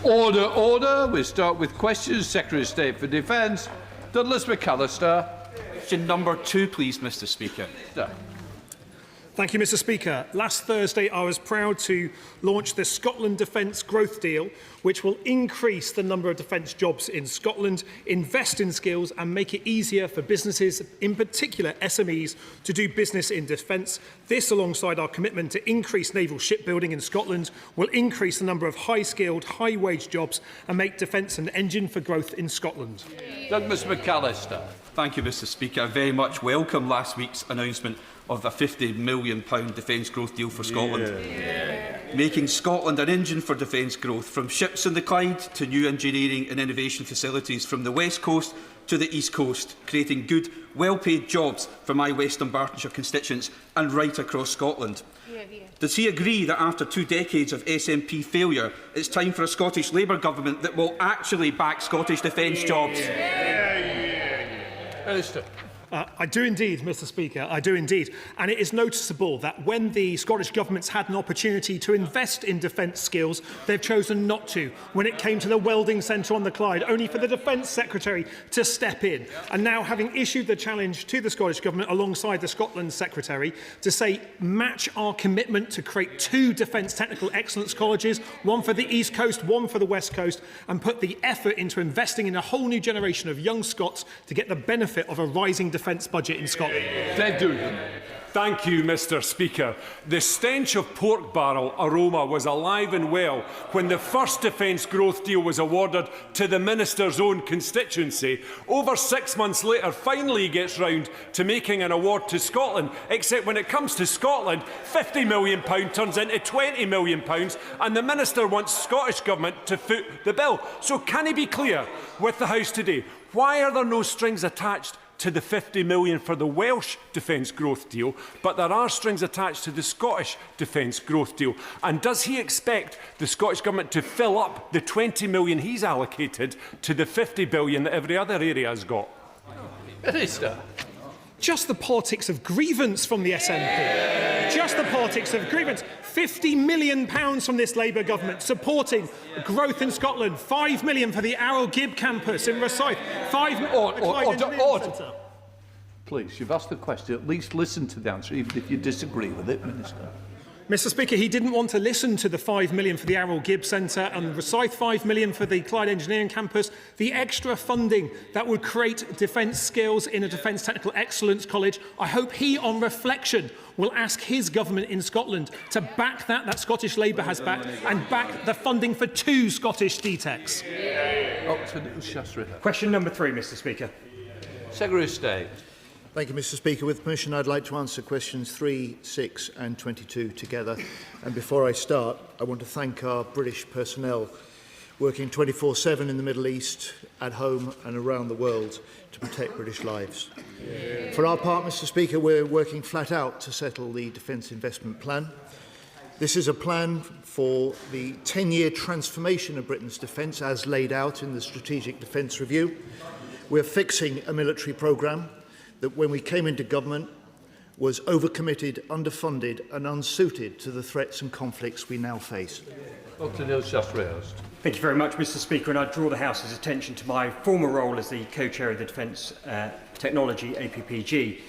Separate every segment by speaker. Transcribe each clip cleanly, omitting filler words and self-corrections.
Speaker 1: Order, order. We start with questions. Secretary of State for Defence, Douglas McAllister.
Speaker 2: Question number 2, please, Mr. Speaker.
Speaker 3: Thank you, Mr. Speaker. Last Thursday, I was proud to launch the Scotland Defence Growth Deal, which will increase the number of defence jobs in Scotland, invest in skills and make it easier for businesses, in particular SMEs, to do business in defence. This, alongside our commitment to increase naval shipbuilding in Scotland, will increase the number of high-skilled, high-wage jobs and make defence an engine for growth in Scotland.
Speaker 1: Douglas McAllister.
Speaker 2: Thank you, Mr. Speaker. I very much welcome last week's announcement of a £50 million defence growth deal for Scotland, making Scotland an engine for defence growth, from ships in the Clyde to new engineering and innovation facilities from the West Coast to the East Coast, creating good, well-paid jobs for my West Dunbartonshire constituents and right across Scotland. Does he agree that after 2 decades of SNP failure, it's time for a Scottish Labour government that will actually back Scottish defence jobs?
Speaker 1: Minister.
Speaker 3: I do indeed, Mr. Speaker, I do indeed. And it is noticeable that when the Scottish Government's had an opportunity to invest in defence skills, they've chosen not to. When it came to the welding centre on the Clyde, only for the Defence Secretary to step in. And now, having issued the challenge to the Scottish Government alongside the Scotland Secretary to say, match our commitment to create 2 Defence Technical Excellence Colleges, one for the East Coast, one for the West Coast, and put the effort into investing in a whole new generation of young Scots to get the benefit of a rising defence budget in Scotland.
Speaker 1: Dave Dugan.
Speaker 4: Thank you, Mr. Speaker. The stench of pork barrel aroma was alive and well when the first defence growth deal was awarded to the Minister's own constituency. Over 6 months later, finally he gets round to making an award to Scotland, except when it comes to Scotland, £50 million turns into £20 million, and the Minister wants Scottish Government to foot the bill. So can he be clear with the House today? Why are there no strings attached to the £50 million for the Welsh defence growth deal, but there are strings attached to the Scottish defence growth deal? And does he expect the Scottish Government to fill up the £20 million he's allocated to the £50 billion that every other area has got?
Speaker 1: Minister.
Speaker 3: Just the politics of grievance from the SNP. Just the politics of grievance. £50 million from this Labour government supporting growth in Scotland. £5 million for the Arrow Gibb campus in Rosyth.
Speaker 1: Order. Please, you've asked the question. At least listen to the answer, even if you disagree with it, Minister.
Speaker 3: Mr. Speaker, he didn't want to listen to the £5 million for the Arrow Gibb Centre and Rosyth £5 million for the Clyde Engineering Campus, the extra funding that would create defence skills in a Defence Technical Excellence College. I hope he, on reflection, will ask his government in Scotland to back that Scottish Labour has backed, and back the funding for 2 Scottish DTECs.
Speaker 5: Question number 3, Mr. Speaker.
Speaker 1: Secretary of State.
Speaker 6: Thank you, Mr. Speaker. With permission, I'd like to answer questions 3, 6 and 22 together. And before I start, I want to thank our British personnel working 24/7 in the Middle East, at home and around the world to protect British lives. For our part, Mr. Speaker, we're working flat out to settle the Defence Investment Plan. This is a plan for the 10-year transformation of Britain's defence as laid out in the Strategic Defence Review. We're fixing a military programme that, when we came into government, was overcommitted, underfunded and unsuited to the threats and conflicts we now face.
Speaker 1: Dr. Neil Shutt-Rayhurst.
Speaker 5: Thank you very much, Mr. Speaker, and I draw the House's attention to my former role as the co-chair of the Defence Technology APPG.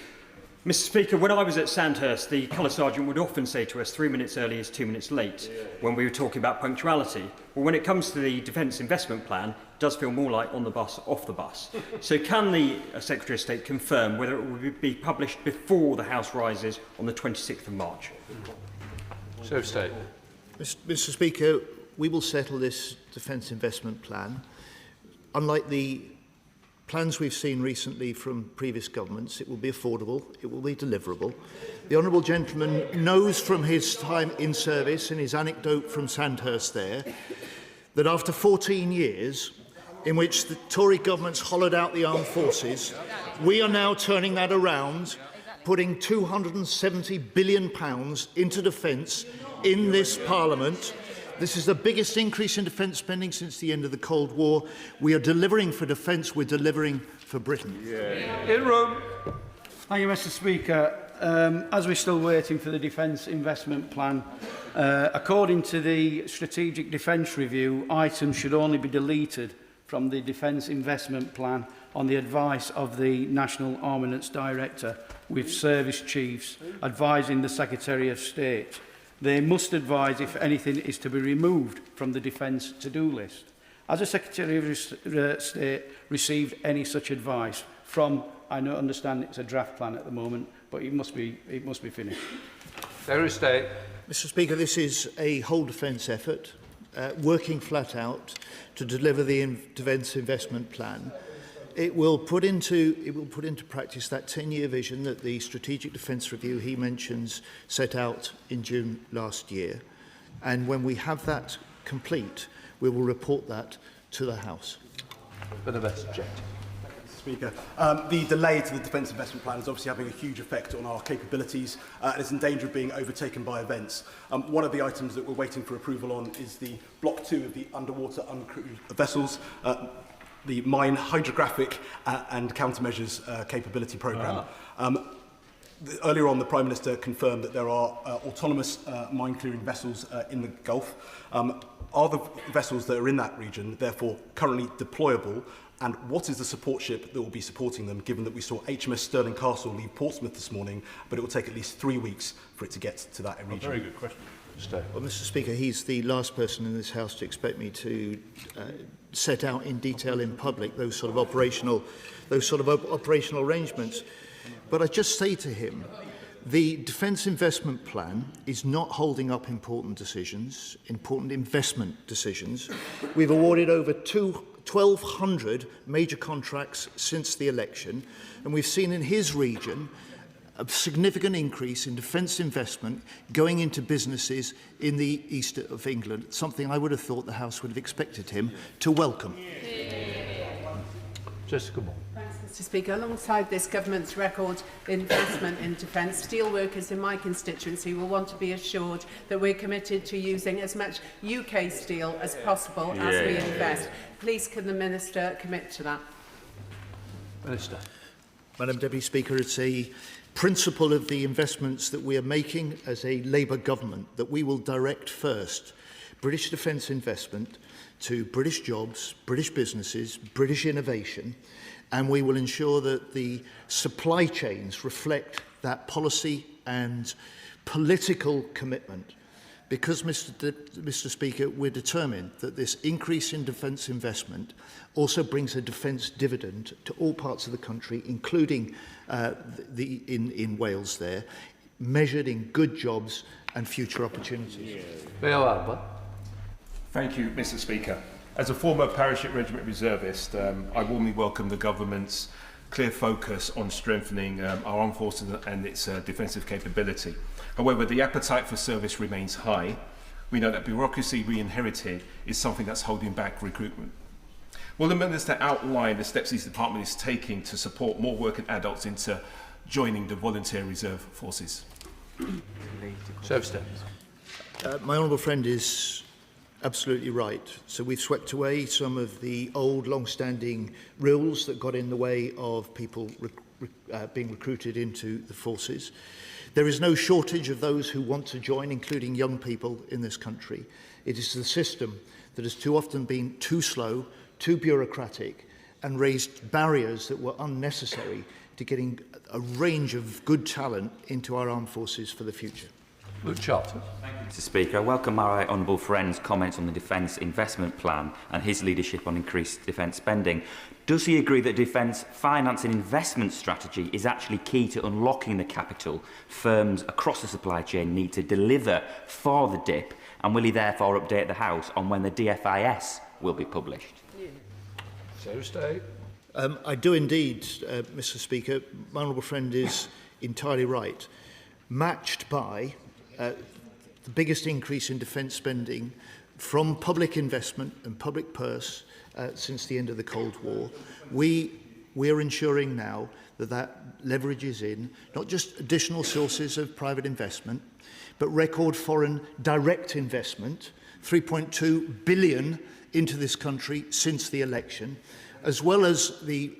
Speaker 5: Mr. Speaker, when I was at Sandhurst, the colour sergeant would often say to us 3 minutes early is 2 minutes late when we were talking about punctuality. Well, when it comes to the Defence Investment Plan, it does feel more like on the bus, off the bus. So can the Secretary of State confirm whether it will be published before the House rises on the 26th of March?
Speaker 1: Secretary of State.
Speaker 6: Mr. Speaker, we will settle this Defence Investment Plan. Unlike the plans we've seen recently from previous governments, it will be affordable, it will be deliverable. The Honourable Gentleman knows from his time in service and his anecdote from Sandhurst there that after 14 years in which the Tory governments hollowed out the armed forces, we are now turning that around, putting £270 billion into defence in this Parliament. This is the biggest increase in defence spending since the end of the Cold War. We are delivering for defence, we're delivering for Britain.
Speaker 1: In room.
Speaker 7: Thank you, Mr. Speaker. as we're still waiting for the Defence Investment Plan, according to the Strategic Defence Review, items should only be deleted from the Defence Investment Plan on the advice of the National Armaments Director, with service chiefs advising the Secretary of State. They must advise if anything is to be removed from the Defence to-do list. Has the Secretary of State received any such advice from, I understand it's a draft plan at the moment, but it must be finished?
Speaker 1: Secretary of State.
Speaker 6: Mr. Speaker, this is a whole defence effort, working flat out to deliver the Defence Investment Plan. It will put into practice that 10-year vision that the Strategic Defence Review he mentions set out in June last year. And when we have that complete, we will report that to the House.
Speaker 1: For the best objective.
Speaker 8: Speaker. The delay to the Defence Investment Plan is obviously having a huge effect on our capabilities and is in danger of being overtaken by events. One of the items that we're waiting for approval on is the Block 2 of the underwater uncrewed vessels, the mine hydrographic and countermeasures capability programme. Earlier on, the Prime Minister confirmed that there are autonomous mine-clearing vessels in the Gulf. Are the vessels that are in that region therefore currently deployable? And what is the support ship that will be supporting them, given that we saw HMS Stirling Castle leave Portsmouth this morning, but it will take at least 3 weeks for it to get to that region?
Speaker 4: Very good question.
Speaker 6: Well, Mr. Speaker, he's the last person in this House to expect me to set out in detail in public those sort of operational arrangements. But I just say to him, the Defence Investment Plan is not holding up important decisions, important investment decisions. We've awarded over 1,200 major contracts since the election, and we've seen in his region a significant increase in defence investment going into businesses in the east of England, something I would have thought the House would have expected him to welcome.
Speaker 1: Jessica Moore.
Speaker 9: Thanks, Mr. Speaker. Alongside this government's record investment in defence, steelworkers in my constituency will want to be assured that we're committed to using as much UK steel as possible as we invest. Please, can the Minister commit to that?
Speaker 1: Minister.
Speaker 6: Madam Deputy Speaker, it's a principle of the investments that we are making as a Labour government that we will direct first British defence investment to British jobs, British businesses, British innovation, and we will ensure that the supply chains reflect that policy and political commitment. Because, Mr. Speaker, we're determined that this increase in defence investment also brings a defence dividend to all parts of the country, including in Wales there, measured in good jobs and future opportunities.
Speaker 10: Thank you, Mr. Speaker. As a former Parachute Regiment reservist, I warmly welcome the government's clear focus on strengthening our armed forces and its defensive capability. However, the appetite for service remains high. We know that bureaucracy we inherited is something that's holding back recruitment. Will the Minister outline the steps his department is taking to support more working adults into joining the volunteer reserve forces?
Speaker 6: My honourable friend is absolutely right. So we've swept away some of the old, long-standing rules that got in the way of people being recruited into the forces. There is no shortage of those who want to join, including young people in this country. It is the system that has too often been too slow, too bureaucratic, and raised barriers that were unnecessary to getting a range of good talent into our armed forces for the future.
Speaker 1: Thank you,
Speaker 11: Mr. Speaker. I welcome my honourable friend's comments on the Defence Investment Plan and his leadership on increased defence spending. Does he agree that defence finance and investment strategy is actually key to unlocking the capital firms across the supply chain need to deliver for the DIP, and will he therefore update the House on when the DFIS will be published?
Speaker 6: I do indeed, Mr. Speaker. My honourable friend is entirely right. Matched by the biggest increase in defence spending from public investment and public purse since the end of the Cold War, we are ensuring now that leverages in not just additional sources of private investment, but record foreign direct investment, 3.2 billion into this country since the election, as well as the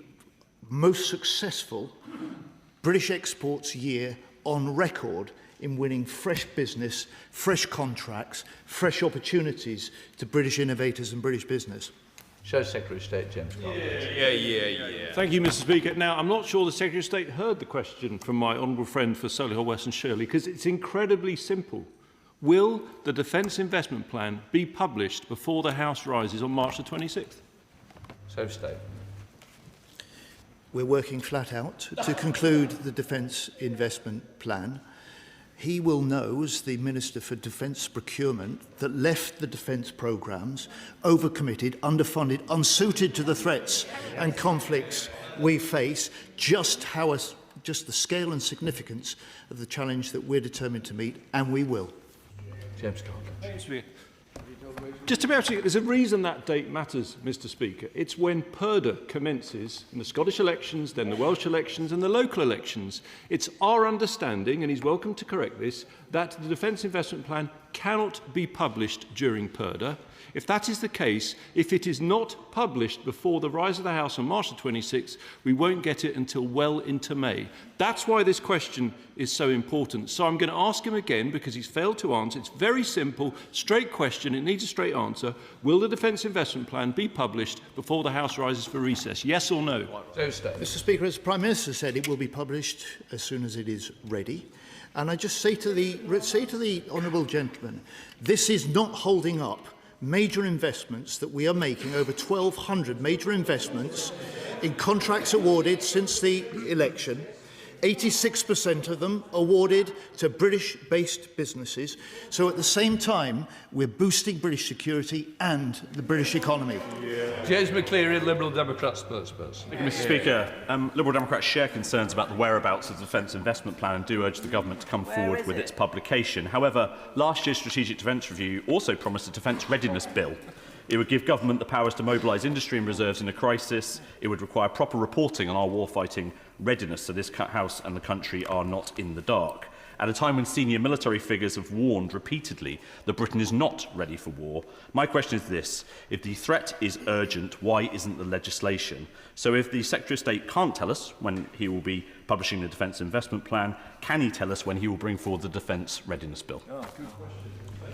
Speaker 6: most successful British exports year on record in winning fresh business, fresh contracts, fresh opportunities to British innovators and British business.
Speaker 1: Show Secretary of State James Collins.
Speaker 12: Thank you, Mr. Speaker. Now, I'm not sure the Secretary of State heard the question from my honourable friend for Solihull West and Shirley, because it's incredibly simple. Will the Defence Investment Plan be published before the House rises on March the 26th?
Speaker 1: So State.
Speaker 6: We're working flat out to conclude the Defence Investment Plan. He will know, as the Minister for Defence Procurement, that left the defence programmes overcommitted, underfunded, unsuited to the threats and conflicts we face, just the scale and significance of the challenge that we're determined to meet, and we will.
Speaker 1: James Collins.
Speaker 12: Just to be absolutely, there's a reason that date matters, Mr. Speaker. It's when PERDA commences in the Scottish elections, then the Welsh elections and the local elections. It's our understanding, and he's welcome to correct this, that the Defence Investment Plan cannot be published during PERDA. If that is the case, if it is not published before the rise of the House on March the 26th, we won't get it until well into May. That's why this question is so important. So I'm going to ask him again, because he's failed to answer. It's very simple, straight question. It needs a straight answer. Will the Defence Investment Plan be published before the House rises for recess? Yes or no?
Speaker 6: Mr. Speaker, as the Prime Minister said, it will be published as soon as it is ready. And I just say to the honourable gentleman, this is not holding up major investments that we are making, over 1,200 major investments in contracts awarded since the election, 86% of them awarded to British-based businesses. So at the same time, we're boosting British security and the British economy.
Speaker 1: James McCleary, Liberal Democrat spokesperson.
Speaker 13: Thank you, Mr. Speaker. Liberal Democrats share concerns about the whereabouts of the Defence Investment Plan and do urge the Government to come forward with its publication. However, last year's Strategic Defence Review also promised a Defence Readiness Bill. It would give government the powers to mobilise industry and reserves in a crisis. It would require proper reporting on our warfighting readiness, so this House and the country are not in the dark. At a time when senior military figures have warned repeatedly that Britain is not ready for war, my question is this: if the threat is urgent, why isn't the legislation? So if the Secretary of State can't tell us when he will be publishing the Defence Investment Plan, can he tell us when he will bring forward the Defence Readiness Bill?
Speaker 1: Oh, good question.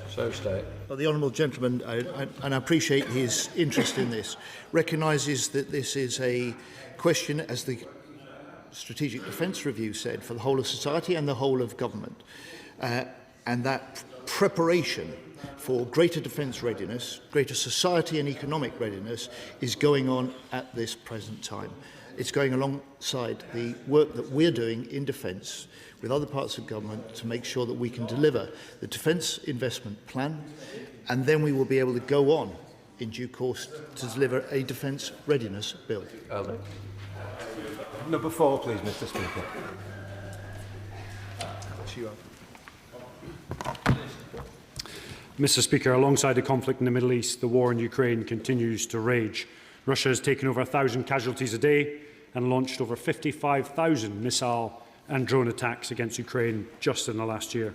Speaker 1: So State.
Speaker 6: Well, the honourable gentleman, and I appreciate his interest in this, recognises that this is a question, as the Strategic Defence Review said, for the whole of society and the whole of government. And that preparation for greater defence readiness, greater society and economic readiness is going on at this present time. It's going alongside the work that we're doing in defence with other parts of government to make sure that we can deliver the Defence Investment Plan, and then we will be able to go on in due course to deliver a Defence Readiness Bill.
Speaker 14: Number 4, please, Mr. Speaker.
Speaker 15: Mr. Speaker, alongside the conflict in the Middle East, the war in Ukraine continues to rage. Russia has taken over 1,000 casualties a day and launched over 55,000 missile and drone attacks against Ukraine just in the last year.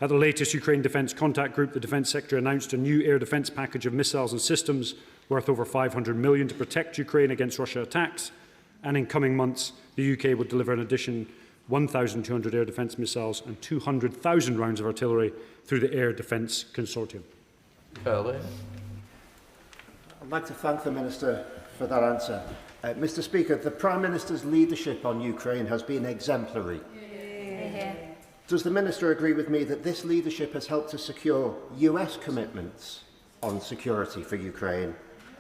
Speaker 15: At the latest Ukraine Defence Contact Group, the Defence Secretary announced a new air defence package of missiles and systems worth over $500 million to protect Ukraine against Russian attacks. And in coming months, the UK will deliver an additional 1,200 air defence missiles and 200,000 rounds of artillery through the Air Defence Consortium.
Speaker 14: I'd like to thank the Minister for that answer. Mr. Speaker, the Prime Minister's leadership on Ukraine has been exemplary. Does the Minister agree with me that this leadership has helped to secure US commitments on security for Ukraine,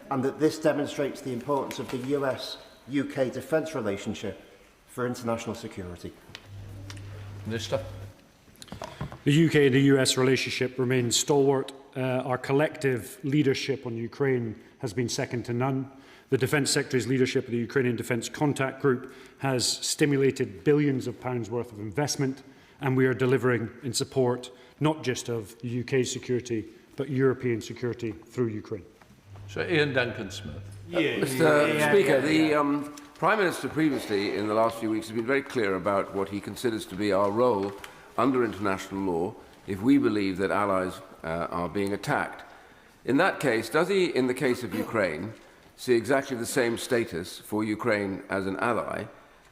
Speaker 14: and that this demonstrates the importance of the US-UK defence relationship for international security?
Speaker 1: Minister.
Speaker 15: The UK and the US relationship remains stalwart. Our collective leadership on Ukraine has been second to none. The Defence Secretary's leadership of the Ukrainian Defence Contact Group has stimulated billions of pounds worth of investment, and we are delivering in support not just of the UK's security, but European security through Ukraine.
Speaker 1: So Ian Duncan-Smith.
Speaker 16: Mr. Speaker, the Prime Minister previously, in the last few weeks, has been very clear about what he considers to be our role under international law if we believe that allies are being attacked. In that case, does he, in the case of Ukraine, see exactly the same status for Ukraine as an ally,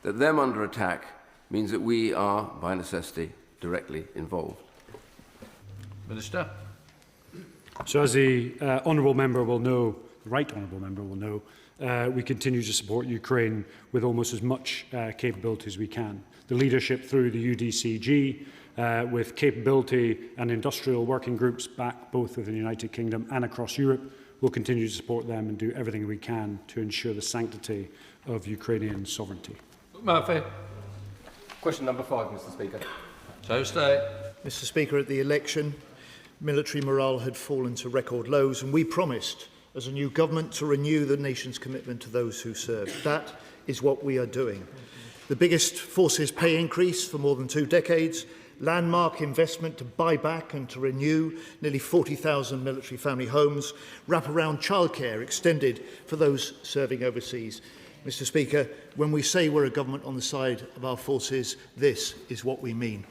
Speaker 16: that them under attack means that we are, by necessity, directly involved.
Speaker 1: Minister.
Speaker 15: So as the honourable member will know, the right honourable member will know, we continue to support Ukraine with almost as much capability as we can. The leadership through the UDCG, with capability and industrial working groups back both within the United Kingdom and across Europe, will continue to support them and do everything we can to ensure the sanctity of Ukrainian sovereignty.
Speaker 1: Murphy.
Speaker 17: Question number 5, Mr. Speaker.
Speaker 1: So stay.
Speaker 6: Mr. Speaker, at the election, military morale had fallen to record lows, and we promised as a new government to renew the nation's commitment to those who serve. That is what we are doing. The biggest forces pay increase for more than 2 decades, landmark investment to buy back and to renew nearly 40,000 military family homes, wraparound childcare extended for those serving overseas. Mr. Speaker, when we say we're a government on the side of our forces, this is what we mean.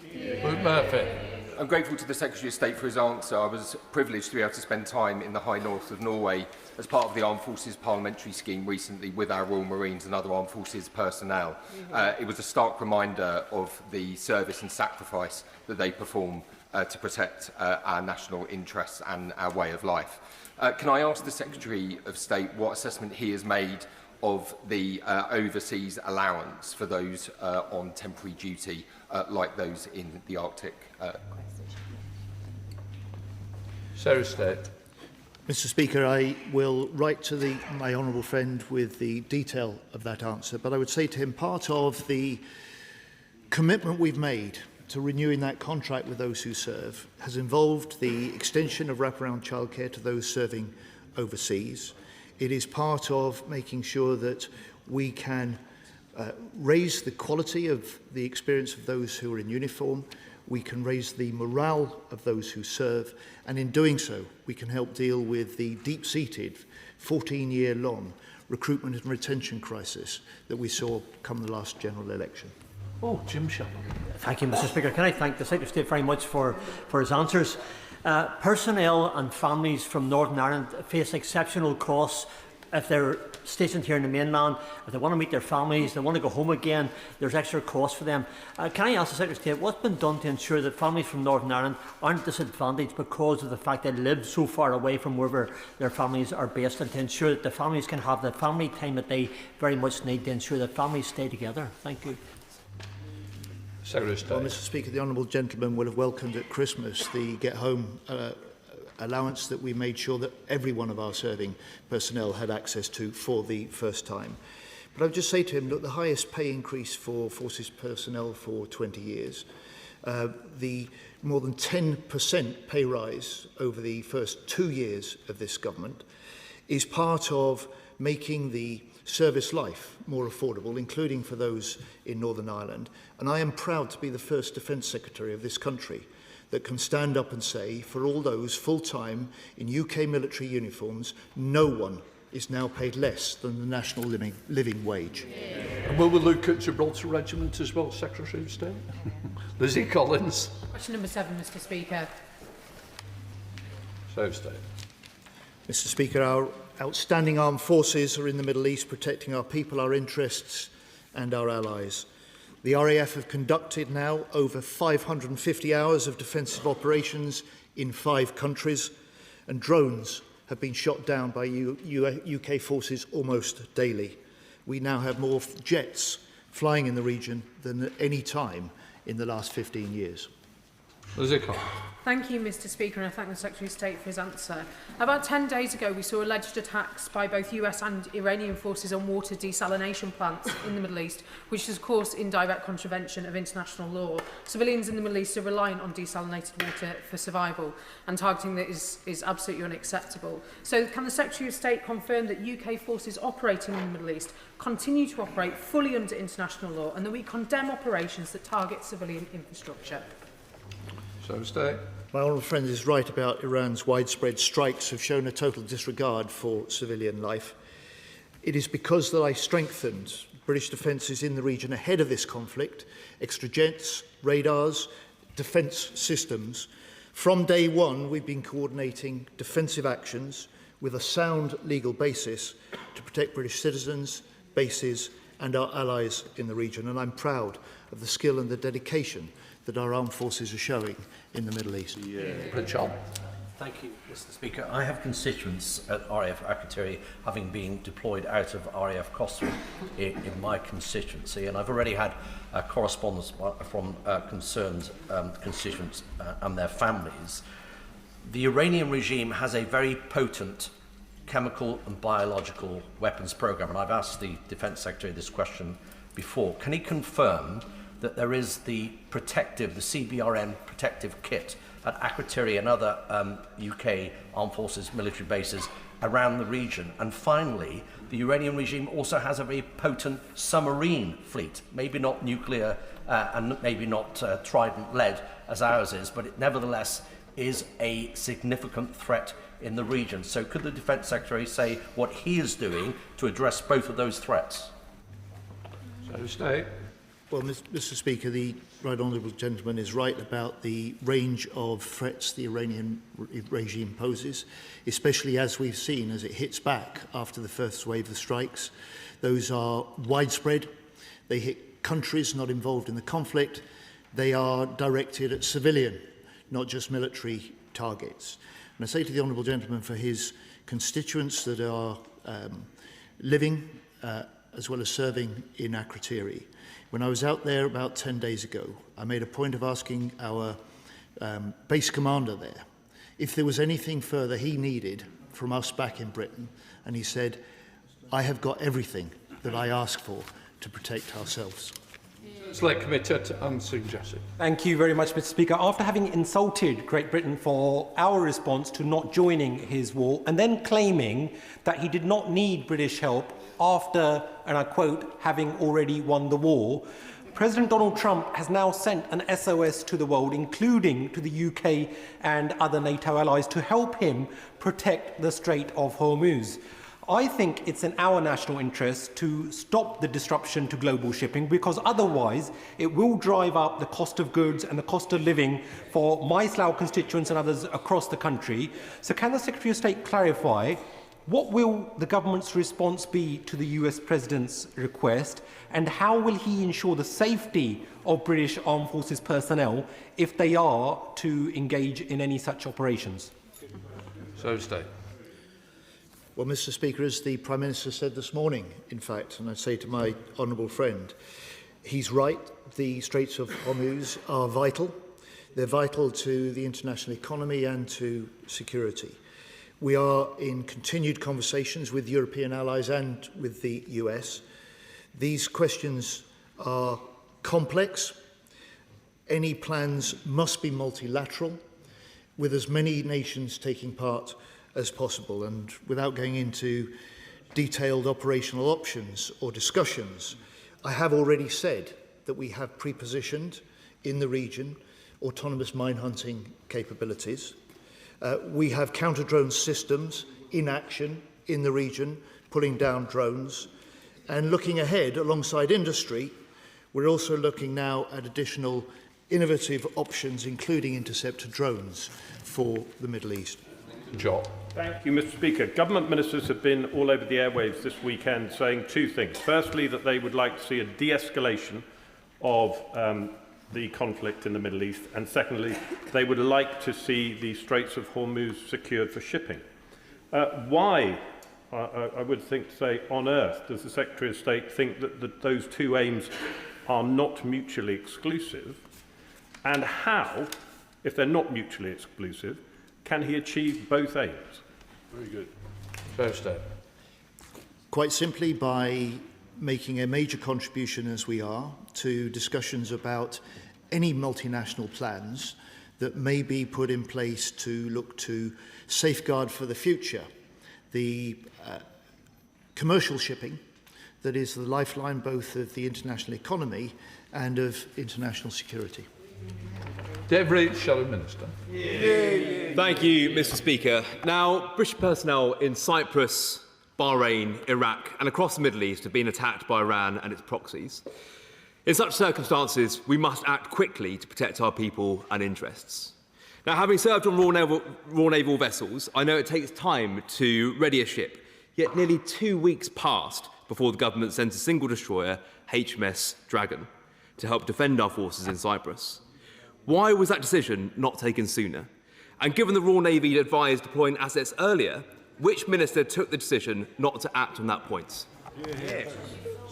Speaker 1: Murphy.
Speaker 17: I'm grateful to the Secretary of State for his answer. I was privileged to be able to spend time in the high north of Norway as part of the Armed Forces Parliamentary Scheme recently with our Royal Marines and other Armed Forces personnel. It was a stark reminder of the service and sacrifice that they perform to protect our national interests and our way of life. Can I ask the Secretary of State what assessment he has made of the overseas allowance for those on temporary duty, like those in the Arctic?
Speaker 1: So State.
Speaker 6: Mr. Speaker, I will write to my honourable friend with the detail of that answer, but I would say to him part of the commitment we've made to renewing that contract with those who serve has involved the extension of wraparound childcare to those serving overseas. It is part of making sure that we can raise the quality of the experience of those who are in uniform. We can raise the morale of those who serve, and in doing so, we can help deal with the deep-seated, 14-year-long recruitment and retention crisis that we saw come the last general election.
Speaker 1: Oh, Jim Shepard.
Speaker 18: Thank you, Mr. Speaker. Can I thank the Secretary of State very much for his answers? Personnel and families from Northern Ireland face exceptional costs if they're stationed here in the mainland. If they want to meet their families, they want to go home again, there's extra costs for them. Can I ask the Secretary of State, what's been done to ensure that families from Northern Ireland aren't disadvantaged because of the fact they live so far away from wherever their families are based, and to ensure that the families can have the family time that they very much need to ensure that families stay together? Thank you.
Speaker 6: Well, Mr. Speaker, the honourable gentleman will have welcomed at Christmas the Get Home allowance that we made sure that every one of our serving personnel had access to for the first time. But I would just say to him, look, the highest pay increase for forces personnel for 20 years, the more than 10% pay rise over the first 2 years of this government is part of making the service life more affordable, including for those in Northern Ireland. And I am proud to be the first Defence Secretary of this country that can stand up and say, for all those full-time in UK military uniforms, no one is now paid less than the national living wage.
Speaker 1: And will we look at Gibraltar Regiment as well, Secretary of State? Lizzie Collins.
Speaker 9: Question number 7, Mr. Speaker.
Speaker 1: So State.
Speaker 6: Mr. Speaker, our outstanding armed forces are in the Middle East protecting our people, our interests and our allies. The RAF have conducted now over 550 hours of defensive operations in 5 countries, and drones have been shot down by UK forces almost daily. We now have more jets flying in the region than at any time in the last 15 years.
Speaker 9: Thank you, Mr. Speaker, and I thank the Secretary of State for his answer. About 10 days ago, we saw alleged attacks by both US and Iranian forces on water desalination plants in the Middle East, which is, of course, in direct contravention of international law. Civilians in the Middle East are reliant on desalinated water for survival, and targeting that is absolutely unacceptable. So can the Secretary of State confirm that UK forces operating in the Middle East continue to operate fully under international law, and that we condemn operations that target civilian infrastructure?
Speaker 1: So State.
Speaker 6: My honourable friend is right about Iran's widespread strikes have shown a total disregard for civilian life. It is because that I strengthened British defences in the region ahead of this conflict, extra jets, radars, defence systems. From day one, we've been coordinating defensive actions with a sound legal basis to protect British citizens, bases and our allies in the region. And I'm proud of the skill and the dedication that our armed forces are showing in the Middle East.
Speaker 19: Thank you, Mr. Speaker. I have constituents at RAF Akrotiri having been deployed out of RAF Kosovo in my constituency, and I've already had correspondence from concerned constituents and their families. The Iranian regime has a very potent chemical and biological weapons program, and I've asked the Defence Secretary this question before. Can he confirm that there is the CBRN protective kit at Akrotiri and other UK armed forces military bases around the region? And finally, the Iranian regime also has a very potent submarine fleet, maybe not nuclear and maybe not Trident-led as ours is, but it nevertheless is a significant threat in the region. So could the Defence Secretary say what he is doing to address both of those threats?
Speaker 1: So stay.
Speaker 6: Well, Mr. Speaker, the right honourable gentleman is right about the range of threats the Iranian regime poses, especially as we've seen as it hits back after the first wave of strikes. Those are widespread. They hit countries not involved in the conflict. They are directed at civilian, not just military targets. And I say to the honourable gentleman, for his constituents that are living as well as serving in Akrotiri, when I was out there about 10 days ago, I made a point of asking our base commander there if there was anything further he needed from us back in Britain, and he said, I have got everything that I asked for to protect ourselves.
Speaker 1: Select Committee to answer Jesse.
Speaker 20: Thank you very much, Mr. Speaker. After having insulted Great Britain for our response to not joining his war and then claiming that he did not need British help after, and I quote, having already won the war, President Donald Trump has now sent an SOS to the world, including to the UK and other NATO allies, to help him protect the Strait of Hormuz. I think it's in our national interest to stop the disruption to global shipping, because otherwise it will drive up the cost of goods and the cost of living for my Slough constituents and others across the country. So can the Secretary of State clarify what will the government's response be to the US President's request, and how will he ensure the safety of British Armed Forces personnel if they are to engage in any such operations?
Speaker 1: So stay.
Speaker 6: Well, Mr. Speaker, as the Prime Minister said this morning, in fact, and I say to my honourable friend, he's right, the Straits of Hormuz are vital. They're vital to the international economy and to security. We are in continued conversations with European allies and with the US. These questions are complex. Any plans must be multilateral, with as many nations taking part as possible. And without going into detailed operational options or discussions, I have already said that we have pre-positioned in the region autonomous mine hunting capabilities. We have counter-drone systems in action in the region, pulling down drones. And looking ahead alongside industry, we're also looking now at additional innovative options, including interceptor drones for the Middle East.
Speaker 1: John.
Speaker 12: Thank you, Mr. Speaker. Government ministers have been all over the airwaves this weekend saying two things. Firstly, that they would like to see a de-escalation of the conflict in the Middle East, and secondly, they would like to see the Straits of Hormuz secured for shipping. Why, I would think to say, on earth does the Secretary of State think that those two aims are not mutually exclusive? And how, if they're not mutually exclusive, can he achieve both aims?
Speaker 1: Very good. First
Speaker 6: Quite simply by making a major contribution, as we are, to discussions about any multinational plans that may be put in place to look to safeguard for the future the commercial shipping that is the lifeline both of the international economy and of international security.
Speaker 1: Devery, Shadow Minister.
Speaker 21: Thank you, Mr. Speaker. Now, British personnel in Cyprus, Bahrain, Iraq and across the Middle East have been attacked by Iran and its proxies. In such circumstances, we must act quickly to protect our people and interests. Now, having served on Royal Naval vessels, I know it takes time to ready a ship, yet nearly 2 weeks passed before the government sent a single destroyer, HMS Dragon. to help defend our forces in Cyprus. Why was that decision not taken sooner? And given the Royal Navy advised deploying assets earlier, which minister took the decision not to act on that point?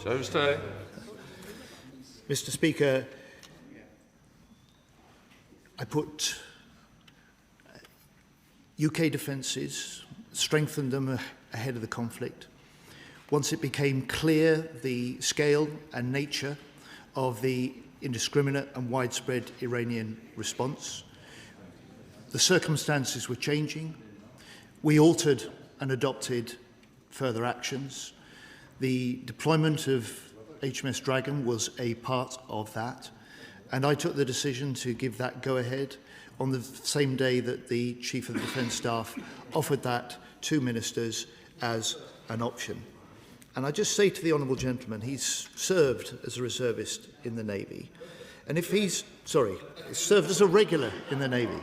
Speaker 1: So stay.
Speaker 6: Mr. Speaker, I put UK defences, strengthened them ahead of the conflict. Once it became clear the scale and nature of the indiscriminate and widespread Iranian response, the circumstances were changing. We altered and adopted further actions. The deployment of HMS Dragon was a part of that, and I took the decision to give that go-ahead on the same day that the Chief of the Defence Staff offered that to ministers as an option. And I just say to the honourable gentleman, he's served as a reservist in the Navy, and if he's served as a regular in the Navy.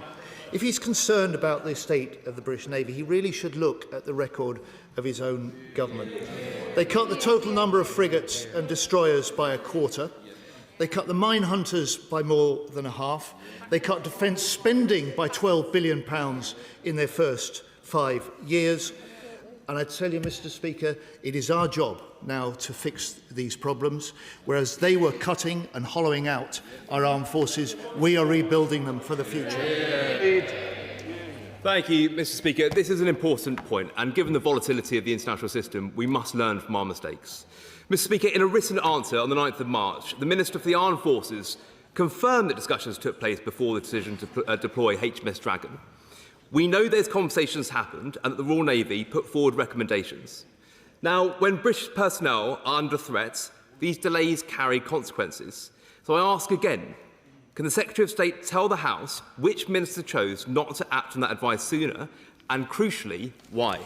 Speaker 6: If he's concerned about the state of the British Navy, he really should look at the record of his own government. They cut the total number of frigates and destroyers by a quarter. They cut the mine hunters by more than a half. They cut defence spending by £12 billion in their first 5 years. And I tell you, Mr. Speaker, it is our job now to fix these problems. Whereas they were cutting and hollowing out our armed forces, we are rebuilding them for the future.
Speaker 21: Thank you, Mr. Speaker. This is an important point, and given the volatility of the international system, we must learn from our mistakes. Mr. Speaker, in a written answer on the 9th of March, the Minister for the Armed Forces confirmed that discussions took place before the decision to deploy HMS Dragon. We know those conversations happened and that the Royal Navy put forward recommendations. Now, when British personnel are under threat, these delays carry consequences. So I ask again, can the Secretary of State tell the House which minister chose not to act on that advice sooner, and crucially, why?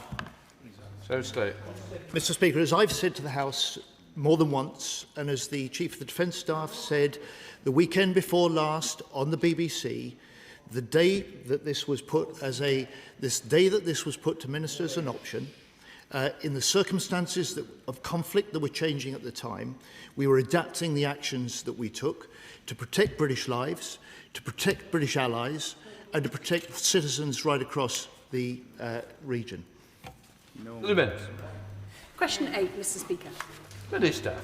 Speaker 1: So stay.
Speaker 6: Mr. Speaker, as I've said to the House more than once, and as the Chief of the Defence Staff said the weekend before last on the BBC, the day that this was put to ministers as an option, in the circumstances of conflict that were changing at the time, we were adapting the actions that we took to protect British lives, to protect British allies, and to protect citizens right across the region.
Speaker 2: Question 8, Mr. Speaker.
Speaker 1: Minister.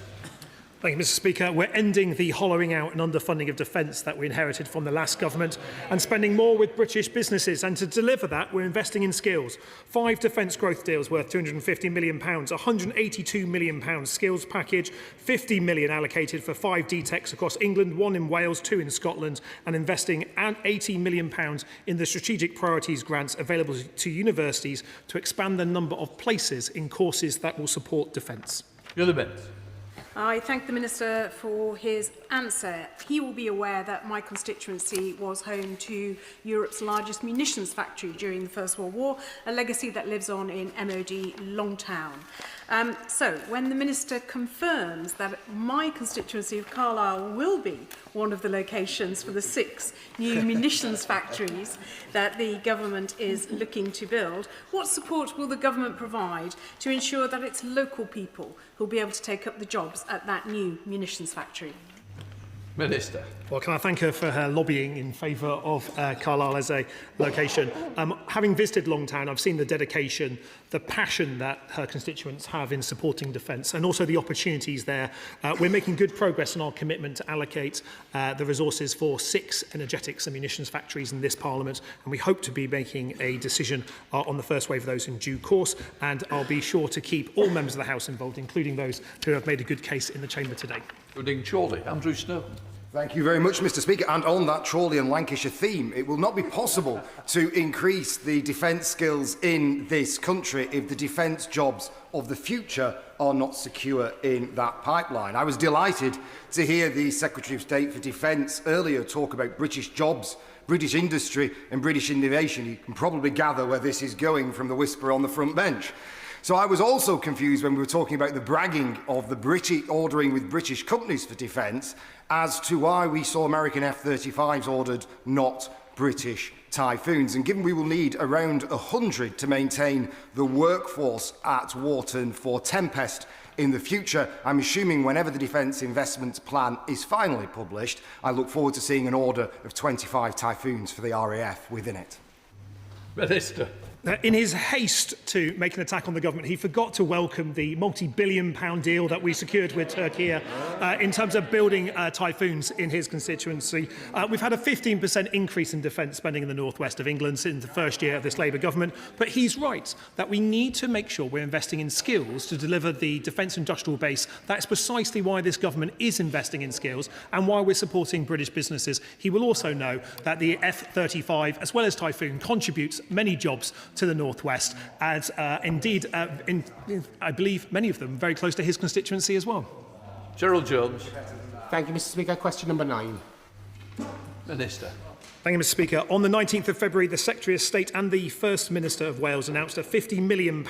Speaker 3: Thank you, Mr. Speaker. We're ending the hollowing out and underfunding of defence that we inherited from the last government and spending more with British businesses. And to deliver that, we're investing in skills. 5 defence growth deals worth £250 million, £182 million skills package, £50 million allocated for 5 DTECs across England, 1 in Wales, 2 in Scotland, and investing £80 million in the strategic priorities grants available to universities to expand the number of places in courses that will support defence.
Speaker 2: I thank the Minister for his answer. He will be aware that my constituency was home to Europe's largest munitions factory during the First World War, a legacy that lives on in MOD Longtown. So, when the Minister confirms that my constituency of Carlisle will be one of the locations for the 6 new munitions factories that the government is looking to build, what support will the government provide to ensure that it's local people who will be able to take up the jobs at that new munitions factory?
Speaker 1: Minister.
Speaker 3: Well, can I thank her for her lobbying in favour of Carlisle as a location. Having visited Longtown, I've seen the dedication, the passion that her constituents have in supporting defence and also the opportunities there. We're making good progress on our commitment to allocate the resources for 6 energetics and munitions factories in this Parliament, and we hope to be making a decision on the first wave of those in due course, and I'll be sure to keep all members of the House involved, including those who have made a good case in the Chamber today.
Speaker 1: Andrew Snow.
Speaker 22: Thank you very much, Mr. Speaker. And on that Chorley and Lancashire theme, it will not be possible to increase the defence skills in this country if the defence jobs of the future are not secure in that pipeline. I was delighted to hear the Secretary of State for Defence earlier talk about British jobs, British industry and British innovation. You can probably gather where this is going from the whisper on the front bench. So I was also confused when we were talking about the bragging of the British ordering with British companies for defence as to why we saw American F-35s ordered, not British Typhoons. And given we will need around 100 to maintain the workforce at Wharton for Tempest in the future. I'm assuming whenever the Defence Investment Plan is finally published, I look forward to seeing an order of 25 Typhoons for the RAF within it.
Speaker 1: Minister.
Speaker 3: In his haste to make an attack on the government, he forgot to welcome the multi-billion-pound deal that we secured with Turkey in terms of building Typhoons in his constituency. We've had a 15% increase in defence spending in the northwest of England since the first year of this Labour government. But he's right that we need to make sure we're investing in skills to deliver the defence industrial base. That's precisely why this government is investing in skills and why we're supporting British businesses. He will also know that the F-35, as well as Typhoon, contributes many jobs to the northwest, as indeed, I believe many of them very close to his constituency as well.
Speaker 1: Gerald Jones.
Speaker 5: Thank you, Mr. Speaker. Question number 9.
Speaker 1: Minister.
Speaker 3: Thank you, Mr. Speaker. On the 19th of February, the Secretary of State and the First Minister of Wales announced a £50 million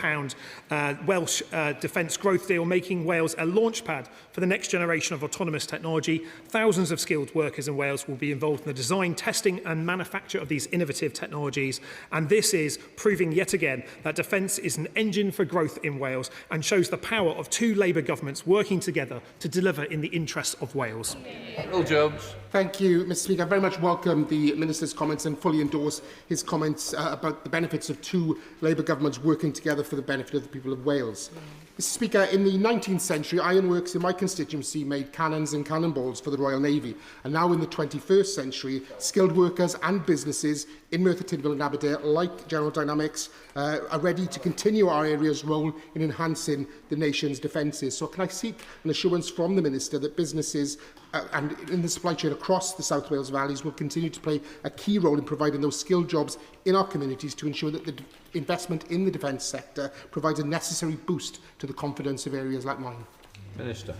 Speaker 3: Welsh defence growth deal, making Wales a launchpad for the next generation of autonomous technology. Thousands of skilled workers in Wales will be involved in the design, testing and manufacture of these innovative technologies. And this is proving yet again that defence is an engine for growth in Wales and shows the power of two Labour governments working together to deliver in the interests of Wales.
Speaker 1: Will Jones.
Speaker 5: Thank you, Mr. Speaker. I very much welcome the Minister's comments and fully endorse his comments about the benefits of two Labour governments working together for the benefit of the people of Wales. Mr. Speaker, in the 19th century, ironworks in my constituency made cannons and cannonballs for the Royal Navy. And now in the 21st century, skilled workers and businesses in Merthyr Tydfil and Aberdare, like General Dynamics, are ready to continue our area's role in enhancing the nation's defences. So can I seek an assurance from the Minister that businesses and in the supply chain across the South Wales valleys will continue to play a key role in providing those skilled jobs in our communities to ensure that the investment in the defence sector provides a necessary boost to the confidence of areas like mine?
Speaker 1: Minister.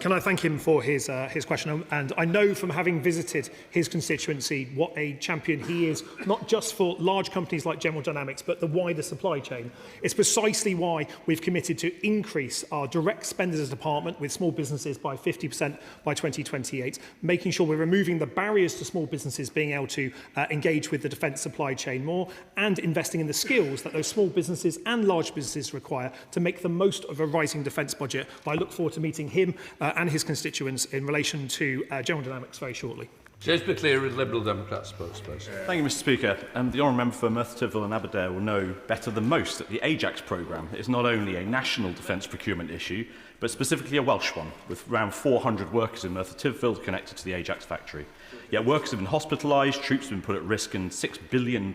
Speaker 3: Can I thank him for his question? And I know from having visited his constituency what a champion he is, not just for large companies like General Dynamics, but the wider supply chain. It's precisely why we've committed to increase our direct spend as a department with small businesses by 50% by 2028, making sure we're removing the barriers to small businesses being able to engage with the defence supply chain more, and investing in the skills that those small businesses and large businesses require to make the most of a rising defence budget. I look forward to meeting him and his constituents in relation to General Dynamics very shortly.
Speaker 1: James McCleary, Liberal Democrat spokesperson.
Speaker 13: Thank you, Mr. Speaker. The Honourable Member for Merthyr Tydfil and Aberdare will know better than most that the Ajax programme is not only a national defence procurement issue, but specifically a Welsh one, with around 400 workers in Merthyr Tydfil connected to the Ajax factory. Yet workers have been hospitalised, troops have been put at risk, and £6 billion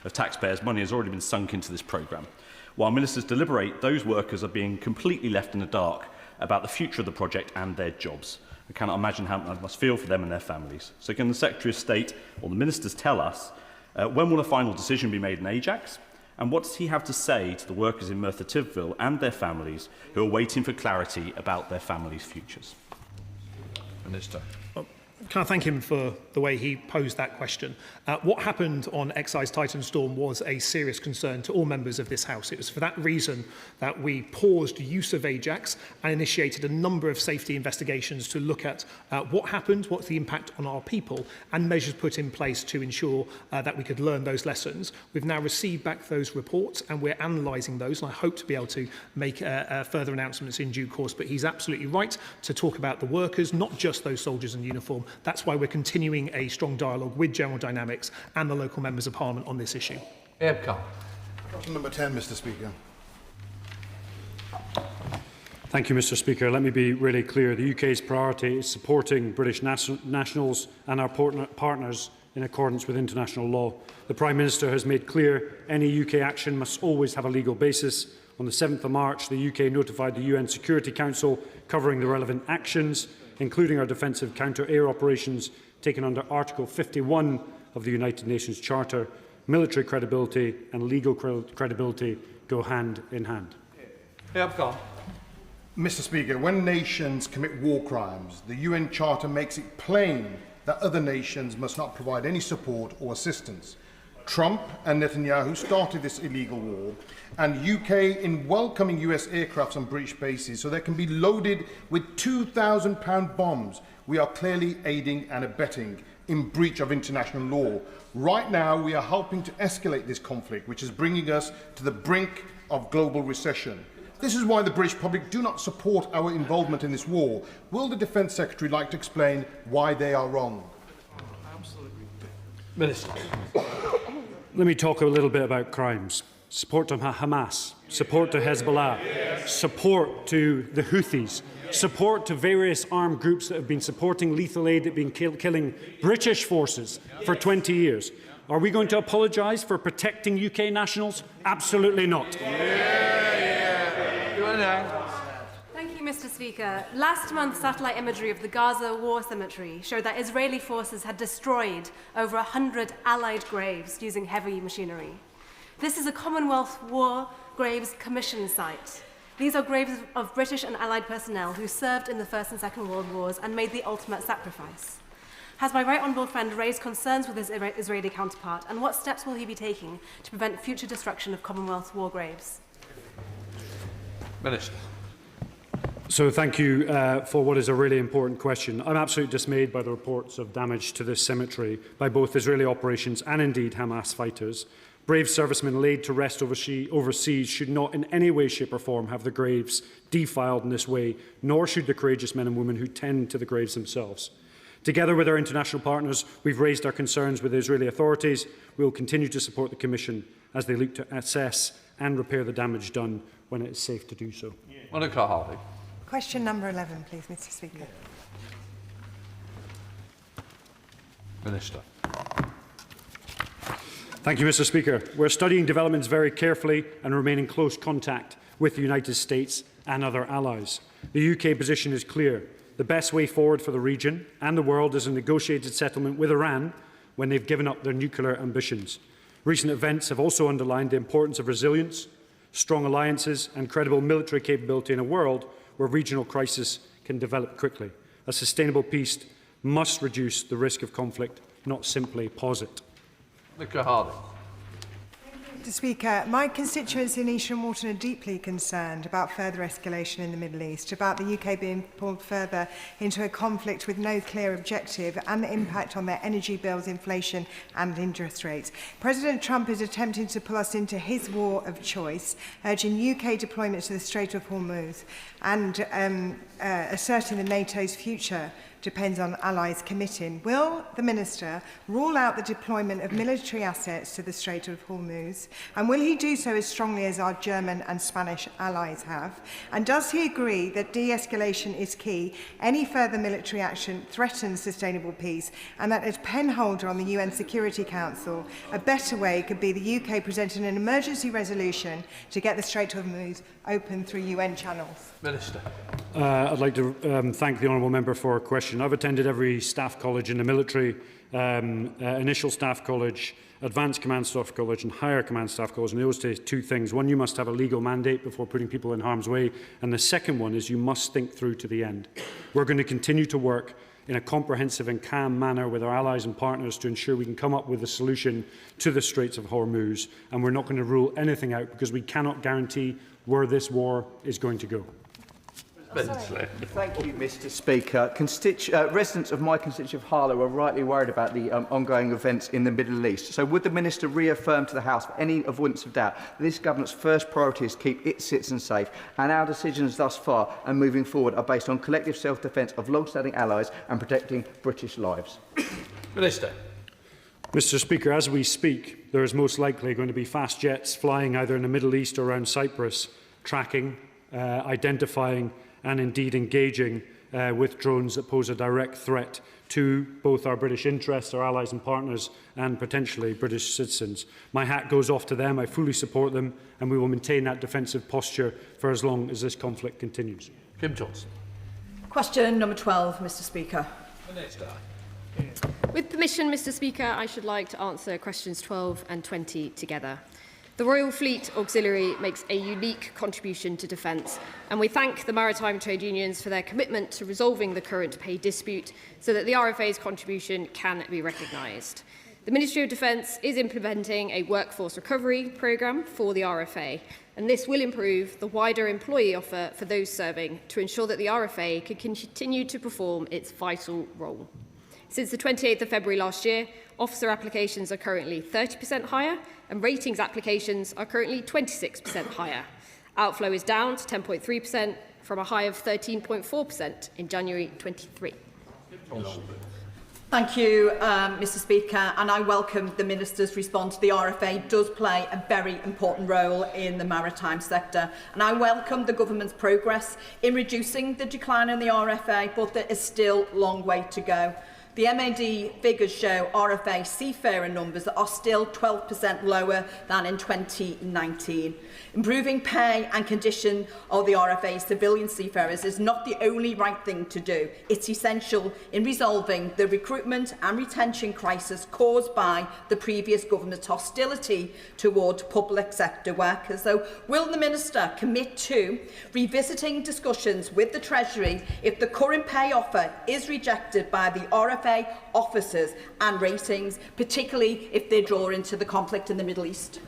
Speaker 13: of taxpayers' money has already been sunk into this programme. While ministers deliberate, those workers are being completely left in the dark about the future of the project and their jobs. I cannot imagine how it must feel for them and their families. So can the Secretary of State or the ministers tell us when will a final decision be made in Ajax? And what does he have to say to the workers in Merthyr Tydfil and their families who are waiting for clarity about their families' futures?
Speaker 1: Minister.
Speaker 3: Can I thank him for the way he posed that question? What happened on Excise Titan Storm was a serious concern to all members of this House. It was for that reason that we paused use of Ajax and initiated a number of safety investigations to look at what happened, what's the impact on our people, and measures put in place to ensure that we could learn those lessons. We've now received back those reports and we're analysing those, and I hope to be able to make further announcements in due course. But he's absolutely right to talk about the workers, not just those soldiers in uniform. That's why we're continuing a strong dialogue with General Dynamics and the local members of Parliament on this issue.
Speaker 6: Question number 10, Mr. Speaker.
Speaker 15: Thank you, Mr. Speaker. Let me be really clear. The UK's priority is supporting British nationals and our partners in accordance with international law. The Prime Minister has made clear any UK action must always have a legal basis. On the 7th of March, the UK notified the UN Security Council covering the relevant actions, including our defensive counter-air operations taken under Article 51 of the United Nations Charter. Military credibility and legal credibility go hand in hand.
Speaker 6: Mr. Speaker, when nations commit war crimes, the UN Charter makes it plain that other nations must not provide any support or assistance. Trump and Netanyahu started this illegal war, and UK in welcoming US aircrafts on British bases so they can be loaded with 2,000-pound bombs. We are clearly aiding and abetting in breach of international law. Right now, we are helping to escalate this conflict, which is bringing us to the brink of global recession.
Speaker 5: This is why the British public do not support our involvement in this war. Will the Defence Secretary like to explain why they are wrong?
Speaker 1: Minister.
Speaker 15: Let me talk a little bit about crimes. Support to Hamas, support to Hezbollah, support to the Houthis, support to various armed groups that have been supporting lethal aid that have been killing British forces for 20 years. Are we going to apologise for protecting UK nationals? Absolutely not.
Speaker 7: Thank you, Mr. Speaker. Last month, satellite imagery of the Gaza War Cemetery showed that Israeli forces had destroyed over 100 Allied graves using heavy machinery. This is a Commonwealth War Graves Commission site. These are graves of British and Allied personnel who served in the First and Second World Wars and made the ultimate sacrifice. Has my right honourable friend raised concerns with his Israeli counterpart, and what steps will he be taking to prevent future destruction of Commonwealth war graves?
Speaker 1: Minister.
Speaker 15: So thank you for what is a really important question. I'm absolutely dismayed by the reports of damage to this cemetery by both Israeli operations and indeed Hamas fighters. Brave servicemen laid to rest overseas should not in any way, shape or form have their graves defiled in this way, nor should the courageous men and women who tend to the graves themselves. Together with our international partners, we've raised our concerns with the Israeli authorities. We will continue to support the Commission as they look to assess and repair the damage done when it is safe to do so.
Speaker 1: Monica Harvey.
Speaker 8: Question number 11, please, Mr. Speaker.
Speaker 1: Minister.
Speaker 15: Thank you, Mr. Speaker. We're studying developments very carefully and remain in close contact with the United States and other allies. The UK position is clear. The best way forward for the region and the world is a negotiated settlement with Iran when they've given up their nuclear ambitions. Recent events have also underlined the importance of resilience, strong alliances and credible military capability in a world where regional crises can develop quickly. A sustainable peace must reduce the risk of conflict, not simply pause it.
Speaker 1: Monica Harvey.
Speaker 8: Mr. Speaker, my constituents in East and Walton are deeply concerned about further escalation in the Middle East, about the UK being pulled further into a conflict with no clear objective and the impact on their energy bills, inflation and interest rates. President Trump is attempting to pull us into his war of choice, urging UK deployment to the Strait of Hormuz and asserting that NATO's future depends on allies committing. Will the Minister rule out the deployment of military assets to the Strait of Hormuz? And will he do so as strongly as our German and Spanish allies have? And does he agree that de-escalation is key? Any further military action threatens sustainable peace, and that as penholder on the UN Security Council, a better way could be the UK presenting an emergency resolution to get the Strait of Hormuz open through UN channels?
Speaker 1: Minister.
Speaker 15: I'd like to thank the honourable member for her question. I've attended every staff college in the military, initial staff college, advanced command staff college and higher command staff college, and they always say two things. One, you must have a legal mandate before putting people in harm's way, and the second one is you must think through to the end. We're going to continue to work in a comprehensive and calm manner with our allies and partners to ensure we can come up with a solution to the Straits of Hormuz, and we're not going to rule anything out because we cannot guarantee where this war is going to go.
Speaker 23: Thank you, Mr. Speaker. Residents of my constituency of Harlow are rightly worried about the ongoing events in the Middle East. So would the Minister reaffirm to the House, for any avoidance of doubt, that this government's first priority is to keep its citizens safe, and our decisions thus far and moving forward are based on collective self-defence of long-standing allies and protecting British lives?
Speaker 1: Minister.
Speaker 15: Mr. Speaker, as we speak, there is most likely going to be fast jets flying either in the Middle East or around Cyprus, tracking, identifying and indeed engaging with drones that pose a direct threat to both our British interests, our allies and partners, and potentially British citizens. My hat goes off to them. I fully support them, and we will maintain that defensive posture for as long as this conflict continues.
Speaker 1: Kim Johnson.
Speaker 24: Question number 12, Mr. Speaker.
Speaker 1: Minister.
Speaker 25: With permission, Mr. Speaker, I should like to answer questions 12 and 20 together. The Royal Fleet Auxiliary makes a unique contribution to defence, and we thank the maritime trade unions for their commitment to resolving the current pay dispute so that the RFA's contribution can be recognised. The Ministry of Defence is implementing a workforce recovery programme for the RFA, and this will improve the wider employee offer for those serving to ensure that the RFA can continue to perform its vital role. Since the 28th of February last year, officer applications are currently 30% higher and ratings applications are currently 26% higher. Outflow is down to 10.3% from a high of 13.4% in January 23.
Speaker 24: Thank you, Mr Speaker, and I welcome the Minister's response. The RFA does play a very important role in the maritime sector, and I welcome the Government's progress in reducing the decline in the RFA, but there is still a long way to go. The MAD figures show RFA seafarer numbers that are still 12% lower than in 2019. Improving pay and condition of the RFA civilian seafarers is not the only right thing to do. It's essential in resolving the recruitment and retention crisis caused by the previous government's hostility towards public sector workers. So, will the Minister commit to revisiting discussions with the Treasury if the current pay offer is rejected by the RFA officers and ratings, particularly if they draw into the conflict in the Middle East?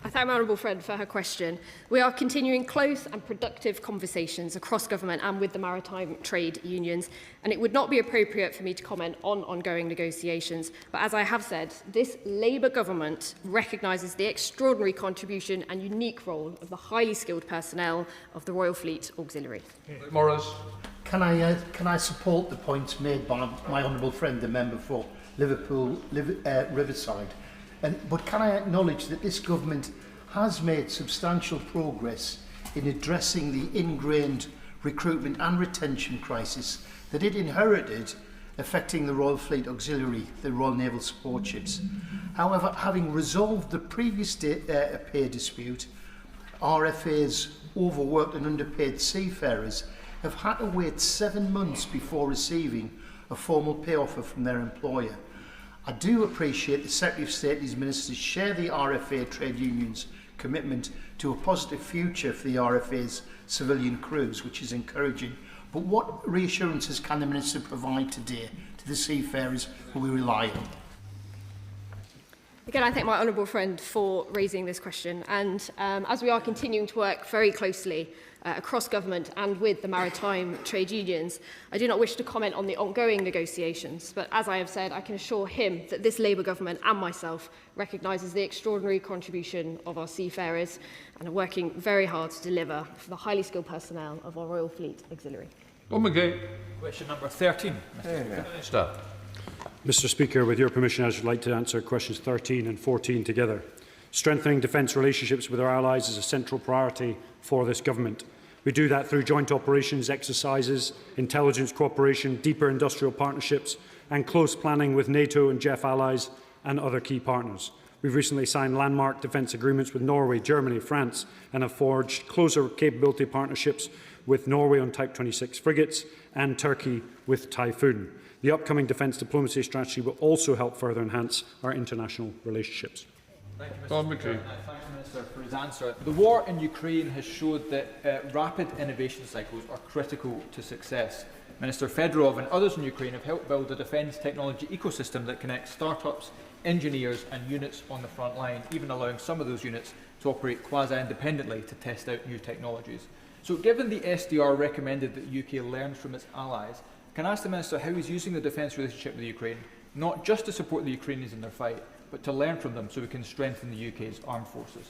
Speaker 25: I thank my honourable friend for her question. We are continuing close and productive conversations across government and with the maritime trade unions, and it would not be appropriate for me to comment on ongoing negotiations. But as I have said, this Labour government recognises the extraordinary contribution and unique role of the highly skilled personnel of the Royal Fleet Auxiliary.
Speaker 1: Morris.
Speaker 4: Can I support the points made by my honourable friend, the member for Liverpool Riverside? But can I acknowledge that this government has made substantial progress in addressing the ingrained recruitment and retention crisis that it inherited affecting the Royal Fleet Auxiliary, the Royal Naval Support Ships. However, having resolved the previous pay dispute, RFA's overworked and underpaid seafarers have had to wait 7 months before receiving a formal pay offer from their employer. I do appreciate the Secretary of State and his ministers share the RFA trade unions' commitment to a positive future for the RFA's civilian crews, which is encouraging. But what reassurances can the Minister provide today to the seafarers who we rely on?
Speaker 25: Again, I thank my honourable friend for raising this question. And as we are continuing to work very closely across government and with the maritime trade unions, I do not wish to comment on the ongoing negotiations. But as I have said, I can assure him that this Labour government and myself recognises the extraordinary contribution of our seafarers and are working very hard to deliver for the highly skilled personnel of our Royal Fleet Auxiliary.
Speaker 10: Question number 13.
Speaker 15: Mr Speaker, with your permission, I would like to answer questions 13 and 14 together. Strengthening defence relationships with our allies is a central priority for this government. We do that through joint operations, exercises, intelligence cooperation, deeper industrial partnerships and close planning with NATO and JEF allies and other key partners. We've recently signed landmark defence agreements with Norway, Germany, France and have forged closer capability partnerships with Norway on Type 26 frigates and Turkey with Typhoon. The upcoming defence diplomacy strategy will also help further enhance our international relationships.
Speaker 10: Thank you, Mr. Speaker. I thank the Minister for his answer. The war in Ukraine has showed that rapid innovation cycles are critical to success. Minister Fedorov and others in Ukraine have helped build a defence technology ecosystem that connects start-ups, engineers and units on the front line, even allowing some of those units to operate quasi-independently to test out new technologies. So given the SDR recommended that the UK learns from its allies, can I ask the Minister how he's using the defence relationship with Ukraine, not just to support the Ukrainians in their fight, but to learn from them so we can strengthen the UK's armed forces?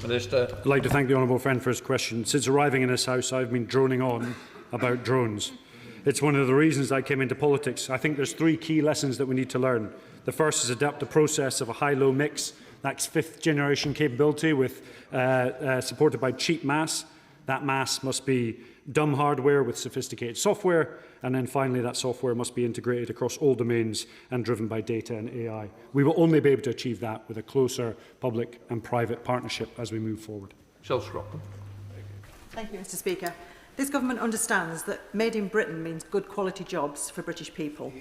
Speaker 15: Minister. I'd like to thank the honourable friend for his question. Since arriving in this House, I've been droning on about drones. It's one of the reasons I came into politics. I think there's 3 key lessons that we need to learn. The first is adapt the process of a high-low mix. That's 5th generation capability with supported by cheap mass. That mass must be dumb hardware with sophisticated software, and then finally that software must be integrated across all domains and driven by data and AI. We will only be able to achieve that with a closer public and private partnership as we move forward.
Speaker 24: Thank you, Mr Speaker. This government understands that made in Britain means good quality jobs for British people.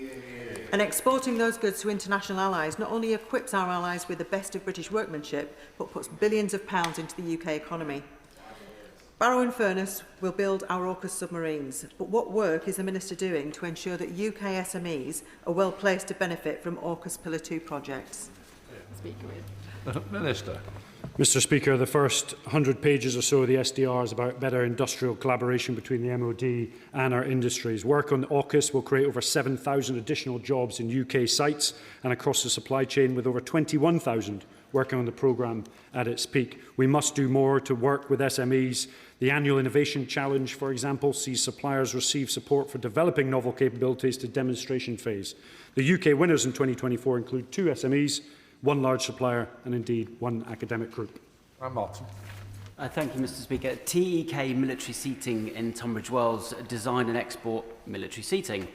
Speaker 24: And exporting those goods to international allies not only equips our allies with the best of British workmanship, but puts billions of pounds into the UK economy. Barrow-in-Furness will build our AUKUS submarines, but what work is the Minister doing to ensure that UK SMEs are well placed to benefit from AUKUS Pillar 2 projects?
Speaker 1: Minister.
Speaker 15: Mr Speaker, the first 100 pages or so of the SDR is about better industrial collaboration between the MOD and our industries. Work on AUKUS will create over 7,000 additional jobs in UK sites and across the supply chain, with over 21,000 working on the programme at its peak. We must do more to work with SMEs. The annual Innovation Challenge, for example, sees suppliers receive support for developing novel capabilities to demonstration phase. The UK winners in 2024 include 2 SMEs, 1 large supplier and indeed 1 academic group.
Speaker 21: Martin.
Speaker 11: Thank you, Mr. Speaker. TEK Military Seating in Tunbridge Wells design and export military seating.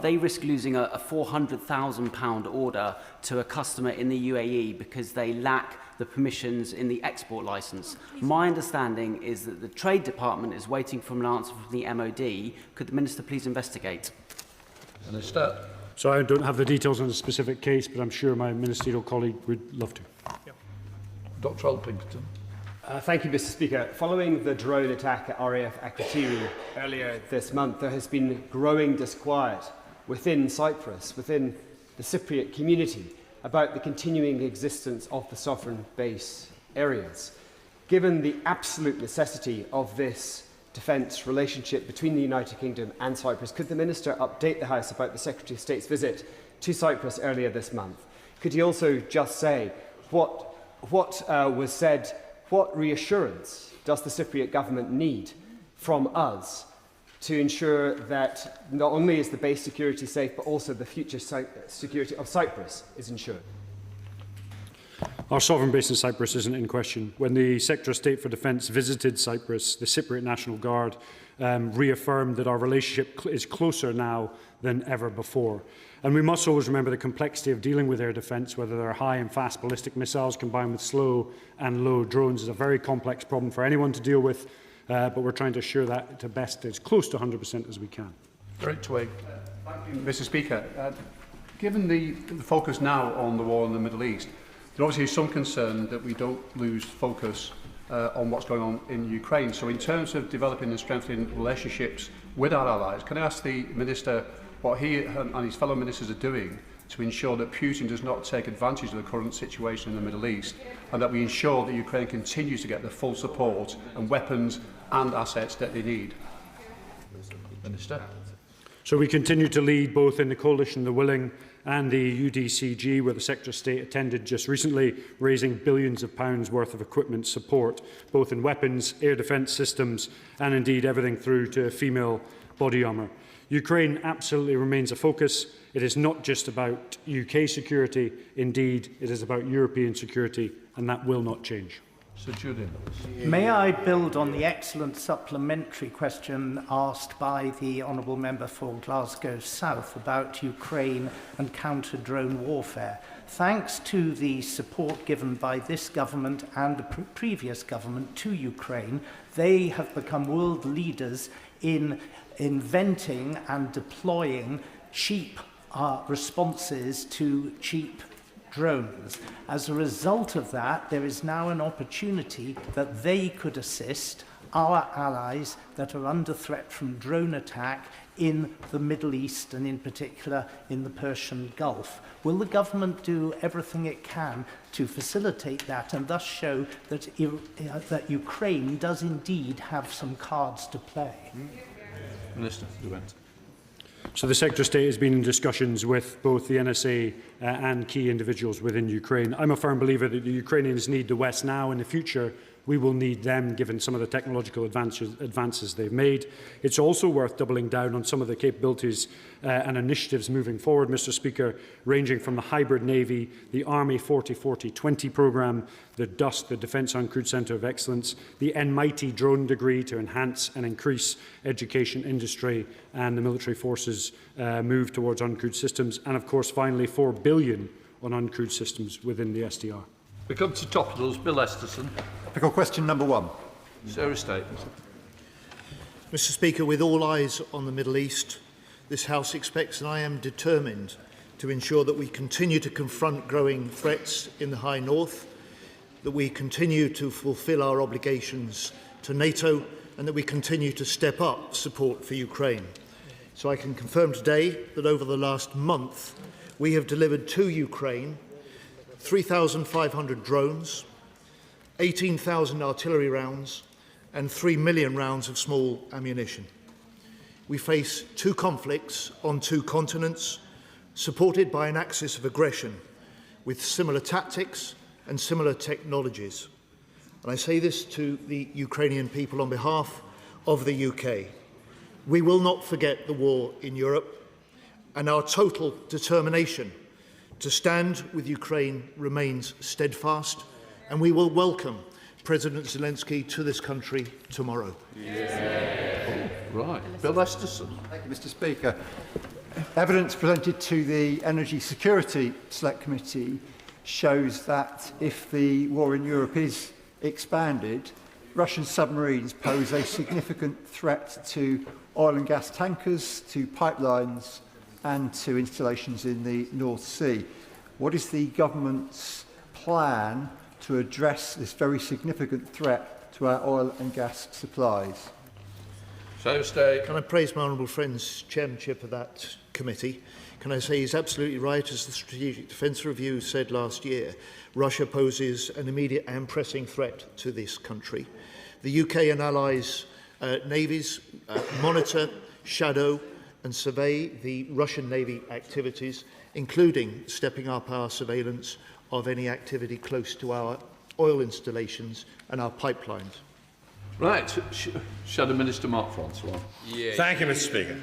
Speaker 11: They risk losing a £400,000 order to a customer in the UAE because they lack the permissions in the export licence. My understanding is that the Trade Department is waiting for an answer from the MOD. Could the Minister please investigate?
Speaker 21: Minister.
Speaker 15: So I don't have the details on the specific case, but I'm sure my ministerial colleague would love to.
Speaker 21: Dr Alpington.
Speaker 14: Thank you, Mr. Speaker. Following the drone attack at RAF Akrotiri earlier this month, there has been growing disquiet within Cyprus, within the Cypriot community, about the continuing existence of the sovereign base areas. Given the absolute necessity of this defence relationship between the United Kingdom and Cyprus, could the Minister update the House about the Secretary of State's visit to Cyprus earlier this month? Could he also just say what was said? What reassurance does the Cypriot government need from us to ensure that not only is the base security safe, but also the future security of Cyprus is ensured?
Speaker 15: Our sovereign base in Cyprus isn't in question. When the Secretary of State for Defence visited Cyprus, the Cypriot National Guard reaffirmed that our relationship is closer now than ever before. And we must always remember the complexity of dealing with air defence, whether they're high and fast ballistic missiles combined with slow and low drones, is a very complex problem for anyone to deal with, but we're trying to assure that to best as close to 100% as we can.
Speaker 21: Great Twig.
Speaker 16: Thank you, Mr. Speaker. Given the focus now on the war in the Middle East, there obviously is some concern that we don't lose focus on what's going on in Ukraine. So in terms of developing and strengthening relationships with our allies, can I ask the Minister what he and his fellow ministers are doing to ensure that Putin does not take advantage of the current situation in the Middle East, and that we ensure that Ukraine continues to get the full support and weapons and assets that they need?
Speaker 21: Minister.
Speaker 15: So we continue to lead both in the Coalition of the Willing and the UDCG, where the Secretary of State attended just recently, raising billions of pounds worth of equipment support, both in weapons, air defence systems, and indeed everything through to female body armour. Ukraine absolutely remains a focus. It is not just about UK security. Indeed, it is about European security, and that will not change.
Speaker 21: Sir Julian.
Speaker 17: May I build on the excellent supplementary question asked by the Honourable Member for Glasgow South about Ukraine and counter-drone warfare? Thanks to the support given by this government and the previous government to Ukraine, they have become world leaders in inventing and deploying cheap responses to cheap drones. As a result of that, there is now an opportunity that they could assist our allies that are under threat from drone attack in the Middle East and in particular in the Persian Gulf. Will the government do everything it can to facilitate that and thus show that, that Ukraine does indeed have some cards to play?
Speaker 21: Minister.
Speaker 15: So the Secretary of State has been in discussions with both the NSA and key individuals within Ukraine. I'm a firm believer that the Ukrainians need the West now. In the future, we will need them, given some of the technological advances they've made. It's also worth doubling down on some of the capabilities and initiatives moving forward, Mr. Speaker, ranging from the hybrid Navy, the Army 40-40-20 programme, the DUST, the Defence Uncrewed Centre of Excellence, the NMITY drone degree to enhance and increase education, industry and the military forces move towards uncrewed systems, and of course finally £4 billion on uncrewed systems within the SDR.
Speaker 1: We come to topicals. Bill Esterson.
Speaker 18: Topical question number 1.
Speaker 1: Sarah State.
Speaker 6: Mr. Speaker, with all eyes on the Middle East, this House expects, and I am determined, to ensure that we continue to confront growing threats in the High North, that we continue to fulfil our obligations to NATO, and that we continue to step up support for Ukraine. So I can confirm today that over the last month, we have delivered to Ukraine 3,500 drones, 18,000 artillery rounds, and 3 million rounds of small ammunition. We face 2 conflicts on 2 continents, supported by an axis of aggression, with similar tactics and similar technologies. And I say this to the Ukrainian people on behalf of the UK. We will not forget the war in Europe, and our total determination to stand with Ukraine remains steadfast, and we will welcome President Zelensky to this country tomorrow.
Speaker 1: Right. Bill Esterson.
Speaker 9: Thank you, Mr. Speaker. Evidence presented to the Energy Security Select Committee shows that if the war in Europe is expanded, Russian submarines pose a significant threat to oil and gas tankers, to pipelines and to installations in the North Sea. What is the government's plan to address this very significant threat to our oil and gas supplies?
Speaker 1: So stay.
Speaker 6: Can I praise my honourable friend's chairmanship of that committee? Can I say he's absolutely right, as the Strategic Defence Review said last year, Russia poses an immediate and pressing threat to this country. The UK and allies' navies monitor, shadow and survey the Russian Navy activities, including stepping up our surveillance of any activity close to our oil installations and our pipelines.
Speaker 1: Right. Shadow Minister Mark Francois.
Speaker 12: Thank you, Mr. Speaker.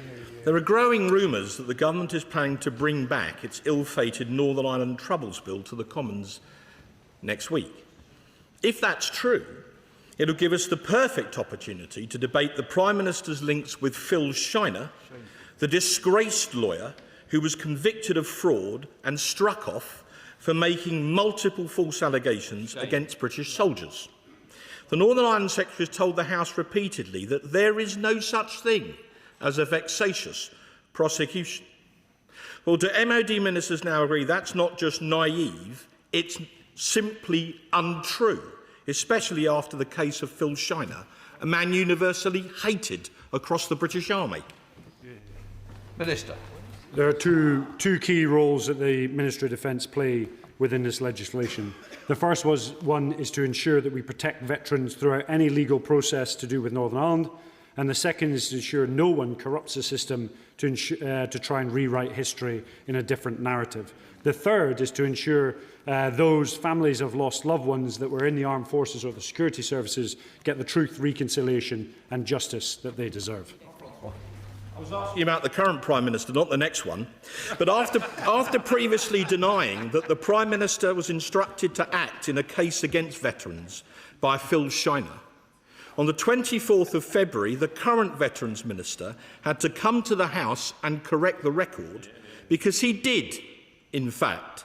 Speaker 12: There are growing rumours that the government is planning to bring back its ill-fated Northern Ireland Troubles Bill to the Commons next week. If that's true, it will give us the perfect opportunity to debate the Prime Minister's links with Phil Shiner, the disgraced lawyer who was convicted of fraud and struck off for making multiple false allegations against British soldiers. The Northern Ireland Secretary has told the House repeatedly that there is no such thing as a vexatious prosecution. Well, do MOD ministers now agree that's not just naive, it's simply untrue, especially after the case of Phil Shiner, a man universally hated across the British Army?
Speaker 1: Minister.
Speaker 15: There are two key roles that the Ministry of Defence play within this legislation. The first one is to ensure that we protect veterans throughout any legal process to do with Northern Ireland, and the second is to ensure no one corrupts the system to try and rewrite history in a different narrative. The third is to ensure those families of lost loved ones that were in the armed forces or the security services get the truth, reconciliation and justice that they deserve.
Speaker 12: I was asking about the current Prime Minister, not the next one. But after previously denying that the Prime Minister was instructed to act in a case against veterans by Phil Shiner, on the 24th of February, the current Veterans Minister had to come to the House and correct the record because he did, in fact,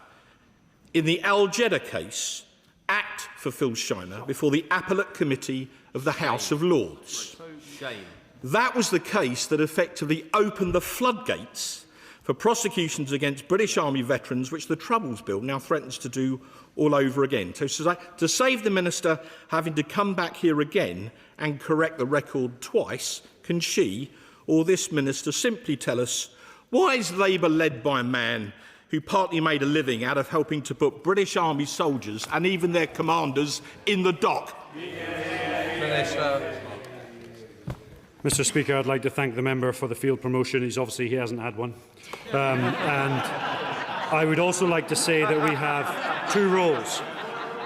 Speaker 12: in the Al Jeddah case, act for Phil Shiner before the Appellate Committee of the House of Lords.
Speaker 21: Shame.
Speaker 12: That was the case that effectively opened the floodgates for prosecutions against British Army veterans, which the Troubles Bill now threatens to do all over again. So to save the Minister having to come back here again and correct the record twice, can she or this Minister simply tell us why is Labour led by a man who partly made a living out of helping to put British Army soldiers and even their commanders in the dock?
Speaker 1: Minister.
Speaker 15: Mr. Speaker, I'd like to thank the member for the field promotion. He hasn't had one. And I would also like to say that we have two roles: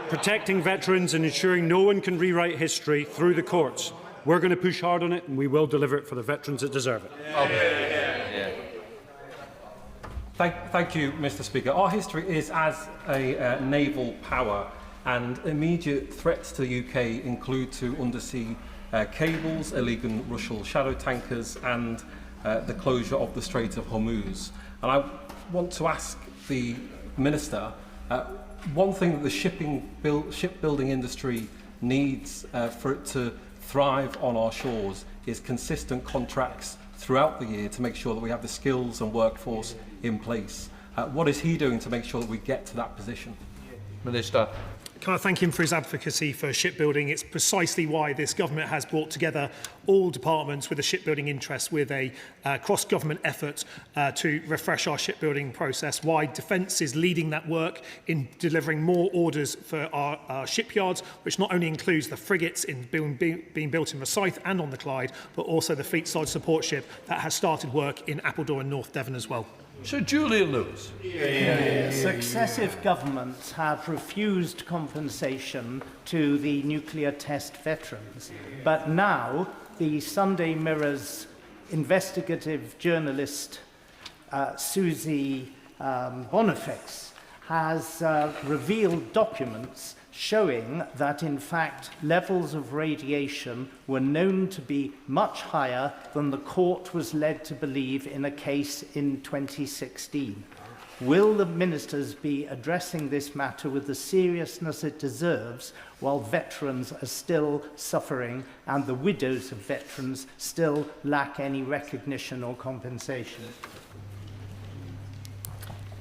Speaker 15: protecting veterans and ensuring no one can rewrite history through the courts. We're going to push hard on it, and we will deliver it for the veterans that deserve it.
Speaker 18: Thank you, Mr. Speaker. Our history is as a naval power, and immediate threats to the UK include to undersea cables, illegal Russian shadow tankers and the closure of the Strait of Hormuz. And I want to ask the Minister, one thing that the shipbuilding industry needs for it to thrive on our shores is consistent contracts throughout the year to make sure that we have the skills and workforce in place. What is he doing to make sure that we get to that position?
Speaker 1: Minister.
Speaker 3: Can I thank him for his advocacy for shipbuilding? It's precisely why this government has brought together all departments with a shipbuilding interest with a cross-government effort to refresh our shipbuilding process, why Defence is leading that work in delivering more orders for our shipyards, which not only includes the frigates being built in Rosyth and on the Clyde, but also the fleet-side support ship that has started work in Appledore and North Devon as well.
Speaker 1: Sir Julian Lewis.
Speaker 17: Successive governments have refused compensation to the nuclear test veterans, but now the Sunday Mirror's investigative journalist Susie Boniface has revealed documents showing that, in fact, levels of radiation were known to be much higher than the court was led to believe in a case in 2016. Will the ministers be addressing this matter with the seriousness it deserves while veterans are still suffering and the widows of veterans still lack any recognition or compensation?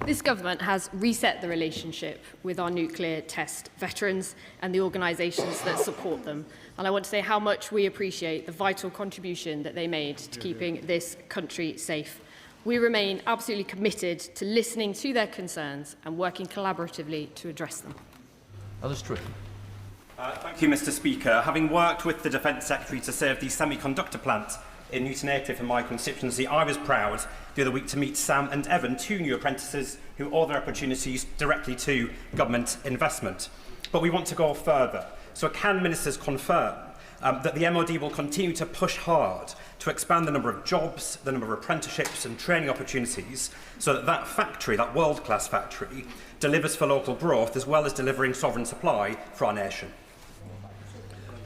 Speaker 25: This government has reset the relationship with our nuclear test veterans and the organisations that support them. And I want to say how much we appreciate the vital contribution that they made to keeping this country safe. We remain absolutely committed to listening to their concerns and working collaboratively to address them.
Speaker 1: Alistair.
Speaker 2: Thank you, Mr. Speaker. Having worked with the Defence Secretary to save the semiconductor plant in Newton Aycliffe in my constituency, I was proud the other week to meet Sam and Evan, 2 new apprentices who owe their opportunities directly to government investment. But we want to go further. So can ministers confirm that the MOD will continue to push hard to expand the number of jobs, the number of apprenticeships and training opportunities, so that that factory, that world-class factory, delivers for local growth as well as delivering sovereign supply for our nation?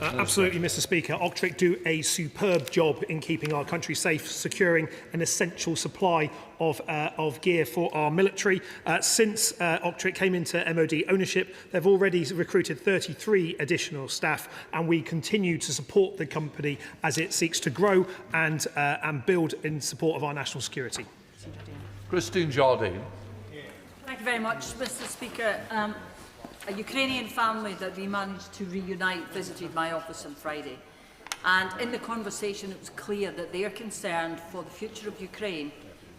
Speaker 3: Absolutely, Mr. Speaker. Octric do a superb job in keeping our country safe, securing an essential supply of gear for our military. Since Octric came into MOD ownership, they've already recruited 33 additional staff, and we continue to support the company as it seeks to grow and build in support of our national security.
Speaker 1: Christine Jardine.
Speaker 13: Thank you very much, Mr. Speaker. A Ukrainian family that we managed to reunite visited my office on Friday. And in the conversation, it was clear that they are concerned for the future of Ukraine,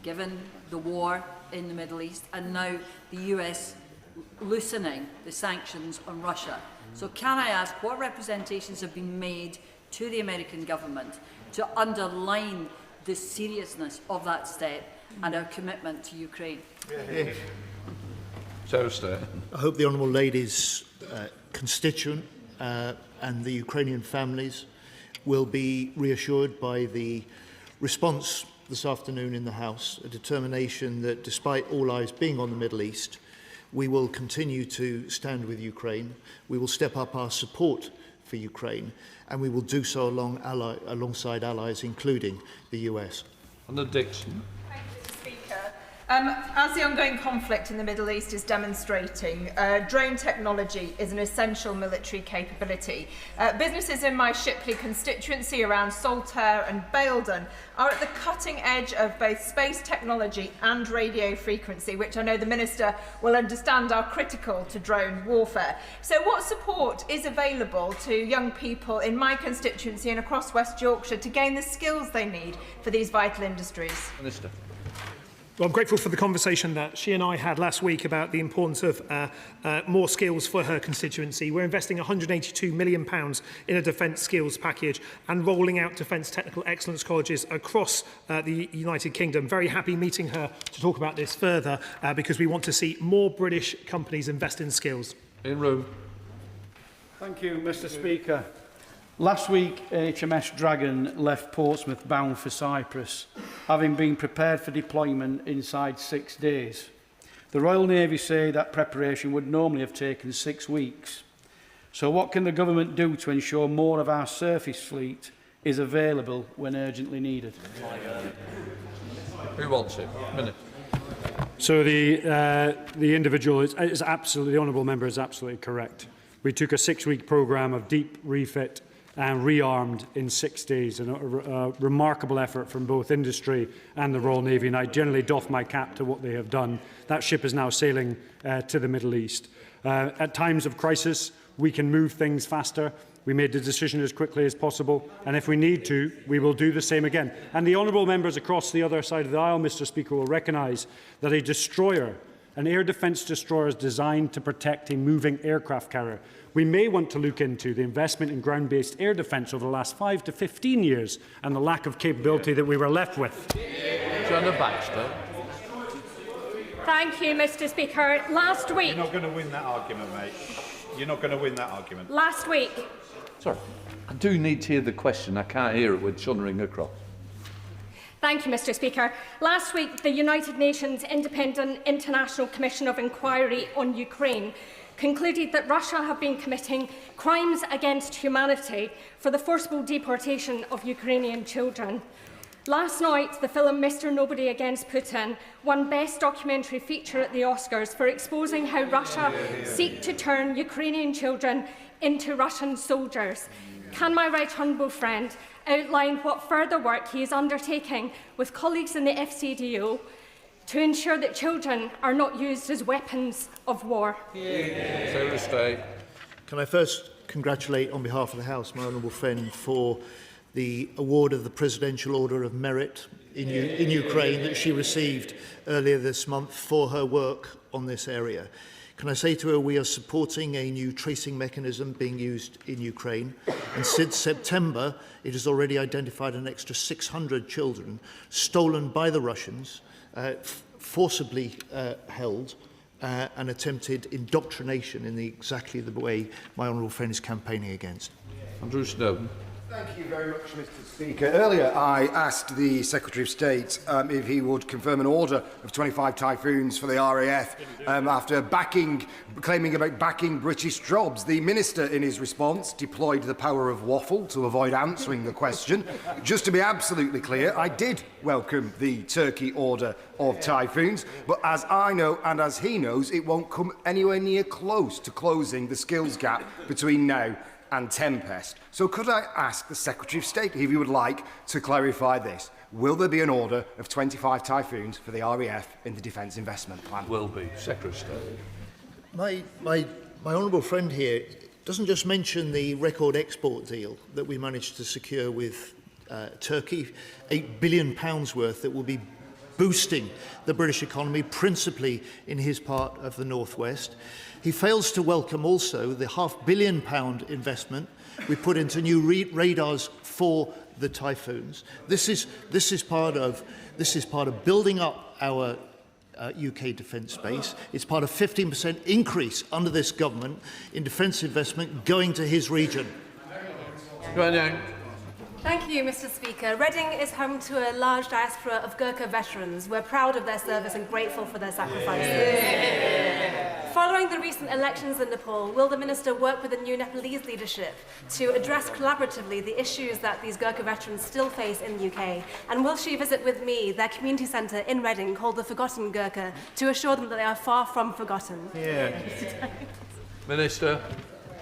Speaker 13: given the war in the Middle East and now the US loosening the sanctions on Russia. So can I ask what representations have been made to the American government to underline the seriousness of that step and our commitment to Ukraine?
Speaker 6: I hope the Honourable Lady's constituent and the Ukrainian families will be reassured by the response this afternoon in the House, a determination that despite all eyes being on the Middle East, we will continue to stand with Ukraine, we will step up our support for Ukraine, and we will do so alongside allies, including the US.
Speaker 1: Anna Dixon.
Speaker 19: As the ongoing conflict in the Middle East is demonstrating, drone technology is an essential military capability. Businesses in my Shipley constituency around Saltaire and Baildon are at the cutting edge of both space technology and radio frequency, which I know the Minister will understand are critical to drone warfare. So what support is available to young people in my constituency and across West Yorkshire to gain the skills they need for these vital industries?
Speaker 1: Minister.
Speaker 3: Well, I'm grateful for the conversation that she and I had last week about the importance of more skills for her constituency. We're investing £182 million in a defence skills package and rolling out defence technical excellence colleges across the United Kingdom. Very happy meeting her to talk about this further because we want to see more British companies invest in skills.
Speaker 1: In room.
Speaker 20: Thank you, Mr. Speaker. Last week, HMS Dragon left Portsmouth bound for Cyprus, having been prepared for deployment inside 6 days. The Royal Navy say that preparation would normally have taken 6 weeks. So what can the government do to ensure more of our surface fleet is available when urgently needed?
Speaker 1: Who wants it? Minute.
Speaker 15: So the individual is absolutely, the honourable member is absolutely correct. We took a 6-week programme of deep refit and rearmed in 6 days, and a remarkable effort from both industry and the Royal Navy, and I generally doff my cap to what they have done. That ship is now sailing to the Middle East. At times of crisis, we can move things faster. We made the decision as quickly as possible, and if we need to, we will do the same again. And the honourable members across the other side of the aisle, Mr Speaker, will recognise that a destroyer, an air defence destroyer, is designed to protect a moving aircraft carrier. We may want to look into the investment in ground-based air defence over the last 5 to 15 years and the lack of capability that we were left with.
Speaker 1: Senator Baxter.
Speaker 5: Thank you, Mr Speaker. Last week...
Speaker 7: You're not going to win that argument, mate. You're not going to win that argument.
Speaker 5: Last week...
Speaker 1: Sorry, I do need to hear the question. I can't hear it with chunnering across.
Speaker 5: Thank you, Mr Speaker. Last week, the United Nations Independent International Commission of Inquiry on Ukraine concluded that Russia have been committing crimes against humanity for the forcible deportation of Ukrainian children. Last night, the film Mr Nobody Against Putin won Best Documentary Feature at the Oscars for exposing how Russia seek to turn Ukrainian children into Russian soldiers. Can my right honourable friend outline what further work he is undertaking with colleagues in the FCDO to ensure that children are not used as weapons of war?
Speaker 1: Secretary of State.
Speaker 6: Can I first congratulate, on behalf of the House, my honourable friend for the award of the Presidential Order of Merit in Ukraine that she received earlier this month for her work on this area. Can I say to her we are supporting a new tracing mechanism being used in Ukraine, and since September it has already identified an extra 600 children stolen by the Russians, forcibly held, and attempted indoctrination in exactly the way my honourable friend is campaigning against.
Speaker 1: Andrew Snowden.
Speaker 8: Thank you very much, Mr Speaker. Earlier, I asked the Secretary of State if he would confirm an order of 25 Typhoons for the RAF after claiming about backing British jobs. The Minister, in his response, deployed the power of waffle to avoid answering the question. Just to be absolutely clear, I did welcome the Turkey order of Typhoons, but as I know and as he knows, it won't come anywhere near close to closing the skills gap between now and Tempest. So could I ask the Secretary of State if he would like to clarify this? Will there be an order of 25 Typhoons for the RAF in the Defence Investment Plan?
Speaker 1: Will be. Secretary of State.
Speaker 6: My honourable friend here doesn't just mention the record export deal that we managed to secure with Turkey, £8 billion worth that will be boosting the British economy, principally in his part of the northwest. He fails to welcome also the £500 million investment we put into new radars for the Typhoons. This is part of building up our UK defence base. It's part of 15% increase under this government in defence investment going to his region.
Speaker 22: Thank you, Mr Speaker. Reading is home to a large diaspora of Gurkha veterans. We're proud of their service and grateful for their sacrifices. Following the recent elections in Nepal, will the Minister work with the new Nepalese leadership to address collaboratively the issues that these Gurkha veterans still face in the UK? And will she visit with me their community centre in Reading called the Forgotten Gurkha to assure them that they are far from forgotten?
Speaker 1: Minister.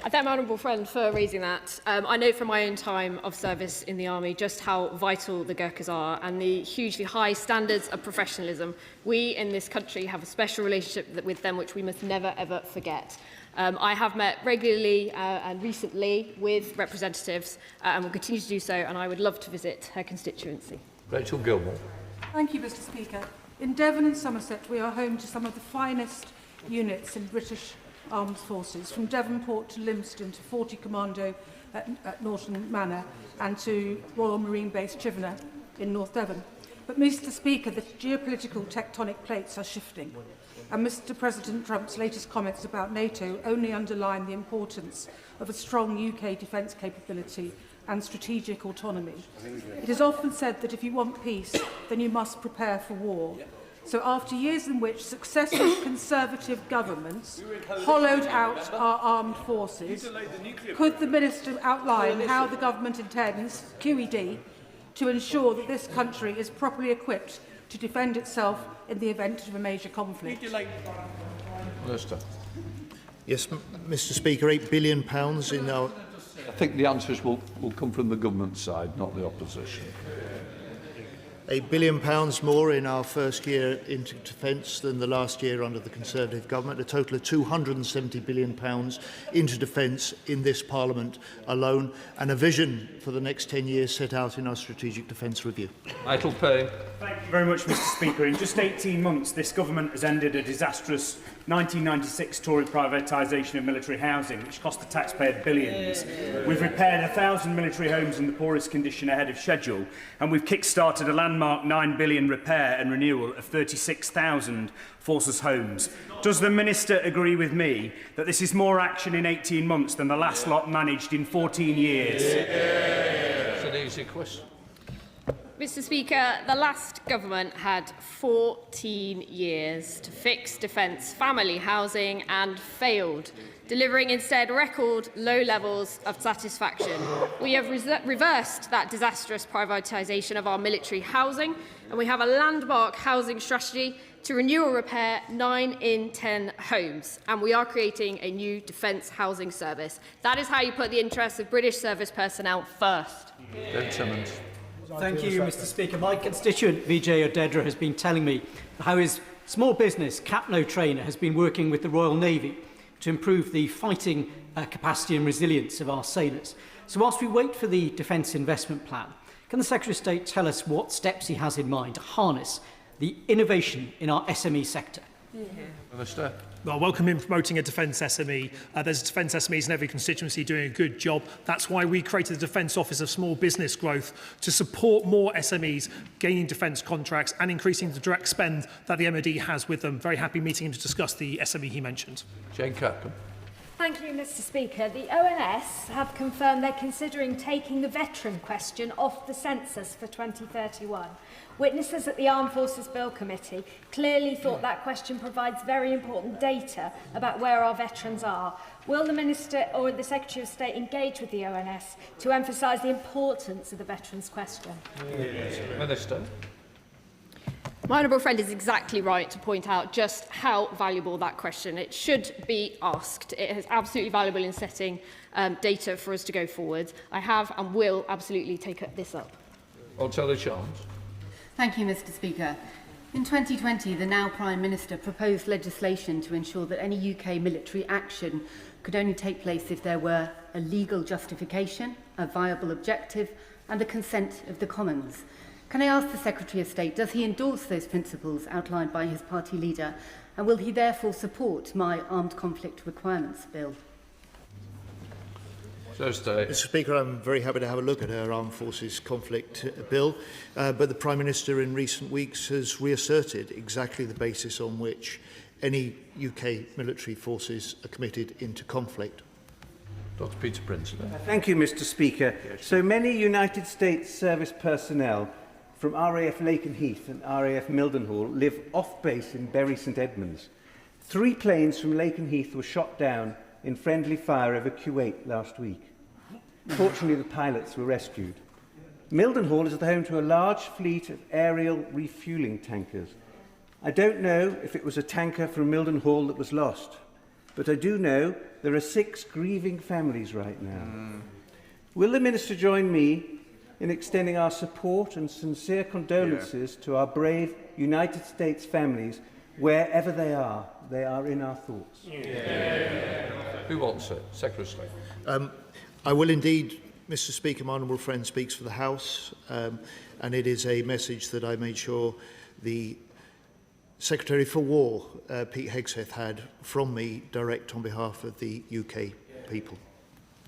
Speaker 25: I thank my honourable friend for raising that. I know from my own time of service in the Army just how vital the Gurkhas are and the hugely high standards of professionalism. We in this country have a special relationship with them which we must never ever forget. I have met regularly and recently with representatives and will continue to do so, and I would love to visit her constituency.
Speaker 1: Rachel Gilmore.
Speaker 23: Thank you, Mr Speaker. In Devon and Somerset we are home to some of the finest units in British Armed Forces, from Devonport to Lympstone to 40 Commando at Norton Manor and to Royal Marine Base Chivener in North Devon. But, Mr Speaker, the geopolitical tectonic plates are shifting, and Mr President Trump's latest comments about NATO only underline the importance of a strong UK defence capability and strategic autonomy. It is often said that if you want peace, then you must prepare for war. So after years in which successive Conservative governments hollowed out our armed forces, could the Minister outline how the government intends, QED, to ensure that this country is properly equipped to defend itself in the event of a major conflict?
Speaker 1: Minister.
Speaker 6: Yes, Mr Speaker, £8 billion in our...
Speaker 1: I think the answers will come from the government side, not the opposition.
Speaker 6: £1 billion more in our first year into defence than the last year under the Conservative government, a total of £270 billion into defence in this Parliament alone, and a vision for the next 10 years set out in our Strategic Defence Review.
Speaker 1: Michael Payne.
Speaker 4: Thank you very much, Mr Speaker. In just 18 months, this government has ended a disastrous 1996 Tory privatisation of military housing, which cost the taxpayer billions. We've repaired 1,000 military homes in the poorest condition ahead of schedule, and we've kick-started a landmark £9 billion repair and renewal of 36,000 Forces homes. Does the Minister agree with me that this is more action in 18 months than the last lot managed in 14 years?
Speaker 1: It's an easy question.
Speaker 25: Mr Speaker, the last government had 14 years to fix defence family housing and failed, delivering instead record low levels of satisfaction. We have reversed that disastrous privatisation of our military housing, and we have a landmark housing strategy to renew or repair 9 in 10 homes, and we are creating a new defence housing service. That is how you put the interests of British service personnel first.
Speaker 1: Ben Simmons.
Speaker 10: Thank you, Mr Speaker. My constituent, Vijay Odedra, has been telling me how his small business, Capno Trainer, has been working with the Royal Navy to improve the fighting capacity and resilience of our sailors. So whilst we wait for the Defence Investment Plan, can the Secretary of State tell us what steps he has in mind to harness the innovation in our SME sector?
Speaker 1: Minister.
Speaker 3: Well, I welcome him promoting a defence SME. There's defence SMEs in every constituency doing a good job. That's why we created the Defence Office of Small Business Growth to support more SMEs gaining defence contracts and increasing the direct spend that the MOD has with them. Very happy meeting him to discuss the SME he mentioned.
Speaker 1: Jane Kirkham.
Speaker 11: Thank you, Mr Speaker. The ONS have confirmed they're considering taking the veteran question off the census for 2031. Witnesses at the Armed Forces Bill Committee clearly thought that question provides very important data about where our veterans are. Will the Minister or the Secretary of State engage with the ONS to emphasise the importance of the veterans question?
Speaker 1: Minister.
Speaker 25: My honourable friend is exactly right to point out just how valuable that question. It should be asked. It is absolutely valuable in setting data for us to go forward. I have and will absolutely take this up.
Speaker 1: Altella Chance.
Speaker 14: Thank you, Mr Speaker. In 2020, the now Prime Minister proposed legislation to ensure that any UK military action could only take place if there were a legal justification, a viable objective and the consent of the Commons. Can I ask the Secretary of State, does he endorse those principles outlined by his party leader, and will he therefore support my Armed Conflict Requirements Bill?
Speaker 6: Mr Speaker, I'm very happy to have a look at our Armed Forces Conflict Bill, but the Prime Minister in recent weeks has reasserted exactly the basis on which any UK military forces are committed into conflict.
Speaker 1: Dr Peter Prince.
Speaker 24: Thank you, Mr Speaker. So many United States service personnel from RAF Lakenheath and RAF Mildenhall live off-base in Bury St Edmunds. 3 planes from Lakenheath were shot down in friendly fire over Kuwait last week. Fortunately, the pilots were rescued. Mildenhall is the home to a large fleet of aerial refuelling tankers. I don't know if it was a tanker from Mildenhall that was lost, but I do know there are 6 grieving families right now. Will the Minister join me in extending our support and sincere condolences to our brave United States families wherever they are? They are in our thoughts.
Speaker 1: Who wants it? Secretary of State.
Speaker 6: I will indeed, Mr Speaker. My honourable friend speaks for the House, and it is a message that I made sure the Secretary for War, Pete Hegseth, had from me direct on behalf of the UK people.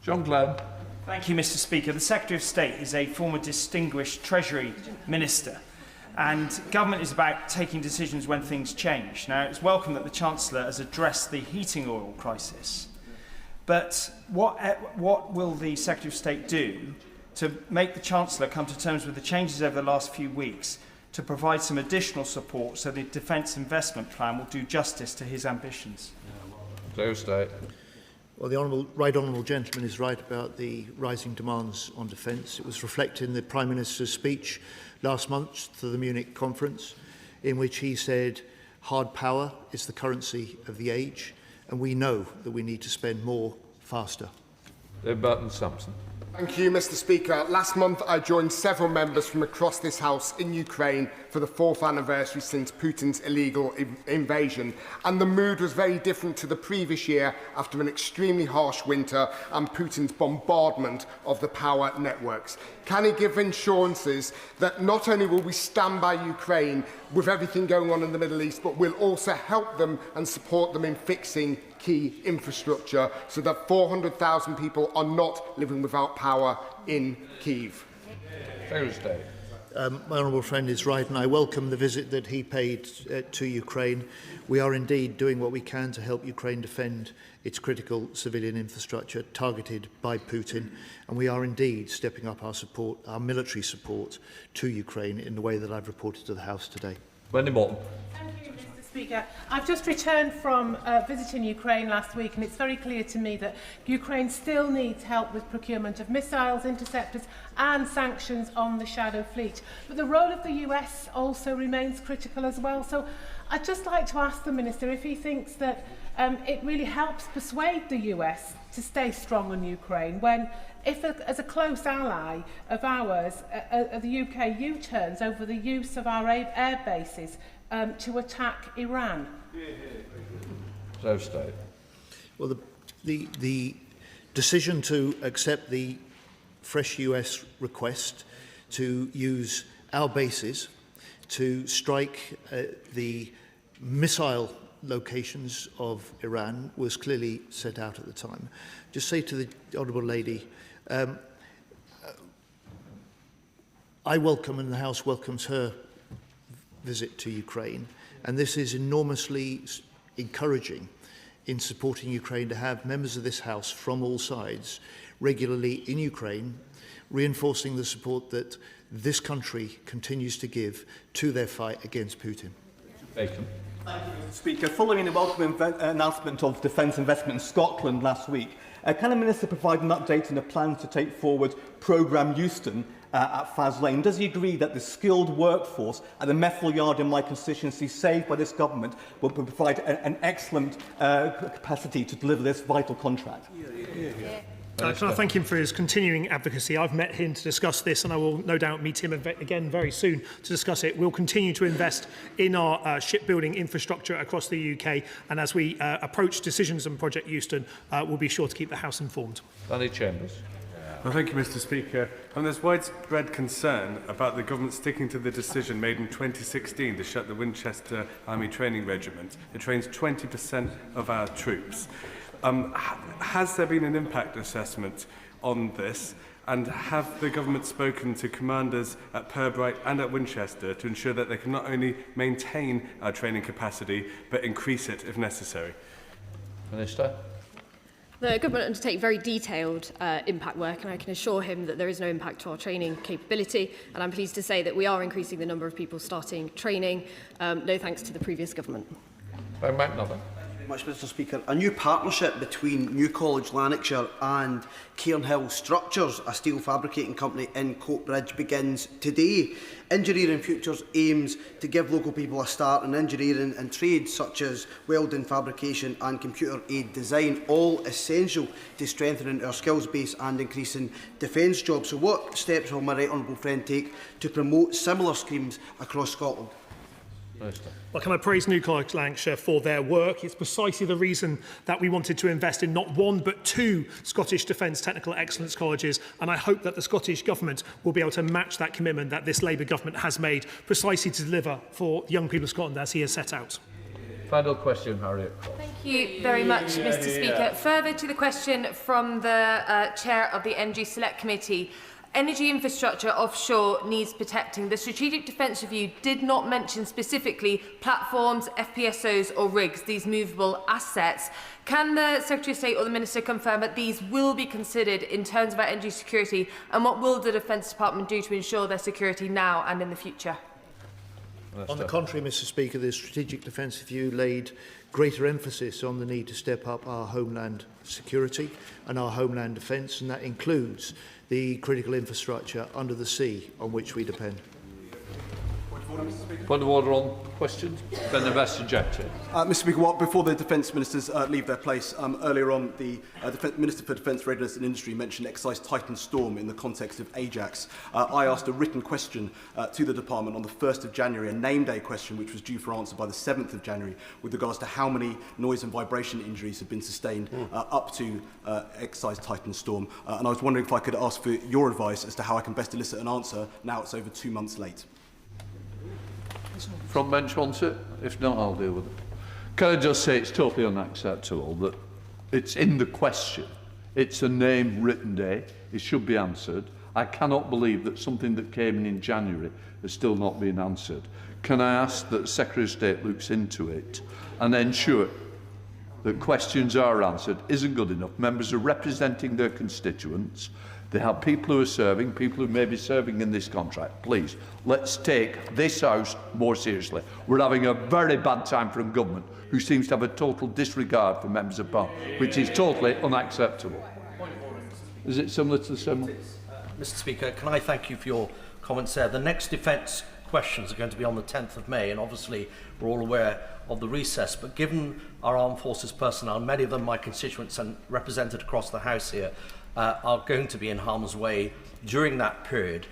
Speaker 1: John Glenn.
Speaker 26: Thank you, Mr Speaker. The Secretary of State is a former distinguished Treasury Minister, and government is about taking decisions when things change. Now, it's welcome that the Chancellor has addressed the heating oil crisis, but what will the Secretary of State do to make the Chancellor come to terms with the changes over the last few weeks to provide some additional support so the Defence Investment Plan will do justice to his ambitions?
Speaker 6: Well, the Right Honourable Gentleman is right about the rising demands on defence. It was reflected in the Prime Minister's speech last month to the Munich conference, in which he said hard power is the currency of the age, and we know that we need to spend more faster.
Speaker 1: Burton Sampson.
Speaker 9: Thank you, Mr. Speaker. Last month, I joined several members from across this House in Ukraine for the 4th anniversary since Putin's illegal invasion, and the mood was very different to the previous year after an extremely harsh winter and Putin's bombardment of the power networks. Can he give assurances that not only will we stand by Ukraine with everything going on in the Middle East, but we'll also help them and support them in fixing key infrastructure so that 400,000 people are not living without power in Kyiv?
Speaker 1: Thursday.
Speaker 6: My honourable friend is right, and I welcome the visit that he paid to Ukraine. We are indeed doing what we can to help Ukraine defend its critical civilian infrastructure targeted by Putin, and we are indeed stepping up our support, our military support to Ukraine in the way that I've reported to the House today.
Speaker 1: Wendy Morton.
Speaker 12: Thank you, Mr. Speaker. I've just returned from visiting Ukraine last week, and it's very clear to me that Ukraine still needs help with procurement of missiles, interceptors and sanctions on the Shadow Fleet. But the role of the US also remains critical as well. So I'd just like to ask the Minister if he thinks that it really helps persuade the US to stay strong on Ukraine when, as a close ally of ours, the UK U-turns over the use of our air bases to attack Iran.
Speaker 1: Thursday.
Speaker 6: Well, the decision to accept the fresh US request to use our bases to strike the missile locations of Iran was clearly set out at the time. Just say to the Honourable Lady, I welcome and the House welcomes her visit to Ukraine, and this is enormously encouraging in supporting Ukraine to have members of this House from all sides regularly in Ukraine, reinforcing the support that this country continues to give to their fight against Putin.
Speaker 1: Bacon.
Speaker 16: Thank you, Mr. Speaker. Following the welcome announcement of defence investment in Scotland last week, can the Minister provide an update on the plans to take forward programme Euston at Faz Lane? Does he agree that the skilled workforce at the Methil Yard in my constituency saved by this government will provide an excellent capacity to deliver this vital contract?
Speaker 3: Can I thank him for his continuing advocacy? I've met him to discuss this, and I will no doubt meet him again very soon to discuss it. We'll continue to invest in our shipbuilding infrastructure across the UK, and as we approach decisions on Project Euston, we'll be sure to keep the House informed.
Speaker 1: Danny Chambers.
Speaker 17: Well, thank you, Mr. Speaker. There's widespread concern about the government sticking to the decision made in 2016 to shut the Winchester Army Training Regiment. It trains 20% of our troops. Has there been an impact assessment on this, and have the government spoken to commanders at Purbright and at Winchester to ensure that they can not only maintain our training capacity but increase it if necessary?
Speaker 1: Minister.
Speaker 25: The government undertake very detailed impact work, and I can assure him that there is no impact to our training capability, and I'm pleased to say that we are increasing the number of people starting training, no thanks to the previous government.
Speaker 18: Much, Mr. Speaker. A new partnership between New College Lanarkshire and Cairnhill Structures, a steel fabricating company in Coatbridge, begins today. Engineering Futures aims to give local people a start in engineering and trades such as welding, fabrication and computer aid design, all essential to strengthening our skills base and increasing defence jobs. So what steps will my right honourable friend take to promote similar schemes across Scotland?
Speaker 3: Well, can I praise New College Lancashire for their work? It's precisely the reason that we wanted to invest in not one but two Scottish Defence Technical Excellence Colleges, and I hope that the Scottish Government will be able to match that commitment that this Labour Government has made precisely to deliver for young people of Scotland as he has set out.
Speaker 1: Final question, Harriet.
Speaker 21: Thank you very much, Mr. Speaker. Further to the question from the Chair of the Energy Select Committee, energy infrastructure offshore needs protecting. The Strategic Defence Review did not mention specifically platforms, FPSOs or rigs, these movable assets. Can the Secretary of State or the Minister confirm that these will be considered in terms of our energy security, and what will the Defence Department do to ensure their security now and in the future?
Speaker 6: On the contrary, Mr. Speaker, the Strategic Defence Review laid greater emphasis on the need to step up our homeland security and our homeland defence, and that includes the critical infrastructure under the sea on which we depend.
Speaker 1: Point of order on questions. Then the best objective.
Speaker 2: Mr. Speaker, before the Defence Ministers leave their place, earlier on the Minister for Defence, Readiness and Industry mentioned Exercise Titan Storm in the context of Ajax. I asked a written question to the Department on the 1st of January, a name day question which was due for answer by the 7th of January, with regards to how many noise and vibration injuries have been sustained up to Exercise Titan Storm. And I was wondering if I could ask for your advice as to how I can best elicit an answer now it's over 2 months late.
Speaker 1: Front bench wants it? If not, I'll deal with it. Can I just say it's totally unacceptable that it's in the question. It's a name written day. It should be answered. I cannot believe that something that came in January has still not been answered. Can I ask that the Secretary of State looks into it and ensure that questions are answered? Isn't good enough. Members are representing their constituents. They have people who are serving, people who may be serving in this contract. Please, let's take this House more seriously. We're having a very bad time from government, who seems to have a total disregard for members of Parliament, which is totally unacceptable. Is it similar to the same one?
Speaker 7: Mr. Speaker, can I thank you for your comments there? The next defence questions are going to be on the 10th of May, and obviously we're all aware of the recess, but given our armed forces personnel, many of them my constituents and represented across the House here, are going to be in harm's way during that period.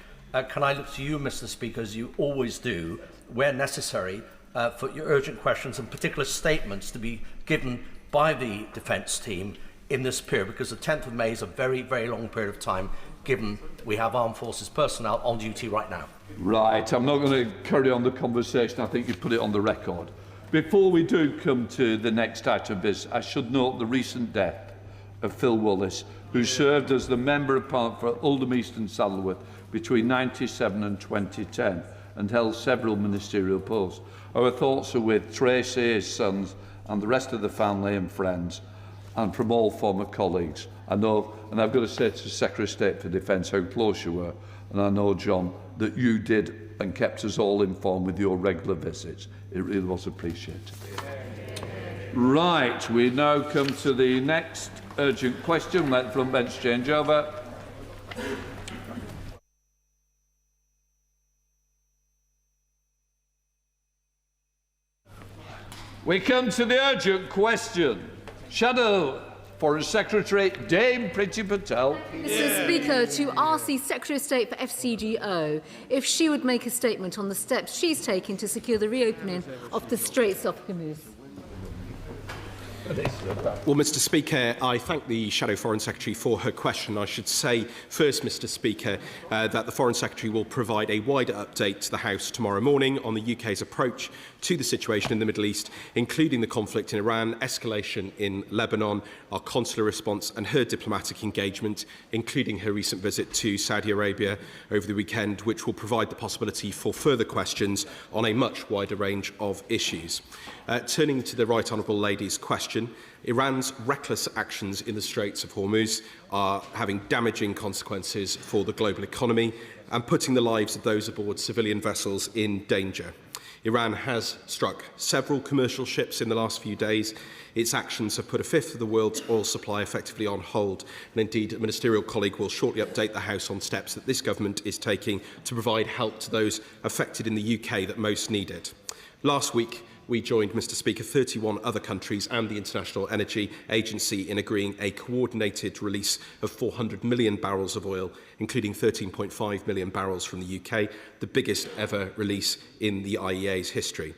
Speaker 7: Can I look to you, Mr. Speaker, as you always do, where necessary, for your urgent questions and particular statements to be given by the defence team in this period, because the 10th of May is a very, very long period of time, given we have armed forces personnel on duty right now.
Speaker 1: Right, I'm not going to carry on the conversation. I think you put it on the record. Before we do come to the next item of business, I should note the recent death of Phil Wallace, who served as the Member of Parliament for Oldham East and Saddleworth between 1997 and 2010 and held several ministerial posts. Our thoughts are with Tracy, his sons, and the rest of the family and friends, and from all former colleagues. I know, and I've got to say to the Secretary of State for Defence how close you were, and I know, John, that you did and kept us all informed with your regular visits. It really was appreciated. Right, we now come to the next urgent question. Let the front bench change over. We come to the urgent question. Shadow Foreign Secretary Dame Priti Patel.
Speaker 13: Mr. Speaker, to ask the Secretary of State for FCGO if she would make a statement on the steps she's taking to secure the reopening of the Straits of Hormuz.
Speaker 15: Well, Mr. Speaker, I thank the Shadow Foreign Secretary for her question. I should say first, Mr. Speaker, that the Foreign Secretary will provide a wider update to the House tomorrow morning on the UK's approach to the situation in the Middle East, including the conflict in Iran, escalation in Lebanon, our consular response and her diplomatic engagement, including her recent visit to Saudi Arabia over the weekend, which will provide the possibility for further questions on a much wider range of issues. Turning to the Right Honourable Lady's question, Iran's reckless actions in the Straits of Hormuz are having damaging consequences for the global economy and putting the lives of those aboard civilian vessels in danger. Iran has struck several commercial ships in the last few days. Its actions have put a fifth of the world's oil supply effectively on hold. And indeed, a ministerial colleague will shortly update the House on steps that this government is taking to provide help to those affected in the UK that most need it. Last week, we joined, Mr. Speaker, 31 other countries and the International Energy Agency in agreeing a coordinated release of 400 million barrels of oil, including 13.5 million barrels from the UK, the biggest ever release in the IEA's history.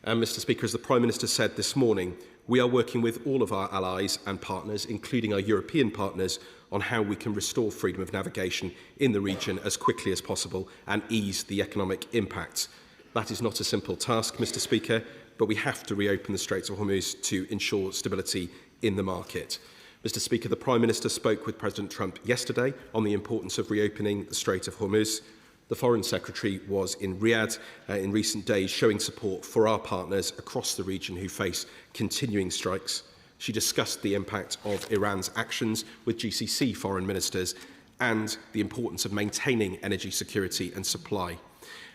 Speaker 15: And, Mr. Speaker, as the Prime Minister said this morning, we are working with all of our allies and partners, including our European partners, on how we can restore freedom of navigation in the region as quickly as possible and ease the economic impacts. That is not a simple task, Mr. Speaker, but we have to reopen the Straits of Hormuz to ensure stability in the market. Mr. Speaker, the Prime Minister spoke with President Trump yesterday on the importance of reopening the Strait of Hormuz. The Foreign Secretary was in Riyadh in recent days showing support for our partners across the region who face continuing strikes. She discussed the impact of Iran's actions with GCC foreign ministers and the importance of maintaining energy security and supply.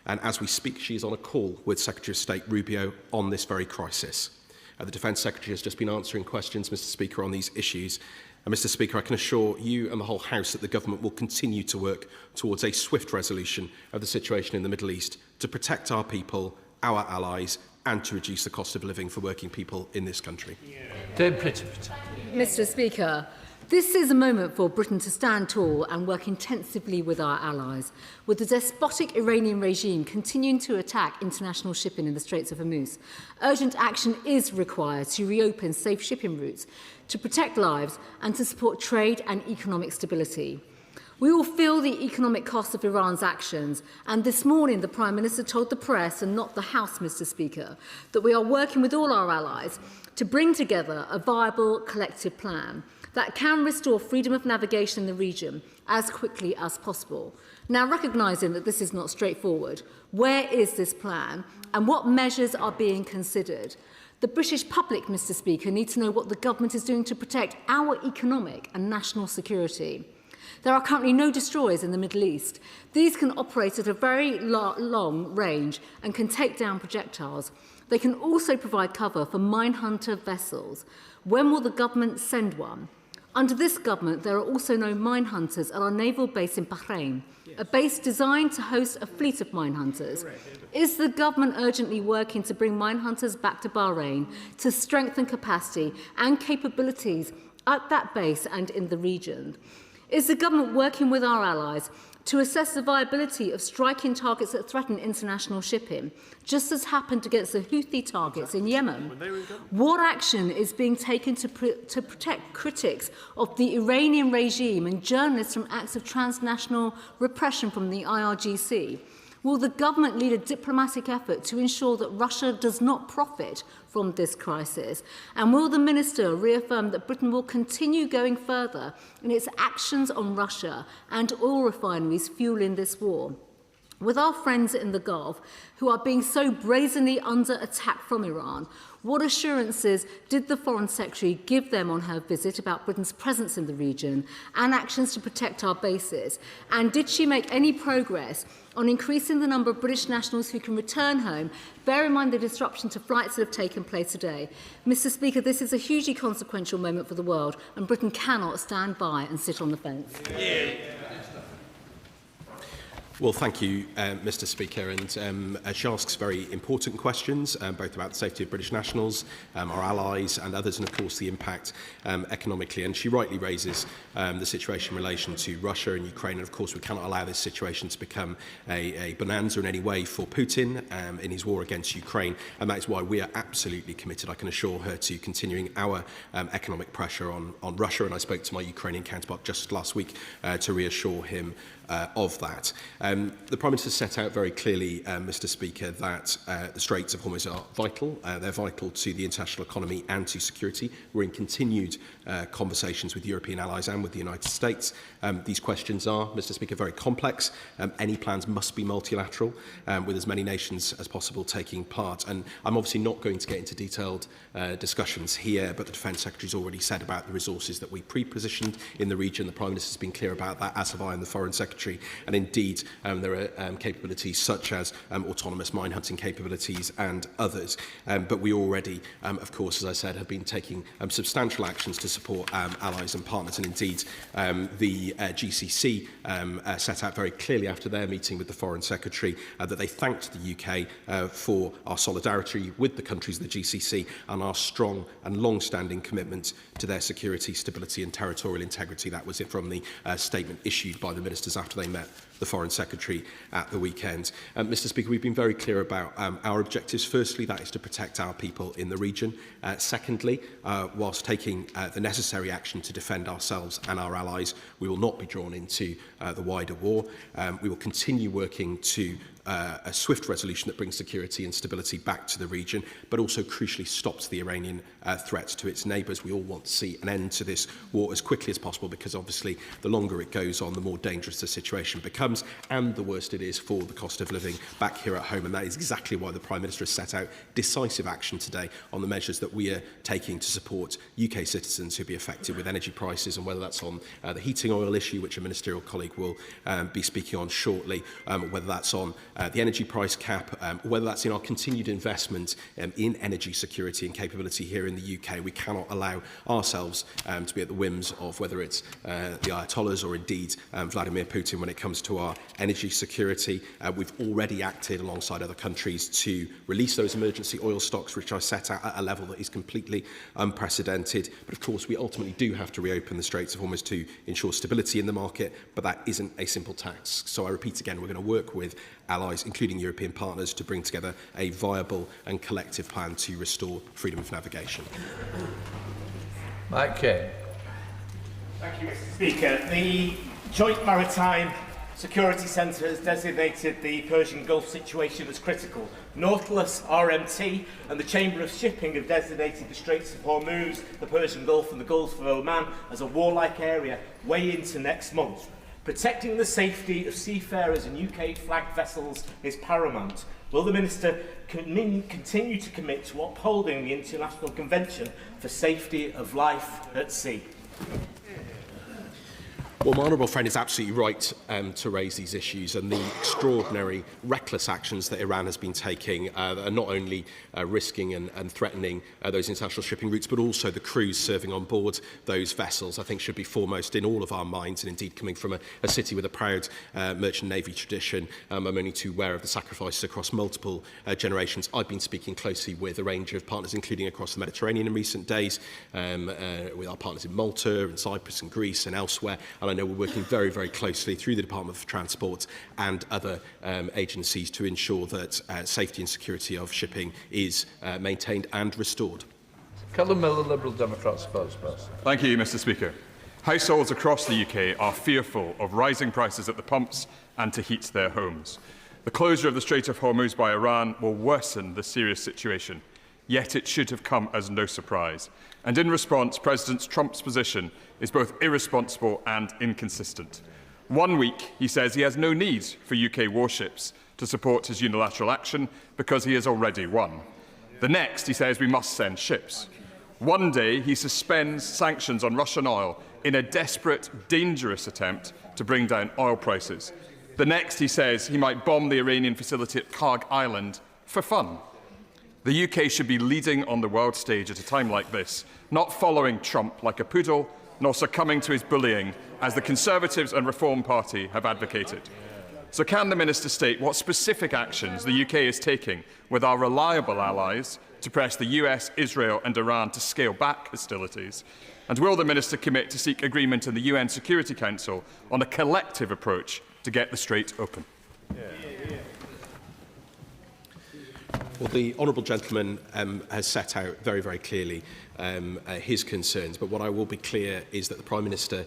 Speaker 15: And as we speak, she is on a call with Secretary of State Rubio on this very crisis. The Defence Secretary has just been answering questions, Mr. Speaker, on these issues. And Mr Speaker, I can assure you and the whole House that the Government will continue to work towards a swift resolution of the situation in the Middle East to protect our people, our allies, and to reduce the cost of living for working people in this country.
Speaker 13: Mr Speaker, this is a moment for Britain to stand tall and work intensively with our allies. With the despotic Iranian regime continuing to attack international shipping in the Straits of Hormuz, urgent action is required to reopen safe shipping routes, to protect lives and to support trade and economic stability. We all feel the economic cost of Iran's actions, and this morning the Prime Minister told the press, and not the House, Mr Speaker, that we are working with all our allies to bring together a viable collective plan that can restore freedom of navigation in the region as quickly as possible. Now, recognising that this is not straightforward, where is this plan and what measures are being considered? The British public, Mr Speaker, need to know what the government is doing to protect our economic and national security. There are currently no destroyers in the Middle East. These can operate at a very long range and can take down projectiles. They can also provide cover for minehunter vessels. When will the government send one? Under this government, there are also no mine hunters at our naval base in Bahrain, a base designed to host a fleet of mine hunters. Is the government urgently working to bring mine hunters back to Bahrain to strengthen capacity and capabilities at that base and in the region? Is the government working with our allies to assess the viability of striking targets that threaten international shipping, just as happened against the Houthi targets in Yemen? What action is being taken to protect critics of the Iranian regime and journalists from acts of transnational repression from the IRGC? Will the government lead a diplomatic effort to ensure that Russia does not profit from this crisis? And will the Minister reaffirm that Britain will continue going further in its actions on Russia and oil refineries fueling this war? With our friends in the Gulf, who are being so brazenly under attack from Iran, what assurances did the Foreign Secretary give them on her visit about Britain's presence in the region and actions to protect our bases? And did she make any progress on increasing the number of British nationals who can return home, bear in mind the disruption to flights that have taken place today? Mr Speaker, this is a hugely consequential moment for the world, and Britain cannot stand by and sit on the fence.
Speaker 15: Well, thank you, Mr Speaker, and she asks very important questions, both about the safety of British nationals, our allies and others, and of course the impact economically. And she rightly raises the situation in relation to Russia and Ukraine, and of course we cannot allow this situation to become a bonanza in any way for Putin in his war against Ukraine, and that is why we are absolutely committed, I can assure her, to continuing our economic pressure on Russia, and I spoke to my Ukrainian counterpart just last week to reassure him of that. The Prime Minister set out very clearly, Mr Speaker, that the Straits of Hormuz are vital. They're vital to the international economy and to security. We're in continued conversations with European allies and with the United States. These questions are, Mr Speaker, very complex. Any plans must be multilateral, with as many nations as possible taking part. And I'm obviously not going to get into detailed discussions here, but the Defence Secretary's already said about the resources that we pre-positioned in the region. The Prime Minister's been clear about that, as have I and the Foreign Secretary. And indeed, there are capabilities such as autonomous mine hunting capabilities and others. But we already, of course, as I said, have been taking substantial actions to support allies and partners. And indeed, the GCC set out very clearly after their meeting with the Foreign Secretary that they thanked the UK for our solidarity with the countries of the GCC and our strong and long-standing commitment to their security, stability and territorial integrity. That was it from the statement issued by the ministers after they met the Foreign Secretary at the weekend. Mr Speaker, we've been very clear about our objectives. Firstly, that is to protect our people in the region. Secondly, whilst taking the necessary action to defend ourselves and our allies, we will not be drawn into the wider war. We will continue working to a swift resolution that brings security and stability back to the region, but also crucially stops the Iranian threats to its neighbours. We all want to see an end to this war as quickly as possible, because obviously the longer it goes on, the more dangerous the situation becomes. incomes, and the worse it is for the cost of living back here at home. And that is exactly why the Prime Minister has set out decisive action today on the measures that we are taking to support UK citizens who be affected with energy prices, and whether that's on the heating oil issue, which a ministerial colleague will be speaking on shortly, whether that's on the energy price cap, whether that's in our continued investment in energy security and capability here in the UK. We cannot allow ourselves to be at the whims of whether it's the Ayatollahs or indeed Vladimir Putin when it comes to our energy security. We've already acted alongside other countries to release those emergency oil stocks, which I set out at a level that is completely unprecedented. But of course, we ultimately do have to reopen the Straits of Hormuz to ensure stability in the market, but that isn't a simple task. So I repeat again, we're going to work with allies, including European partners, to bring together a viable and collective plan to restore freedom of navigation.
Speaker 1: Mike Kane.
Speaker 5: Thank you, Mr. Speaker. The Joint Maritime Security Centre has designated the Persian Gulf situation as critical. Nautilus, RMT and the Chamber of Shipping have designated the Straits of Hormuz, the Persian Gulf and the Gulf of Oman as a warlike area way into next month. Protecting the safety of seafarers and UK-flagged vessels is paramount. Will the Minister continue to commit to upholding the International Convention for Safety of Life at Sea?
Speaker 15: Well, my honourable friend is absolutely right to raise these issues, and the extraordinary, reckless actions that Iran has been taking are not only risking and threatening those international shipping routes, but also the crews serving on board those vessels, I think should be foremost in all of our minds. And indeed, coming from a city with a proud merchant navy tradition, I'm only too aware of the sacrifices across multiple generations. I've been speaking closely with a range of partners, including across the Mediterranean in recent days, with our partners in Malta and Cyprus and Greece and elsewhere. And I know we're working very, very closely through the Department for Transport and other agencies to ensure that safety and security of shipping is maintained and restored.
Speaker 1: Callum Miller, Liberal Democrat spokesperson.
Speaker 8: Thank you, Mr. Speaker. Households across the UK are fearful of rising prices at the pumps and to heat their homes. The closure of the Strait of Hormuz by Iran will worsen the serious situation, yet it should have come as no surprise. And in response, President Trump's position is both irresponsible and inconsistent. 1 week, he says he has no need for UK warships to support his unilateral action because he has already won. The next, he says we must send ships. One day, he suspends sanctions on Russian oil in a desperate, dangerous attempt to bring down oil prices. The next, he says he might bomb the Iranian facility at Karg Island for fun. The UK should be leading on the world stage at a time like this, not following Trump like a poodle, nor succumbing to his bullying, as the Conservatives and Reform Party have advocated. So can the Minister state what specific actions the UK is taking with our reliable allies to press the US, Israel and Iran to scale back hostilities? And will the Minister commit to seek agreement in the UN Security Council on a collective approach to get the Strait open?
Speaker 15: Well, the honourable gentleman has set out very, very clearly his concerns, but what I will be clear is that the Prime Minister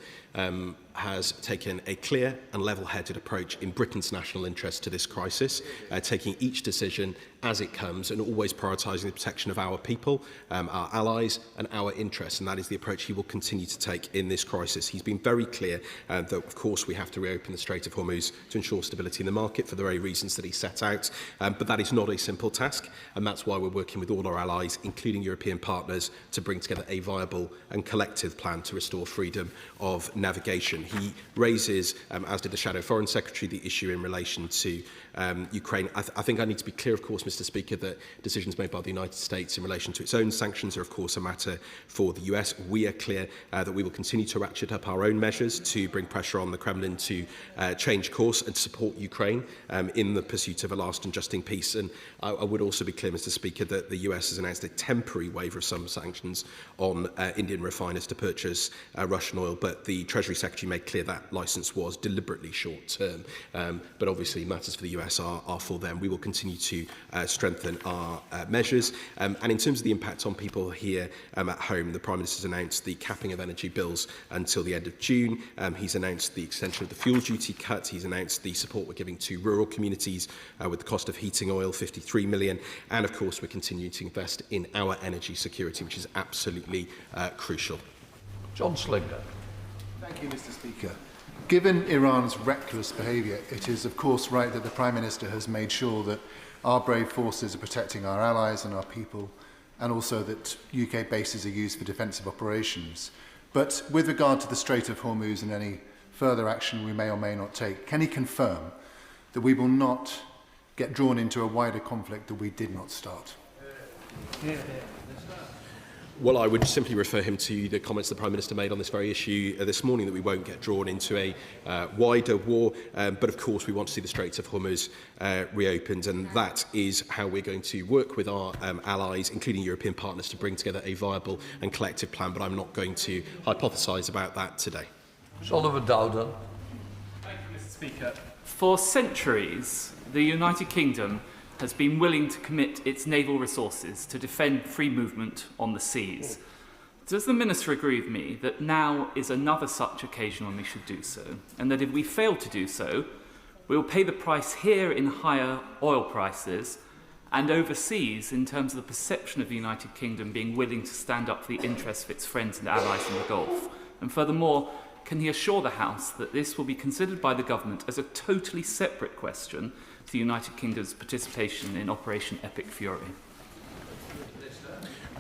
Speaker 15: has taken a clear and level-headed approach in Britain's national interest to this crisis, taking each decision as it comes and always prioritising the protection of our people, our allies and our interests, and that is the approach he will continue to take in this crisis. He's been very clear that, of course, we have to reopen the Strait of Hormuz to ensure stability in the market for the very reasons that he set out, but that is not a simple task, and that's why we're working with all our allies, including European partners, to bring together a viable and collective plan to restore freedom of navigation. He raises, as did the Shadow Foreign Secretary, the issue in relation to Ukraine. I think I need to be clear, of course, Mr. Speaker, that decisions made by the United States in relation to its own sanctions are, of course, a matter for the US. We are clear that we will continue to ratchet up our own measures to bring pressure on the Kremlin to change course and support Ukraine in the pursuit of a lasting, justing peace. And I would also be clear, Mr. Speaker, that the US has announced a temporary waiver of some sanctions on Indian refiners to purchase Russian oil, but the Treasury Secretary made clear that licence was deliberately short-term. But obviously matters for the US are for them. We will continue to strengthen our measures. And in terms of the impact on people here at home, the Prime Minister has announced the capping of energy bills until the end of June. He's announced the extension of the fuel duty cut. He's announced the support we're giving to rural communities with the cost of heating oil, 53 million. And of course, we're continuing to invest in our energy security, which is absolutely crucial.
Speaker 1: John Slinger.
Speaker 19: Thank you, Mr. Speaker.
Speaker 4: Given Iran's reckless behaviour, it is of course right that the Prime Minister has made sure that our brave forces are protecting our allies and our people, and also that UK bases are used for defensive operations. But with regard to the Strait of Hormuz and any further action we may or may not take, can he confirm that we will not get drawn into a wider conflict that we did not start?
Speaker 15: Well, I would simply refer him to the comments the Prime Minister made on this very issue this morning, that we won't get drawn into a wider war. But of course, we want to see the Straits of Hormuz reopened, and that is how we're going to work with our allies, including European partners, to bring together a viable and collective plan. But I'm not going to hypothesise about that today.
Speaker 1: Oliver Dowden.
Speaker 10: Thank you, Mr. Speaker. For centuries, the United Kingdom has been willing to commit its naval resources to defend free movement on the seas. Does the Minister agree with me that now is another such occasion when we should do so, and that if we fail to do so, we will pay the price here in higher oil prices and overseas in terms of the perception of the United Kingdom being willing to stand up for the interests of its friends and allies in the Gulf? And furthermore, can he assure the House that this will be considered by the government as a totally separate question to the United Kingdom's participation in Operation Epic Fury?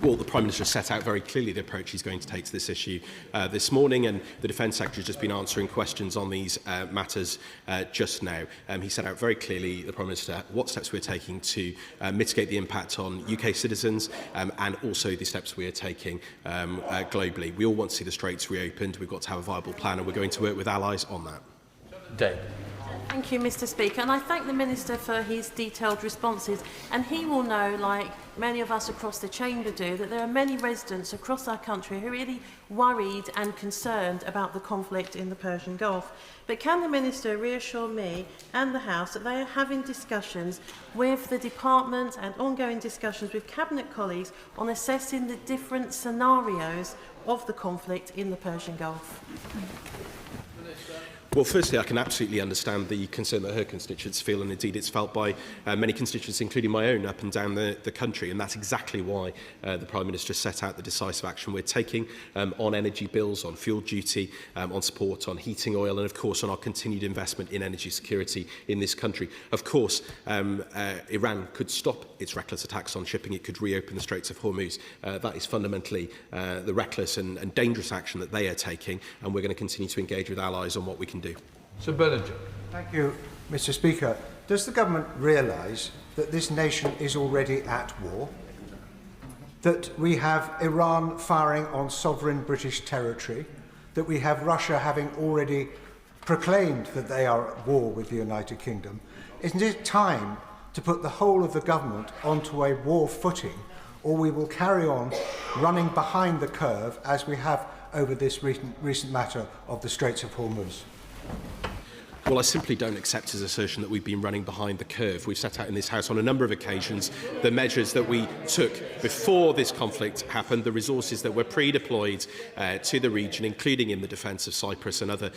Speaker 15: Well, the Prime Minister set out very clearly the approach he's going to take to this issue this morning, and the Defence Secretary has just been answering questions on these matters just now. He set out very clearly, the Prime Minister, what steps we're taking to mitigate the impact on UK citizens and also the steps we are taking globally. We all want to see the Straits reopened. We've got to have a viable plan, and we're going to work with allies on that.
Speaker 1: Dave.
Speaker 19: Thank you, Mr. Speaker, and I thank the Minister for his detailed responses. And he will know, like many of us across the chamber do, that there are many residents across our country who are really worried and concerned about the conflict in the Persian Gulf. But can the Minister reassure me and the House that they are having discussions with the Department and ongoing discussions with Cabinet colleagues on assessing the different scenarios of the conflict in the Persian Gulf?
Speaker 15: Well, firstly, I can absolutely understand the concern that her constituents feel, and indeed it's felt by many constituents, including my own, up and down the country. And that's exactly why the Prime Minister set out the decisive action we're taking on energy bills, on fuel duty, on support on heating oil, and of course on our continued investment in energy security in this country. Of course, Iran could stop its reckless attacks on shipping. It could reopen the Straits of Hormuz. That is fundamentally the reckless and dangerous action that they are taking, and we're going to continue to engage with allies on what we can do.
Speaker 1: Sir Berninger.
Speaker 6: Thank you, Mr. Speaker. Does the government realise that this nation is already at war? That we have Iran firing on sovereign British territory? That we have Russia having already proclaimed that they are at war with the United Kingdom? Isn't it time to put the whole of the government onto a war footing, or we will carry on running behind the curve as we have over this recent matter of the Straits of Hormuz?
Speaker 15: Well, I simply don't accept his assertion that we've been running behind the curve. We've set out in this House on a number of occasions the measures that we took before this conflict happened, the resources that were pre-deployed to the region, including in the defence of Cyprus and other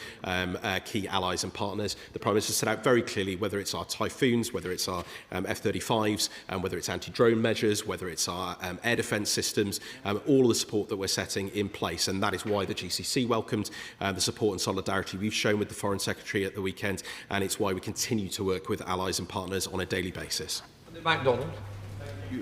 Speaker 15: key allies and partners. The Prime Minister set out very clearly whether it's our Typhoons, whether it's our F-35s, whether it's anti-drone measures, whether it's our air defence systems, all of the support that we're setting in place. And that is why the GCC welcomed the support and solidarity we've shown with the Foreign Secretary at the weekend, and it's why we continue to work with allies and partners on a daily basis.
Speaker 1: MacDonald.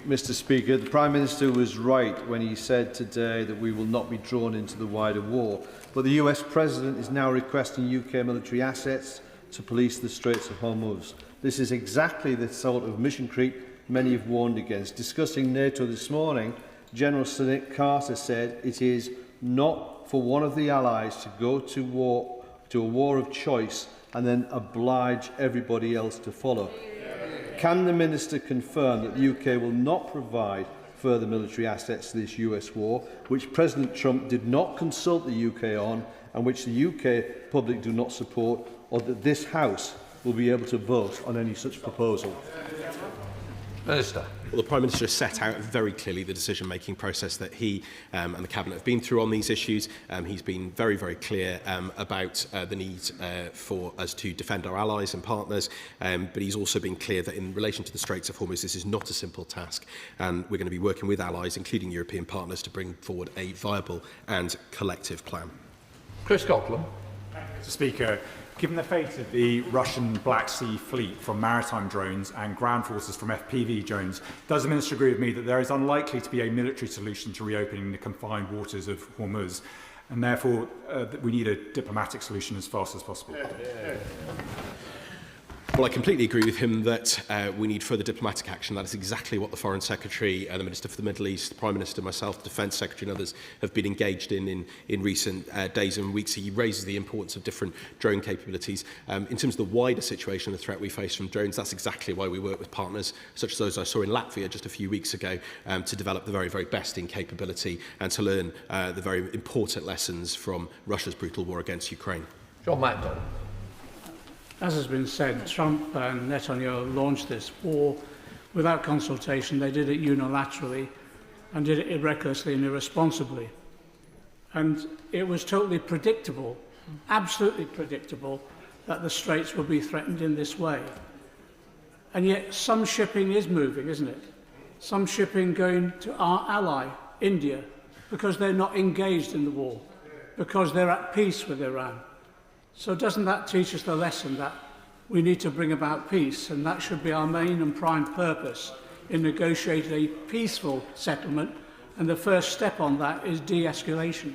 Speaker 20: Mr. Speaker, the Prime Minister was right when he said today that we will not be drawn into the wider war. But the US President is now requesting UK military assets to police the Straits of Hormuz. This is exactly the sort of mission creep many have warned against. Discussing NATO this morning, General Carter said it is not for one of the allies to go to a war of choice and then oblige everybody else to follow. Can the Minister confirm that the UK will not provide further military assets to this US war, which President Trump did not consult the UK on and which the UK public do not support, or that this House will be able to vote on any such proposal?
Speaker 1: Minister.
Speaker 15: Well, the Prime Minister has set out very clearly the decision-making process that he and the Cabinet have been through on these issues. He's been very, very clear about the need for us to defend our allies and partners, but he's also been clear that in relation to the Straits of Hormuz, this is not a simple task, and we're going to be working with allies, including European partners, to bring forward a viable and collective plan.
Speaker 1: Chris Coughlin.
Speaker 11: Mr. Speaker, given the fate of the Russian Black Sea fleet from maritime drones and ground forces from FPV drones, does the Minister agree with me that there is unlikely to be a military solution to reopening the confined waters of Hormuz, and therefore that we need a diplomatic solution as fast as possible?
Speaker 15: Well, I completely agree with him that we need further diplomatic action. That is exactly what the Foreign Secretary, the Minister for the Middle East, the Prime Minister, myself, the Defence Secretary and others have been engaged in recent days and weeks. He raises the importance of different drone capabilities. In terms of the wider situation, the threat we face from drones, that's exactly why we work with partners such as those I saw in Latvia just a few weeks ago to develop the very, very best in capability and to learn the very important lessons from Russia's brutal war against Ukraine.
Speaker 1: John MacDonald.
Speaker 14: As has been said, Trump and Netanyahu launched this war without consultation. They did it unilaterally and did it recklessly and irresponsibly. And it was totally predictable, absolutely predictable, that the Straits would be threatened in this way. And yet some shipping is moving, isn't it? Some shipping going to our ally, India, because they're not engaged in the war, because they're at peace with Iran. So doesn't that teach us the lesson that we need to bring about peace, and that should be our main and prime purpose in negotiating a peaceful settlement, and the first step on that is de-escalation?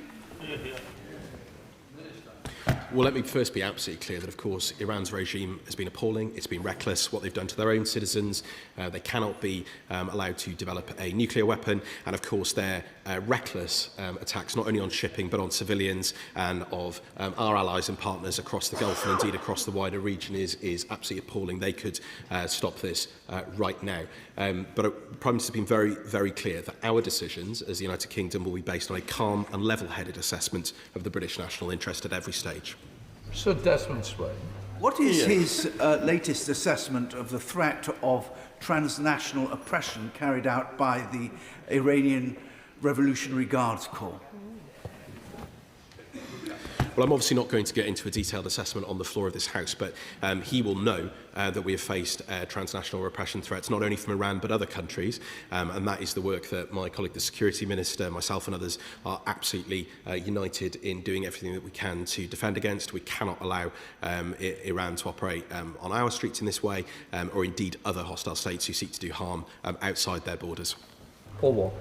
Speaker 15: Well, let me first be absolutely clear that, of course, Iran's regime has been appalling. It's been reckless, what they've done to their own citizens. They cannot be allowed to develop a nuclear weapon. And, of course, their reckless attacks, not only on shipping, but on civilians and of our allies and partners across the Gulf and indeed across the wider region is absolutely appalling. They could stop this right now. But the Prime Minister has been very, very clear that our decisions as the United Kingdom will be based on a calm and level-headed assessment of the British national interest at every stage.
Speaker 1: Sir Desmond Swain.
Speaker 22: What is his latest assessment of the threat of transnational oppression carried out by the Iranian Revolutionary Guards Corps?
Speaker 15: Well, I'm obviously not going to get into a detailed assessment on the floor of this House, but he will know that we have faced transnational repression threats, not only from Iran, but other countries. And that is the work that my colleague, the Security Minister, myself and others are absolutely united in doing everything that we can to defend against. We cannot allow Iran to operate on our streets in this way, or indeed other hostile states who seek to do harm outside their borders.
Speaker 1: Paul Wall.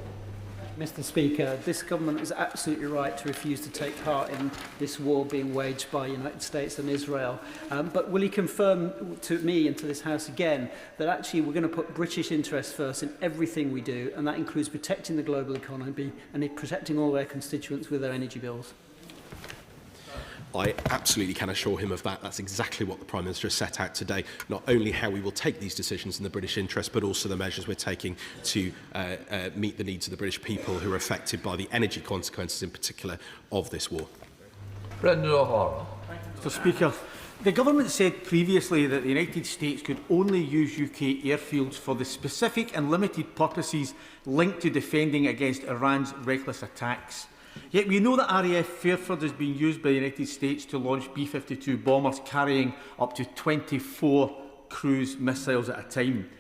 Speaker 23: Mr. Speaker, this government is absolutely right to refuse to take part in this war being waged by the United States and Israel. But will he confirm to me and to this House again that actually we're going to put British interests first in everything we do, and that includes protecting the global economy and protecting all their constituents with their energy bills?
Speaker 15: I absolutely can assure him of that. That's exactly what the Prime Minister has set out today, not only how we will take these decisions in the British interest, but also the measures we're taking to meet the needs of the British people who are affected by the energy consequences, in particular, of this war.
Speaker 1: Brendan O'Hara.
Speaker 16: Mr. Speaker, the government said previously that the United States could only use UK airfields for the specific and limited purposes linked to defending against Iran's reckless attacks. Yet we know that RAF Fairford is being used by the United States to launch B-52 bombers carrying up to 24 cruise missiles at a time.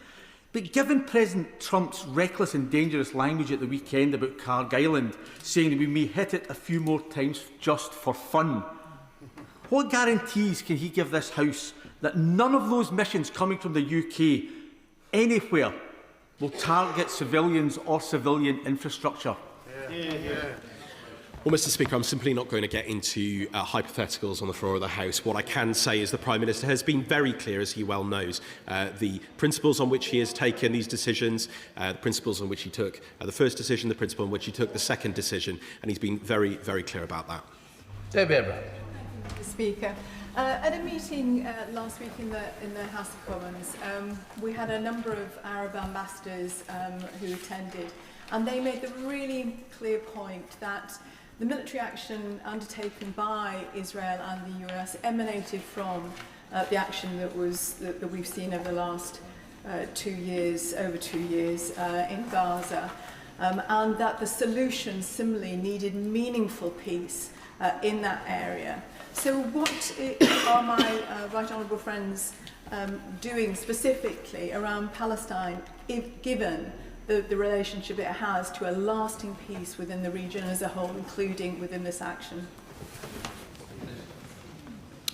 Speaker 16: But given President Trump's reckless and dangerous language at the weekend about Cargill Island, saying that we may hit it a few more times just for fun, what guarantees can he give this House that none of those missions coming from the UK anywhere will target civilians or civilian infrastructure?
Speaker 15: Well, Mr. Speaker, I'm simply not going to get into hypotheticals on the floor of the House. What I can say is the Prime Minister has been very clear, as he well knows, the principles on which he has taken these decisions, the principles on which he took the first decision, the principle on which he took the second decision, and he's been very, very clear about that.
Speaker 1: Debbie Abraham.
Speaker 24: Mr. Speaker, at a meeting last week in the House of Commons, we had a number of Arab ambassadors who attended, and they made the really clear point that the military action undertaken by Israel and the US emanated from the action that we've seen over the last 2 years, over 2 years in Gaza, and that the solution similarly needed meaningful peace in that area. So what are my right honourable friends doing specifically around Palestine, given the relationship it has to a lasting peace within the region as a whole, including within this action?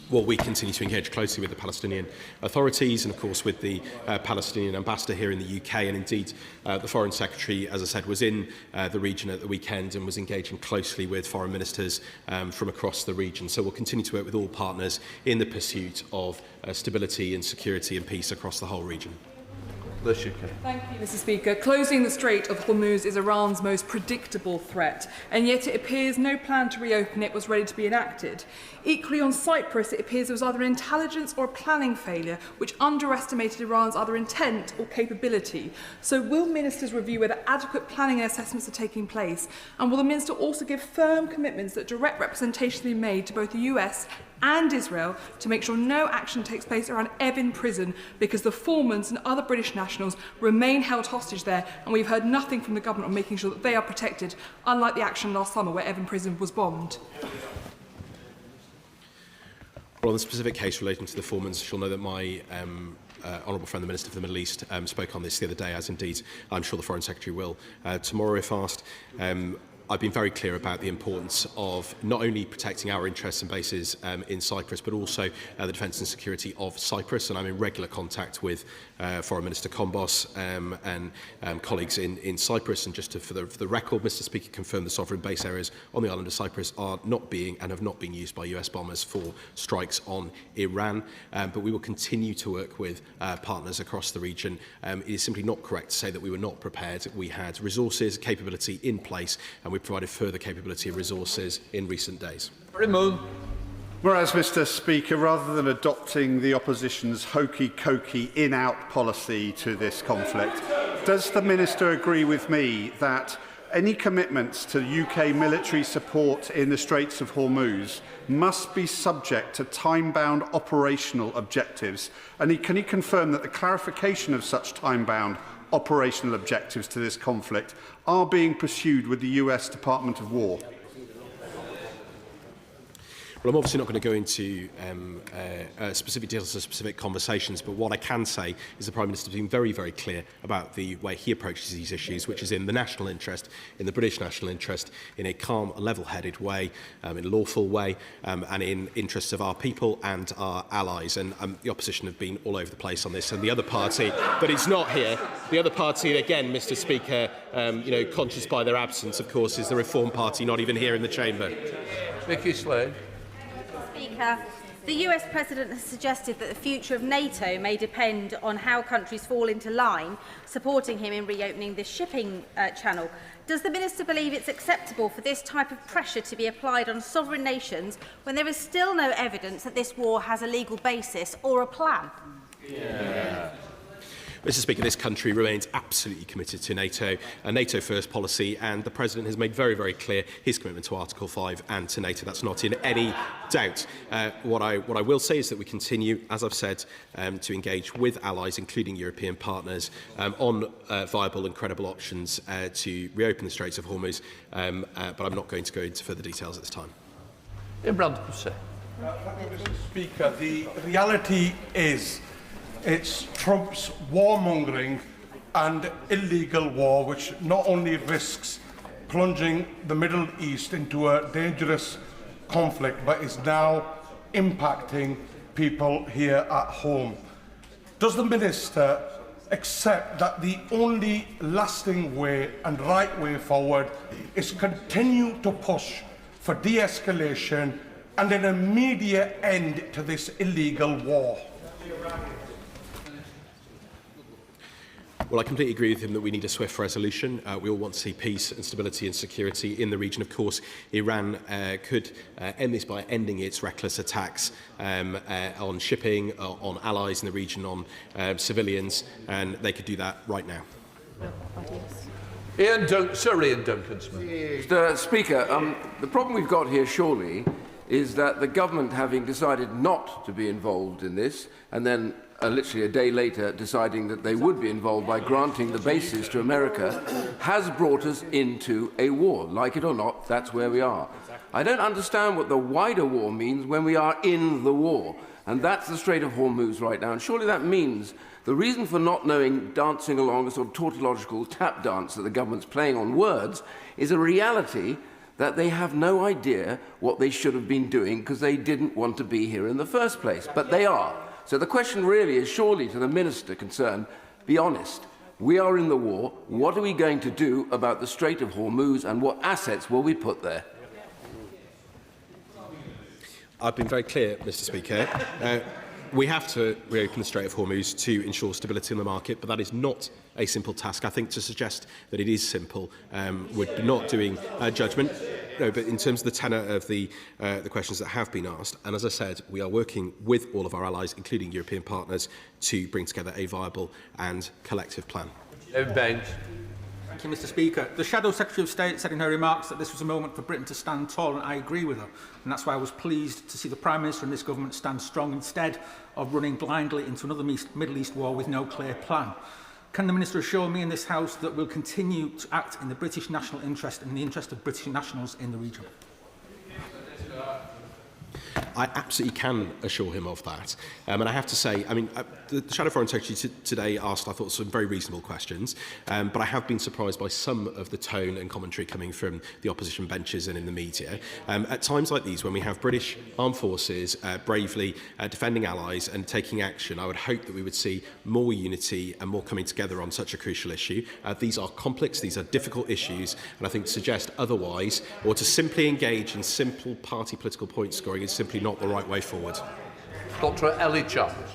Speaker 15: Well, we continue to engage closely with the Palestinian authorities and, of course, with the Palestinian ambassador here in the UK. And indeed, the Foreign Secretary, as I said, was in the region at the weekend and was engaging closely with foreign ministers from across the region. So we'll continue to work with all partners in the pursuit of stability and security and peace across the whole region.
Speaker 9: Thank you, Mr. Speaker. Closing the Strait of Hormuz is Iran's most predictable threat, and yet it appears no plan to reopen it was ready to be enacted. Equally on Cyprus, it appears there was either an intelligence or a planning failure which underestimated Iran's either intent or capability. So will ministers review whether adequate planning and assessments are taking place? And will the minister also give firm commitments that direct representation be made to both the US and Israel to make sure no action takes place around Evin prison, because the Formans and other British nationals remain held hostage there, and we've heard nothing from the government on making sure that they are protected, unlike the action last summer where Evin prison was bombed?
Speaker 15: Well, on the specific case relating to the Formans, you'll know that my honourable friend, the Minister for the Middle East, spoke on this the other day, as indeed I'm sure the Foreign Secretary will tomorrow if asked. I've been very clear about the importance of not only protecting our interests and bases in Cyprus, but also the defence and security of Cyprus. And I'm in regular contact with Foreign Minister Kombos and colleagues in Cyprus. And just for the record, Mr. Speaker, confirmed the sovereign base areas on the island of Cyprus are not being and have not been used by US bombers for strikes on Iran. But we will continue to work with partners across the region. It is simply not correct to say that we were not prepared. We had resources, capability in place, and we provided further capability and resources in recent days.
Speaker 12: Whereas, Mr. Speaker, rather than adopting the opposition's hokey-cokey in-out policy to this conflict, does the Minister agree with me that any commitments to UK military support in the Straits of Hormuz must be subject to time-bound operational objectives? And can he confirm that the clarification of such time-bound operational objectives to this conflict are being pursued with the US Department of War?
Speaker 15: Well, I'm obviously not going to go into specific details of specific conversations, but what I can say is the Prime Minister has been very, very clear about the way he approaches these issues, which is in the national interest, in the British national interest, in a calm, level-headed way, in a lawful way, and in interests of our people and our allies. And the opposition have been all over the place on this. And the other party that is not here, the other party, again, Mr. Speaker, conscious by their absence, of course, is the Reform Party, not even here in the chamber.
Speaker 1: Vicky Slade.
Speaker 17: Speaker, the US President has suggested that the future of NATO may depend on how countries fall into line, supporting him in reopening the shipping channel. Does the Minister believe it's acceptable for this type of pressure to be applied on sovereign nations when there is still no evidence that this war has a legal basis or a plan?
Speaker 15: Mr. Speaker, this country remains absolutely committed to NATO, a NATO-first policy, and the President has made very, very clear his commitment to Article 5 and to NATO. That's not in any doubt. What I will say is that we continue, as I've said, to engage with allies, including European partners, on viable and credible options to reopen the Straits of Hormuz, but I'm not going to go into further details at this time.
Speaker 18: Mr. Speaker, the reality is it's Trump's warmongering and illegal war, which not only risks plunging the Middle East into a dangerous conflict, but is now impacting people here at home. Does the Minister accept that the only lasting way and right way forward is continue to push for de-escalation and an immediate end to this illegal war?
Speaker 15: Well, I completely agree with him that we need a swift resolution. We all want to see peace and stability and security in the region. Of course, Iran could end this by ending its reckless attacks on shipping, on allies in the region, on civilians, and they could do that right now.
Speaker 1: Ian Duncan Smith.
Speaker 25: Mr. Speaker, the problem we've got here surely is that the government, having decided not to be involved in this, and then literally a day later deciding that they would be involved by granting the bases to America, has brought us into a war. Like it or not, that's where we are. I don't understand what the wider war means when we are in the war. And that's the Strait of Hormuz right now. And surely that means the reason for not knowing, dancing along a sort of tautological tap dance that the government's playing on words, is a reality that they have no idea what they should have been doing because they didn't want to be here in the first place. But they are. So the question really is surely to the Minister concerned, be honest. We are in the war. What are we going to do about the Strait of Hormuz and what assets will we put there?
Speaker 15: I've been very clear, Mr. Speaker. We have to reopen the Strait of Hormuz to ensure stability in the market, but that is not a simple task. I think to suggest that it is simple would be not doing judgment. No, but in terms of the tenor of the questions that have been asked, and as I said, we are working with all of our allies, including European partners, to bring together a viable and collective plan.
Speaker 2: Thank you, Mr. Speaker. The Shadow Secretary of State said in her remarks that this was a moment for Britain to stand tall, and I agree with her. And that's why I was pleased to see the Prime Minister and this government stand strong instead of running blindly into another Middle East war with no clear plan. Can the Minister assure me in this House that we'll continue to act in the British national interest and in the interest of British nationals in the region?
Speaker 15: I absolutely can assure him of that. And I have to say, I mean, the Shadow Foreign Secretary today asked, I thought, some very reasonable questions, but I have been surprised by some of the tone and commentary coming from the opposition benches and in the media. At times like these, when we have British armed forces bravely defending allies and taking action, I would hope that we would see more unity and more coming together on such a crucial issue. These are complex, these are difficult issues, and I think to suggest otherwise, or to simply engage in simple party political point scoring is simply not the right way forward.
Speaker 1: Dr. Ellie Chavez.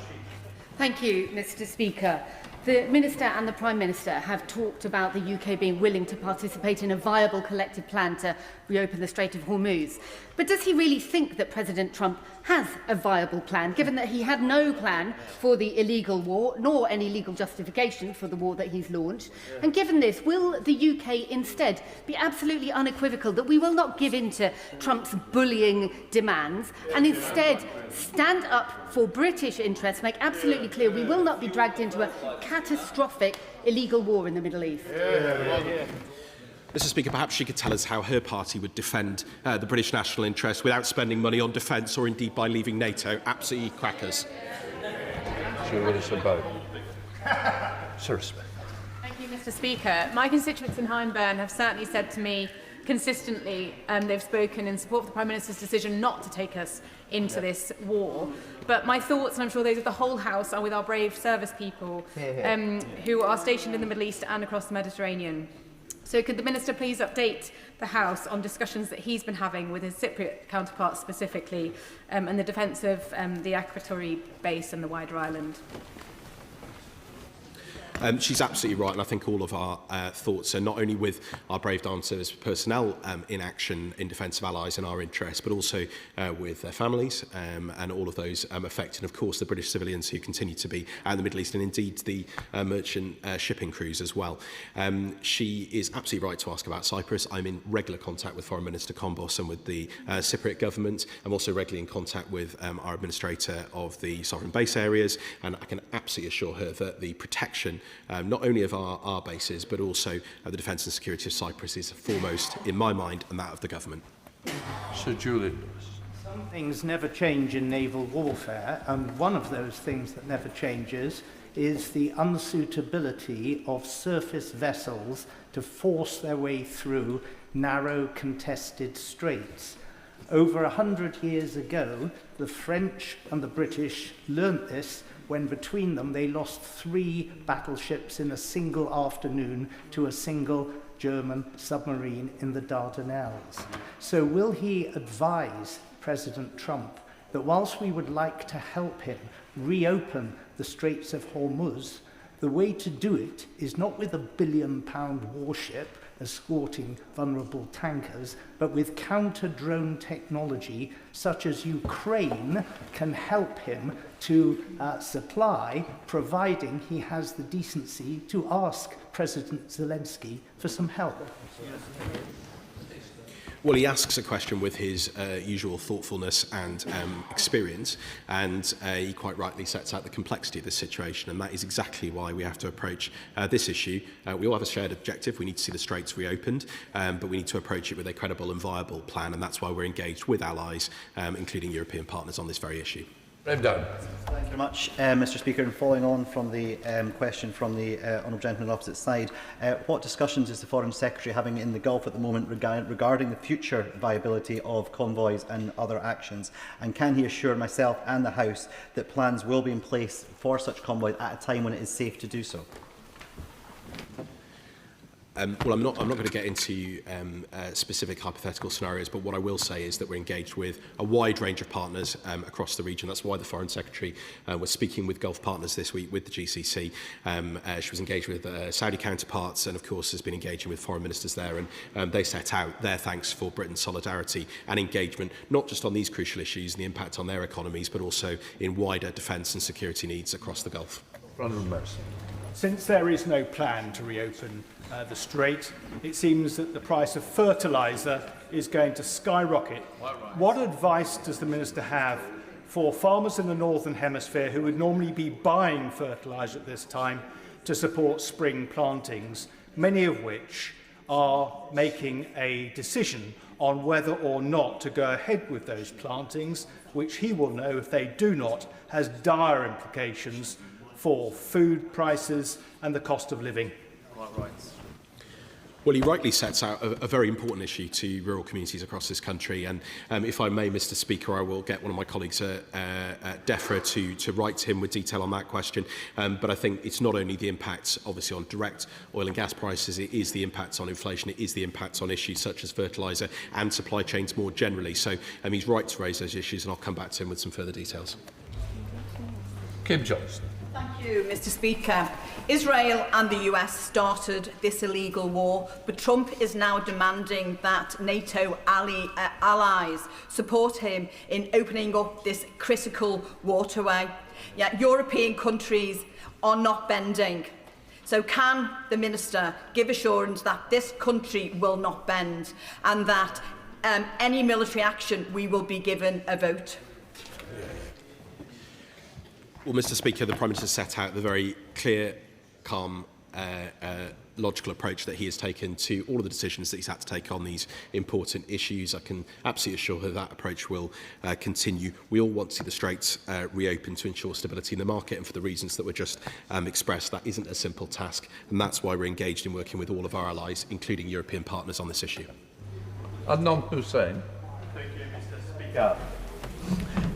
Speaker 3: Thank you, Mr. Speaker. The Minister and the Prime Minister have talked about the UK being willing to participate in a viable collective plan to reopen the Strait of Hormuz. But does he really think that President Trump has a viable plan, given that he had no plan for the illegal war, nor any legal justification for the war that he's launched? And given this, will the UK instead be absolutely unequivocal that we will not give in to Trump's bullying demands and instead stand up for British interests, make absolutely clear we will not be dragged into a catastrophic illegal war in the Middle East?
Speaker 15: Mr. Speaker, perhaps she could tell us how her party would defend the British national interest without spending money on defence or indeed by leaving NATO. Absolutely crackers.
Speaker 1: Sure, what it's about. Seriously.
Speaker 7: Thank you, Mr. Speaker. My constituents in Hyndburn have certainly said to me consistently, they've spoken in support of the Prime Minister's decision not to take us into this war. But my thoughts, and I'm sure those of the whole House, are with our brave service people who are stationed in the Middle East and across the Mediterranean. So could the Minister please update the House on discussions that he's been having with his Cypriot counterparts specifically and the defence of the Akrotiri base and the wider island?
Speaker 15: She's absolutely right, and I think all of our thoughts are not only with our brave armed service personnel in action in defence of allies and our interests, but also with their families and all of those affected, and of course the British civilians who continue to be out in the Middle East, and indeed the merchant shipping crews as well. She is absolutely right to ask about Cyprus. I'm in regular contact with Foreign Minister Kombos and with the Cypriot government. I'm also regularly in contact with our administrator of the sovereign base areas, and I can absolutely assure her that the protection not only of our bases, but also the defence and security of Cyprus is foremost in my mind and that of the government.
Speaker 1: Sir Julian.
Speaker 13: Some things never change in naval warfare, and one of those things that never changes is the unsuitability of surface vessels to force their way through narrow, contested straits. Over 100 years ago, the French and the British learnt this when between them they lost 3 battleships in a single afternoon to a single German submarine in the Dardanelles. So will he advise President Trump that whilst we would like to help him reopen the Straits of Hormuz, the way to do it is not with a £1 billion warship escorting vulnerable tankers, but with counter-drone technology such as Ukraine can help him to supply, providing he has the decency to ask President Zelensky for some help.
Speaker 15: Well, he asks a question with his usual thoughtfulness and experience, and he quite rightly sets out the complexity of this situation, and that is exactly why we have to approach this issue. We all have a shared objective. We need to see the straits reopened, but we need to approach it with a credible and viable plan, and that's why we're engaged with allies, including European partners, on this very issue.
Speaker 1: Brave down.
Speaker 4: Thank you very much, Mr Speaker. And following on from the question from the honourable gentleman on the opposite side, what discussions is the Foreign Secretary having in the Gulf at the moment regarding the future viability of convoys and other actions? And can he assure myself and the House that plans will be in place for such convoys at a time when it is safe to do so?
Speaker 15: Well, I'm not going to get into specific hypothetical scenarios, but what I will say is that we're engaged with a wide range of partners across the region. That's why the Foreign Secretary was speaking with Gulf partners this week with the GCC. She was engaged with Saudi counterparts and, of course, has been engaging with foreign ministers there. And they set out their thanks for Britain's solidarity and engagement, not just on these crucial issues and the impact on their economies, but also in wider defence and security needs across the Gulf.
Speaker 5: Since there is no plan to reopen the Strait, it seems that the price of fertiliser is going to skyrocket. What advice does the Minister have for farmers in the Northern Hemisphere who would normally be buying fertiliser at this time to support spring plantings, many of which are making a decision on whether or not to go ahead with those plantings, which he will know, if they do not, has dire implications for food prices and the cost of living?
Speaker 15: Well, he rightly sets out a very important issue to rural communities across this country. And if I may, Mr Speaker, I will get one of my colleagues at DEFRA to write to him with detail on that question. But I think it's not only the impacts, obviously, on direct oil and gas prices, it is the impacts on inflation, it is the impacts on issues such as fertiliser and supply chains more generally. So he's right to raise those issues, and I'll come back to him with some further details.
Speaker 1: Kim Johnson.
Speaker 8: Thank you, Mr Speaker. Israel and the US started this illegal war, but Trump is now demanding that NATO allies support him in opening up this critical waterway. Yet European countries are not bending. So can the Minister give assurance that this country will not bend and that any military action we will be given a vote?
Speaker 15: Well, Mr Speaker, the Prime Minister set out the very clear, calm, logical approach that he has taken to all of the decisions that he's had to take on these important issues. I can absolutely assure her that approach will continue. We all want to see the Straits reopen to ensure stability in the market, and for the reasons that were just expressed, that isn't a simple task, and that's why we're engaged in working with all of our allies, including European partners, on this issue.
Speaker 1: Adnan Hussain.
Speaker 10: Thank you, Mr Speaker.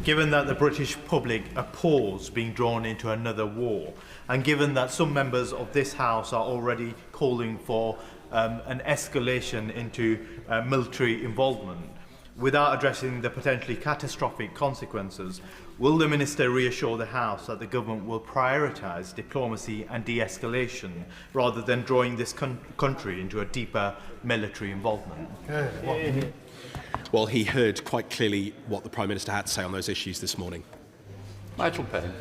Speaker 10: Given that the British public abhors being drawn into another war, and given that some members of this House are already calling for an escalation into military involvement, without addressing the potentially catastrophic consequences, will the Minister reassure the House that the government will prioritise diplomacy and de-escalation rather than drawing this country into a deeper military involvement?
Speaker 15: Well, he heard quite clearly what the Prime Minister had to say on those issues this morning.
Speaker 1: Nigel Payne.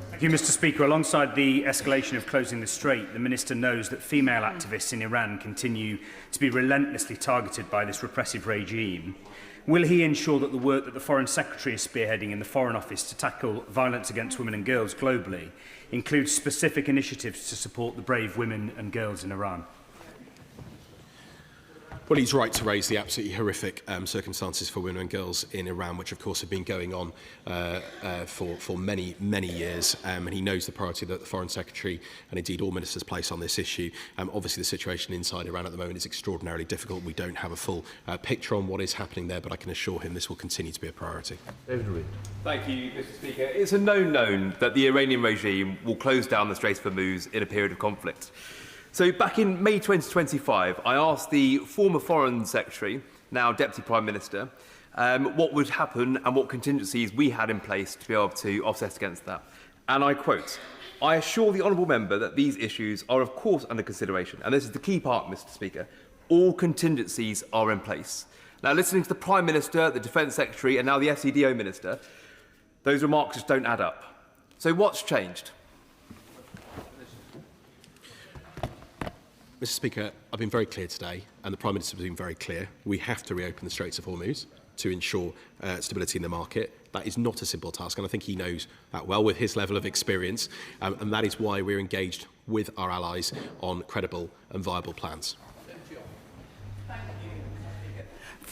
Speaker 21: Thank you, Mr Speaker. Alongside the escalation of closing the Strait, the Minister knows that female activists in Iran continue to be relentlessly targeted by this repressive regime. Will he ensure that the work that the Foreign Secretary is spearheading in the Foreign Office to tackle violence against women and girls globally includes specific initiatives to support the brave women and girls in Iran?
Speaker 15: Well, he's right to raise the absolutely horrific circumstances for women and girls in Iran, which, of course, have been going on for many, many years. And he knows the priority that the Foreign Secretary and, indeed, all ministers place on this issue. Obviously, the situation inside Iran at the moment is extraordinarily difficult. We don't have a full picture on what is happening there, but I can assure him this will continue to be a priority.
Speaker 1: David Reid.
Speaker 26: Thank you, Mr Speaker. It's a known that the Iranian regime will close down the Strait of Hormuz in a period of conflict. So back in May 2025, I asked the former Foreign Secretary, now Deputy Prime Minister, what would happen and what contingencies we had in place to be able to offset against that. And I quote, "I assure the honourable member that these issues are of course under consideration." And this is the key part, Mr Speaker. All contingencies are in place. Now, listening to the Prime Minister, the Defence Secretary and now the SEDO Minister, those remarks just don't add up. So what's changed?
Speaker 15: Mr Speaker, I've been very clear today, and the Prime Minister has been very clear. We have to reopen the Straits of Hormuz to ensure stability in the market. That is not a simple task, and I think he knows that well with his level of experience, and that is why we're engaged with our allies on credible and viable plans.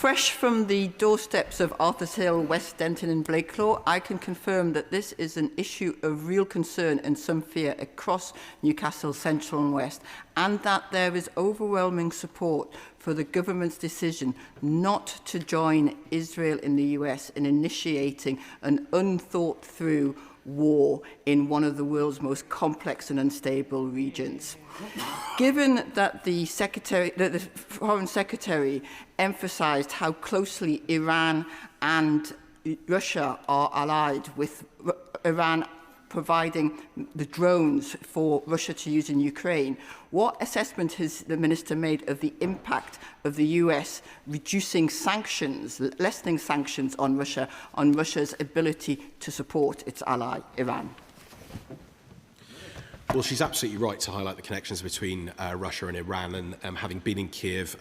Speaker 6: Fresh from the doorsteps of Arthur's Hill, West Denton and Blakelaw, I can confirm that this is an issue of real concern and some fear across Newcastle Central and West, and that there is overwhelming support for the government's decision not to join Israel in the US in initiating an unthought-through war in one of the world's most complex and unstable regions. Given that the Foreign Secretary emphasised how closely Iran and Russia are allied, with Iran providing the drones for Russia to use in Ukraine, what assessment has the Minister made of the impact of the US reducing sanctions, lessening sanctions on Russia, on Russia's ability to support its ally, Iran?
Speaker 15: Well, she's absolutely right to highlight the connections between Russia and Iran, and having been in Kiev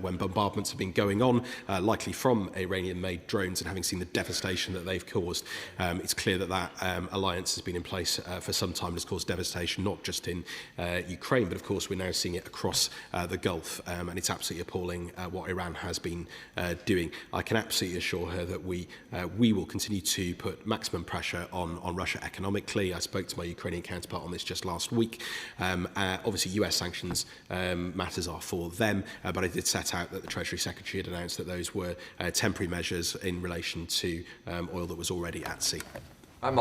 Speaker 15: when bombardments have been going on, likely from Iranian-made drones, and having seen the devastation that they've caused, it's clear that that alliance has been in place for some time and has caused devastation, not just in Ukraine, but of course we're now seeing it across the Gulf, and it's absolutely appalling what Iran has been doing. I can absolutely assure her that we will continue to put maximum pressure on Russia economically. I spoke to my Ukrainian counterpart on this just last week. Obviously, US sanctions matters are for them, but I did set out that the Treasury Secretary had announced that those were temporary measures in relation to oil that was already at sea.
Speaker 11: Thank you,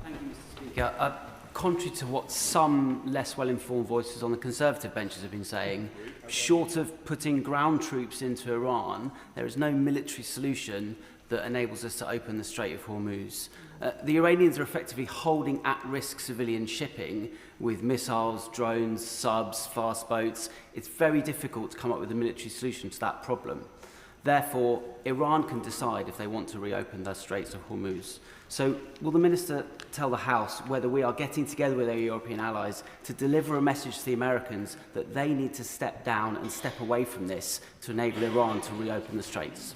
Speaker 11: Mr. Speaker. Contrary to what some less well-informed voices on the Conservative benches have been saying, short of putting ground troops into Iran, there is no military solution that enables us to open the Strait of Hormuz. The Iranians are effectively holding at-risk civilian shipping with missiles, drones, subs, fast boats. It's very difficult to come up with a military solution to that problem. Therefore, Iran can decide if they want to reopen the Straits of Hormuz. So will the Minister tell the House whether we are getting together with our European allies to deliver a message to the Americans that they need to step down and step away from this to enable Iran to reopen the Straits?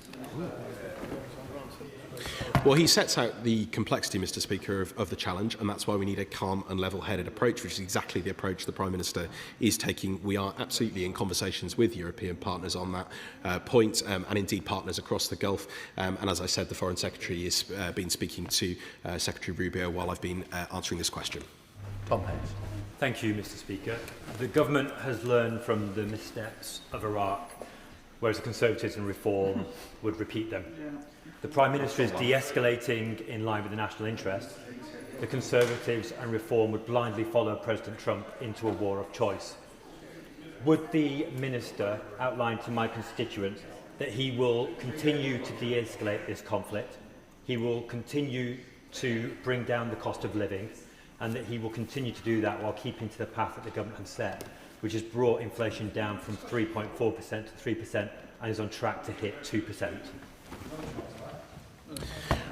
Speaker 15: Well, he sets out the complexity, Mr. Speaker, of the challenge, and that's why we need a calm and level-headed approach, which is exactly the approach the Prime Minister is taking. We are absolutely in conversations with European partners on that point, and indeed partners across the Gulf. And as I said, the Foreign Secretary has been speaking to Secretary Rubio while I've been answering this question.
Speaker 1: Tom Hayes.
Speaker 14: Thank you, Mr. Speaker. The government has learned from the missteps of Iraq, whereas the Conservatives and Reform would repeat them. The Prime Minister is de-escalating in line with the national interest. The Conservatives and Reform would blindly follow President Trump into a war of choice. Would the Minister outline to my constituents that he will continue to de-escalate this conflict, he will continue to bring down the cost of living, and that he will continue to do that while keeping to the path that the government has set, which has brought inflation down from 3.4% to 3% and is on track to hit 2%?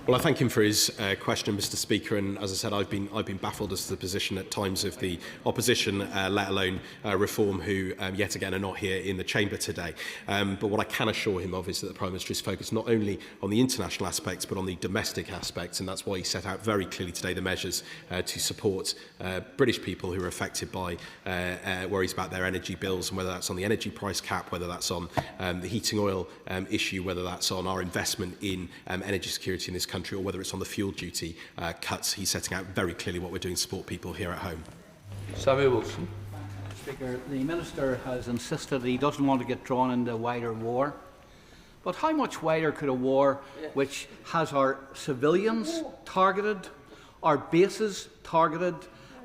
Speaker 15: Well, I thank him for his question, Mr. Speaker, and as I said, I've been baffled as to the position at times of the opposition, let alone Reform, who yet again are not here in the chamber today. But what I can assure him of is that the Prime Minister is focused not only on the international aspects but on the domestic aspects, and that's why he set out very clearly today the measures to support British people who are affected by worries about their energy bills, and whether that's on the energy price cap, whether that's on the heating oil issue, whether that's on our investment in energy security in this country, or whether it's on the fuel duty cuts. He's setting out very clearly what we're doing to support people here at home.
Speaker 1: Samuel Wilson.
Speaker 19: Speaker, the Minister has insisted that he doesn't want to get drawn into a wider war. But how much wider could a war which has our civilians targeted, our bases targeted,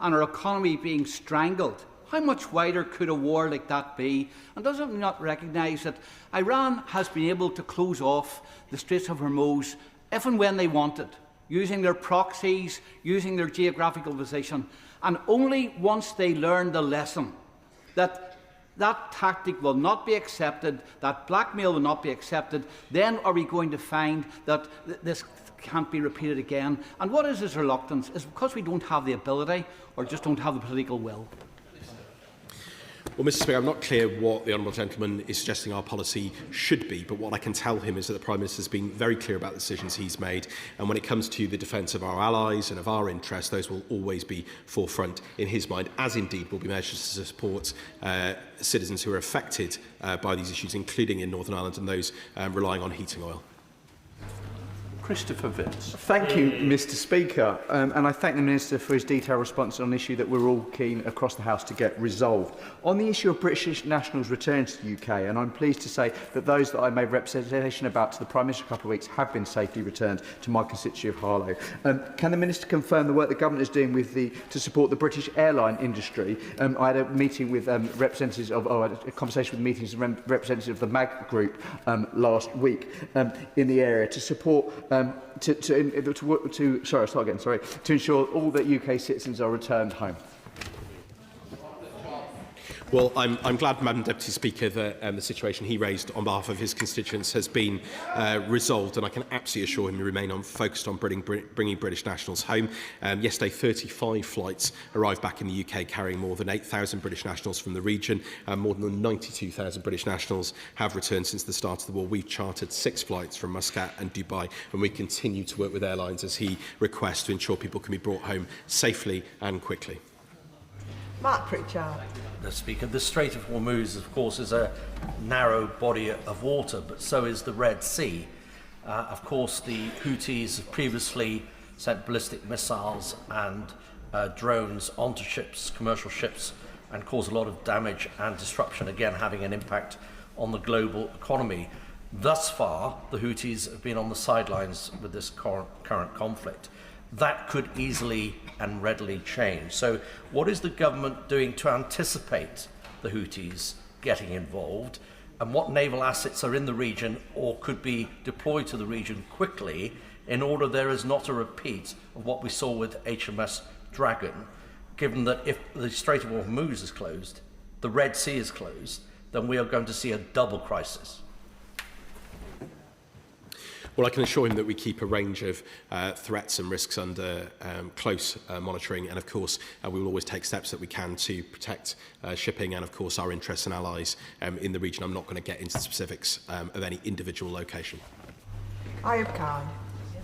Speaker 19: and our economy being strangled, how much wider could a war like that be? And does it not recognise that Iran has been able to close off the Straits of Hormuz if and when they want it, using their proxies, using their geographical position, and only once they learn the lesson that that tactic will not be accepted, that blackmail will not be accepted, then are we going to find that this can't be repeated again. And what is his reluctance? Is it because we don't have the ability or just don't have the political will?
Speaker 15: Well, Mr Speaker, I'm not clear what the Honourable Gentleman is suggesting our policy should be, but what I can tell him is that the Prime Minister has been very clear about the decisions he's made, and when it comes to the defence of our allies and of our interests, those will always be forefront in his mind, as indeed will be measures to support citizens who are affected by these issues, including in Northern Ireland and those relying on heating oil.
Speaker 1: Christopher Vitz.
Speaker 9: Thank you, Mr Speaker, and I thank the Minister for his detailed response on an issue that we're all keen across the House to get resolved. On the issue of British nationals' return to the UK, and I'm pleased to say that those that I made representation about to the Prime Minister a couple of weeks have been safely returned to my constituency of Harlow. Can the Minister confirm the work the Government is doing to support the British airline industry? I had a meeting with representatives of, a conversation with meetings with representatives of the MAG Group last week in the area to support to ensure all the UK citizens are returned home.
Speaker 15: Well, I'm glad, Madam Deputy Speaker, that the situation he raised on behalf of his constituents has been resolved, and I can absolutely assure him we remain focused on bringing British nationals home. Yesterday, 35 flights arrived back in the UK carrying more than 8,000 British nationals from the region, and more than 92,000 British nationals have returned since the start of the war. We've chartered 6 flights from Muscat and Dubai, and we continue to work with airlines as he requests to ensure people can be brought home safely and quickly.
Speaker 16: Mark Pritchard.
Speaker 20: Mr. Speaker, the Strait of Hormuz, of course, is a narrow body of water, but so is the Red Sea. Of course, the Houthis have previously sent ballistic missiles and drones onto ships, commercial ships, and caused a lot of damage and disruption, again having an impact on the global economy. Thus far, the Houthis have been on the sidelines with this current conflict. That could easily and readily change. So what is the government doing to anticipate the Houthis getting involved, and what naval assets are in the region or could be deployed to the region quickly in order there is not a repeat of what we saw with HMS Dragon, given that if the Strait of Hormuz is closed, the Red Sea is closed, then we are going to see a double crisis.
Speaker 15: Well, I can assure him that we keep a range of threats and risks under close monitoring, and of course we will always take steps that we can to protect shipping and of course our interests and allies in the region. I'm not going to get into the specifics of any individual location.
Speaker 16: Ayub Khan.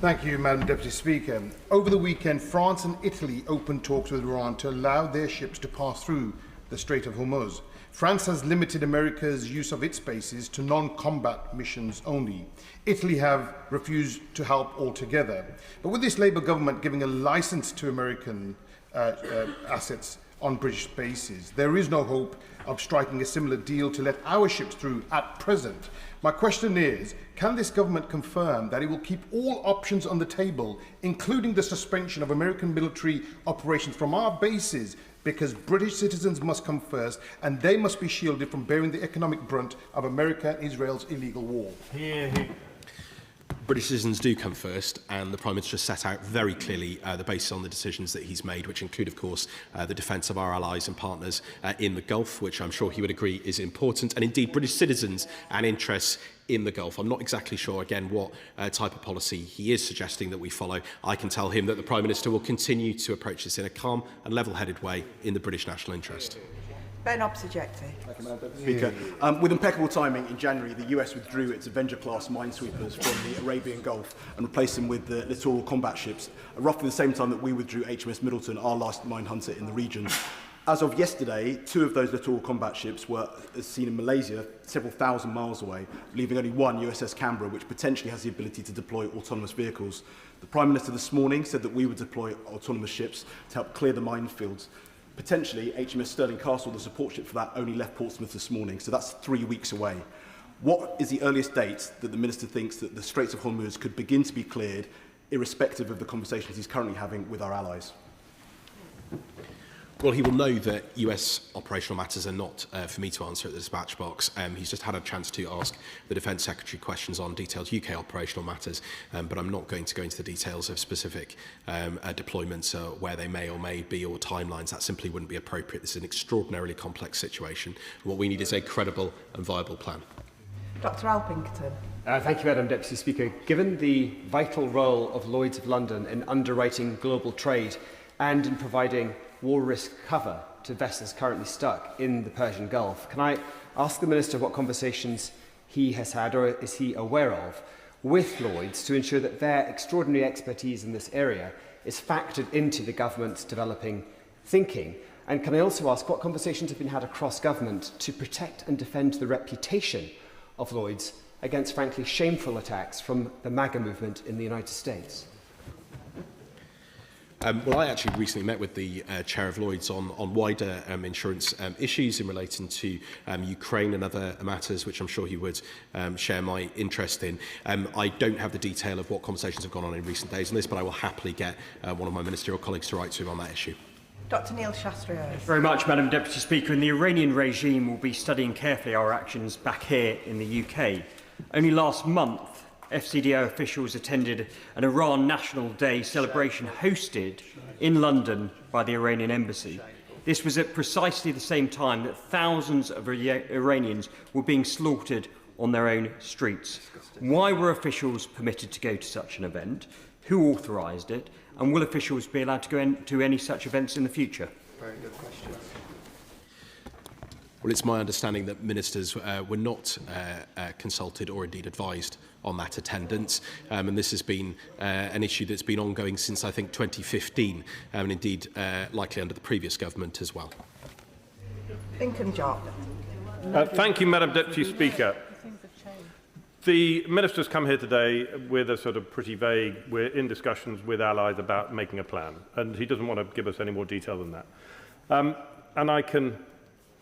Speaker 18: Thank you, Madam Deputy Speaker. Over the weekend, France and Italy opened talks with Iran to allow their ships to pass through the Strait of Hormuz. France has limited America's use of its bases to non-combat missions only. Italy have refused to help altogether. But with this Labour government giving a licence to American assets on British bases, there is no hope of striking a similar deal to let our ships through at present. My question is, can this government confirm that it will keep all options on the table, including the suspension of American military operations from our bases, because British citizens must come first and they must be shielded from bearing the economic brunt of America and Israel's illegal war?
Speaker 15: British citizens do come first, and the Prime Minister set out very clearly the basis on the decisions that he's made, which include, of course, the defence of our allies and partners in the Gulf, which I'm sure he would agree is important, and indeed British citizens and interests in the Gulf. I'm not exactly sure, again, what type of policy he is suggesting that we follow. I can tell him that the Prime Minister will continue to approach this in a calm and level-headed way in the British national interest.
Speaker 16: Ben Obsojecti.
Speaker 22: Thank you, Madam Speaker. With impeccable timing, in January, the US withdrew its Avenger-class minesweepers from the Arabian Gulf and replaced them with the littoral combat ships, at roughly the same time that we withdrew HMS Middleton, our last mine hunter in the region. As of yesterday, 2 of those littoral combat ships were seen in Malaysia, several thousand miles away, leaving only one, USS Canberra, which potentially has the ability to deploy autonomous vehicles. The Prime Minister this morning said that we would deploy autonomous ships to help clear the minefields. Potentially, HMS Stirling Castle, the support ship for that, only left Portsmouth this morning, so that's 3 weeks away. What is the earliest date that the Minister thinks that the Straits of Hormuz could begin to be cleared, irrespective of the conversations he's currently having with our allies?
Speaker 15: Well, he will know that US operational matters are not for me to answer at the dispatch box. He's just had a chance to ask the Defence Secretary questions on detailed UK operational matters, but I'm not going to go into the details of specific deployments, where they may or may be, or timelines. That simply wouldn't be appropriate. This is an extraordinarily complex situation. What we need is a credible and viable plan.
Speaker 16: Dr Alpington.
Speaker 23: Thank you, Madam Deputy Speaker. Given the vital role of Lloyd's of London in underwriting global trade and in providing war risk cover to vessels currently stuck in the Persian Gulf. Can I ask the Minister what conversations he has had or is he aware of with Lloyds to ensure that their extraordinary expertise in this area is factored into the government's developing thinking? And can I also ask what conversations have been had across government to protect and defend the reputation of Lloyds against, frankly, shameful attacks from the MAGA movement in the United States?
Speaker 15: Well, I actually recently met with the Chair of Lloyds on wider insurance issues in relating to Ukraine and other matters, which I'm sure he would share my interest in. I don't have the detail of what conversations have gone on in recent days on this, but I will happily get one of my ministerial colleagues to write to him on that issue.
Speaker 16: Dr Neil Shastrios.
Speaker 2: Thank you very much, Madam Deputy Speaker. And the Iranian regime will be studying carefully our actions back here in the UK. Only last month, FCDO officials attended an Iran National Day celebration hosted in London by the Iranian embassy. This was at precisely the same time that thousands of Iranians were being slaughtered on their own streets. Why were officials permitted to go to such an event? Who authorised it? And will officials be allowed to go to any such events in the future?
Speaker 23: Very good question.
Speaker 15: Well, it's my understanding that ministers were not consulted or indeed advised on that attendance, and this has been an issue that's been ongoing since, I think, 2015, and indeed likely under the previous government as well.
Speaker 16: Lincoln Job.
Speaker 3: Thank you, Madam Deputy Speaker. The Minister's come here today with a sort of pretty vague, we're in discussions with allies about making a plan, and he doesn't want to give us any more detail than that. And I can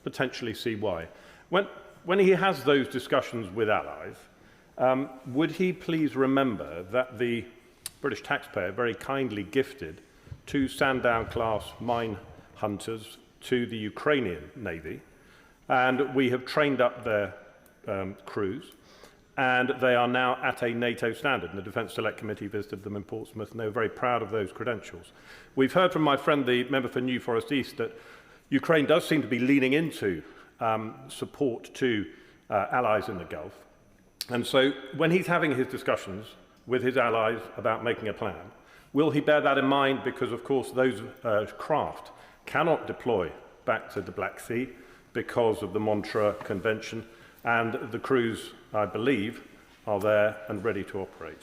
Speaker 3: potentially see why. When he has those discussions with allies, would he please remember that the British taxpayer very kindly gifted 2 Sandown-class mine hunters to the Ukrainian Navy, and we have trained up their crews, and they are now at a NATO standard. And the Defence Select Committee visited them in Portsmouth, and they were very proud of those credentials. We've heard from my friend, the member for New Forest East, that Ukraine does seem to be leaning into support to allies in the Gulf. And so when he's having his discussions with his allies about making a plan, will he bear that in mind? Because, of course, those craft cannot deploy back to the Black Sea because of the Montreux Convention, and the crews, I believe, are there and ready to operate.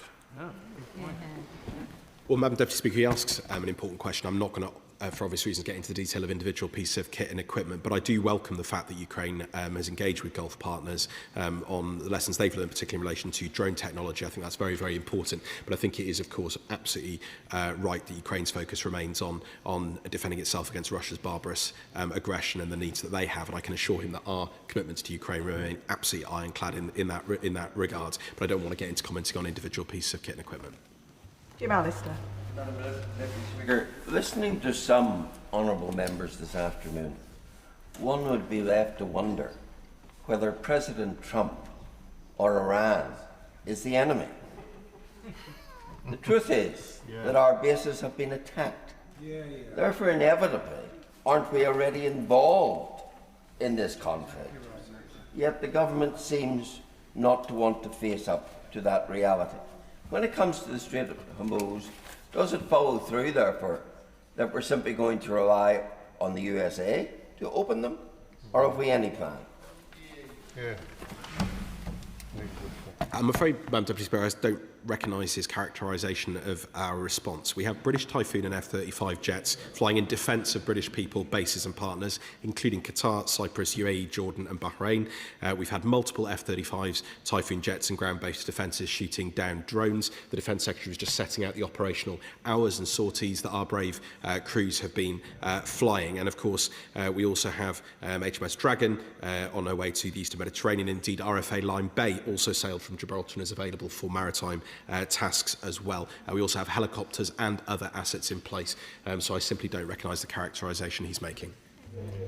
Speaker 15: Well, Madam Deputy Speaker, he asks an important question. I'm not going to, for obvious reasons, get into the detail of individual pieces of kit and equipment, but I do welcome the fact that Ukraine has engaged with Gulf partners on the lessons they've learned, particularly in relation to drone technology. I think that's very, very important. But I think it is, of course, absolutely right that Ukraine's focus remains on defending itself against Russia's barbarous aggression and the needs that they have. And I can assure him that our commitments to Ukraine remain absolutely ironclad in that regard. But I don't want to get into commenting on individual pieces of kit and equipment.
Speaker 16: Jim Allister.
Speaker 12: Madam Deputy Speaker, listening to some honourable members this afternoon, one would be left to wonder whether President Trump or Iran is the enemy. The truth is that our bases have been attacked. Therefore, inevitably, aren't we already involved in this conflict? Yet the government seems not to want to face up to that reality. When it comes to the Strait of Hormuz, does it follow through, therefore, that we're simply going to rely on the USA to open them, or have we any plan?
Speaker 15: I'm afraid, Madam Deputy Speaker, I don't recognise his characterisation of our response. We have British Typhoon and F-35 jets flying in defence of British people, bases and partners, including Qatar, Cyprus, UAE, Jordan and Bahrain. We've had multiple F-35s, Typhoon jets and ground-based defences shooting down drones. The Defence Secretary was just setting out the operational hours and sorties that our brave crews have been flying. And of course, we also have HMS Dragon on her way to the Eastern Mediterranean. Indeed, RFA Lyme Bay also sailed from Gibraltar and is available for maritime tasks as well. We also have helicopters and other assets in place, so I simply don't recognise the characterisation he's making.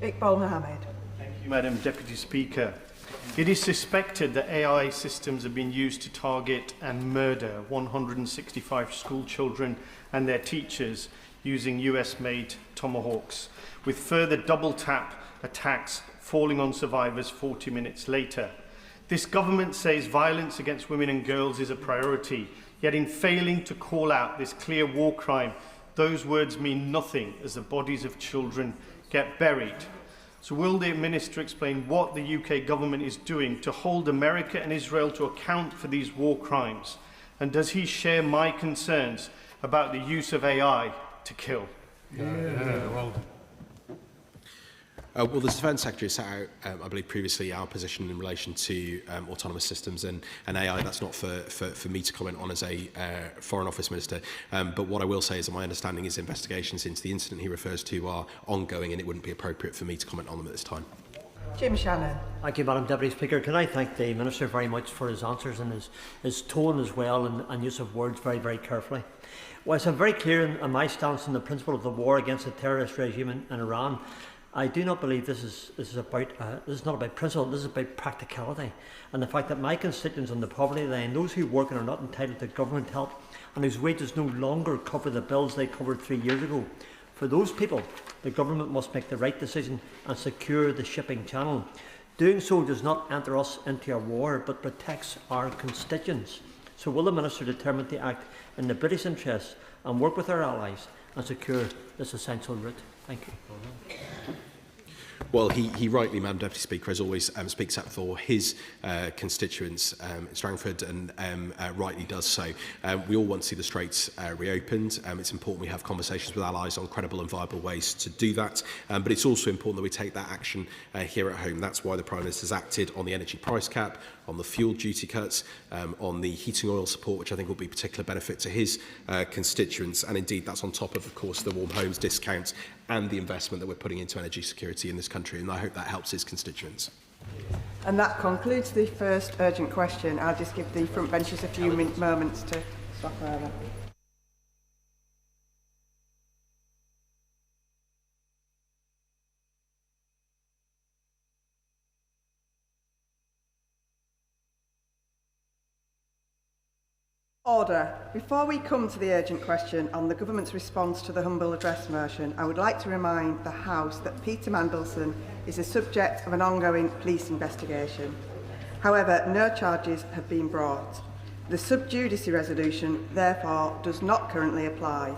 Speaker 16: Iqbal Mohammed.
Speaker 17: Thank you, Madam Deputy Speaker. It is suspected that AI systems have been used to target and murder 165 school children and their teachers using US-made Tomahawks, with further double-tap attacks falling on survivors 40 minutes later. This government says violence against women and girls is a priority, yet in failing to call out this clear war crime, those words mean nothing as the bodies of children get buried. So will the Minister explain what the UK government is doing to hold America and Israel to account for these war crimes? And does he share my concerns about the use of AI to kill?
Speaker 15: Well, the Defence Secretary set out, I believe, previously our position in relation to autonomous systems and AI. That's not for me to comment on as a Foreign Office Minister. But what I will say is that my understanding is investigations into the incident he refers to are ongoing, and it wouldn't be appropriate for me to comment on them at this time.
Speaker 16: Jim Shannon.
Speaker 4: Thank you, Madam Deputy Speaker. Can I thank the Minister very much for his answers and his tone as well, and use of words very, very carefully. Whilst I'm very clear in my stance on the principle of the war against the terrorist regime in Iran, I do not believe this is not about principle. This is about practicality, and the fact that my constituents on the poverty line, those who work and are not entitled to government help, and whose wages no longer cover the bills they covered 3 years ago, for those people, the government must make the right decision and secure the shipping channel. Doing so does not enter us into a war, but protects our constituents. So will the Minister determine to act in the British interest and work with our allies and secure this essential route? Thank you.
Speaker 15: Well, he rightly, Madam Deputy Speaker, as always, speaks up for his constituents in Strangford, and rightly does so. We all want to see the Straits reopened. It's important we have conversations with allies on credible and viable ways to do that, but it's also important that we take that action here at home. That's why the Prime Minister has acted on the energy price cap, on the fuel duty cuts, on the heating oil support, which I think will be particular benefit to his constituents, and indeed that's on top of course, the Warm Homes discount and the investment that we're putting into energy security in this country, and I hope that helps his constituents.
Speaker 16: And that concludes the first urgent question. I'll just give the front benches a few moments to swap over. Order. Before we come to the urgent question on the Government's response to the humble address motion, I would like to remind the House that Peter Mandelson is the subject of an ongoing police investigation. However, no charges have been brought. The sub judice resolution, therefore, does not currently apply.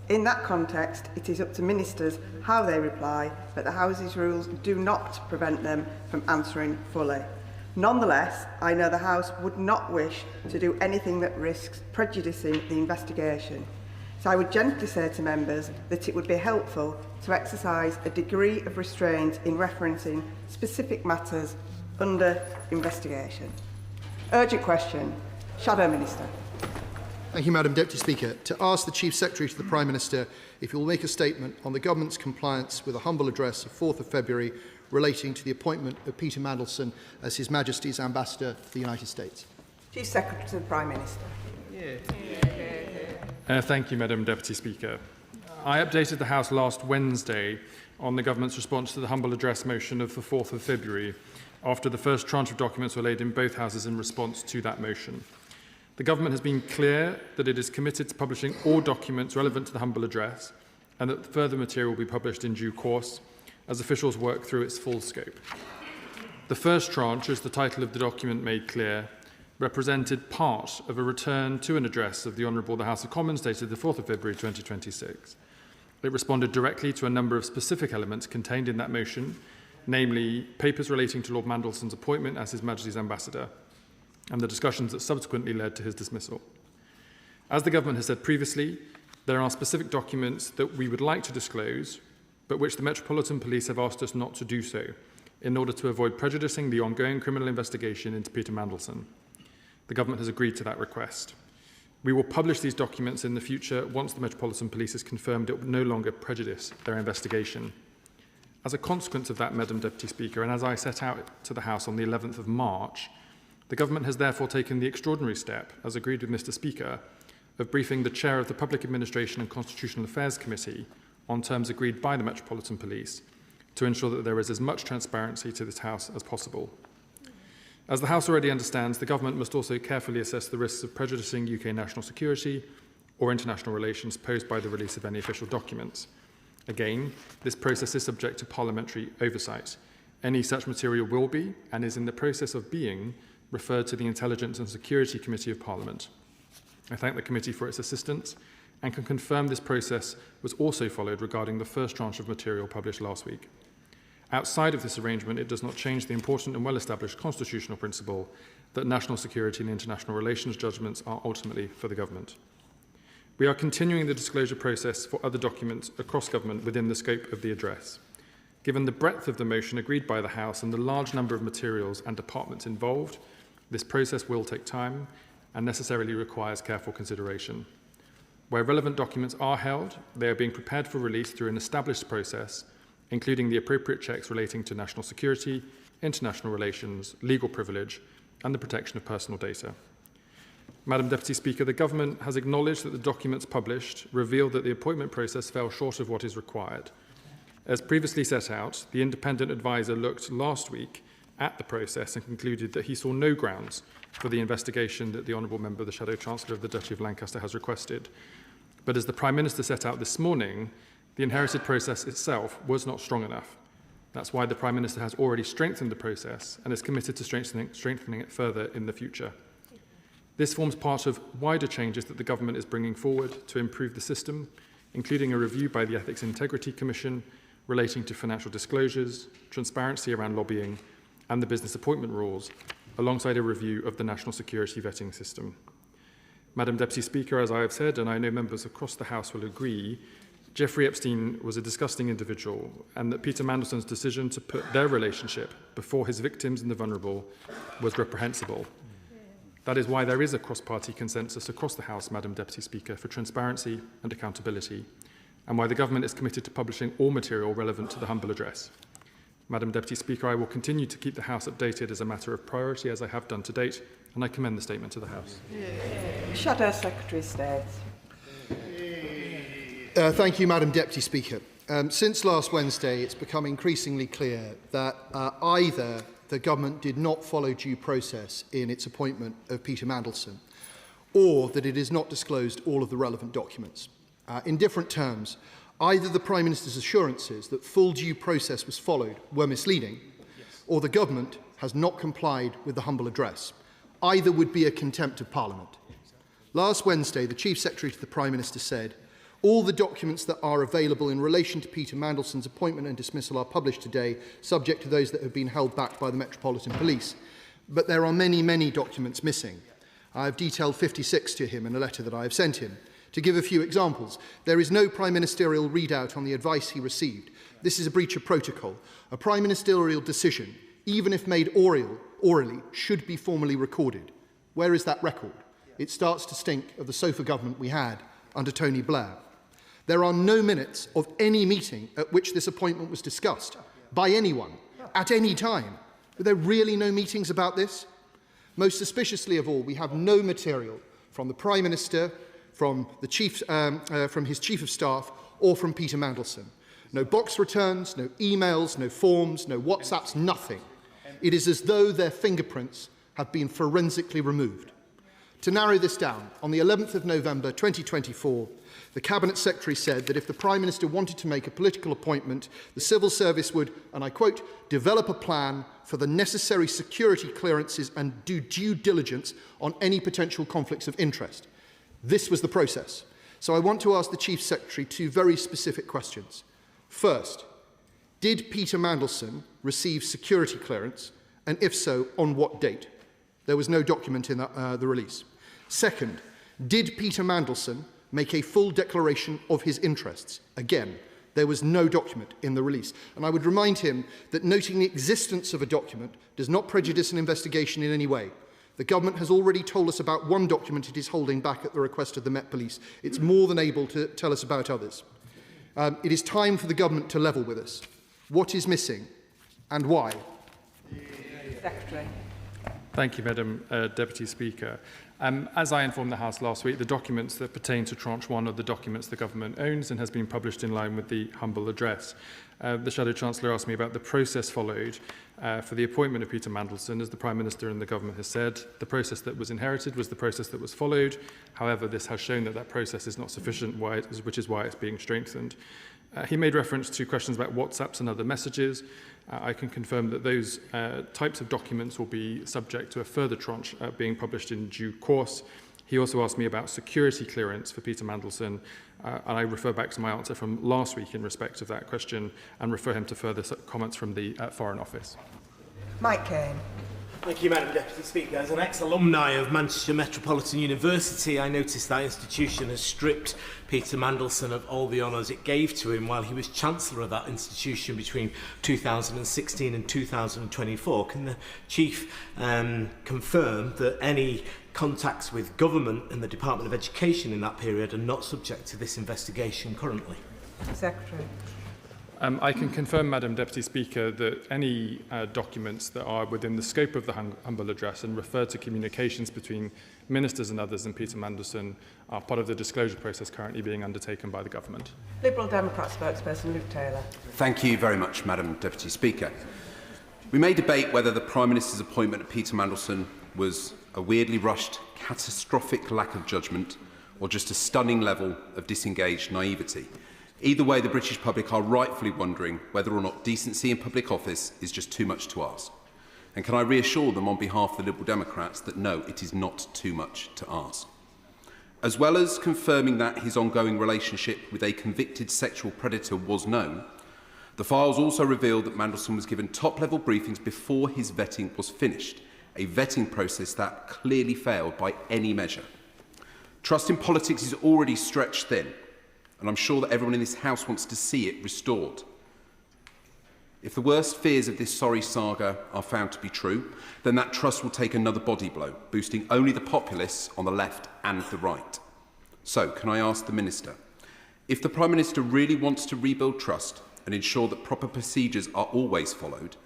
Speaker 16: In that context, it is up to ministers how they reply, but the House's rules do not prevent them from answering fully. Nonetheless, I know the House would not wish to do anything that risks prejudicing the investigation. So I would gently say to members that it would be helpful to exercise a degree of restraint in referencing specific matters under investigation. Urgent question. Shadow Minister.
Speaker 5: Thank you, Madam Deputy Speaker. To ask the Chief Secretary to the Prime Minister if he will make a statement on the Government's compliance with a humble address of 4th of February relating to the appointment of Peter Mandelson as His Majesty's Ambassador to the United States.
Speaker 16: Chief Secretary to the Prime Minister.
Speaker 7: Thank you, Madam Deputy Speaker. I updated the House last Wednesday on the Government's response to the humble address motion of the 4th of February, after the first tranche of documents were laid in both Houses in response to that motion. The Government has been clear that it is committed to publishing all documents relevant to the humble address, and that further material will be published in due course as officials work through its full scope. The first tranche, as the title of the document made clear, represented part of a return to an address of the Honourable the House of Commons dated the 4th of February 2026. It responded directly to a number of specific elements contained in that motion, namely papers relating to Lord Mandelson's appointment as His Majesty's Ambassador and the discussions that subsequently led to his dismissal. As the Government has said previously, there are specific documents that we would like to disclose, but which the Metropolitan Police have asked us not to do so, in order to avoid prejudicing the ongoing criminal investigation into Peter Mandelson. The Government has agreed to that request. We will publish these documents in the future once the Metropolitan Police has confirmed it will no longer prejudice their investigation. As a consequence of that, Madam Deputy Speaker, and as I set out to the House on the 11th of March, the Government has therefore taken the extraordinary step, as agreed with Mr Speaker, of briefing the Chair of the Public Administration and Constitutional Affairs Committee on terms agreed by the Metropolitan Police to ensure that there is as much transparency to this House as possible. As the House already understands, the Government must also carefully assess the risks of prejudicing UK national security or international relations posed by the release of any official documents. Again, this process is subject to parliamentary oversight. Any such material will be, and is in the process of being, referred to the Intelligence and Security Committee of Parliament. I thank the committee for its assistance and can confirm this process was also followed regarding the first tranche of material published last week. Outside of this arrangement, it does not change the important and well-established constitutional principle that national security and international relations judgments are ultimately for the government. We are continuing the disclosure process for other documents across government within the scope of the address. Given the breadth of the motion agreed by the House and the large number of materials and departments involved, this process will take time and necessarily requires careful consideration. Where relevant documents are held, they are being prepared for release through an established process, including the appropriate checks relating to national security, international relations, legal privilege, and the protection of personal data. Madam Deputy Speaker, the Government has acknowledged that the documents published reveal that the appointment process fell short of what is required. As previously set out, the independent adviser looked last week at the process and concluded that he saw no grounds for the investigation that the Honourable Member, the Shadow Chancellor of the Duchy of Lancaster, has requested. But as the Prime Minister set out this morning, the inherited process itself was not strong enough. That's why the Prime Minister has already strengthened the process and is committed to strengthening it further in the future. This forms part of wider changes that the Government is bringing forward to improve the system, including a review by the Ethics Integrity Commission relating to financial disclosures, transparency around lobbying, and the business appointment rules, alongside a review of the national security vetting system. Madam Deputy Speaker, as I have said, and I know members across the House will agree, Jeffrey Epstein was a disgusting individual, and that Peter Mandelson's decision to put their relationship before his victims and the vulnerable was reprehensible. That is why there is a cross-party consensus across the House, Madam Deputy Speaker, for transparency and accountability, and why the Government is committed to publishing all material relevant to the humble address. Madam Deputy Speaker, I will continue to keep the House updated as a matter of priority, as I have done to date, and I commend the statement to the House.
Speaker 16: Shadow Secretary of State.
Speaker 5: Thank you, Madam Deputy Speaker. Since last Wednesday, it's become increasingly clear that either the Government did not follow due process in its appointment of Peter Mandelson, or that it has not disclosed all of the relevant documents. In different terms, either the Prime Minister's assurances that full due process was followed were misleading, or the Government has not complied with the humble address. Either would be a contempt of Parliament. Last Wednesday, the Chief Secretary to the Prime Minister said, "All the documents that are available in relation to Peter Mandelson's appointment and dismissal are published today, subject to those that have been held back by the Metropolitan Police. But there are many, many documents missing." I have detailed 56 to him in a letter that I have sent him. To give a few examples, there is no Prime Ministerial readout on the advice he received. This is a breach of protocol. A Prime Ministerial decision, even if made orally, should be formally recorded. Where is that record? It starts to stink of the sofa government we had under Tony Blair. There are no minutes of any meeting at which this appointment was discussed by anyone at any time. Were there really no meetings about this? Most suspiciously of all, we have no material from the Prime Minister, from his Chief of Staff, or from Peter Mandelson. No box returns, no emails, no forms, no WhatsApps, nothing. It is as though their fingerprints have been forensically removed. To narrow this down, on the 11th of November 2024, the Cabinet Secretary said that if the Prime Minister wanted to make a political appointment, the Civil Service would, and I quote, "develop a plan for the necessary security clearances and do due diligence on any potential conflicts of interest." This was the process. So I want to ask the Chief Secretary two very specific questions. First, did Peter Mandelson receive security clearance, and if so, on what date? There was no document in the release. Second, did Peter Mandelson make a full declaration of his interests? Again, there was no document in the release. And I would remind him that noting the existence of a document does not prejudice an investigation in any way. The Government has already told us about one document it is holding back at the request of the Met Police. It's more than able to tell us about others. It is time for the Government to level with us. What is missing and why?
Speaker 16: Secretary.
Speaker 7: Thank you, Madam Deputy Speaker. As I informed the House last week, the documents that pertain to Tranche 1 are the documents the Government owns and has been published in line with the humble address. The Shadow Chancellor asked me about the process followed for the appointment of Peter Mandelson. As the Prime Minister and the Government has said, the process that was inherited was the process that was followed. However, this has shown that that process is not sufficient, which is why it's being strengthened. He made reference to questions about WhatsApps and other messages. I can confirm that those types of documents will be subject to a further tranche being published in due course. He also asked me about security clearance for Peter Mandelson, and I refer back to my answer from last week in respect of that question and refer him to further comments from the Foreign Office.
Speaker 16: Mike Kane.
Speaker 8: Thank you, Madam Deputy Speaker. As an ex-alumni of Manchester Metropolitan University, I noticed that institution has stripped Peter Mandelson of all the honours it gave to him while he was Chancellor of that institution between 2016 and 2024. Can the Chief confirm that any contacts with government and the Department of Education in that period are not subject to this investigation currently?
Speaker 16: Secretary.
Speaker 7: I can confirm, Madam Deputy Speaker, that any documents that are within the scope of the humble address and refer to communications between ministers and others and Peter Mandelson are part of the disclosure process currently being undertaken by the government.
Speaker 16: Liberal Democrat spokesperson Luke Taylor.
Speaker 10: Thank you very much, Madam Deputy Speaker. We may debate whether the Prime Minister's appointment of Peter Mandelson was a weirdly rushed, catastrophic lack of judgment or just a stunning level of disengaged naivety. Either way, the British public are rightfully wondering whether or not decency in public office is just too much to ask. And can I reassure them on behalf of the Liberal Democrats that no, it is not too much to ask. As well as confirming that his ongoing relationship with a convicted sexual predator was known, the files also revealed that Mandelson was given top-level briefings before his vetting was finished, a vetting process that clearly failed by any measure. Trust in politics is already stretched thin, and I'm sure that everyone in this House wants to see it restored. If the worst fears of this sorry saga are found to be true, then that trust will take another body blow, boosting only the populists on the left and the right. So, can I ask the Minister, if the Prime Minister really wants to rebuild trust and ensure that proper procedures are always followed,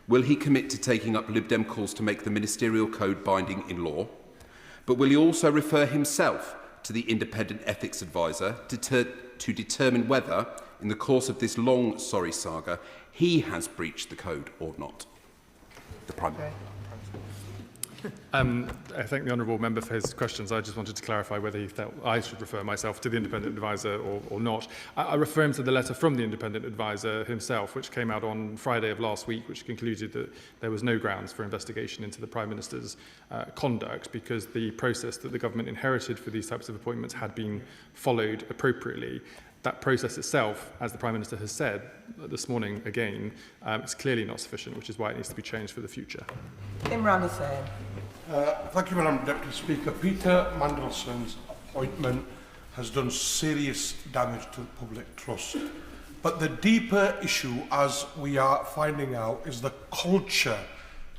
Speaker 10: will he commit to taking up Lib Dem calls to make the ministerial code binding in law? But will he also refer himself to the independent ethics advisor to determine whether, in the course of this long sorry saga, he has breached the code or not? The Prime Minister.
Speaker 7: I thank the honourable member for his questions. I just wanted to clarify whether he felt I should refer myself to the independent advisor or not. I refer him to the letter from the independent advisor himself, which came out on Friday of last week, which concluded that there was no grounds for investigation into the Prime Minister's conduct because the process that the government inherited for these types of appointments had been followed appropriately. That process itself, as the Prime Minister has said this morning again, is clearly not sufficient, which is why it needs to be changed for the future.
Speaker 16: Imran Hussain.
Speaker 18: Thank you, Madam Deputy Speaker. Peter Mandelson's appointment has done serious damage to public trust. But the deeper issue, as we are finding out, is the culture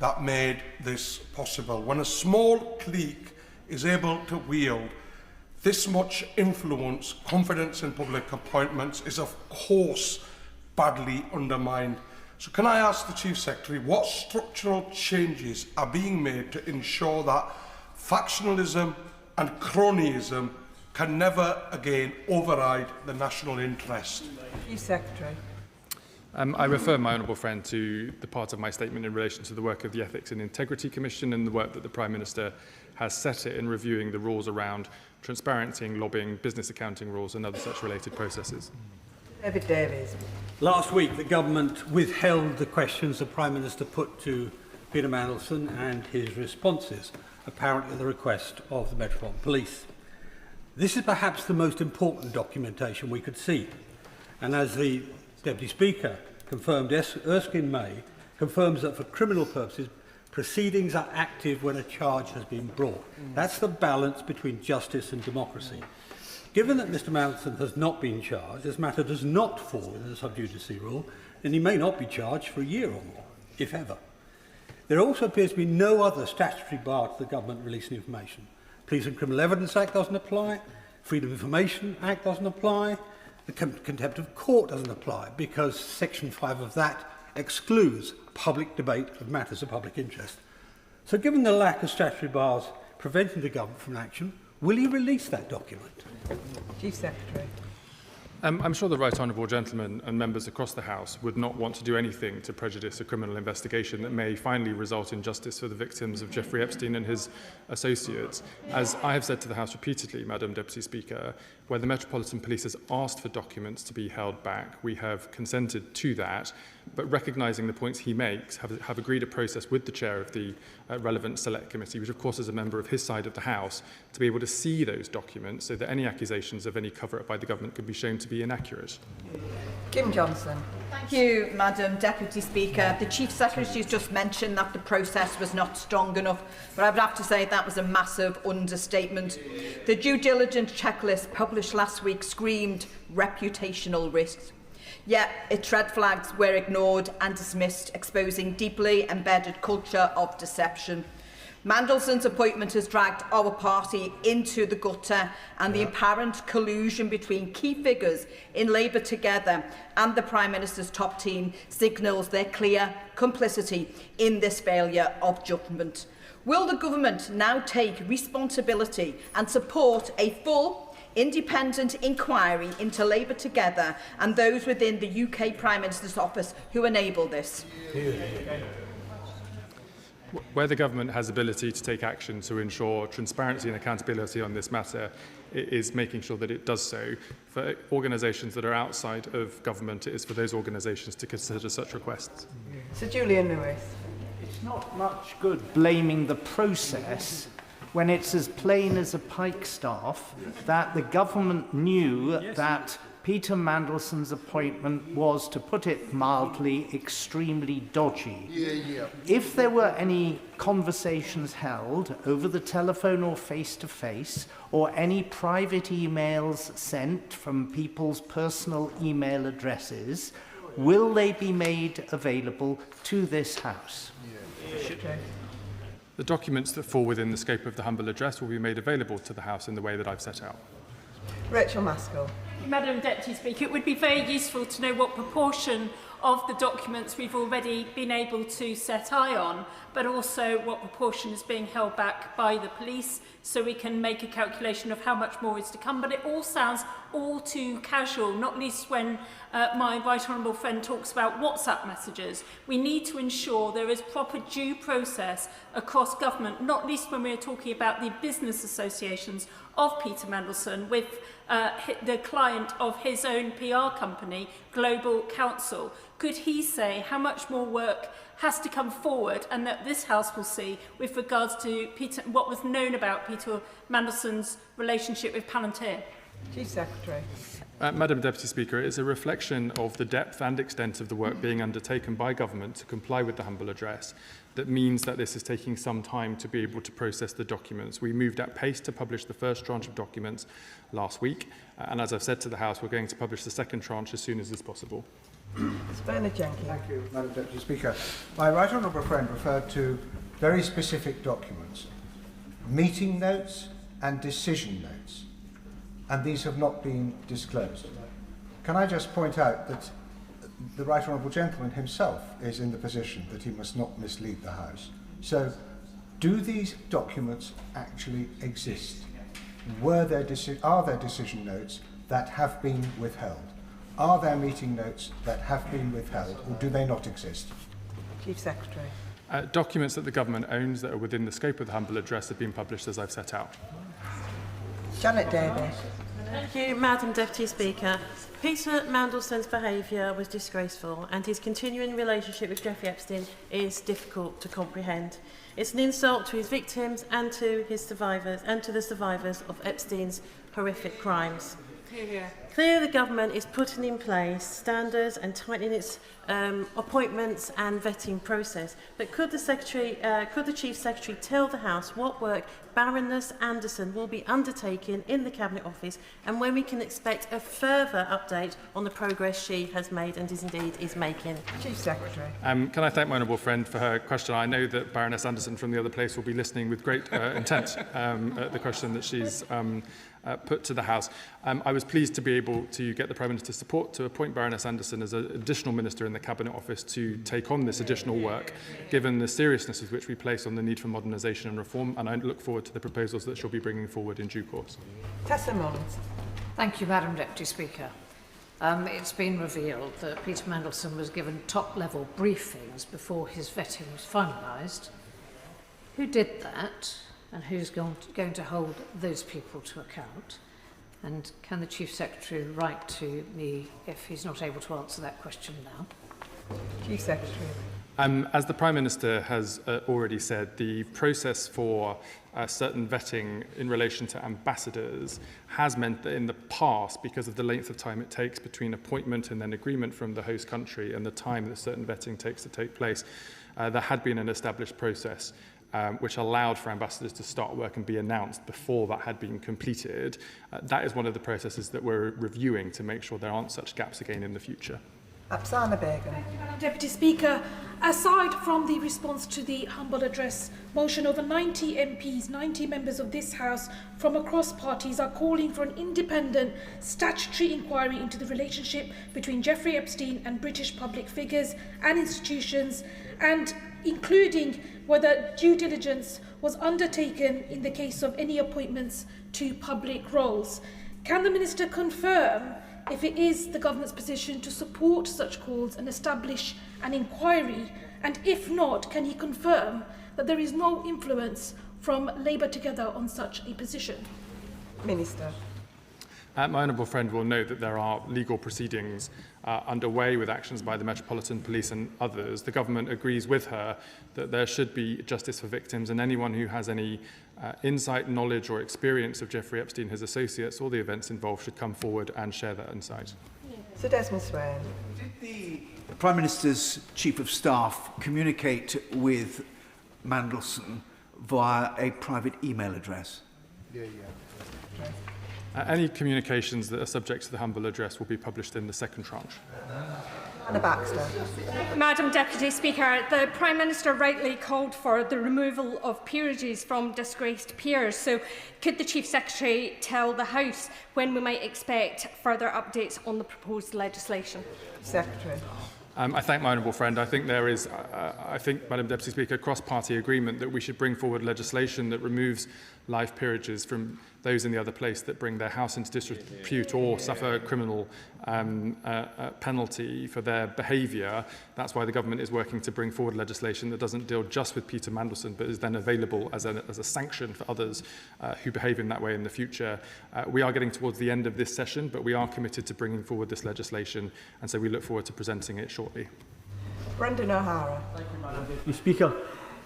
Speaker 18: that made this possible. When a small clique is able to wield this much influence, confidence in public appointments is, of course, badly undermined. So can I ask the Chief Secretary what structural changes are being made to ensure that factionalism and cronyism can never again override the national interest?
Speaker 16: Chief Secretary.
Speaker 7: I refer my honourable friend to the part of my statement in relation to the work of the Ethics and Integrity Commission and the work that the Prime Minister has set it in reviewing the rules around transparency, lobbying, business accounting rules and other such related processes.
Speaker 16: David Davies.
Speaker 13: Last week, the government withheld the questions the Prime Minister put to Peter Mandelson and his responses, apparently at the request of the Metropolitan Police. This is perhaps the most important documentation we could see, and as the Deputy Speaker confirmed, Erskine May confirms that for criminal purposes, proceedings are active when a charge has been brought. That's the balance between justice and democracy. Given that Mr Mandelson has not been charged, this matter does not fall within the sub judice rule, and he may not be charged for a year or more, if ever. There also appears to be no other statutory bar to the government releasing information. Police and Criminal Evidence Act doesn't apply, Freedom of Information Act doesn't apply, the Contempt of Court doesn't apply, because Section 5 of that excludes public debate of matters of public interest. So given the lack of statutory bars preventing the government from action, will he release that document?
Speaker 16: Chief Secretary.
Speaker 7: I'm sure the right honourable gentleman and members across the House would not want to do anything to prejudice a criminal investigation that may finally result in justice for the victims of Jeffrey Epstein and his associates. As I have said to the House repeatedly, Madam Deputy Speaker, where the Metropolitan Police has asked for documents to be held back, we have consented to that. but recognising the points he makes, have agreed a process with the chair of the relevant select committee, which of course is a member of his side of the House, to be able to see those documents so that any accusations of any cover-up by the government can be shown to be inaccurate.
Speaker 16: Kim Johnson.
Speaker 6: Thank you, Madam Deputy Speaker. The Chief Secretary has just mentioned that the process was not strong enough, but I would have to say that was a massive understatement. The due diligence checklist published last week screamed reputational risks. Yet its red flags were ignored and dismissed, exposing deeply embedded culture of deception. Mandelson's appointment has dragged our party into the gutter, and the apparent collusion between key figures in Labour Together and the Prime Minister's top team signals their clear complicity in this failure of judgment. Will the government now take responsibility and support a full independent inquiry into Labour Together and those within the UK Prime Minister's office who enable this?
Speaker 7: Where the government has ability to take action to ensure transparency and accountability on this matter, it is making sure that it does so. For organisations that are outside of government, it is for those organisations to consider such requests.
Speaker 16: Sir Julian Lewis.
Speaker 11: It's not much good blaming the process when it's as plain as a pikestaff that the government knew that Peter Mandelson's appointment was, to put it mildly, extremely dodgy. If there were any conversations held over the telephone or face-to-face, or any private emails sent from people's personal email addresses, will they be made available to this House?
Speaker 7: The documents that fall within the scope of the humble address will be made available to the House in the way that I've set out.
Speaker 16: Rachel Maskell.
Speaker 21: Madam Deputy Speaker, it would be very useful to know what proportion of the documents we've already been able to set eye on, but also what proportion is being held back by the police, so we can make a calculation of how much more is to come. But it all sounds all too casual, not least when my right honourable friend talks about WhatsApp messages. We need to ensure there is proper due process across government, not least when we're talking about the business associations of Peter Mandelson with the client of his own PR company, Global Counsel. Could he say how much more work has to come forward and that this House will see with regards to what was known about Peter Mandelson's relationship with Palantir?
Speaker 16: Chief Secretary.
Speaker 7: Madam Deputy Speaker, it is a reflection of the depth and extent of the work being undertaken by government to comply with the humble address that means that this is taking some time to be able to process the documents. We moved at pace to publish the first tranche of documents last week, and as I've said to the House, we're going to publish the second tranche as soon as is possible.
Speaker 16: Bernard Jenkins.
Speaker 24: Thank you, Madam Deputy Speaker. My right honourable friend referred to very specific documents, meeting notes and decision notes, and these have not been disclosed. Can I just point out that the right honourable gentleman himself is in the position that he must not mislead the House. So, do these documents actually exist? Are there decision notes that have been withheld? Are there meeting notes that have been withheld, or do they not exist?
Speaker 16: Chief Secretary.
Speaker 7: Documents that the government owns that are within the scope of the humble address have been published as I've set out.
Speaker 16: Janet Davis.
Speaker 25: Thank you, Madam Deputy Speaker. Peter Mandelson's behaviour was disgraceful, and his continuing relationship with Jeffrey Epstein is difficult to comprehend. It's an insult to his victims and to his survivors, and to the survivors of Epstein's horrific crimes. Clearly, the government is putting in place standards and tightening its appointments and vetting process. But could the Chief Secretary tell the House what work Baroness Anderson will be undertaking in the Cabinet Office, and when we can expect a further update on the progress she has made and is making?
Speaker 16: Chief Secretary.
Speaker 7: Can I thank my honourable friend for her question? I know that Baroness Anderson from the other place will be listening with great intent at the question that she's put to the House. I was pleased to be able to get the Prime Minister's support to appoint Baroness Anderson as an additional minister in the Cabinet Office to take on this additional work, given the seriousness with which we place on the need for modernisation and reform, and I look forward to the proposals that she'll be bringing forward in due course.
Speaker 16: Tessa Mullins.
Speaker 26: Thank you, Madam Deputy Speaker. It's been revealed that Peter Mandelson was given top-level briefings before his vetting was finalised. Who did that? And who's going to hold those people to account? And can the Chief Secretary write to me if he's not able to answer that question now?
Speaker 16: Chief Secretary.
Speaker 7: As the Prime Minister has already said, the process for certain vetting in relation to ambassadors has meant that in the past, because of the length of time it takes between appointment and then agreement from the host country and the time that certain vetting takes to take place, there had been an established process which allowed for ambassadors to start work and be announced before that had been completed. That is one of the processes that we're reviewing to make sure there aren't such gaps again in the future.
Speaker 16: Apsana Begum.
Speaker 1: Deputy Speaker, aside from the response to the humble address motion, over 90 MPs, 90 members of this House from across parties are calling for an independent statutory inquiry into the relationship between Jeffrey Epstein and British public figures and institutions, and including whether due diligence was undertaken in the case of any appointments to public roles. Can the Minister confirm if it is the government's position to support such calls and establish an inquiry? And if not, can he confirm that there is no influence from Labour Together on such a position?
Speaker 16: Minister.
Speaker 7: My honourable friend will note that there are legal proceedings underway with actions by the Metropolitan Police and others. The government agrees with her that there should be justice for victims, and anyone who has any insight, knowledge or experience of Jeffrey Epstein, his associates or the events involved should come forward and share that insight.
Speaker 16: Sir Desmond Swain.
Speaker 9: Did the Prime Minister's Chief of Staff communicate with Mandelson via a private email address?
Speaker 7: Any communications that are subject to the humble address will be published in the second tranche.
Speaker 16: Anna Baxter.
Speaker 14: Madam Deputy Speaker, the Prime Minister rightly called for the removal of peerages from disgraced peers. So could the Chief Secretary tell the House when we might expect further updates on the proposed legislation?
Speaker 16: Secretary.
Speaker 7: I thank my honourable friend. I think there is, Madam Deputy Speaker, cross-party agreement that we should bring forward legislation that removes life peerages from those in the other place that bring their house into disrepute or suffer criminal penalty for their behaviour. That's why the government is working to bring forward legislation that doesn't deal just with Peter Mandelson, but is then available as a sanction for others who behave in that way in the future. We are getting towards the end of this session, but we are committed to bringing forward this legislation, and so we look forward to presenting it shortly.
Speaker 16: Brendan O'Hara.
Speaker 19: Thank you, Madam Deputy Speaker.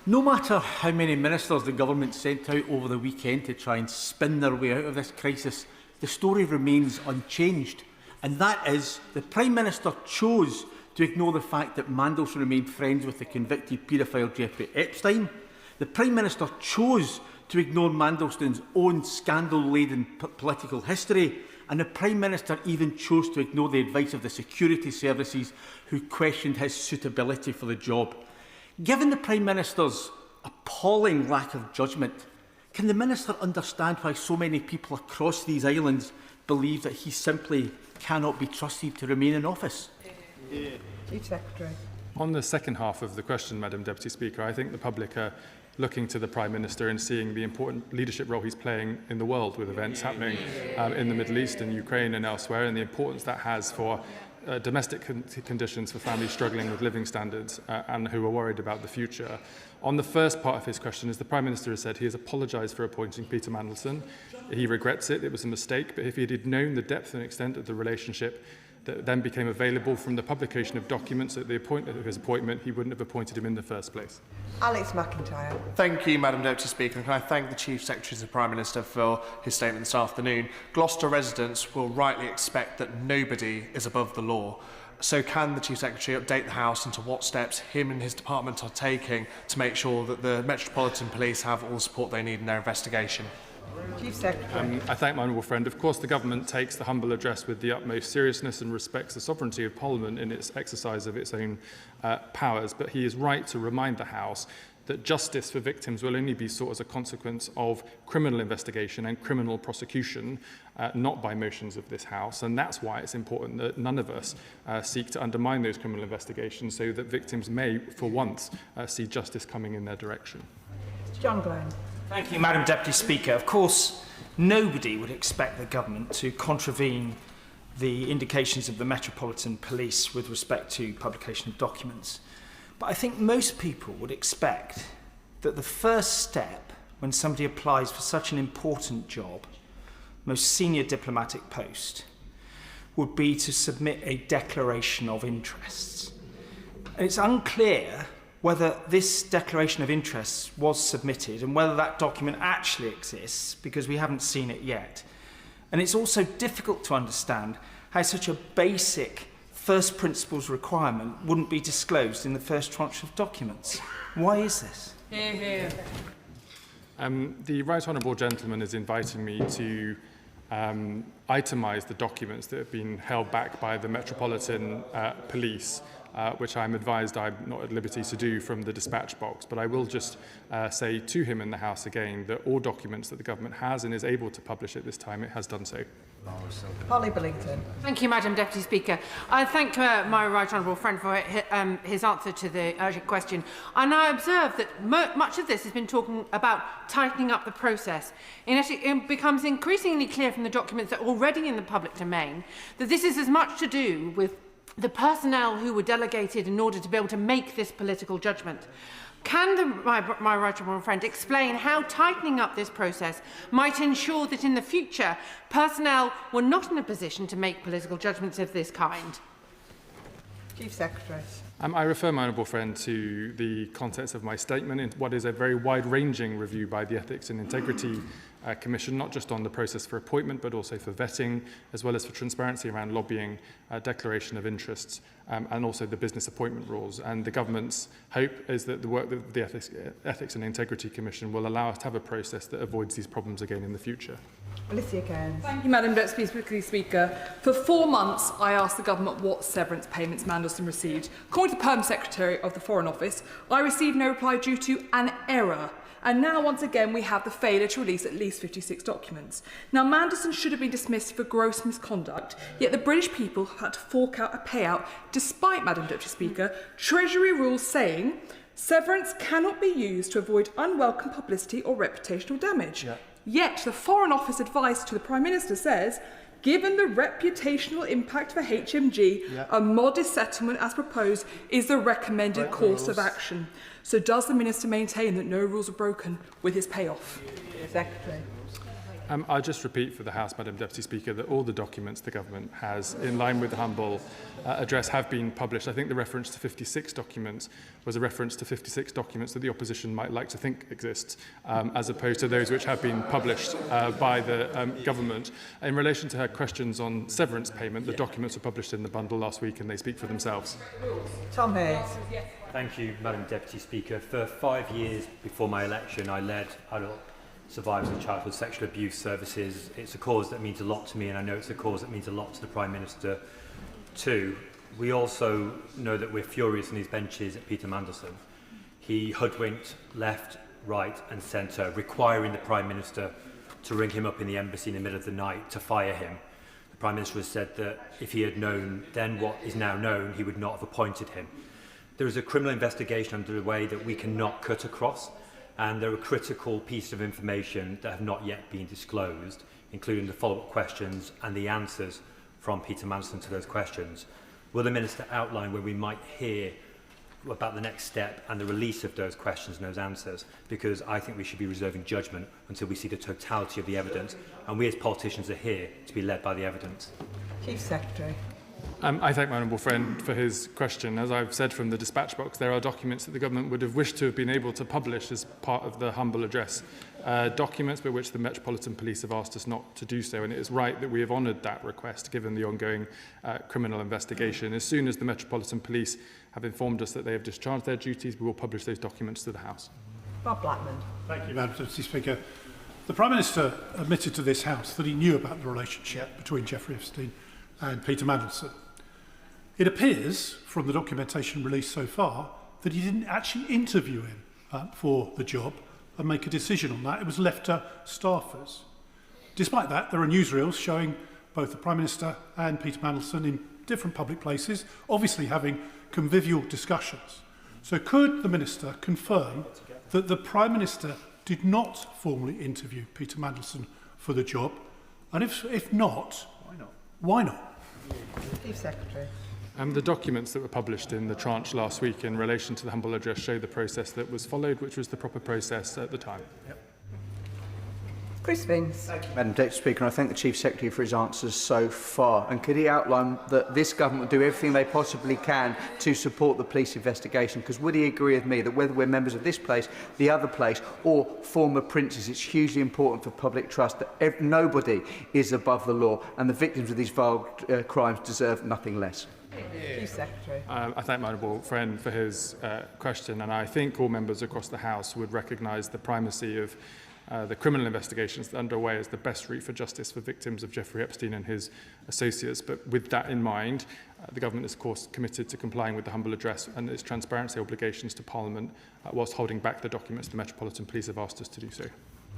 Speaker 19: No matter how many ministers the government sent out over the weekend to try and spin their way out of this crisis, the story remains unchanged. And that is, the Prime Minister chose to ignore the fact that Mandelson remained friends with the convicted paedophile Jeffrey Epstein. The Prime Minister chose to ignore Mandelson's own scandal-laden political history. And the Prime Minister even chose to ignore the advice of the security services who questioned his suitability for the job. Given the Prime Minister's appalling lack of judgment, can the Minister understand why so many people across these islands believe that he simply cannot be trusted to remain in office?
Speaker 16: Chief Secretary.
Speaker 7: On the second half of the question, Madam Deputy Speaker, I think the public are looking to the Prime Minister and seeing the important leadership role he's playing in the world with events happening in the Middle East and Ukraine and elsewhere, and the importance that has for domestic conditions for families struggling with living standards and who are worried about the future. On the first part of his question, as the Prime Minister has said, he has apologised for appointing Peter Mandelson. He regrets it, it was a mistake, but if he had known the depth and extent of the relationship that then became available from the publication of documents at the point of his appointment, he wouldn't have appointed him in the first place.
Speaker 16: Alex McIntyre.
Speaker 20: Thank you, Madam Deputy Speaker. And can I thank the Chief Secretary of the Prime Minister for his statement this afternoon. Gloucester residents will rightly expect that nobody is above the law. So can the Chief Secretary update the House into what steps him and his department are taking to make sure that the Metropolitan Police have all the support they need in their investigation?
Speaker 16: Chief Secretary.
Speaker 7: I thank my honourable friend. Of course, the government takes the humble address with the utmost seriousness and respects the sovereignty of Parliament in its exercise of its own powers. But he is right to remind the House that justice for victims will only be sought as a consequence of criminal investigation and criminal prosecution, not by motions of this House. And that's why it's important that none of us seek to undermine those criminal investigations so that victims may, for once, see justice coming in their direction.
Speaker 16: John Glenn.
Speaker 22: Thank you, Madam Deputy Speaker. Of course, nobody would expect the government to contravene the indications of the Metropolitan Police with respect to publication of documents. But I think most people would expect that the first step when somebody applies for such an important job, most senior diplomatic post, would be to submit a declaration of interests. It's unclear whether this declaration of interest was submitted and whether that document actually exists, because we haven't seen it yet. And it's also difficult to understand how such a basic first principles requirement wouldn't be disclosed in the first tranche of documents. Why is this?
Speaker 6: Hear, hear.
Speaker 7: The Right Honourable Gentleman is inviting me to itemise the documents that have been held back by the Metropolitan Police, which I'm advised I'm not at liberty to do from the dispatch box. But I will just say to him in the House again that all documents that the government has and is able to publish at this time, it has done so.
Speaker 6: Polly Billington.
Speaker 2: Thank you, Madam Deputy Speaker. I thank my right honourable friend for his answer to the urgent question. And I observe that much of this has been talking about tightening up the process. And it becomes increasingly clear from the documents that are already in the public domain that this is as much to do with the personnel who were delegated in order to be able to make this political judgment. Can my right honourable friend explain how tightening up this process might ensure that in the future personnel were not in a position to make political judgments of this kind?
Speaker 6: Chief Secretary.
Speaker 7: I refer my honourable friend to the contents of my statement in what is a very wide-ranging review by the Ethics and Integrity Commission, not just on the process for appointment, but also for vetting, as well as for transparency around lobbying, declaration of interests, and also the business appointment rules. And the government's hope is that the work that the Ethics and Integrity Commission will allow us to have a process that avoids these problems again in the future.
Speaker 6: Alicia Cairns.
Speaker 3: Thank you, Madam Deputy Speaker. For 4 months, I asked the government what severance payments Mandelson received. According to the Perm Secretary of the Foreign Office, I received no reply due to an error. And now, once again, we have the failure to release at least 56 documents. Now, Mandelson should have been dismissed for gross misconduct, yet the British people had to fork out a payout, despite, Madam Deputy Speaker, Treasury rules saying severance cannot be used to avoid unwelcome publicity or reputational damage. Yeah. Yet, the Foreign Office advice to the Prime Minister says, given the reputational impact for HMG, a modest settlement as proposed is the recommended course of action. So does the Minister maintain that no rules are broken with his payoff?
Speaker 6: Secretary.
Speaker 7: I'll just repeat for the House, Madam Deputy Speaker, that all the documents the government has, in line with the humble address, have been published. I think the reference to 56 documents was a reference to 56 documents that the opposition might like to think exist, as opposed to those which have been published by the government. In relation to her questions on severance payment, the documents were published in the bundle last week and they speak for themselves.
Speaker 6: Tom Hayes.
Speaker 4: Thank you, Madam Deputy Speaker. For 5 years before my election, I led adult survivors of childhood sexual abuse services. It's a cause that means a lot to me, and I know it's a cause that means a lot to the Prime Minister too. We also know that we're furious in these benches at Peter Mandelson. He hoodwinked left, right and centre, requiring the Prime Minister to ring him up in the embassy in the middle of the night to fire him. The Prime Minister has said that if he had known then what is now known, he would not have appointed him. There is a criminal investigation underway that we cannot cut across, and there are critical pieces of information that have not yet been disclosed, including the follow-up questions and the answers from Peter Mandelson to those questions. Will the Minister outline where we might hear about the next step and the release of those questions and those answers? Because I think we should be reserving judgment until we see the totality of the evidence, and we as politicians are here to be led by the evidence.
Speaker 6: Chief Secretary.
Speaker 7: I thank my honourable friend for his question. As I've said from the dispatch box, there are documents that the government would have wished to have been able to publish as part of the humble address documents, but which the Metropolitan Police have asked us not to do so. And it is right that we have honoured that request, given the ongoing criminal investigation. As soon as the Metropolitan Police have informed us that they have discharged their duties, we will publish those documents to the House.
Speaker 6: Bob Blackman.
Speaker 12: Thank you, Madam Deputy Speaker. The Prime Minister admitted to this House that he knew about the relationship between Jeffrey Epstein and Peter Mandelson. It appears, from the documentation released so far, that he didn't actually interview him for the job and make a decision on that. It was left to staffers. Despite that, there are newsreels showing both the Prime Minister and Peter Mandelson in different public places, obviously having convivial discussions. So could the Minister confirm that the Prime Minister did not formally interview Peter Mandelson for the job? And if not, why not?
Speaker 6: Chief Secretary.
Speaker 7: The documents that were published in the tranche last week in relation to the humble address show the process that was followed, which was the proper process at the time.
Speaker 16: Chris Vince.
Speaker 5: Thank you, Madam Deputy Speaker, and I thank the Chief Secretary for his answers so far. And could he outline that this government will do everything they possibly can to support the police investigation? Because would he agree with me that whether we're members of this place, the other place, or former princes, it's hugely important for public trust that nobody is above the law, and the victims of these vile crimes deserve nothing less?
Speaker 16: Chief Secretary.
Speaker 7: I thank my honourable friend for his question, and I think all members across the House would recognise the primacy of the criminal investigations underway as the best route for justice for victims of Jeffrey Epstein and his associates. But with that in mind, the government is, of course, committed to complying with the humble address and its transparency obligations to Parliament, whilst holding back the documents the Metropolitan Police have asked us to do so.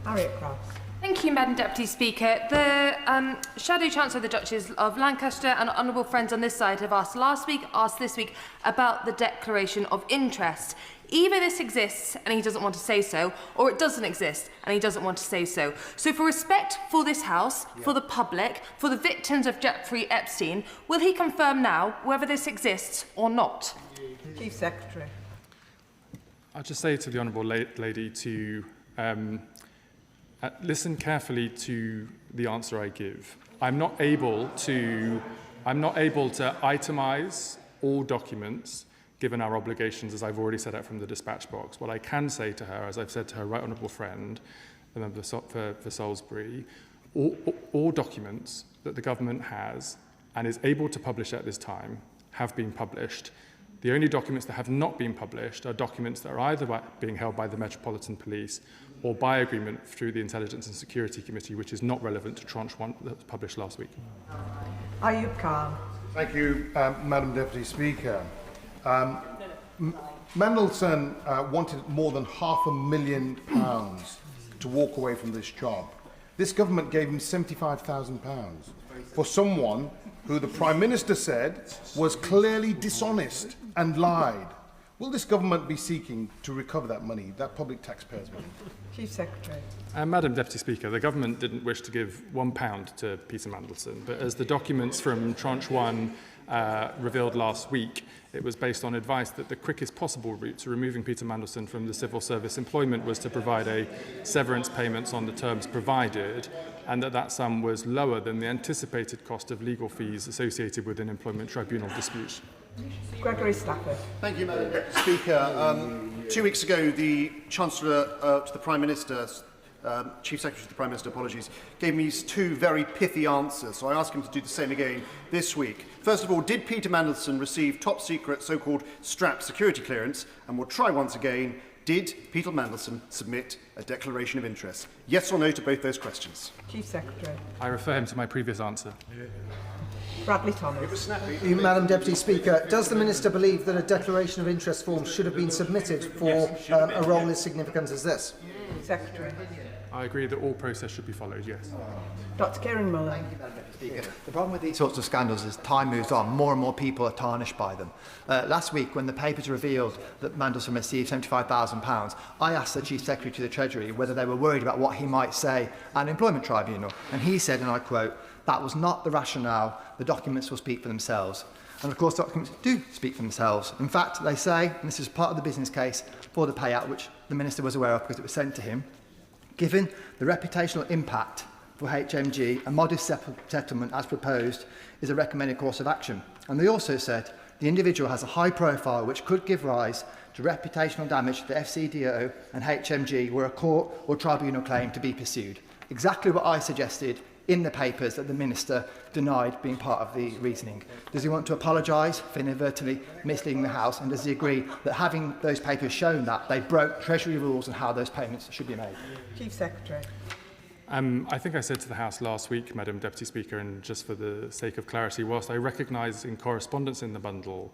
Speaker 16: Harriet Cross.
Speaker 8: Thank you, Madam Deputy Speaker. The Shadow Chancellor, the Duchess of Lancaster, and honourable friends on this side have asked last week, asked this week, about the Declaration of Interest. Either this exists and he doesn't want to say so, or it doesn't exist and he doesn't want to say so. So for respect for this House, for the public, for the victims of Jeffrey Epstein, will he confirm now whether this exists or not?
Speaker 16: Chief Secretary.
Speaker 7: I'll just say to the honourable lady to listen carefully to the answer I give. I'm not able to itemise all documents given our obligations, as I've already set out from the dispatch box. What I can say to her, as I've said to her right honourable friend, the member for Salisbury, all documents that the government has and is able to publish at this time have been published. The only documents that have not been published are documents that are either being held by the Metropolitan Police or by agreement through the Intelligence and Security Committee, which is not relevant to Tranche 1 that was published last week.
Speaker 16: Ayub Khan.
Speaker 24: Thank you, Madam Deputy Speaker. Mandelson wanted more than £500,000 to walk away from this job. This government gave him £75,000 for someone who the Prime Minister said was clearly dishonest and lied. Will this government be seeking to recover that money, that public taxpayers' money?
Speaker 16: Chief Secretary.
Speaker 7: Madam Deputy Speaker, the government didn't wish to give £1 to Peter Mandelson, but as the documents from Tranche 1 revealed last week, it was based on advice that the quickest possible route to removing Peter Mandelson from the civil service employment was to provide a severance payments on the terms provided, and that sum was lower than the anticipated cost of legal fees associated with an employment tribunal dispute.
Speaker 16: Gregory Stafford.
Speaker 10: Thank you, Madam Deputy Speaker. 2 weeks ago, the Chancellor to the Prime Minister, Chief Secretary to the Prime Minister, apologies, gave me two very pithy answers, so I ask him to do the same again this week. First of all, did Peter Mandelson receive top-secret so-called strap security clearance? And we'll try once again, did Peter Mandelson submit a declaration of interest? Yes or no to both those questions?
Speaker 16: Chief Secretary.
Speaker 7: I refer him to my previous answer.
Speaker 16: Bradley Thomas.
Speaker 15: Madam Deputy Speaker, does the Minister believe that a declaration of interest form should have been submitted for a role as significant as this?
Speaker 16: Secretary.
Speaker 7: I agree that all process should be followed, yes.
Speaker 16: Dr Kieran Muller.
Speaker 17: The problem with these sorts of scandals is time moves on, more and more people are tarnished by them. Last week, when the papers revealed that Mandelson received £75,000, I asked the Chief Secretary to the Treasury whether they were worried about what he might say at an employment tribunal. And he said, and I quote, "That was not the rationale. The documents will speak for themselves." And of course, documents do speak for themselves. In fact, they say, and this is part of the business case for the payout, which the Minister was aware of because it was sent to him, given the reputational impact for HMG, a modest settlement as proposed is a recommended course of action. And they also said the individual has a high profile which could give rise to reputational damage to the FCDO and HMG were a court or tribunal claim to be pursued. Exactly what I suggested in the papers that the Minister denied being part of the reasoning. Does he want to apologise for inadvertently misleading the House, and does he agree that having those papers shown that they broke Treasury rules and how those payments should be made?
Speaker 16: Chief Secretary.
Speaker 7: I think I said to the House last week, Madam Deputy Speaker, and just for the sake of clarity, whilst I recognise in correspondence in the bundle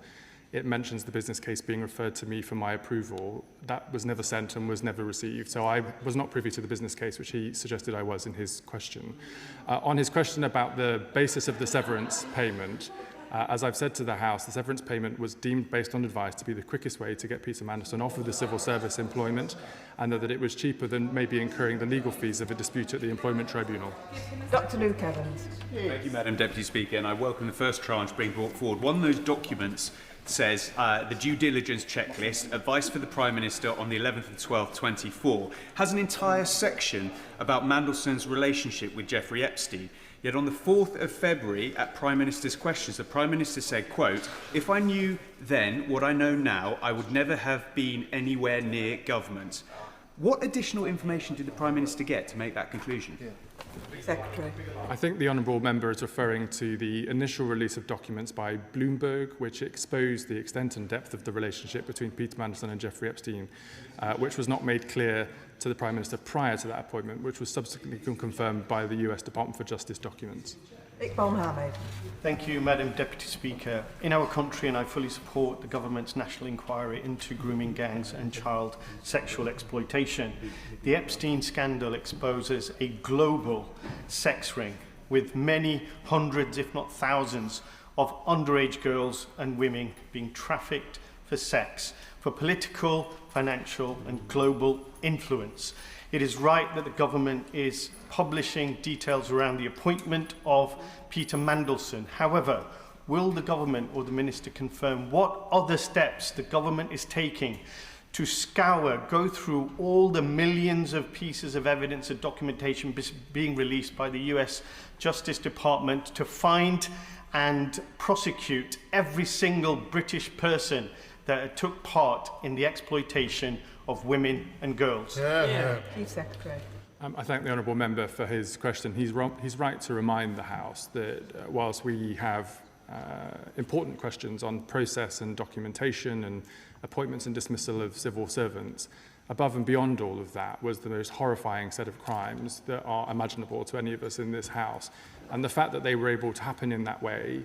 Speaker 7: it mentions the business case being referred to me for my approval, that was never sent and was never received. So I was not privy to the business case, which he suggested I was in his question. On his question about the basis of the severance payment, as I've said to the House, the severance payment was deemed, based on advice, to be the quickest way to get Peter Mandelson off of the civil service employment, and that it was cheaper than maybe incurring the legal fees of a dispute at the employment tribunal.
Speaker 16: Dr Luke Evans.
Speaker 23: Thank you, Madam Deputy Speaker, and I welcome the first tranche being brought forward. One of those documents
Speaker 11: says the due diligence checklist, advice for the Prime Minister on the 11th of 12th, 24, has an entire section about Mandelson's relationship with Jeffrey Epstein. Yet on the 4th of February, at Prime Minister's questions, the Prime Minister said, quote, "If I knew then what I know now, I would never have been anywhere near government." What additional information did the Prime Minister get to make that conclusion?
Speaker 16: Secretary.
Speaker 7: I think the Honourable Member is referring to the initial release of documents by Bloomberg, which exposed the extent and depth of the relationship between Peter Mandelson and Jeffrey Epstein, which was not made clear to the Prime Minister prior to that appointment, which was subsequently confirmed by the US Department for Justice documents.
Speaker 16: Iqbal Mohammed.
Speaker 13: Thank you, Madam Deputy Speaker. In our country, and I fully support the government's national inquiry into grooming gangs and child sexual exploitation, the Epstein scandal exposes a global sex ring with many hundreds, if not thousands, of underage girls and women being trafficked for sex, for political, financial and global influence. It is right that the government is publishing details around the appointment of Peter Mandelson. However, will the government or the minister confirm what other steps the government is taking to go through all the millions of pieces of evidence and documentation being released by the US Justice Department to find and prosecute every single British person that took part in the exploitation of women and girls?
Speaker 16: Chief Secretary.
Speaker 7: I thank the Honourable Member for his question. He's right to remind the House that whilst we have important questions on process and documentation and appointments and dismissal of civil servants, above and beyond all of that was the most horrifying set of crimes that are imaginable to any of us in this House. And the fact that they were able to happen in that way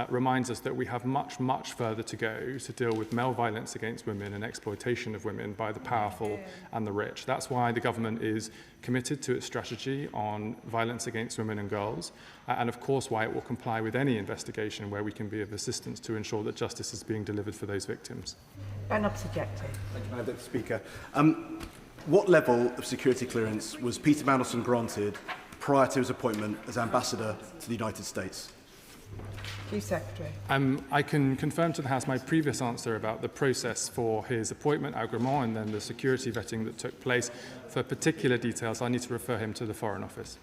Speaker 7: reminds us that we have much, much further to go to deal with male violence against women and exploitation of women by the powerful and the rich. That's why the government is committed to its strategy on violence against women and girls, and of course why it will comply with any investigation where we can be of assistance to ensure that justice is being delivered for those victims.
Speaker 16: Ben Objective.
Speaker 18: Thank you, Madam Deputy Speaker. What level of security clearance was Peter Mandelson granted prior to his appointment as Ambassador to the United States?
Speaker 16: Chief Secretary.
Speaker 7: I can confirm to the House my previous answer about the process for his appointment, agrément, and then the security vetting that took place. For particular details, I need to refer him to the Foreign Office.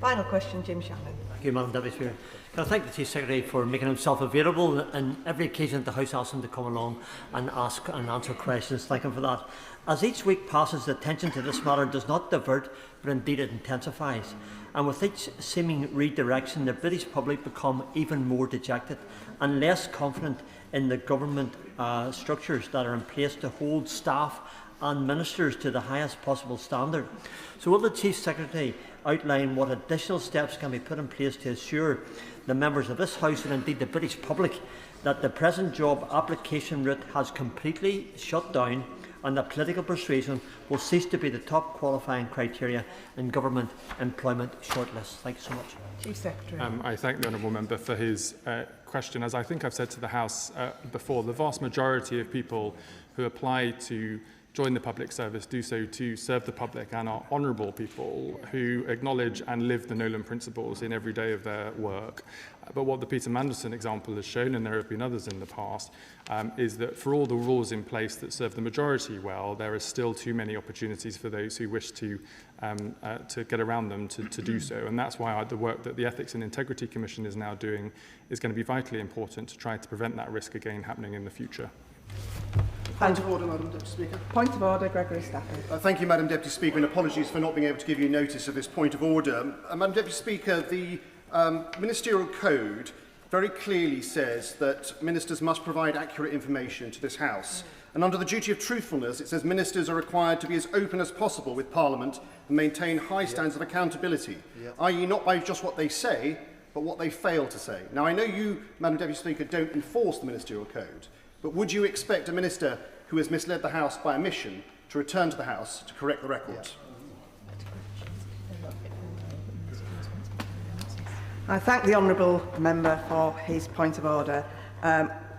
Speaker 16: Final question, Jim Shannon.
Speaker 21: Thank you, Madam Deputy Speaker. Can I thank the Chief Secretary for making himself available on every occasion the House asks him to come along and ask and answer questions. Thank him for that. As each week passes, the attention to this matter does not divert, but indeed it intensifies. And with each seeming redirection, the British public become even more dejected and less confident in the government structures that are in place to hold staff and ministers to the highest possible standard. So will the Chief Secretary outline what additional steps can be put in place to assure the members of this House and indeed the British public that the present job application route has completely shut down and that political persuasion will cease to be the top qualifying criteria in government employment shortlists? Thank you so much.
Speaker 16: Chief Secretary.
Speaker 7: I thank the Honourable Member for his question. As I think I've said to the House before, the vast majority of people who apply to join the public service do so to serve the public and are honourable people who acknowledge and live the Nolan principles in every day of their work. But what the Peter Mandelson example has shown, and there have been others in the past, is that for all the rules in place that serve the majority well, there are still too many opportunities for those who wish to get around them to do so. And that's why the work that the Ethics and Integrity Commission is now doing is going to be vitally important to try to prevent that risk again happening in the future.
Speaker 10: Point of order, Madam Deputy Speaker.
Speaker 16: Point of order, Gregory Stafford.
Speaker 10: Thank you, Madam Deputy Speaker, and apologies for not being able to give you notice of this point of order. Madam Deputy Speaker, the Ministerial Code very clearly says that ministers must provide accurate information to this House. And under the duty of truthfulness, it says ministers are required to be as open as possible with Parliament and maintain high standards of accountability, i.e. not by just what they say, but what they fail to say. Now, I know you, Madam Deputy Speaker, don't enforce the Ministerial Code, but would you expect a minister who has misled the House by omission to return to the House to correct the record?
Speaker 16: I thank the honourable member for his point of order.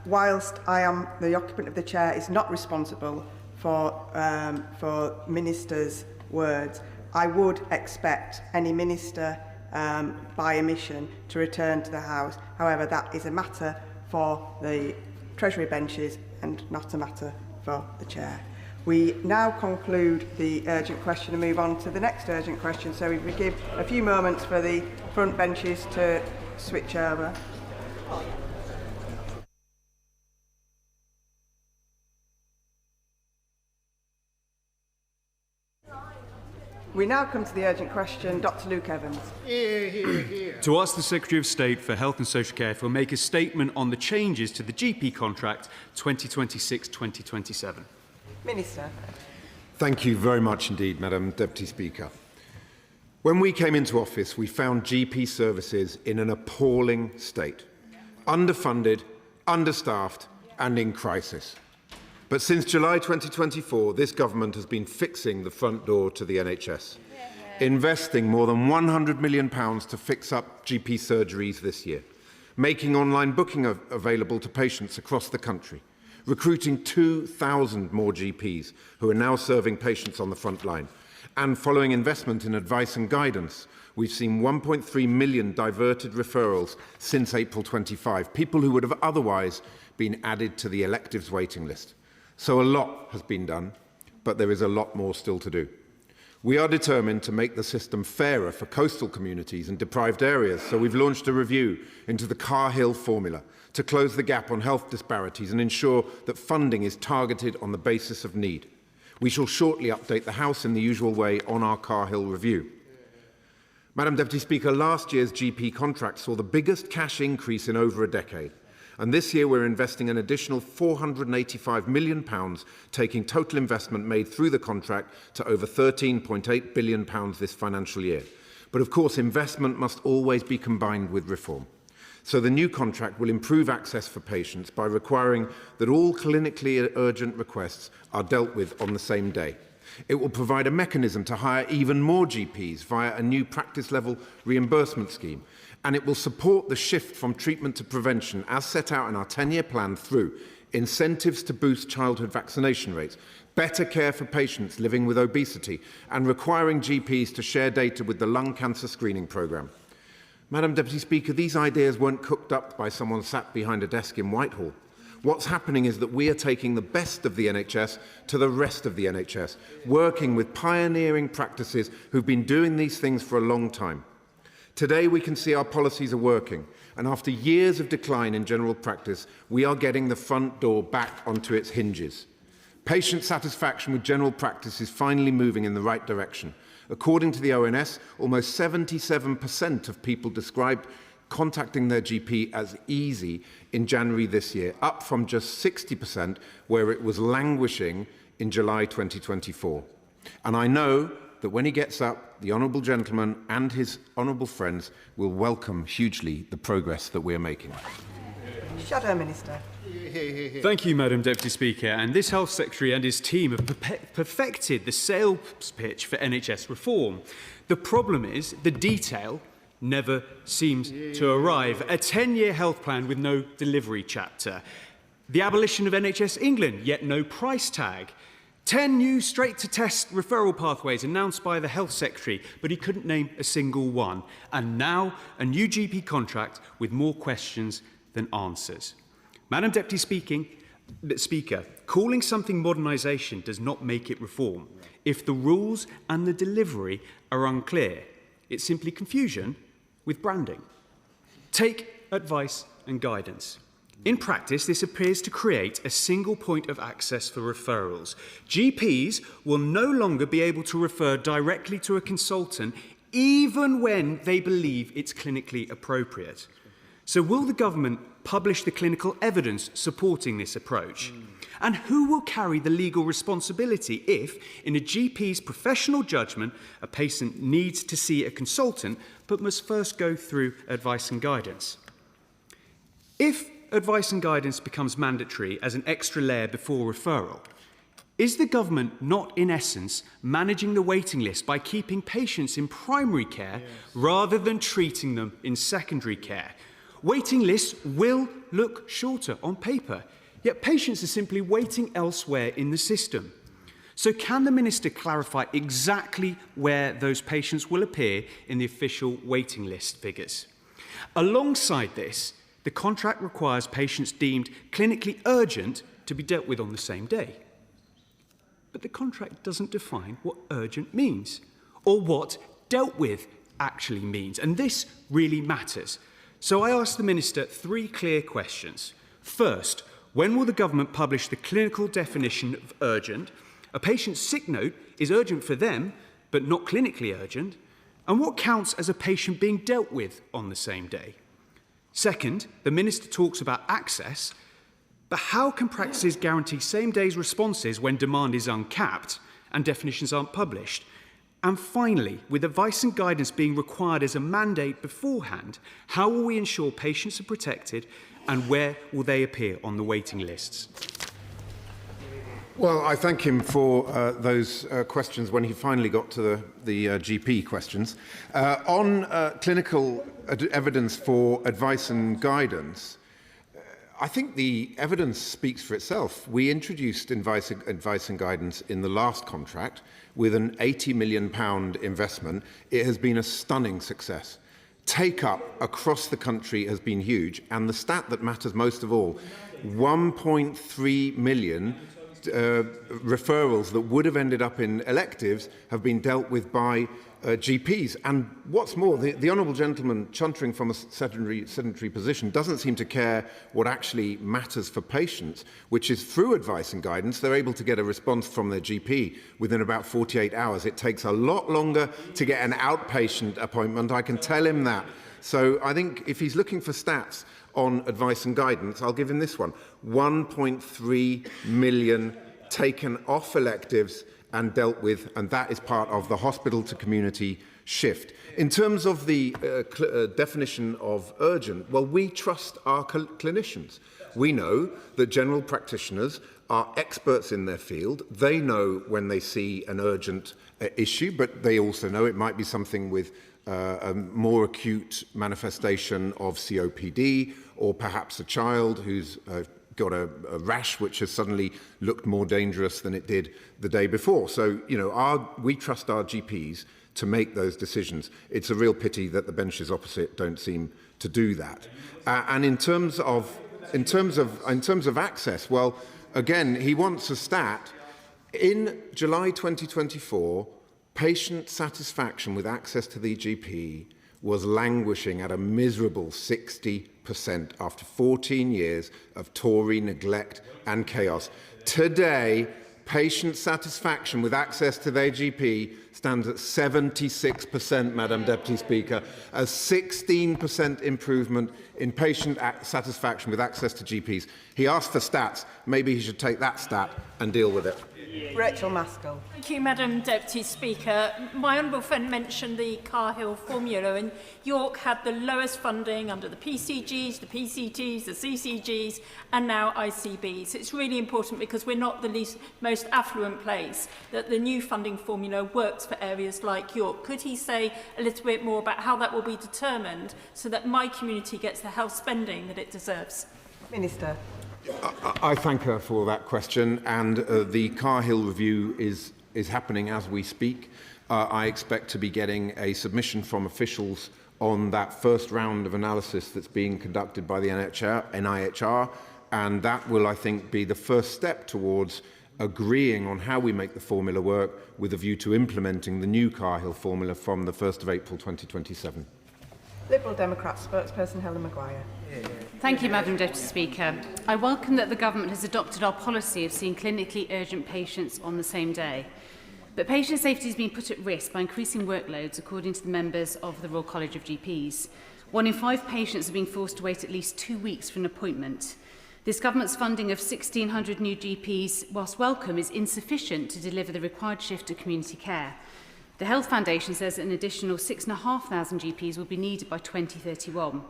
Speaker 16: Whilst I am the occupant of the chair is not responsible for ministers' words, I would expect any minister by omission to return to the House. However, that is a matter for the Treasury benches and not a matter for the Chair. We now conclude the urgent question and move on to the next urgent question. So we give a few moments for the front benches to switch over. We now come to the urgent question. Dr. Luke Evans.
Speaker 11: To ask the Secretary of State for Health and Social Care if he'll make a statement on the changes to the GP contract 2026-2027.
Speaker 16: Minister.
Speaker 1: Thank you very much indeed, Madam Deputy Speaker. When we came into office, we found GP services in an appalling state, underfunded, understaffed and in crisis. But since July 2024, this government has been fixing the front door to the NHS, investing more than £100 million to fix up GP surgeries this year, making online booking available to patients across the country, recruiting 2,000 more GPs who are now serving patients on the front line, and following investment in advice and guidance, we've seen 1.3 million diverted referrals since April 25, people who would have otherwise been added to the electives waiting list. So a lot has been done, but there is a lot more still to do. We are determined to make the system fairer for coastal communities and deprived areas, so we've launched a review into the Carr-Hill formula to close the gap on health disparities and ensure that funding is targeted on the basis of need. We shall shortly update the House in the usual way on our Carr-Hill review. Madam Deputy Speaker, last year's GP contract saw the biggest cash increase in over a decade. And this year we're investing an additional £485 million, taking total investment made through the contract to over £13.8 billion this financial year. But of course, investment must always be combined with reform. So the new contract will improve access for patients by requiring that all clinically urgent requests are dealt with on the same day. It will provide a mechanism to hire even more GPs via a new practice-level reimbursement scheme, and it will support the shift from treatment to prevention as set out in our 10-year plan through incentives to boost childhood vaccination rates, better care for patients living with obesity, and requiring GPs to share data with the lung cancer screening programme. Madam Deputy Speaker, these ideas weren't cooked up by someone sat behind a desk in Whitehall. What's happening is that we are taking the best of the NHS to the rest of the NHS, working with pioneering practices who've been doing these things for a long time. Today we can see our policies are working, and after years of decline in general practice, we are getting the front door back onto its hinges. Patient satisfaction with general practice is finally moving in the right direction. According to the ONS, almost 77% of people described contacting their GP as easy in January this year, up from just 60% where it was languishing in July 2024. And I know that when he gets up, the honourable gentleman and his honourable friends will welcome hugely the progress that we are making.
Speaker 16: Shadow Minister.
Speaker 11: Thank you, Madam Deputy Speaker. And this Health Secretary and his team have perfected the sales pitch for NHS reform. The problem is the detail never seems to arrive. A 10-year health plan with no delivery chapter. The abolition of NHS England, yet no price tag. 10 new straight-to-test referral pathways announced by the Health Secretary, but he couldn't name a single one. And now, a new GP contract with more questions than answers. Madam Deputy Speaker, calling something modernisation does not make it reform. If the rules and the delivery are unclear, it's simply confusion with branding. Take advice and guidance. In practice, this appears to create a single point of access for referrals. GPs will no longer be able to refer directly to a consultant even when they believe it's clinically appropriate. So will the government publish the clinical evidence supporting this approach? And who will carry the legal responsibility if, in a GP's professional judgment, a patient needs to see a consultant but must first go through advice and guidance? If advice and guidance becomes mandatory as an extra layer before referral, is the government not, in essence, managing the waiting list by keeping patients in primary care rather than treating them in secondary care? Waiting lists will look shorter on paper, yet patients are simply waiting elsewhere in the system. So can the Minister clarify exactly where those patients will appear in the official waiting list figures? Alongside this, The contract requires patients deemed clinically urgent to be dealt with on the same day. But the contract doesn't define what urgent means or what dealt with actually means. And this really matters. So I asked the Minister 3 clear questions. First, when will the government publish the clinical definition of urgent? A patient's sick note is urgent for them, but not clinically urgent. And what counts as a patient being dealt with on the same day? Second, the Minister talks about access, but how can practices guarantee same-day responses when demand is uncapped and definitions aren't published? And finally, with advice and guidance being required as a mandate beforehand, how will we ensure patients are protected and where will they appear on the waiting lists?
Speaker 1: Well, I thank him for those questions when he finally got to the GP questions. On clinical evidence for advice and guidance, I think the evidence speaks for itself. We introduced advice and guidance in the last contract with an £80 million investment. It has been a stunning success. Take-up across the country has been huge, and the stat that matters most of all, 1.3 million referrals that would have ended up in electives have been dealt with by GPs. And what's more, the honourable gentleman chuntering from a sedentary position doesn't seem to care what actually matters for patients, which is through advice and guidance, they're able to get a response from their GP within about 48 hours. It takes a lot longer to get an outpatient appointment, I can tell him that. So I think if he's looking for stats on advice and guidance, I'll give him this one. 1.3 million taken off electives and dealt with, and that is part of the hospital to community shift. In terms of the definition of urgent, well, we trust our clinicians. We know that general practitioners are experts in their field. They know when they see an urgent issue, but they also know it might be something with a more acute manifestation of COPD, or perhaps a child who's got a rash which has suddenly looked more dangerous than it did the day before. So, you know, we trust our GPs to make those decisions. It's a real pity that the benches opposite don't seem to do that. And in terms of access, well, again, he wants a stat. In July 2024, patient satisfaction with access to the GP was languishing at a miserable 60% after 14 years of Tory neglect and chaos. Today, patient satisfaction with access to their GP stands at 76%, Madam Deputy Speaker, a 16% improvement in patient satisfaction with access to GPs. He asked for stats. Maybe he should take that stat and deal with it.
Speaker 16: Rachel Maskell.
Speaker 9: Thank you, Madam Deputy Speaker. My honourable friend mentioned the Cahill formula, and York had the lowest funding under the PCGs, the PCTs, the CCGs, and now ICBs. It's really important because we're not the most affluent place that the new funding formula works for areas like York. Could he say a little bit more about how that will be determined so that my community gets the health spending that it deserves?
Speaker 16: Minister.
Speaker 1: I thank her for that question, and the Cahill review is happening as we speak. I expect to be getting a submission from officials on that first round of analysis that's being conducted by the NIHR, and that will, I think, be the first step towards agreeing on how we make the formula work with a view to implementing the new Cahill formula from the 1st of April 2027.
Speaker 16: Liberal Democrat spokesperson Helen Maguire.
Speaker 14: Thank you, Madam Deputy Speaker. I welcome that the Government has adopted our policy of seeing clinically urgent patients on the same day. But patient safety is being put at risk by increasing workloads, according to the members of the Royal College of GPs. 1 in 5 patients are being forced to wait at least 2 weeks for an appointment. This Government's funding of 1,600 new GPs, whilst welcome, is insufficient to deliver the required shift to community care. The Health Foundation says that an additional 6,500 GPs will be needed by 2031.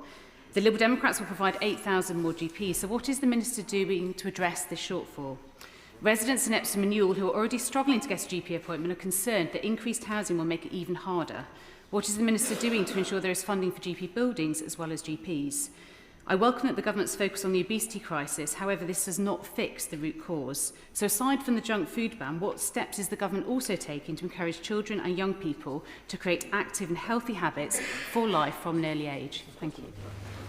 Speaker 14: The Liberal Democrats will provide 8,000 more GPs. So what is the Minister doing to address this shortfall? Residents in Epsom and Ewell who are already struggling to get a GP appointment are concerned that increased housing will make it even harder. What is the Minister doing to ensure there is funding for GP buildings as well as GPs? I welcome that the Government's focus on the obesity crisis. However, this does not fix the root cause. So aside from the junk food ban, what steps is the Government also taking to encourage children and young people to create active and healthy habits for life from an early age? Thank you.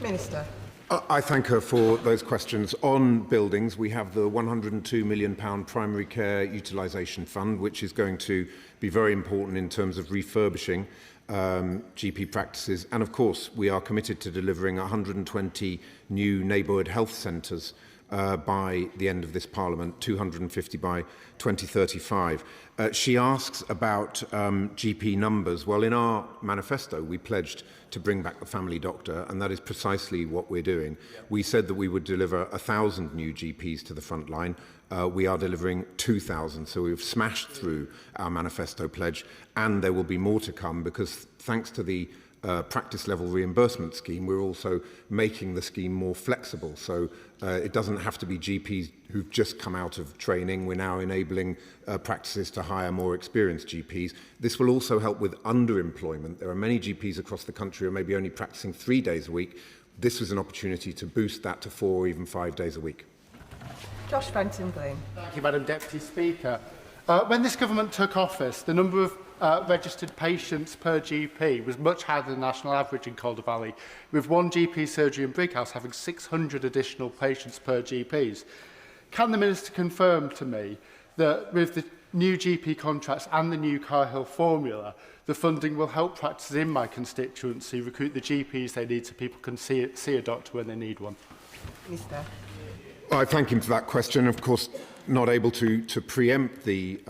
Speaker 16: Minister.
Speaker 1: I thank her for those questions. On buildings, we have the £102 million Primary Care Utilisation Fund, which is going to be very important in terms of refurbishing GP practices. And of course, we are committed to delivering 120 new neighbourhood health centres by the end of this Parliament, 250 by 2035. She asks about GP numbers. Well, in our manifesto, we pledged to bring back the family doctor, and that is precisely what we're doing. We said that we would deliver 1,000 new GPs to the front line. We are delivering 2,000, so we've smashed through our manifesto pledge, and there will be more to come because thanks to the practice level reimbursement scheme, we're also making the scheme more flexible. So it doesn't have to be GPs who've just come out of training. We're now enabling practices to hire more experienced GPs. This will also help with underemployment. There are many GPs across the country who are maybe only practicing 3 days a week. This was an opportunity to boost that to 4 or even 5 days a week.
Speaker 16: Josh Fenton-Glynn.
Speaker 19: Thank you, Madam Deputy Speaker. When this government took office, the number of registered patients per GP was much higher than the national average in Calder Valley, with one GP surgery in Brighouse having 600 additional patients per GPs. Can the Minister confirm to me that with the new GP contracts and the new Carhill formula, the funding will help practices in my constituency recruit the GPs they need so people can see a doctor when they need one?
Speaker 16: Minister.
Speaker 1: I thank him for that question. Of course, not able to preempt the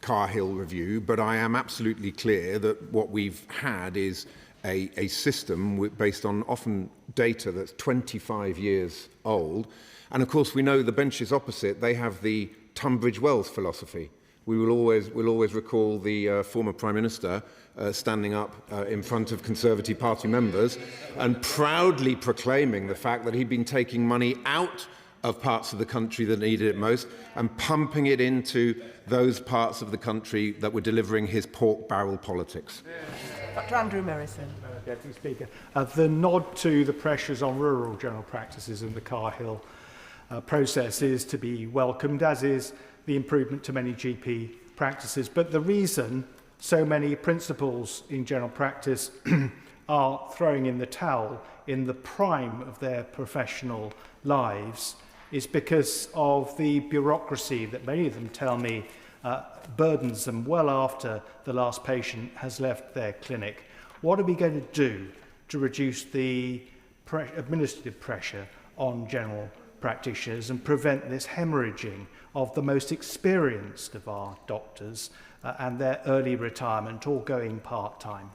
Speaker 1: Carhill review, but I am absolutely clear that what we've had is a system based on often data that's 25 years old. And of course, we know the benches opposite, they have the Tunbridge Wells philosophy. We'll always recall the former Prime Minister standing up in front of Conservative Party members and proudly proclaiming the fact that he'd been taking money out of parts of the country that needed it most and pumping it into those parts of the country that were delivering his pork barrel politics.
Speaker 16: Dr. Andrew Merrison.
Speaker 20: Deputy Speaker, the nod to the pressures on rural general practices and the Carhill process is to be welcomed, as is the improvement to many GP practices. But the reason so many principals in general practice are throwing in the towel in the prime of their professional lives is because of the bureaucracy that many of them tell me burdens them well after the last patient has left their clinic. What are we going to do to reduce the administrative pressure on general practitioners and prevent this hemorrhaging of the most experienced of our doctors and their early retirement or going part-time?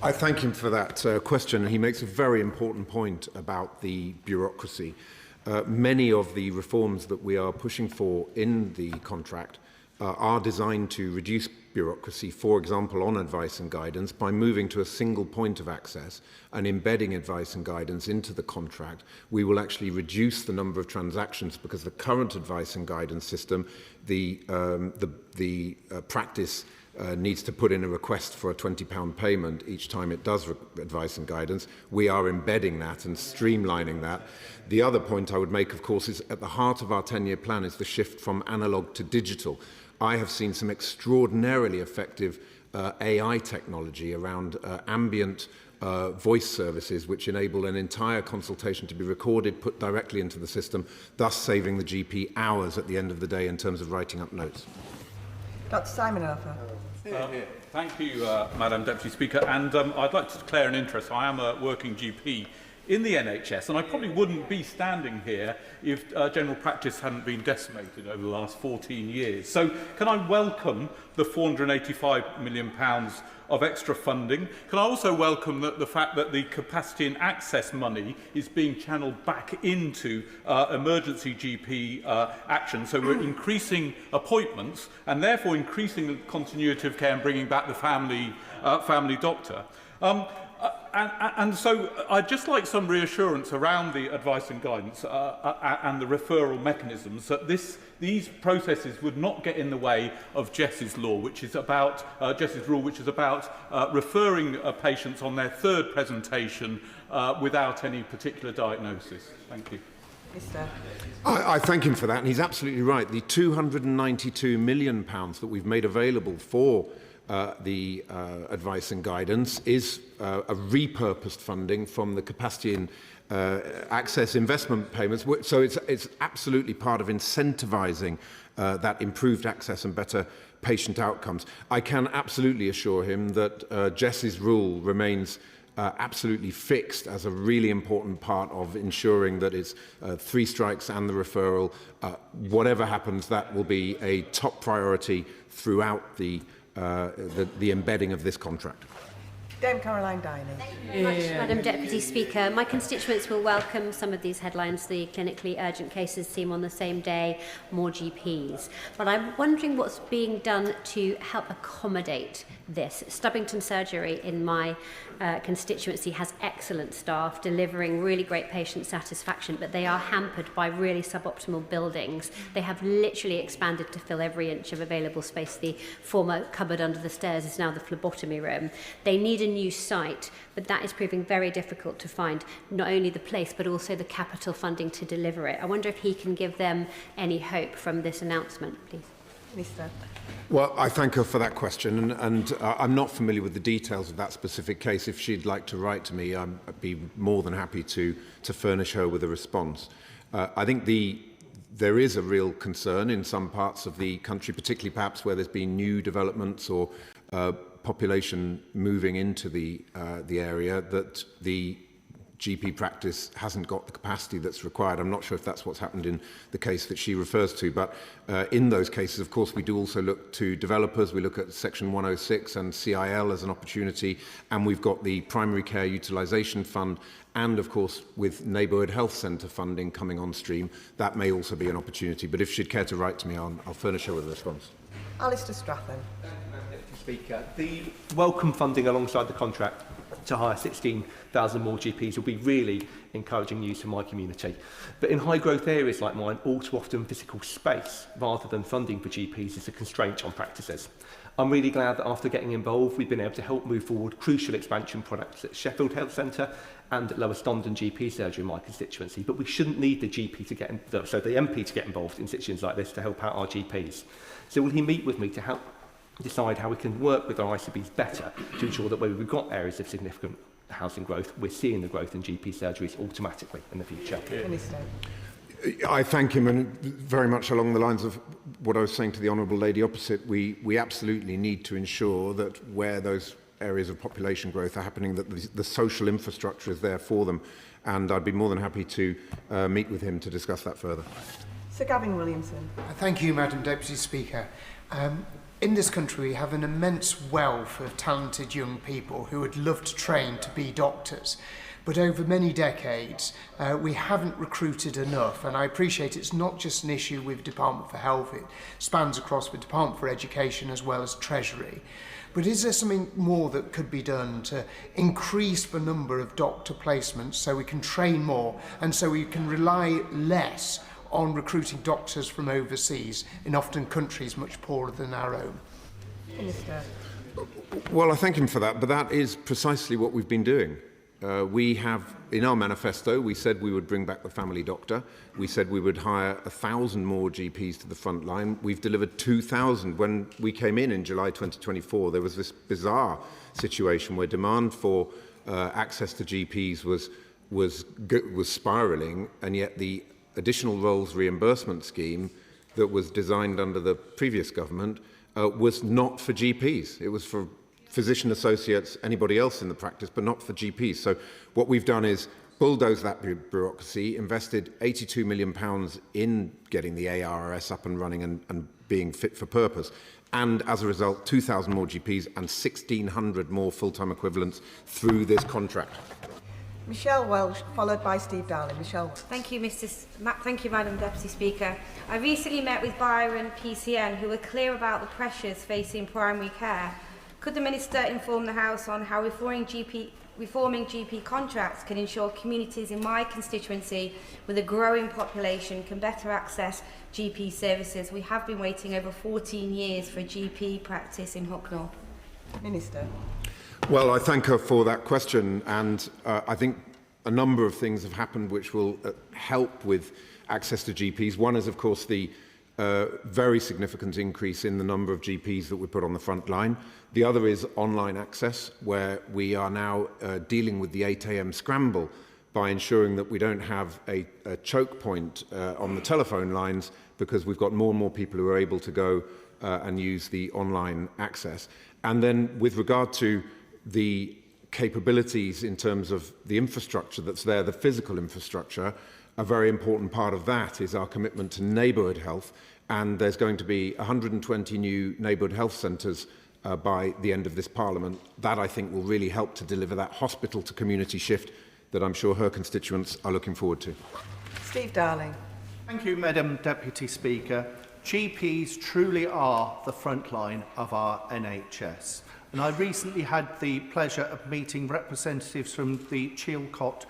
Speaker 1: I thank him for that question. He makes a very important point about the bureaucracy. Many of the reforms that we are pushing for in the contract are designed to reduce bureaucracy, for example, on advice and guidance, by moving to a single point of access and embedding advice and guidance into the contract. We will actually reduce the number of transactions because the current advice and guidance system, the practice needs to put in a request for a £20 payment each time it does advice and guidance. We are embedding that and streamlining that. The other point I would make, of course, is at the heart of our 10-year plan is the shift from analogue to digital. I have seen some extraordinarily effective AI technology around ambient voice services which enable an entire consultation to be recorded, put directly into the system, thus saving the GP hours at the end of the day in terms of writing up notes.
Speaker 16: Dr. Simon Arthur.
Speaker 22: Thank you, Madam Deputy Speaker. And I'd like to declare an interest. I am a working GP in the NHS, and I probably wouldn't be standing here if general practice hadn't been decimated over the last 14 years. So can I welcome the £485 million of extra funding? Can I also welcome the fact that the capacity and access money is being channeled back into emergency GP action? So we're increasing appointments and therefore increasing the continuity of care and bringing back the family doctor. And so I'd just like some reassurance around the advice and guidance and the referral mechanisms that these processes would not get in the way of Jess's law, which is about Jess's rule, which is about referring patients on their third presentation without any particular diagnosis. Thank you.
Speaker 1: I thank him for that, and he's absolutely right. The £292 million that we've made available for advice and guidance is a repurposed funding from the capacity and access investment payments. So it's absolutely part of incentivising that improved access and better patient outcomes. I can absolutely assure him that Jess's rule remains absolutely fixed as a really important part of ensuring that it's 3 strikes and the referral. Whatever happens, that will be a top priority throughout the embedding of this contract.
Speaker 16: Dame Caroline Diney.
Speaker 2: Thank you very much, Madam Deputy Speaker. My constituents will welcome some of these headlines. The clinically urgent cases seem on the same day, more GPs. But I'm wondering what's being done to help accommodate this. Stubbington Surgery in my constituency has excellent staff delivering really great patient satisfaction, but they are hampered by really suboptimal buildings. They have literally expanded to fill every inch of available space. The former cupboard under the stairs is now the phlebotomy room. They need a new site, but that is proving very difficult to find, not only the place but also the capital funding to deliver it. I wonder if he can give them any hope from this announcement, please.
Speaker 16: Minister.
Speaker 1: Well, I thank her for that question, and I'm not familiar with the details of that specific case. If she'd like to write to me, I'd be more than happy to furnish her with a response. I think there is a real concern in some parts of the country, particularly perhaps where there's been new developments or population moving into the area, that the GP practice hasn't got the capacity that's required. I'm not sure if that's what's happened in the case that she refers to, but in those cases, of course, we do also look to developers. We look at Section 106 and CIL as an opportunity, and we've got the Primary Care Utilisation Fund, and of course, with Neighbourhood Health Centre funding coming on stream, that may also be an opportunity. But if she'd care to write to me, I'll furnish her with a response.
Speaker 16: Alistair Strathern.
Speaker 3: Speaker, the welcome funding alongside the contract to hire 16,000 more GPs will be really encouraging news for my community. But in high growth areas like mine, all too often physical space rather than funding for GPs is a constraint on practices. I'm really glad that after getting involved, we've been able to help move forward crucial expansion products at Sheffield Health Centre and at Lower Stondon GP surgery in my constituency. But we shouldn't need the MP to get involved in situations like this to help out our GPs. So will he meet with me to help decide how we can work with our ICBs better to ensure that where we've got areas of significant housing growth, we're seeing the growth in GP surgeries automatically in the future?
Speaker 16: Minister.
Speaker 1: I thank him, and very much along the lines of what I was saying to the Honourable Lady opposite, we absolutely need to ensure that where those areas of population growth are happening, that the social infrastructure is there for them, and I'd be more than happy to meet with him to discuss that further.
Speaker 16: Sir Gavin Williamson.
Speaker 24: Thank you, Madam Deputy Speaker. In this country, we have an immense wealth of talented young people who would love to train to be doctors. But over many decades, we haven't recruited enough. And I appreciate it's not just an issue with Department for Health. It spans across the Department for Education as well as Treasury. But is there something more that could be done to increase the number of doctor placements so we can train more and so we can rely less on recruiting doctors from overseas in often countries much poorer than our own?
Speaker 16: Minister.
Speaker 1: Well, I thank him for that, but that is precisely what we've been doing. We have, in our manifesto, we said we would bring back the family doctor. We said we would hire 1,000 more GPs to the front line. We've delivered 2,000. When we came in July 2024, there was this bizarre situation where demand for access to GPs was spiralling, and yet the additional roles reimbursement scheme that was designed under the previous government was not for GPs. It was for physician associates, anybody else in the practice, but not for GPs. So what we've done is bulldoze that bureaucracy, invested £82 million in getting the ARS up and running and being fit for purpose. And as a result, 2,000 more GPs and 1,600 more full-time equivalents through this contract.
Speaker 16: Michelle Welsh, followed by Steve Darling. Michelle.
Speaker 8: Thank you, Madam Deputy Speaker. I recently met with Byron PCN, who were clear about the pressures facing primary care. Could the Minister inform the House on how reforming GP contracts can ensure communities in my constituency with a growing population can better access GP services? We have been waiting over 14 years for a GP practice in Hucknall.
Speaker 16: Minister.
Speaker 1: Well, I thank her for that question, and I think a number of things have happened which will help with access to GPs. One is, of course, the very significant increase in the number of GPs that we put on the front line. The other is online access, where we are now dealing with the 8 a.m. scramble by ensuring that we don't have a choke point on the telephone lines, because we've got more and more people who are able to go and use the online access. And then with regard to the capabilities in terms of the infrastructure that's there, the physical infrastructure, a very important part of that is our commitment to neighbourhood health, and there's going to be 120 new neighbourhood health centres by the end of this Parliament. That, I think, will really help to deliver that hospital to community shift that I'm sure her constituents are looking forward to.
Speaker 16: Steve Darling.
Speaker 3: Thank you, Madam Deputy Speaker. GPs truly are the front line of our NHS. And I recently had the pleasure of meeting representatives from the Chilcot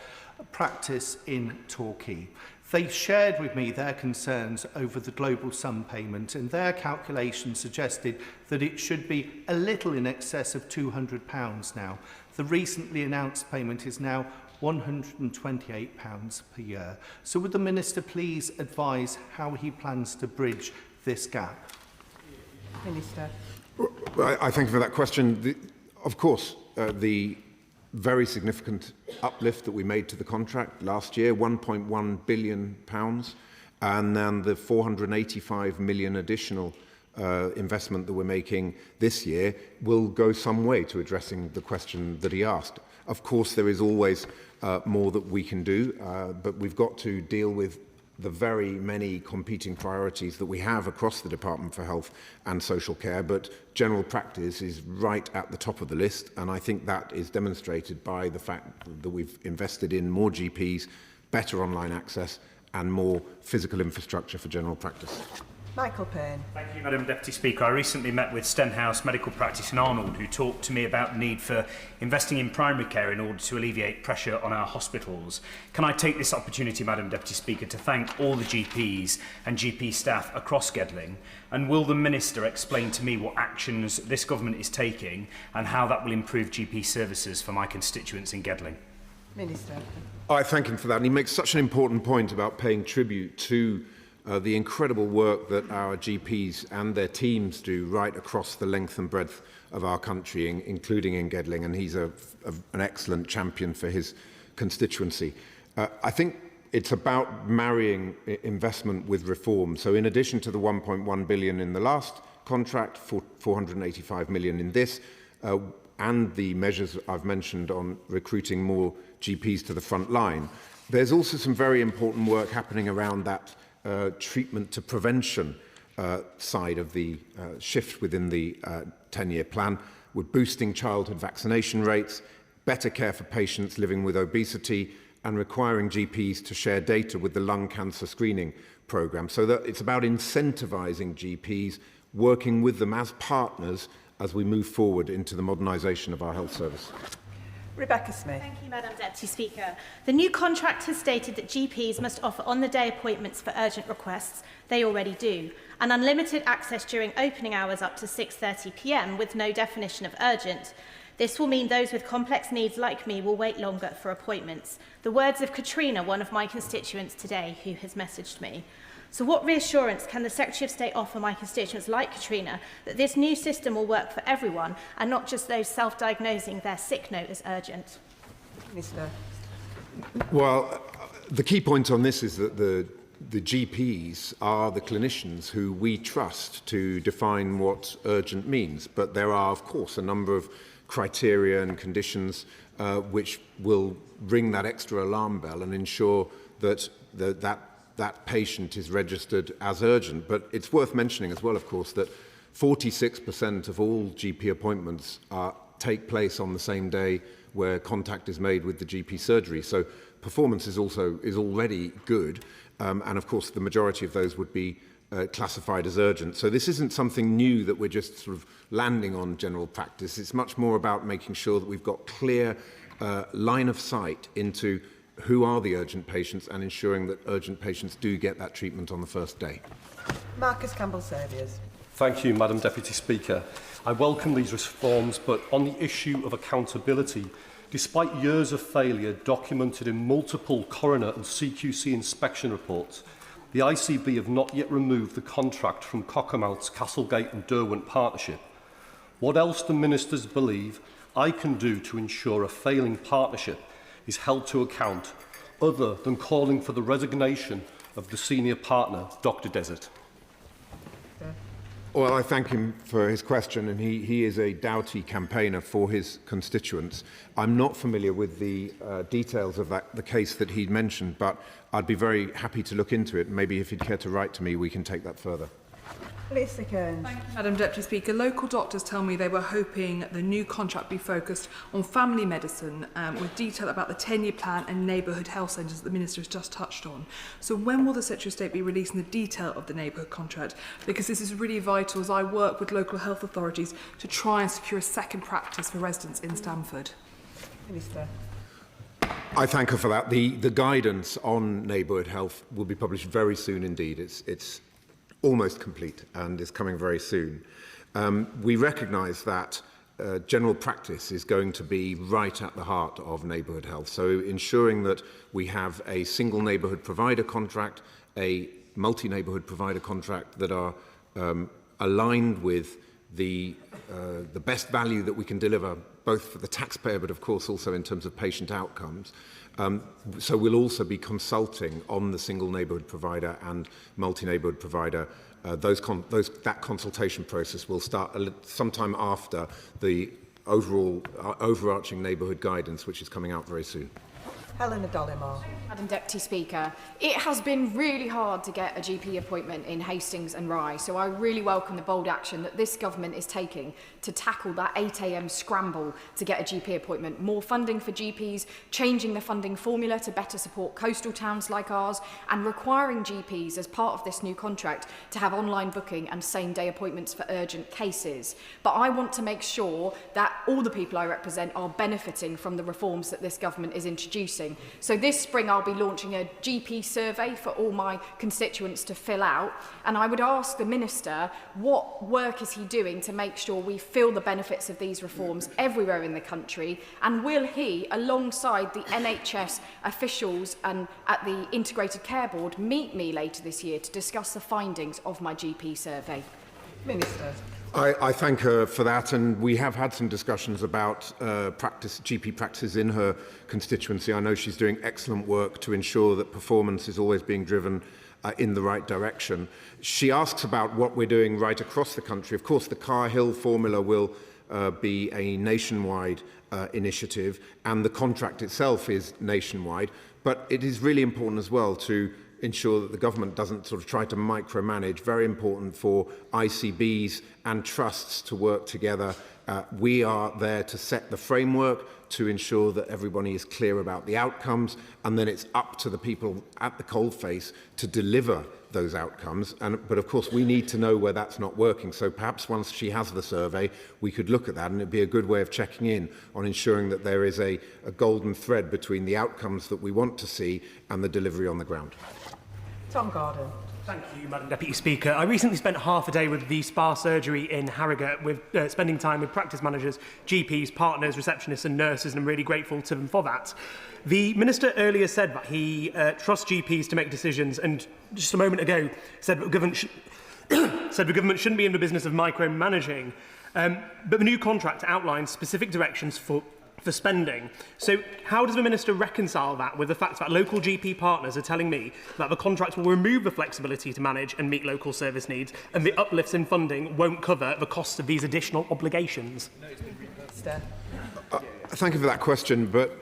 Speaker 3: practice in Torquay. They shared with me their concerns over the global sum payment, and their calculations suggested that it should be a little in excess of £200 now. The recently announced payment is now £128 per year. So would the Minister please advise how he plans to bridge this gap?
Speaker 16: Minister.
Speaker 1: I thank you for that question. Of course, the very significant uplift that we made to the contract last year, £1.1 billion, and then the 485 million additional investment that we're making this year will go some way to addressing the question that he asked. Of course, there is always more that we can do, but we've got to deal with the very many competing priorities that we have across the Department for Health and Social Care, but general practice is right at the top of the list, and I think that is demonstrated by the fact that we've invested in more GPs, better online access, and more physical infrastructure for general practice.
Speaker 16: Michael Payne.
Speaker 4: Thank you, Madam Deputy Speaker. I recently met with Stenhouse Medical Practice in Arnold, who talked to me about the need for investing in primary care in order to alleviate pressure on our hospitals. Can I take this opportunity, Madam Deputy Speaker, to thank all the GPs and GP staff across Gedling? And will the Minister explain to me what actions this government is taking and how that will improve GP services for my constituents in Gedling?
Speaker 16: Minister.
Speaker 1: I thank him for that. And he makes such an important point about paying tribute to the incredible work that our GPs and their teams do right across the length and breadth of our country, including in Gedling, and he's an excellent champion for his constituency. I think it's about marrying investment with reform. So in addition to the 1.1 billion in the last contract, 485 million in this, and the measures I've mentioned on recruiting more GPs to the front line, there's also some very important work happening around that treatment to prevention side of the shift within the 10-year plan. We're boosting childhood vaccination rates, better care for patients living with obesity, and requiring GPs to share data with the lung cancer screening programme. So that it's about incentivising GPs, working with them as partners as we move forward into the modernisation of our health service.
Speaker 16: Rebecca Smith.
Speaker 6: Thank you, Madam Deputy Speaker. The new contract has stated that GPs must offer on-the-day appointments for urgent requests. They already do. And unlimited access during opening hours up to 6:30 p.m. with no definition of urgent. This will mean those with complex needs like me will wait longer for appointments. The words of Katrina, one of my constituents today, who has messaged me. So what reassurance can the Secretary of State offer my constituents like Katrina that this new system will work for everyone and not just those self-diagnosing their sick note as urgent?
Speaker 16: Minister.
Speaker 1: Well, the key point on this is that the GPs are the clinicians who we trust to define what urgent means. But there are, of course, a number of criteria and conditions which will ring that extra alarm bell and ensure that that patient is registered as urgent. But it's worth mentioning as well, of course, that 46% of all GP appointments take place on the same day where contact is made with the GP surgery. So performance is already good, and of course the majority of those would be classified as urgent. So this isn't something new that we're just sort of landing on general practice. It's much more about making sure that we've got clear line of sight into who are the urgent patients and ensuring that urgent patients do get that treatment on the first day.
Speaker 16: Marcus Campbell-Saviours.
Speaker 12: Thank you, Madam Deputy Speaker. I welcome these reforms, but on the issue of accountability, despite years of failure documented in multiple coroner and CQC inspection reports, The ICB have not yet removed the contract from Cockermout's Castlegate and Derwent partnership. What else do ministers believe I can do to ensure a failing partnership is held to account, other than calling for the resignation of the senior partner, Dr. Desert?
Speaker 1: Well, I thank him for his question, and he is a doughty campaigner for his constituents. I'm not familiar with the details of the case that he mentioned, but I'd be very happy to look into it. Maybe if he'd care to write to me, we can take that further.
Speaker 16: Lisa Kearns.
Speaker 5: Thank you, Madam Deputy Speaker. Local doctors tell me they were hoping the new contract be focused on family medicine with detail about the 10-year plan and neighbourhood health centres that the Minister has just touched on. So when will the Secretary of State be releasing the detail of the neighbourhood contract? Because this is really vital as I work with local health authorities to try and secure a second practice for residents in Stamford.
Speaker 16: Minister.
Speaker 1: I thank her for that. The guidance on neighbourhood health will be published very soon indeed. It's almost complete and is coming very soon. We recognise that general practice is going to be right at the heart of neighbourhood health. So ensuring that we have a single neighbourhood provider contract, a multi-neighbourhood provider contract that are aligned with the best value that we can deliver, both for the taxpayer, but of course also in terms of patient outcomes. So we'll also be consulting on the single neighbourhood provider and multi-neighbourhood provider. That consultation process will start sometime after the overall overarching neighbourhood guidance, which is coming out very soon.
Speaker 16: Helena Dollimore.
Speaker 15: Madam Deputy Speaker, it has been really hard to get a GP appointment in Hastings and Rye, so I really welcome the bold action that this government is taking to tackle that 8 a.m. scramble to get a GP appointment. More funding for GPs, changing the funding formula to better support coastal towns like ours, and requiring GPs as part of this new contract to have online booking and same-day appointments for urgent cases. But I want to make sure that all the people I represent are benefiting from the reforms that this government is introducing. So this spring I'll be launching a GP survey for all my constituents to fill out, and I would ask the Minister what work is he doing to make sure we feel the benefits of these reforms everywhere in the country, and will he, alongside the NHS officials and at the Integrated Care Board, meet me later this year to discuss the findings of my GP survey?
Speaker 16: Minister.
Speaker 1: I thank her for that, and we have had some discussions about GP practices in her constituency. I know she's doing excellent work to ensure that performance is always being driven in the right direction. She asks about what we're doing right across the country. Of course, the Carhill formula will be a nationwide initiative, and the contract itself is nationwide, but it is really important as well to ensure that the government doesn't sort of try to micromanage. Very important for ICBs and trusts to work together. We are there to set the framework, to ensure that everybody is clear about the outcomes, and then it's up to the people at the coalface to deliver those outcomes. But of course, we need to know where that's not working. So perhaps once she has the survey, we could look at that, and it'd be a good way of checking in on ensuring that there is a golden thread between the outcomes that we want to see and the delivery on the ground.
Speaker 16: Tom Gordon.
Speaker 17: Thank you, Madam Deputy Speaker. I recently spent half a day with the spa surgery in Harrogate, with spending time with practice managers, GPs, partners, receptionists and nurses, and I'm really grateful to them for that. The Minister earlier said that he trusts GPs to make decisions, and just a moment ago said that the government, shouldn't be in the business of micromanaging. But the new contract outlines specific directions for spending. So how does the Minister reconcile that with the fact that local GP partners are telling me that the contract will remove the flexibility to manage and meet local service needs, and the uplifts in funding won't cover the cost of these additional obligations?
Speaker 1: Thank you for that question, but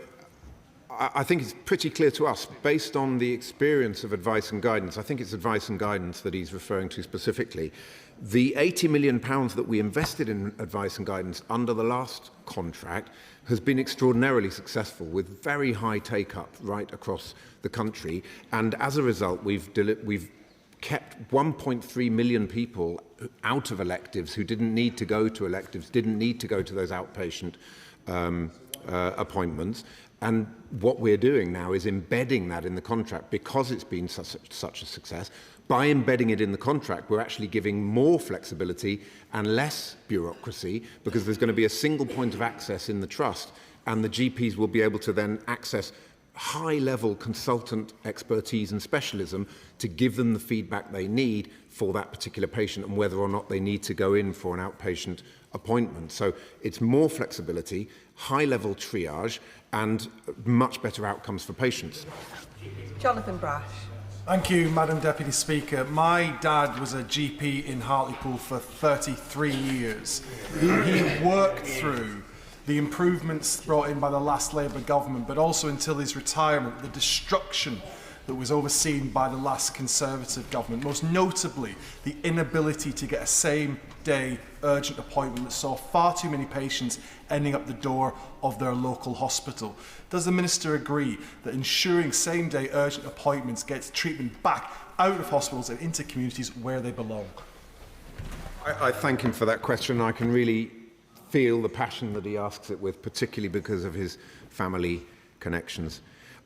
Speaker 1: I think it's pretty clear to us, based on the experience of advice and guidance, I think it's advice and guidance that he's referring to specifically, the £80 million that we invested in advice and guidance under the last contract has been extraordinarily successful, with very high take-up right across the country. And as a result, we've kept 1.3 million people out of electives who didn't need to go to electives, didn't need to go to those outpatient appointments. And what we're doing now is embedding that in the contract, because it's been such a success. By embedding it in the contract, we're actually giving more flexibility and less bureaucracy, because there's going to be a single point of access in the trust, and the GPs will be able to then access high-level consultant expertise and specialism to give them the feedback they need for that particular patient and whether or not they need to go in for an outpatient appointment. So it's more flexibility, high-level triage, and much better outcomes for patients.
Speaker 16: Jonathan Brash.
Speaker 13: Thank you, Madam Deputy Speaker. My dad was a GP in Hartlepool for 33 years. He worked through the improvements brought in by the last Labour government, but also until his retirement, the destruction that was overseen by the last Conservative government, most notably the inability to get a same-day urgent appointment that saw far too many patients ending up the door of their local hospital. Does the Minister agree that ensuring same-day urgent appointments gets treatment back out of hospitals and into communities where they belong?
Speaker 1: I thank him for that question. I can really feel the passion that he asks it with, particularly because of his family connections.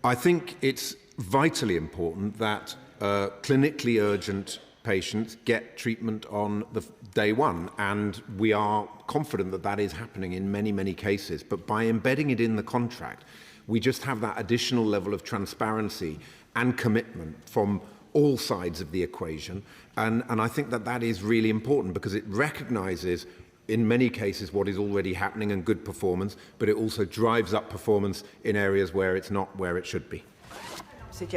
Speaker 1: I think it's vitally important that clinically urgent patients get treatment on the day one, and we are confident that that is happening in many, many cases. But by embedding it in the contract, we just have that additional level of transparency and commitment from all sides of the equation. And I think that that is really important because it recognises in many cases what is already happening and good performance, but it also drives up performance in areas where it's not where it should be.
Speaker 16: Thank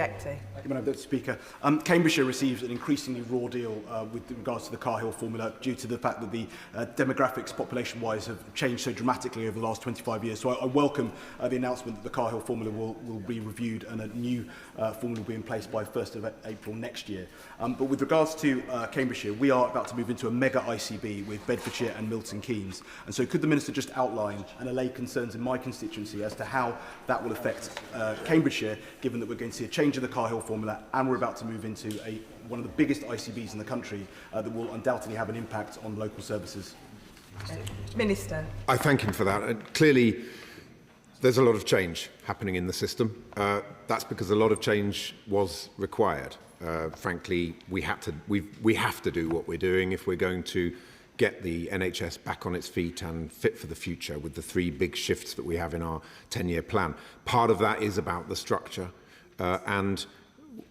Speaker 18: you, Madam Speaker. Cambridgeshire receives an increasingly raw deal with regards to the Cahill formula due to the fact that the demographics population-wise have changed so dramatically over the last 25 years. So I welcome the announcement that the Cahill formula will be reviewed and a new formula will be in place by 1st of April next year. But with regards to Cambridgeshire, we are about to move into a mega ICB with Bedfordshire and Milton Keynes. And so could the Minister just outline and allay concerns in my constituency as to how that will affect Cambridgeshire, given that we're going to see a change in the Cahill formula and we're about to move into one of the biggest ICBs in the country that will undoubtedly have an impact on local services?
Speaker 16: Minister.
Speaker 1: I thank him for that. Clearly, there's a lot of change happening in the system. That's because a lot of change was required. Frankly, we have to do what we're doing if we're going to get the NHS back on its feet and fit for the future with the 3 big shifts that we have in our 10-year plan. Part of that is about the structure. And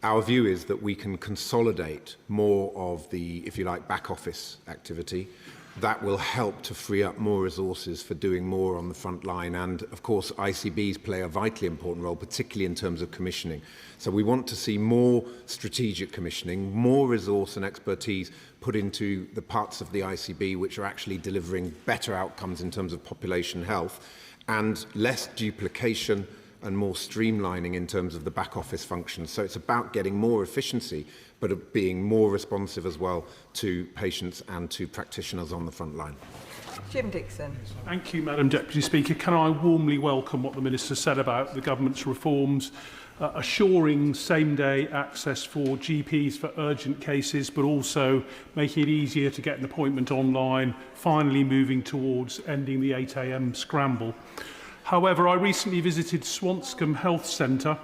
Speaker 1: our view is that we can consolidate more of the, if you like, back office activity. That will help to free up more resources for doing more on the front line. And of course, ICBs play a vitally important role, particularly in terms of commissioning. So we want to see more strategic commissioning, more resource and expertise put into the parts of the ICB which are actually delivering better outcomes in terms of population health, and less duplication and more streamlining in terms of the back office functions. So it's about getting more efficiency, but being more responsive as well to patients and to practitioners on the front line.
Speaker 16: Jim Dixon.
Speaker 21: Thank you, Madam Deputy Speaker. Can I warmly welcome what the Minister said about the government's reforms, assuring same-day access for GPs for urgent cases, but also making it easier to get an appointment online, finally moving towards ending the 8 a.m. scramble. However, I recently visited Swanscombe Health Centre,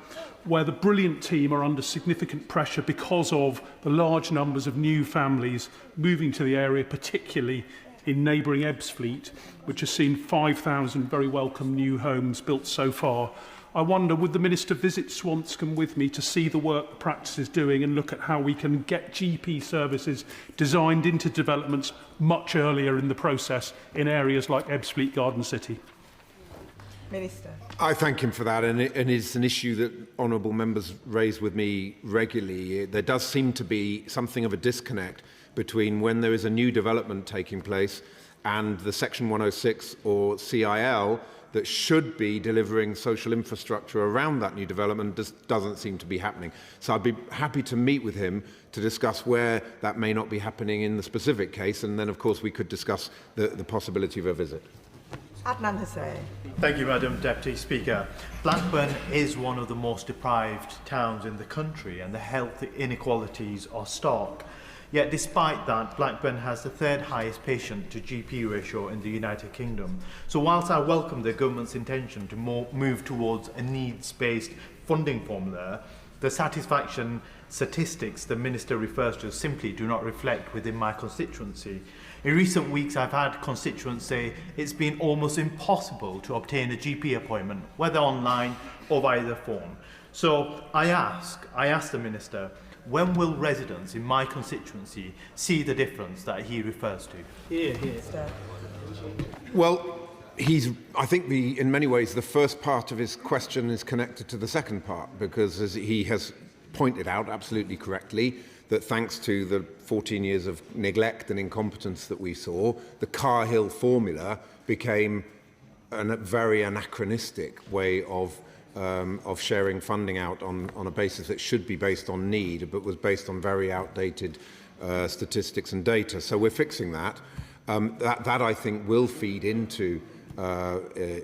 Speaker 21: where the brilliant team are under significant pressure because of the large numbers of new families moving to the area, particularly in neighbouring Ebbsfleet, which has seen 5,000 very welcome new homes built so far. I wonder, would the Minister visit Swanscombe with me to see the work the practice is doing and look at how we can get GP services designed into developments much earlier in the process in areas like Ebbsfleet Garden City?
Speaker 16: Minister.
Speaker 1: I thank him for that, and it's an issue that honourable members raise with me regularly. There does seem to be something of a disconnect between when there is a new development taking place and the Section 106 or CIL that should be delivering social infrastructure around that new development doesn't seem to be happening. So I'd be happy to meet with him to discuss where that may not be happening in the specific case, and then of course we could discuss the possibility of a visit.
Speaker 16: Adnan Hussain.
Speaker 23: Thank you, Madam Deputy Speaker. Blackburn is one of the most deprived towns in the country and the health inequalities are stark. Yet despite that, Blackburn has the 3rd highest patient to GP ratio in the United Kingdom. So whilst I welcome the government's intention to move towards a needs-based funding formula, The satisfaction statistics the Minister refers to simply do not reflect within my constituency. In recent weeks, I've had constituents say it's been almost impossible to obtain a GP appointment, whether online or via the phone. So I ask the Minister, when will residents in my constituency see the difference that he refers to?
Speaker 1: Well, I think in many ways the first part of his question is connected to the second part, because as he has pointed out absolutely correctly, that thanks to the 14 years of neglect and incompetence that we saw, the Carhill formula became a very anachronistic way of sharing funding out on a basis that should be based on need, but was based on very outdated statistics and data. So we're fixing that. That I think will feed into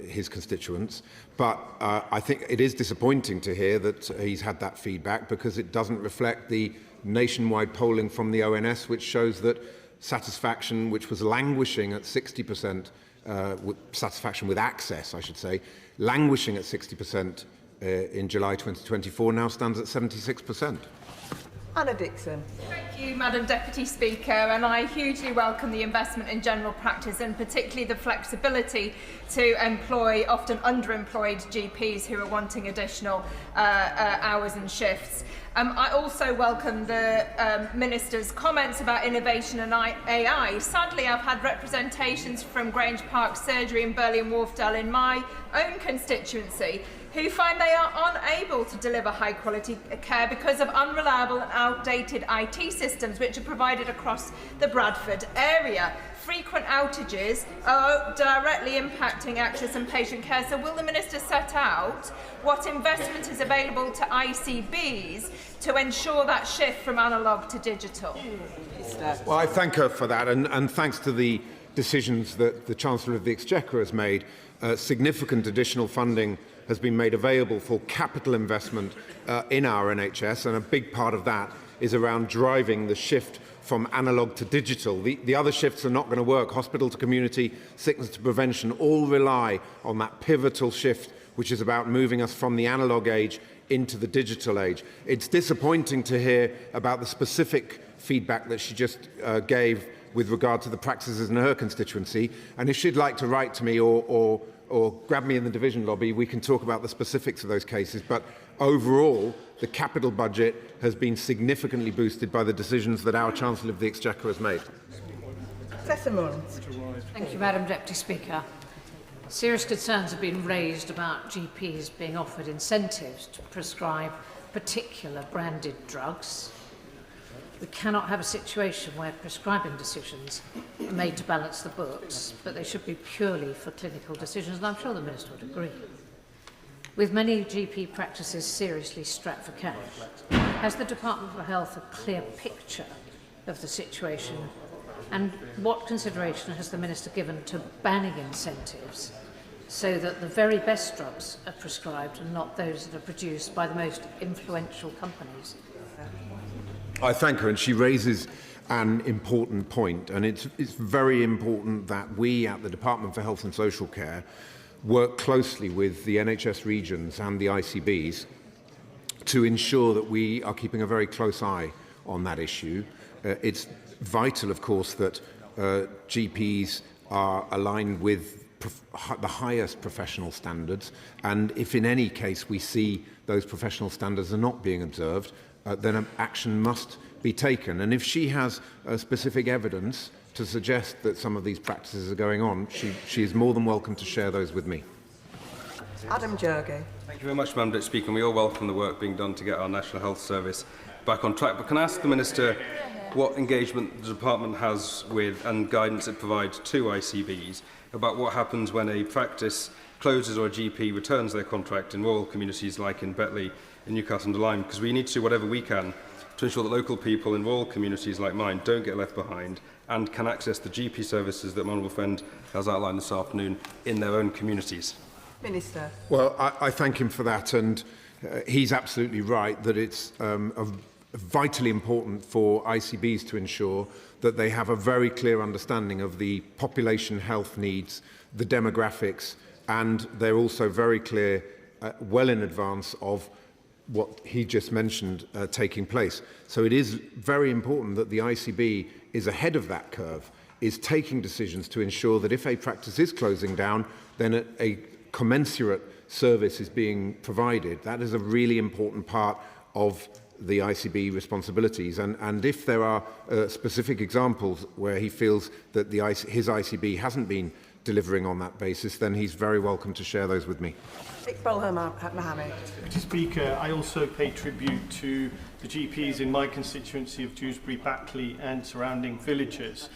Speaker 1: his constituents. But I think it is disappointing to hear that he's had that feedback, because it doesn't reflect the nationwide polling from the ONS, which shows that satisfaction, which was languishing at 60%, satisfaction with access, I should say, languishing at 60% in July 2024, now stands at 76%.
Speaker 16: Anna Dixon.
Speaker 7: Thank you, Madam Deputy Speaker, and I hugely welcome the investment in general practice, and particularly the flexibility to employ often underemployed GPs who are wanting additional hours and shifts. I also welcome the Minister's comments about innovation and AI. Sadly, I've had representations from Grange Park Surgery in Burley and Wharfdale in my own constituency who find they are unable to deliver high-quality care because of unreliable and outdated IT systems which are provided across the Bradford area. Frequent outages are directly impacting access and patient care. So will the Minister set out what investment is available to ICBs to ensure that shift from analogue to digital?
Speaker 1: Well, I thank her for that, and thanks to the decisions that the Chancellor of the Exchequer has made, significant additional funding has been made available for capital investment in our NHS, and a big part of that is around driving the shift from analogue to digital. The other shifts are not going to work. Hospital to community, sickness to prevention all rely on that pivotal shift, which is about moving us from the analogue age into the digital age. It's disappointing to hear about the specific feedback that she just gave with regard to the practices in her constituency, and if she'd like to write to me or grab me in the division lobby, we can talk about the specifics of those cases. But overall, the capital budget has been significantly boosted by the decisions that our Chancellor of the Exchequer has made.
Speaker 9: Thank you, Madam Deputy Speaker. Serious concerns have been raised about GPs being offered incentives to prescribe particular branded drugs. We cannot have a situation where prescribing decisions are made to balance the books, but they should be purely for clinical decisions, and I'm sure the Minister would agree. With many GP practices seriously strapped for cash, has the Department for Health a clear picture of the situation, and what consideration has the Minister given to banning incentives so that the very best drugs are prescribed and not those that are produced by the most influential companies?
Speaker 1: I thank her, and she raises an important point, and it's very important that we at the Department for Health and Social Care work closely with the NHS regions and the ICBs to ensure that we are keeping a very close eye on that issue. It's vital, of course, that GPs are aligned with the highest professional standards, and if in any case we see those professional standards are not being observed, then action must be taken. And if she has specific evidence to suggest that some of these practices are going on, she is more than welcome to share those with me.
Speaker 16: Adam Jurgey.
Speaker 10: Thank you very much, Madam Deputy Speaker. And we all welcome the work being done to get our National Health Service back on track. But can I ask the Minister what engagement the Department has with and guidance it provides to ICBs about what happens when a practice closes or a GP returns their contract in rural communities like in Betley, in Newcastle under Lyme, because we need to do whatever we can to ensure that local people in rural communities like mine don't get left behind and can access the GP services that my honourable friend has outlined this afternoon in their own communities.
Speaker 16: Minister.
Speaker 1: Well, I thank him for that, and he's absolutely right that it's vitally important for ICBs to ensure that they have a very clear understanding of the population health needs, the demographics, and they're also very clear well in advance of what he just mentioned taking place. So it is very important that the ICB is ahead of that curve, is taking decisions to ensure that if a practice is closing down, then a commensurate service is being provided. That is a really important part of the ICB responsibilities. And if there are specific examples where he feels that his ICB hasn't been delivering on that basis, then he's very welcome to share those with me.
Speaker 17: Mr. Speaker, I also pay tribute to the GPs in my constituency of Dewsbury, Backley and surrounding villages.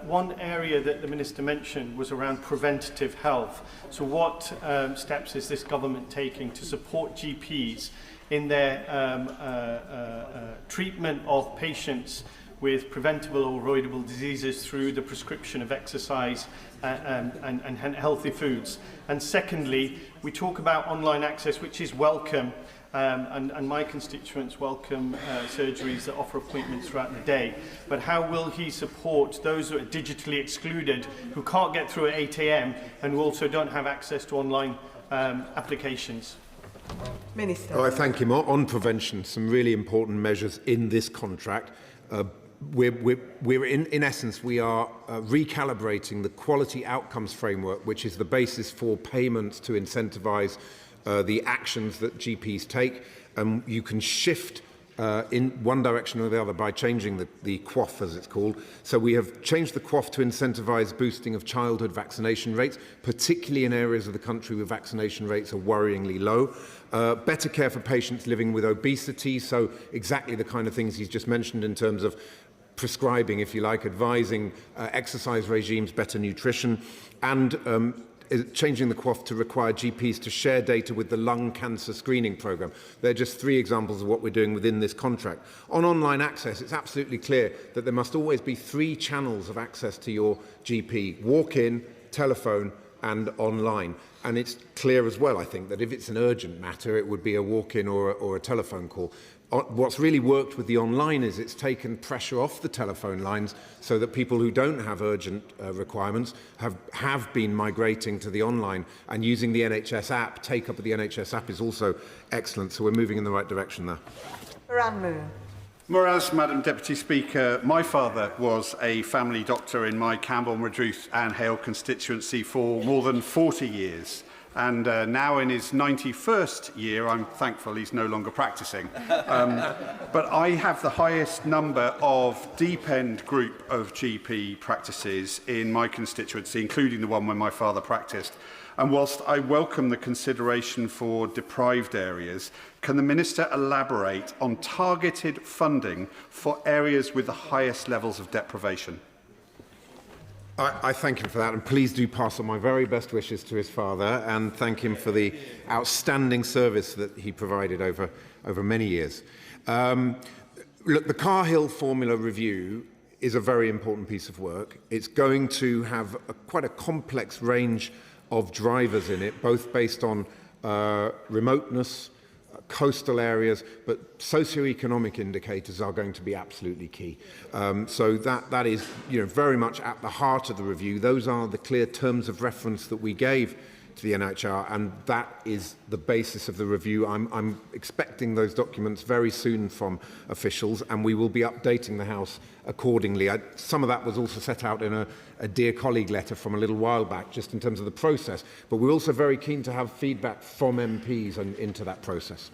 Speaker 17: One area that the Minister mentioned was around preventative health. So what steps is this government taking to support GPs in their treatment of patients with preventable or avoidable diseases through the prescription of exercise and healthy foods? And secondly, we talk about online access, which is welcome, and my constituents welcome surgeries that offer appointments throughout the day. But how will he support those who are digitally excluded, who can't get through at 8 a.m. and who also don't have access to online applications?
Speaker 1: Minister. Oh, I thank him. On prevention, some really important measures in this contract. We're in essence, we are recalibrating the quality outcomes framework, which is the basis for payments to incentivise the actions that GPs take. You can shift in one direction or the other by changing the QOF, as it's called. So we have changed the QOF to incentivise boosting of childhood vaccination rates, particularly in areas of the country where vaccination rates are worryingly low. Better care for patients living with obesity, so exactly the kind of things he's just mentioned in terms of prescribing, if you like, advising exercise regimes, better nutrition, and changing the QOF to require GPs to share data with the lung cancer screening programme. They're just 3 examples of what we're doing within this contract. On online access, it's absolutely clear that there must always be 3 channels of access to your GP: walk-in, telephone, and online. And it's clear as well, I think, that if it's an urgent matter, it would be a walk-in or a telephone call. What's really worked with the online is it's taken pressure off the telephone lines so that people who don't have urgent requirements have been migrating to the online, and using the NHS app. Take-up of the NHS app is also excellent, so we're moving in the right direction there.
Speaker 11: Whereas, Madam Deputy Speaker, my father was a family doctor in my Campbell, Madruth and Hale constituency for more than 40 years. And now in his 91st year, I'm thankful he's no longer practising. But I have the highest number of deep-end group of GP practices in my constituency, including the one where my father practised. And whilst I welcome the consideration for deprived areas, can the Minister elaborate on targeted funding for areas with the highest levels of deprivation?
Speaker 1: I thank him for that, and please do pass on my very best wishes to his father, and thank him for the outstanding service that he provided over many years. Look, the Carhill Formula Review is a very important piece of work. It's going to have quite a complex range of drivers in it, both based on remoteness, coastal areas, but socioeconomic indicators are going to be absolutely key. So that is, very much at the heart of the review. Those are the clear terms of reference that we gave to the NHR, and that is the basis of the review. I'm expecting those documents very soon from officials, and we will be updating the House accordingly. Some of that was also set out in a dear colleague letter from a little while back, just in terms of the process. But we're also very keen to have feedback from MPs into that process.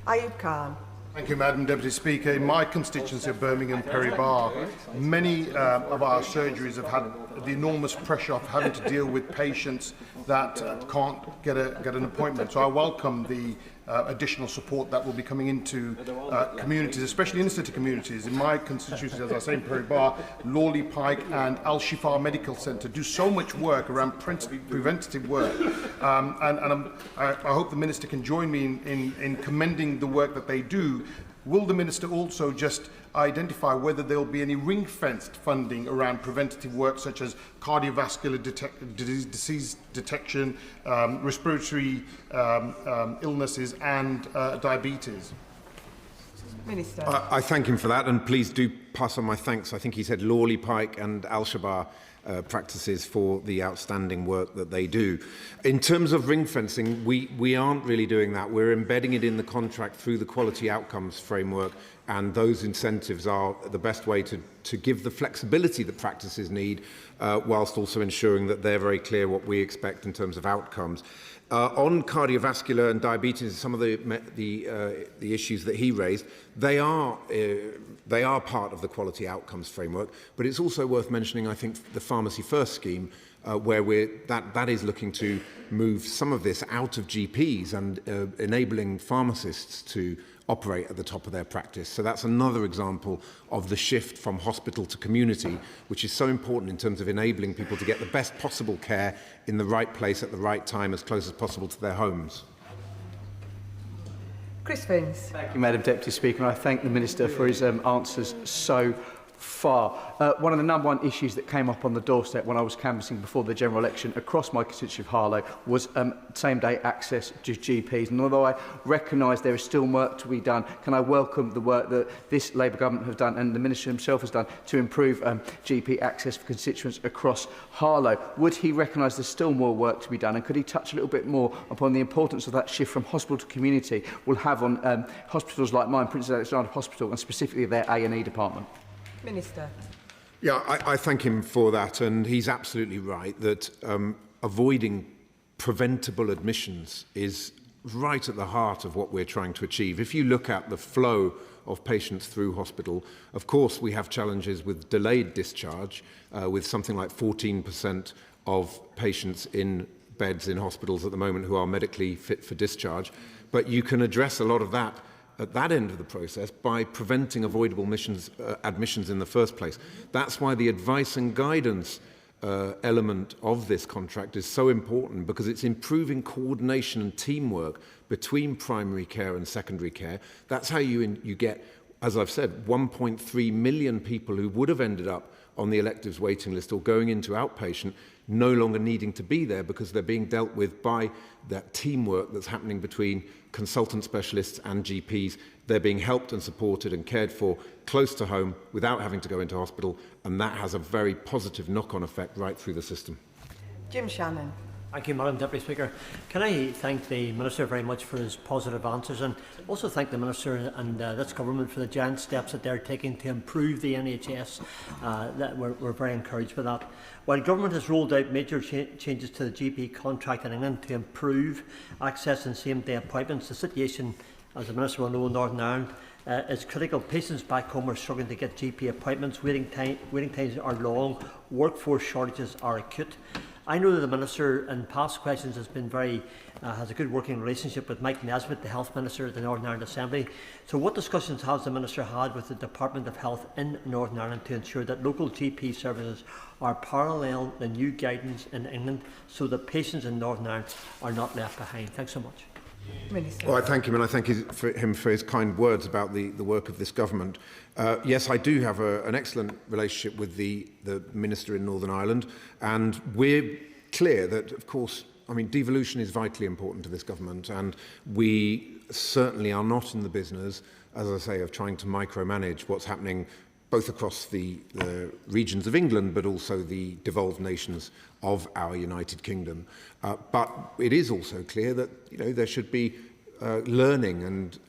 Speaker 16: Ayub Khan.
Speaker 24: Thank you, Madam Deputy Speaker. In my constituency of Birmingham, Perry Bar, many of our surgeries have had the enormous pressure of having to deal with patients that can't get an appointment. So I welcome the additional support that will be coming into communities, especially inner-city communities. In my constituency, as I say, in Perry Bar, Lawley Pike and Al Shifa Medical Centre do so much work around preventative work. I hope the Minister can join me in commending the work that they do. Will the Minister also just identify whether there will be any ring-fenced funding around preventative work, such as cardiovascular disease detection, respiratory illnesses and diabetes?
Speaker 16: Minister.
Speaker 1: I thank him for that, and please do pass on my thanks. I think he said Lawley Pike and Al-Shabaab practices for the outstanding work that they do. In terms of ring fencing, we aren't really doing that. We're embedding it in the contract through the quality outcomes framework, and those incentives are the best way to give the flexibility that practices need, whilst also ensuring that they're very clear what we expect in terms of outcomes. On cardiovascular and diabetes, some of the issues that he raised, they are part of the quality outcomes framework, but it's also worth mentioning, I think, the Pharmacy First scheme, where that is looking to move some of this out of GPs and enabling pharmacists to operate at the top of their practice. So that's another example of the shift from hospital to community, which is so important in terms of enabling people to get the best possible care in the right place at the right time, as close as possible to their homes.
Speaker 16: Chris Finns.
Speaker 14: Thank you, Madam Deputy Speaker, and I thank the Minister for his answers so far. One of the number one issues that came up on the doorstep when I was canvassing before the general election across my constituency of Harlow was same-day access to GPs. And although I recognise there is still work to be done, can I welcome the work that this Labour government have done and the Minister himself has done to improve GP access for constituents across Harlow? Would he recognise there's still more work to be done, and could he touch a little bit more upon the importance of that shift from hospital to community will have on hospitals like mine, Princess Alexandra Hospital, and specifically their A&E department?
Speaker 16: Minister.
Speaker 1: Yeah, I thank him for that, and he's absolutely right that avoiding preventable admissions is right at the heart of what we're trying to achieve. If you look at the flow of patients through hospital, of course we have challenges with delayed discharge, with something like 14% of patients in beds in hospitals at the moment who are medically fit for discharge, but you can address a lot of that at that end of the process by preventing avoidable admissions in the first place. That's why the advice and guidance element of this contract is so important, because it's improving coordination and teamwork between primary care and secondary care. That's how you get, as I've said, 1.3 million people who would have ended up on the electives waiting list or going into outpatient no longer needing to be there, because they're being dealt with by that teamwork that's happening between consultant specialists and GPs. They're being helped and supported and cared for close to home without having to go into hospital, and that has a very positive knock-on effect right through the system.
Speaker 16: Jim Shannon.
Speaker 19: Thank you, Madam Deputy Speaker. Can I thank the Minister very much for his positive answers, and also thank the Minister and this Government for the giant steps that they're taking to improve the NHS. That we're very encouraged by that. While Government has rolled out major changes to the GP contract in England to improve access and same-day appointments, the situation, as the Minister will know, in Northern Ireland is critical. Patients back home are struggling to get GP appointments. Waiting times are long. Workforce shortages are acute. I know that the Minister in past questions has been has a good working relationship with Mike Nesbitt, the Health Minister at the Northern Ireland Assembly. So what discussions has the Minister had with the Department of Health in Northern Ireland to ensure that local GP services are parallel the new guidance in England, so that patients in Northern Ireland are not left behind? Thanks so much.
Speaker 16: Minister.
Speaker 1: Well, I thank him, and I thank him for his kind words about the work of this government. Yes, I do have an excellent relationship with the Minister in Northern Ireland, and we're clear that, of course, I mean, devolution is vitally important to this government, and we certainly are not in the business, as I say, of trying to micromanage what's happening both across the regions of England, but also the devolved nations of our United Kingdom. But it is also clear that there should be learning and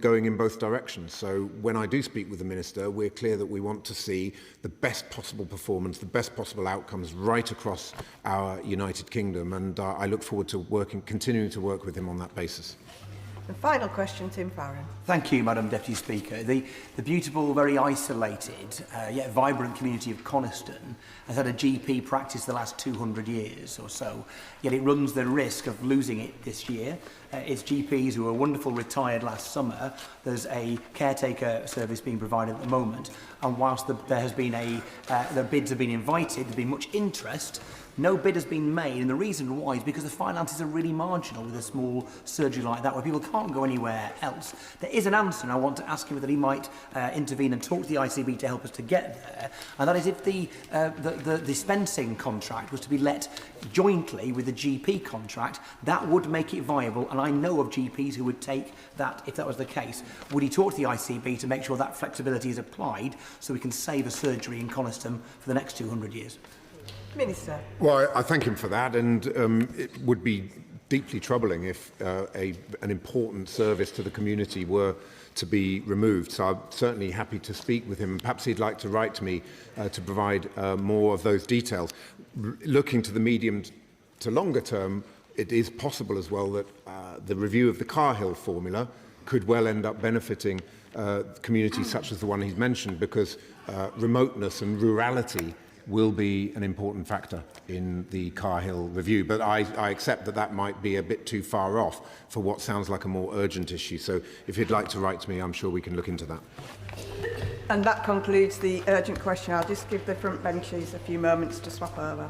Speaker 1: going in both directions. So when I do speak with the Minister, we're clear that we want to see the best possible performance, the best possible outcomes right across our United Kingdom, and I look forward to continuing to work with him on that basis.
Speaker 16: And final question, Tim Farron.
Speaker 20: Thank you, Madam Deputy Speaker. The beautiful, very isolated, yet vibrant community of Coniston has had a GP practice the last 200 years or so, yet it runs the risk of losing it this year. Its GPs, who were wonderful, retired last summer. There's a caretaker service being provided at the moment, and whilst there has been the bids have been invited, there's been much interest. No bid has been made, and the reason why is because the finances are really marginal with a small surgery like that, where people can't go anywhere else. There is an answer, and I want to ask him whether he might intervene and talk to the ICB to help us to get there, and that is if the dispensing contract was to be let jointly with the GP contract, that would make it viable, and and I know of GPs who would take that if that was the case. Would he talk to the ICB to make sure that flexibility is applied so we can save a surgery in Coniston for the next 200 years?
Speaker 16: Minister.
Speaker 1: Well, I thank him for that, and it would be deeply troubling if an important service to the community were to be removed. So I'm certainly happy to speak with him. Perhaps he'd like to write to me to provide more of those details. Looking to the medium to longer term, it is possible as well that the review of the Carhill formula could well end up benefiting communities such as the one he's mentioned, because remoteness and rurality will be an important factor in the Carhill review. But I accept that that might be a bit too far off for what sounds like a more urgent issue. So if you'd like to write to me, I'm sure we can look into that.
Speaker 16: And that concludes the urgent question. I'll just give the front benches a few moments to swap over.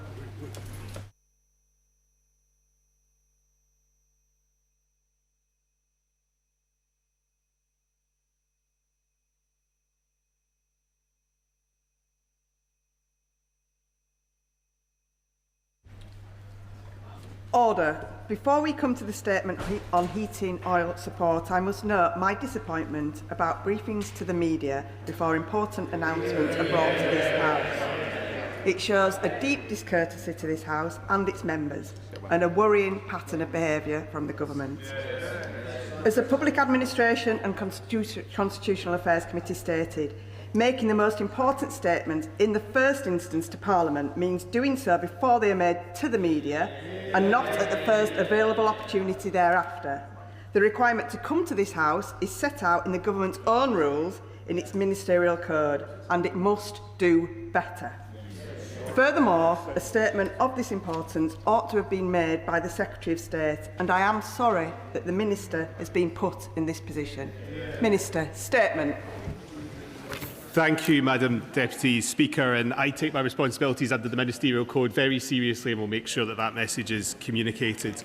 Speaker 16: Order. Before we come to the statement on heating oil support, I must note my disappointment about briefings to the media before important announcements are brought to this House. It shows a deep discourtesy to this House and its members, and a worrying pattern of behaviour from the government. As the Public Administration and Constitutional Affairs Committee stated, making the most important statements in the first instance to Parliament means doing so before they are made to the media and not at the first available opportunity thereafter. The requirement to come to this House is set out in the government's own rules in its ministerial code, and it must do better. Furthermore, a statement of this importance ought to have been made by the Secretary of State, and I am sorry that the Minister has been put in this position. Minister, statement.
Speaker 2: Thank you, Madam Deputy Speaker, and I take my responsibilities under the Ministerial Code very seriously and will make sure that that message is communicated.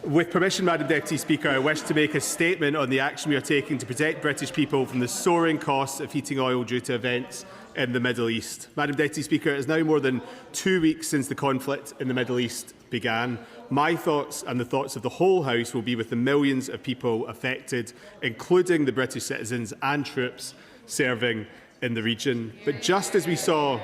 Speaker 2: With permission, Madam Deputy Speaker, I wish to make a statement on the action we are taking to protect British people from the soaring costs of heating oil due to events in the Middle East. Madam Deputy Speaker, it is now more than 2 weeks since the conflict in the Middle East began. My thoughts and the thoughts of the whole House will be with the millions of people affected, including the British citizens and troops serving in the region. But just as we saw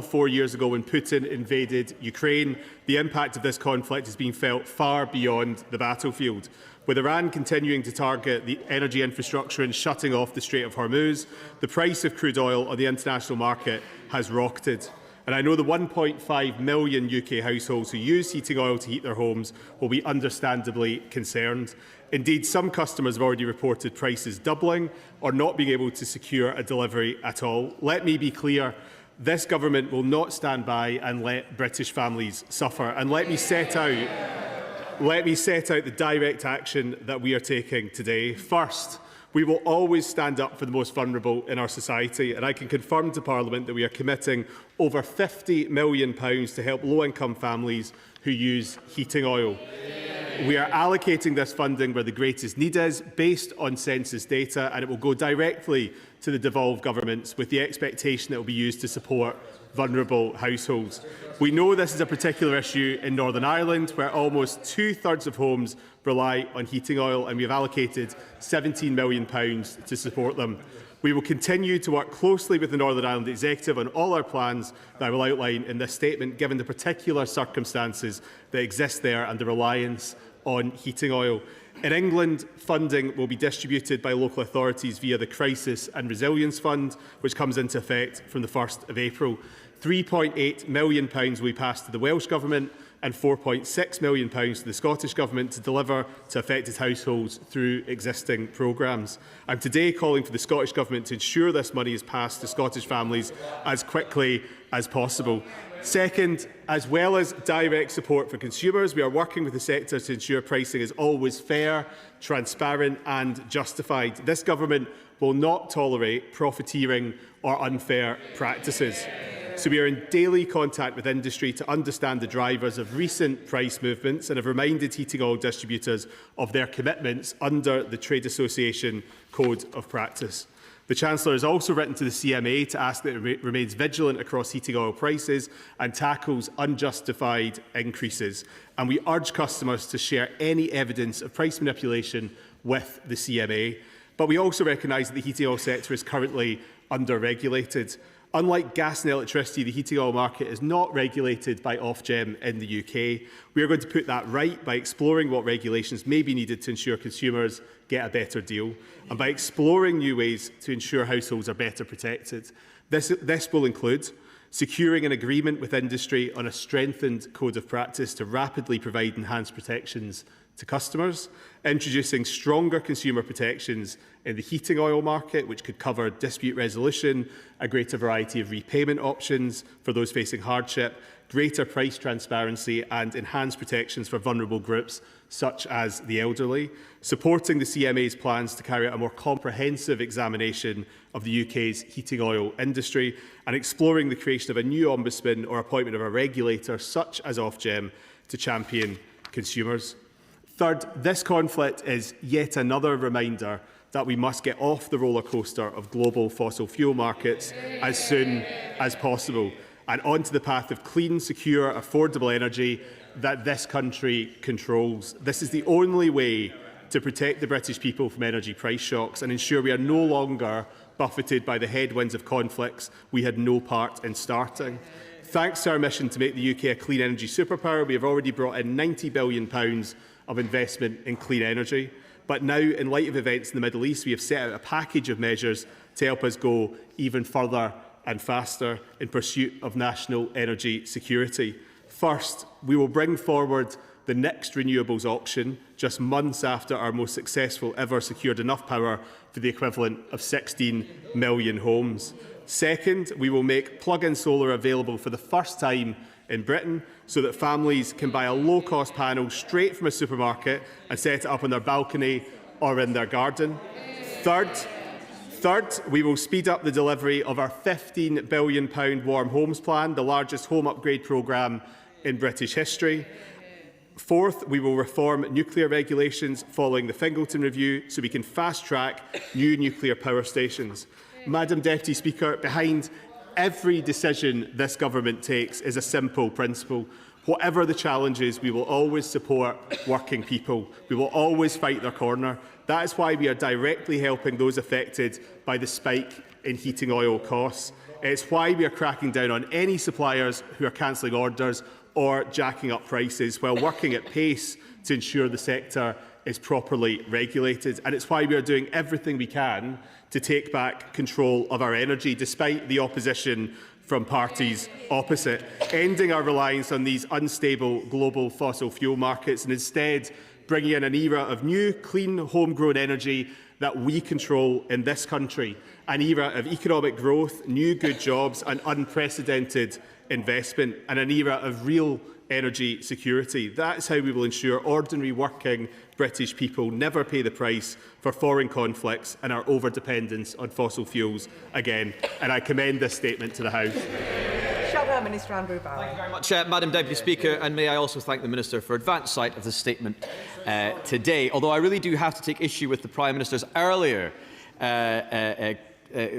Speaker 2: 4 years ago when Putin invaded Ukraine, the impact of this conflict is being felt far beyond the battlefield. With Iran continuing to target the energy infrastructure and shutting off the Strait of Hormuz, the price of crude oil on the international market has rocketed. And I know the 1.5 million UK households who use heating oil to heat their homes will be understandably concerned. Indeed, some customers have already reported prices doubling or not being able to secure a delivery at all. Let me be clear. This government will not stand by and let British families suffer. And let me set out the direct action that we are taking today. First, we will always stand up for the most vulnerable in our society, and I can confirm to Parliament that we are committing over £50 million to help low-income families who use heating oil. We are allocating this funding where the greatest need is, based on census data, and it will go directly to the devolved governments with the expectation it will be used to support vulnerable households. We know this is a particular issue in Northern Ireland, where almost 2/3 of homes rely on heating oil, and we have allocated £17 million to support them. We will continue to work closely with the Northern Ireland Executive on all our plans that I will outline in this statement, given the particular circumstances that exist there and the reliance on heating oil. In England, funding will be distributed by local authorities via the Crisis and Resilience Fund, which comes into effect from the 1st of April. £3.8 million will be passed to the Welsh Government and £4.6 million to the Scottish Government to deliver to affected households through existing programmes. I'm today calling for the Scottish Government to ensure this money is passed to Scottish families as quickly as possible. Second, as well as direct support for consumers, we are working with the sector to ensure pricing is always fair, transparent and justified. This government will not tolerate profiteering or unfair practices. So we are in daily contact with industry to understand the drivers of recent price movements and have reminded heating oil distributors of their commitments under the Trade Association Code of Practice. The Chancellor has also written to the CMA to ask that it remains vigilant across heating oil prices and tackles unjustified increases. And we urge customers to share any evidence of price manipulation with the CMA. But we also recognise that the heating oil sector is currently under-regulated. Unlike gas and electricity, the heating oil market is not regulated by Ofgem in the UK. We are going to put that right by exploring what regulations may be needed to ensure consumers get a better deal, and by exploring new ways to ensure households are better protected. This will include securing an agreement with industry on a strengthened code of practice to rapidly provide enhanced protections to customers, introducing stronger consumer protections in the heating oil market, which could cover dispute resolution, a greater variety of repayment options for those facing hardship, greater price transparency and enhanced protections for vulnerable groups such as the elderly, supporting the CMA's plans to carry out a more comprehensive examination of the UK's heating oil industry, and exploring the creation of a new ombudsman or appointment of a regulator such as Ofgem to champion consumers. Third, this conflict is yet another reminder that we must get off the roller coaster of global fossil fuel markets as soon as possible and onto the path of clean, secure, affordable energy that this country controls. This is the only way to protect the British people from energy price shocks and ensure we are no longer buffeted by the headwinds of conflicts we had no part in starting. Thanks to our mission to make the UK a clean energy superpower, we have already brought in £90 billion of investment in clean energy. But now, in light of events in the Middle East, we have set out a package of measures to help us go even further and faster in pursuit of national energy security. First, we will bring forward the next renewables auction just months after our most successful ever secured enough power for the equivalent of 16 million homes. Second, we will make plug-in solar available for the first time in Britain so that families can buy a low-cost panel straight from a supermarket and set it up on their balcony or in their garden. Third, we will speed up the delivery of our £15 billion Warm Homes Plan, the largest home upgrade programme in British history. Fourth, we will reform nuclear regulations following the Fingleton Review so we can fast-track new nuclear power stations. Madam Deputy Speaker, behind every decision this government takes is a simple principle. Whatever the challenges, we will always support working people. We will always fight their corner. That is why we are directly helping those affected by the spike in heating oil costs. It's why we are cracking down on any suppliers who are cancelling orders or jacking up prices while working at pace to ensure the sector is properly regulated. And it's why we are doing everything we can to take back control of our energy, despite the opposition from parties opposite, ending our reliance on these unstable global fossil fuel markets and instead bringing in an era of new, clean, homegrown energy that we control in this country, an era of economic growth, new good jobs and unprecedented investment, and an era of real energy security. That is how we will ensure ordinary working British people never pay the price for foreign conflicts and our over-dependence on fossil fuels again. And I commend this statement to the House.
Speaker 16: Shadow Minister Andrew Bower.
Speaker 3: Thank you very much, Madam Deputy Speaker, and may I also thank the Minister for advance sight of the statement today. Although I really do have to take issue with the Prime Minister's earlier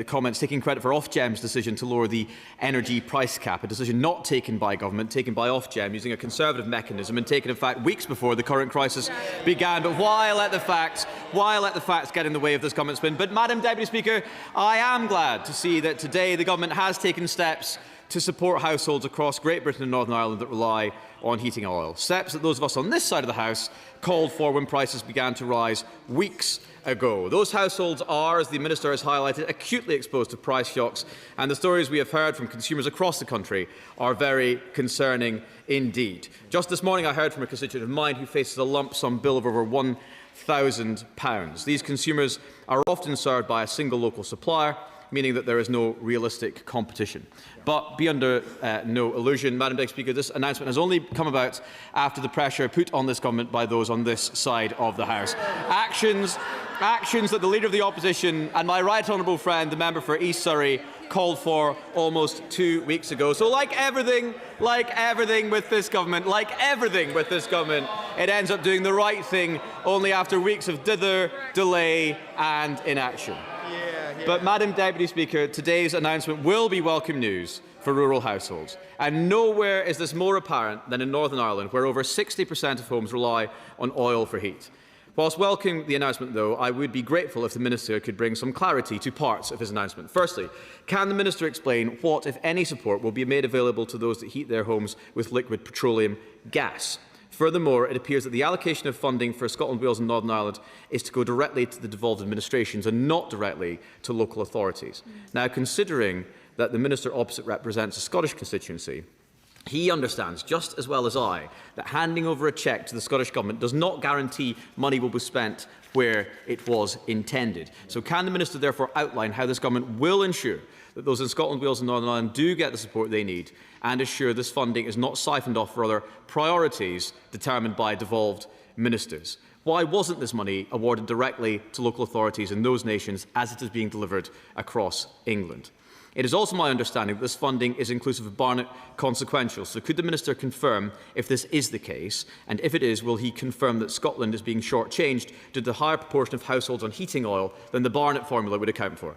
Speaker 3: comments taking credit for Ofgem's decision to lower the energy price cap, a decision not taken by government, taken by Ofgem using a conservative mechanism and taken, in fact, weeks before the current crisis began. But why let the facts get in the way of this government spin? But, Madam Deputy Speaker, I am glad to see that today the government has taken steps to support households across Great Britain and Northern Ireland that rely on heating oil. Steps that those of us on this side of the House called for when prices began to rise weeks ago. Those households are, as the Minister has highlighted, acutely exposed to price shocks, and the stories we have heard from consumers across the country are very concerning indeed. Just this morning I heard from a constituent of mine who faces a lump sum bill of over £1,000. These consumers are often served by a single local supplier, meaning that there is no realistic competition. But be under no illusion, Madam Deputy Speaker, this announcement has only come about after the pressure put on this government by those on this side of the House. Actions that the Leader of the Opposition and my right honourable friend, the member for East Surrey, called for almost 2 weeks ago. So like everything with this government, it ends up doing the right thing only after weeks of dither, delay and inaction. But, Madam Deputy Speaker, today's announcement will be welcome news for rural households. And nowhere is this more apparent than in Northern Ireland, where over 60% of homes rely on oil for heat. Whilst welcoming the announcement, though, I would be grateful if the Minister could bring some clarity to parts of his announcement. Firstly, can the Minister explain what, if any, support will be made available to those that heat their homes with liquid petroleum gas? Furthermore, it appears that the allocation of funding for Scotland, Wales and Northern Ireland is to go directly to the devolved administrations and not directly to local authorities. Now, considering that the Minister opposite represents a Scottish constituency, he understands, just as well as I, that handing over a cheque to the Scottish Government does not guarantee money will be spent where it was intended. So can the Minister therefore outline how this Government will ensure that those in Scotland, Wales and Northern Ireland do get the support they need, and assure this funding is not siphoned off for other priorities determined by devolved ministers? Why wasn't this money awarded directly to local authorities in those nations as it is being delivered across England? It is also my understanding that this funding is inclusive of Barnett consequential. So could the Minister confirm if this is the case? And if it is, will he confirm that Scotland is being shortchanged due to the higher proportion of households on heating oil than the Barnett formula would account for?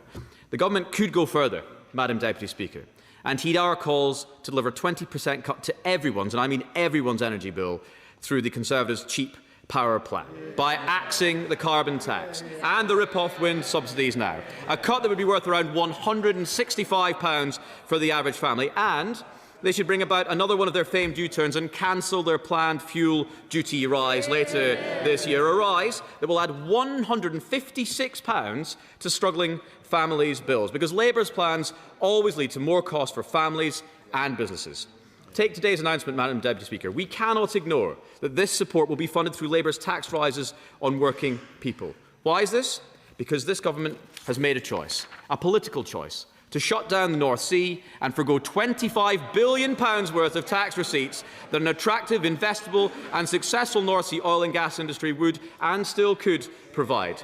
Speaker 3: The Government could go further, Madam Deputy Speaker, and heed our calls to deliver a 20% cut to everyone's, and I mean everyone's, energy bill through the Conservatives' cheap power plan by axing the carbon tax and the rip-off wind subsidies now, a cut that would be worth around £165 for the average family, and they should bring about another one of their famed U-turns and cancel their planned fuel duty rise later this year, a rise that will add £156 to struggling families' bills, because Labour's plans always lead to more cost for families and businesses. Take today's announcement, Madam Deputy Speaker. We cannot ignore that this support will be funded through Labour's tax rises on working people. Why is this? Because this Government has made a choice, a political choice, to shut down the North Sea and forgo £25 billion worth of tax receipts that an attractive, investable and successful North Sea oil and gas industry would and still could provide.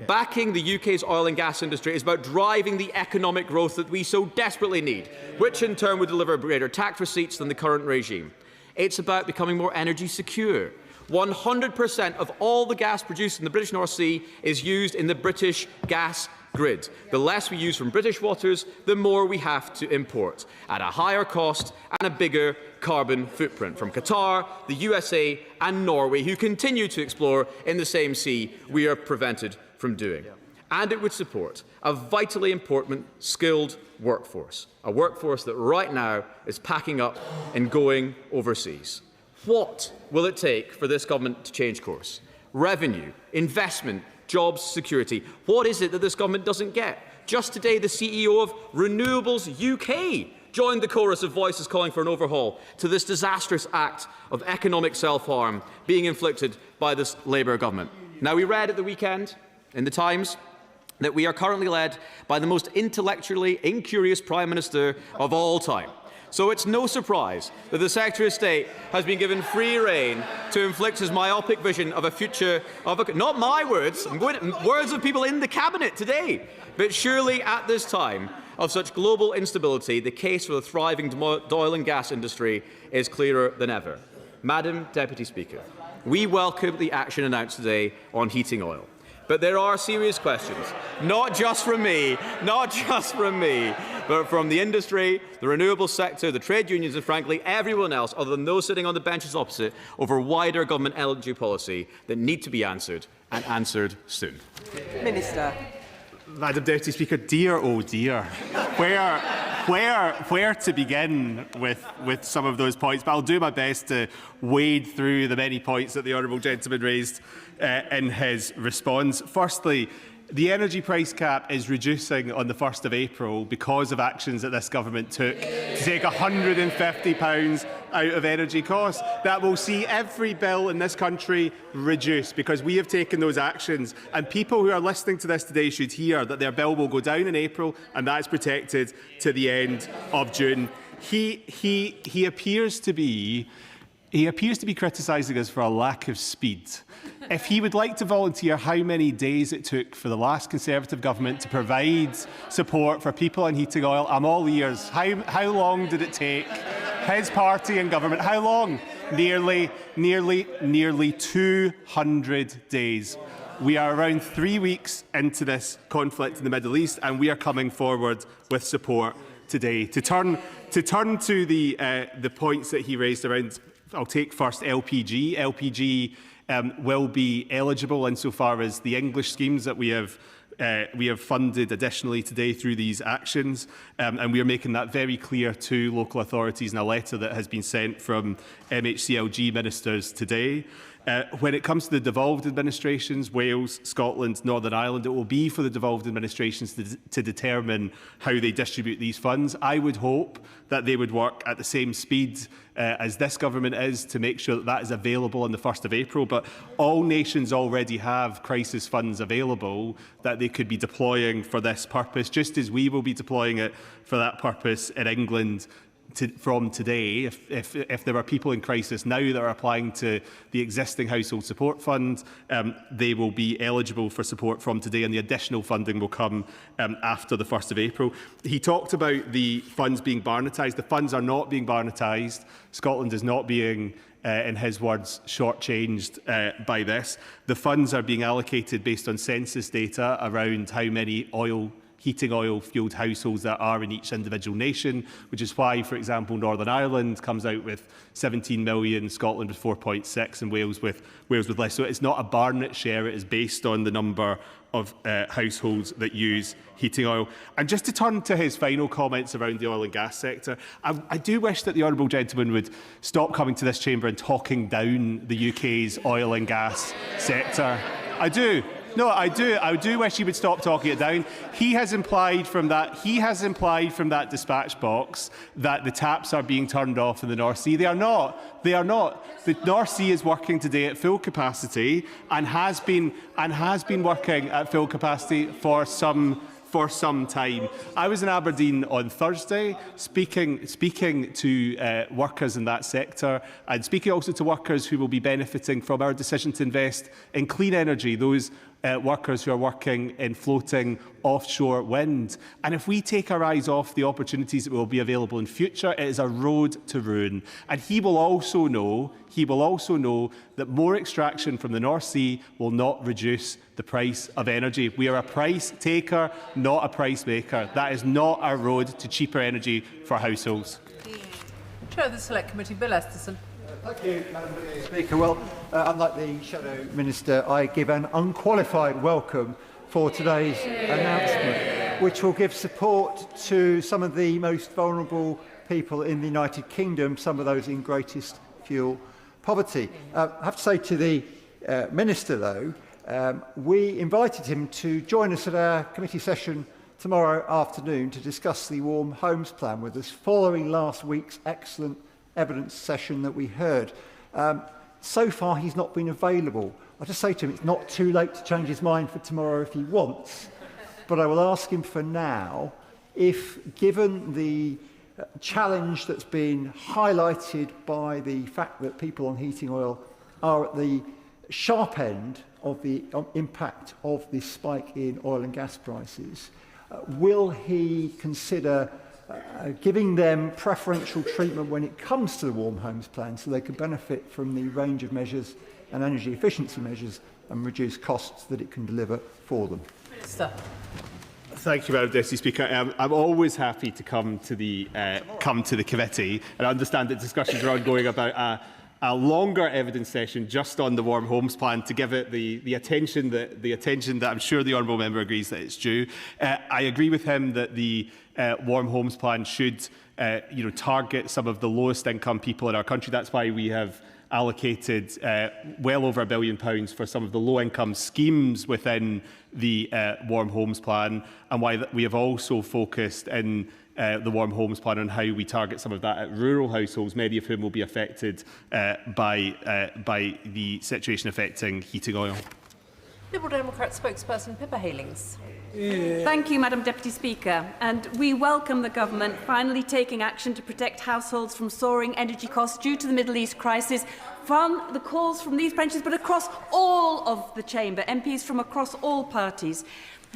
Speaker 3: Backing the UK's oil and gas industry is about driving the economic growth that we so desperately need, which in turn would deliver greater tax receipts than the current regime. It's about becoming more energy secure. 100% of all the gas produced in the British North Sea is used in the British gas grid. The less we use from British waters, the more we have to import, at a higher cost and a bigger carbon footprint from Qatar, the USA and Norway, who continue to explore in the same sea we are prevented from doing. And it would support a vitally important, skilled workforce, a workforce that right now is packing up and going overseas. What will it take for this Government to change course? Revenue, investment, jobs, security. What is it that this Government doesn't get? Just today, the CEO of Renewables UK joined the chorus of voices calling for an overhaul to this disastrous act of economic self-harm being inflicted by this Labour Government. Now, we read at the weekend in the Times that we are currently led by the most intellectually incurious Prime Minister of all time. So it's no surprise that the Secretary of State has been given free rein to inflict his myopic vision of a future of a... Not my words, words of people in the Cabinet today. But surely at this time of such global instability, the case for the thriving oil and gas industry is clearer than ever. Madam Deputy Speaker, we welcome the action announced today on heating oil. But there are serious questions, not just from me, but from the industry, the renewable sector, the trade unions and, frankly, everyone else other than those sitting on the benches opposite over wider government energy policy that need to be answered, and answered soon.
Speaker 16: Minister.
Speaker 2: Madam Deputy Speaker, dear oh dear, where to begin with some of those points? But I'll do my best to wade through the many points that the honourable gentleman raised in his response. Firstly, the energy price cap is reducing on the 1st of April because of actions that this Government took to take £150 out of energy costs. That will see every bill in this country reduce because we have taken those actions. And people who are listening to this today should hear that their bill will go down in April, and that is protected to the end of June. He appears to be criticising us for a lack of speed. If he would like to volunteer how many days it took for the last Conservative Government to provide support for people on heating oil, I'm all ears. How long did it take his party and government? How long? Nearly 200 days. we are around 3 weeks into this conflict in the Middle East, and we are coming forward with support today. To turn to the points that he raised around, I'll take first LPG. LPG will be eligible insofar as the English schemes that we have funded additionally today through these actions, and we are making that very clear to local authorities in a letter that has been sent from MHCLG ministers today. When it comes to the devolved administrations, Wales, Scotland, Northern Ireland, it will be for the devolved administrations to determine how they distribute these funds. I would hope that they would work at the same speed as this government is to make sure that that is available on the 1st of April. But all nations already have crisis funds available that they could be deploying for this purpose, just as we will be deploying it for that purpose in England from today. If there are people in crisis now that are applying to the existing household support fund, they will be eligible for support from today, and the additional funding will come after the 1st of April. He talked about the funds being barnetised. The funds are not being barnetised. Scotland is not being, in his words, shortchanged by this. The funds are being allocated based on census data around how many heating oil-fuelled households there are in each individual nation, which is why, for example, Northern Ireland comes out with 17 million, Scotland with 4.6, and Wales with less. So it's not a Barnett share, it is based on the number of households that use heating oil. And just to turn to his final comments around the oil and gas sector, I do wish that the honourable gentleman would stop coming to this chamber and talking down the UK's oil and gas sector. I do. No, I do. I do wish he would stop talking it down. He has implied from that dispatch box that the taps are being turned off in the North Sea. They are not. They are not. The North Sea is working today at full capacity and has been working at full capacity for some time. I was in Aberdeen on Thursday speaking to workers in that sector, and speaking also to workers who will be benefiting from our decision to invest in clean energy, those workers who are working in floating offshore wind. And if we take our eyes off the opportunities that will be available in future, it is a road to ruin. And he will also know that more extraction from the North Sea will not reduce the price of energy. We are a price taker, not a price maker. That is not our road to cheaper energy for households.
Speaker 4: Chair of the Select Committee, Bill Esterson.
Speaker 24: Thank you, Madam Speaker. Well, unlike the Shadow Minister, I give an unqualified welcome for today's announcement, which will give support to some of the most vulnerable people in the United Kingdom, some of those in greatest fuel poverty. I have to say to the Minister, though, we invited him to join us at our committee session tomorrow afternoon to discuss the Warm Homes Plan with us, following last week's excellent evidence session that we heard. So far, he's not been available. I'll just say to him, it's not too late to change his mind for tomorrow if he wants. But I will ask him for now if, given the challenge that's been highlighted by the fact that people on heating oil are at the sharp end of the impact of this spike in oil and gas prices, will he consider giving them preferential treatment when it comes to the Warm Homes Plan so they can benefit from the range of measures and energy efficiency measures and reduce costs that it can deliver for them?
Speaker 4: Minister.
Speaker 2: Thank you, Madam Deputy Speaker. I'm always happy to come to the committee, and I understand that discussions are ongoing about a longer evidence session just on the Warm Homes Plan to give it the attention that I'm sure the honourable member agrees that it's due. I agree with him that the Warm Homes Plan should target some of the lowest income people in our country. That's why we have allocated well over £1 billion for some of the low income schemes within the Warm Homes Plan, and why we have also focused in the Warm Homes Plan on how we target some of that at rural households, many of whom will be affected by the situation affecting heating oil.
Speaker 4: Liberal Democrat spokesperson Pippa Heylings.
Speaker 6: Thank you, Madam Deputy Speaker. And we welcome the Government finally taking action to protect households from soaring energy costs due to the Middle East crisis, from the calls from these benches, but across all of the Chamber, MPs from across all parties.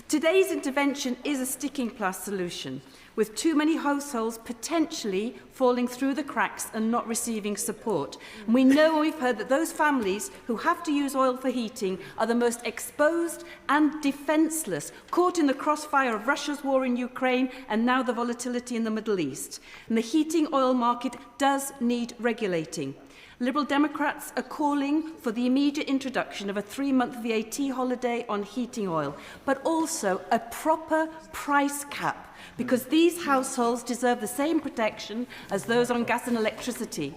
Speaker 6: Today's intervention is a sticking plus solution, with too many households potentially falling through the cracks and not receiving support. And we know and we've heard that those families who have to use oil for heating are the most exposed and defenceless, caught in the crossfire of Russia's war in Ukraine and now the volatility in the Middle East. And the heating oil market does need regulating. Liberal Democrats are calling for the immediate introduction of a 3-month VAT holiday on heating oil, but also a proper price cap, because these households deserve the same protection as those on gas and electricity.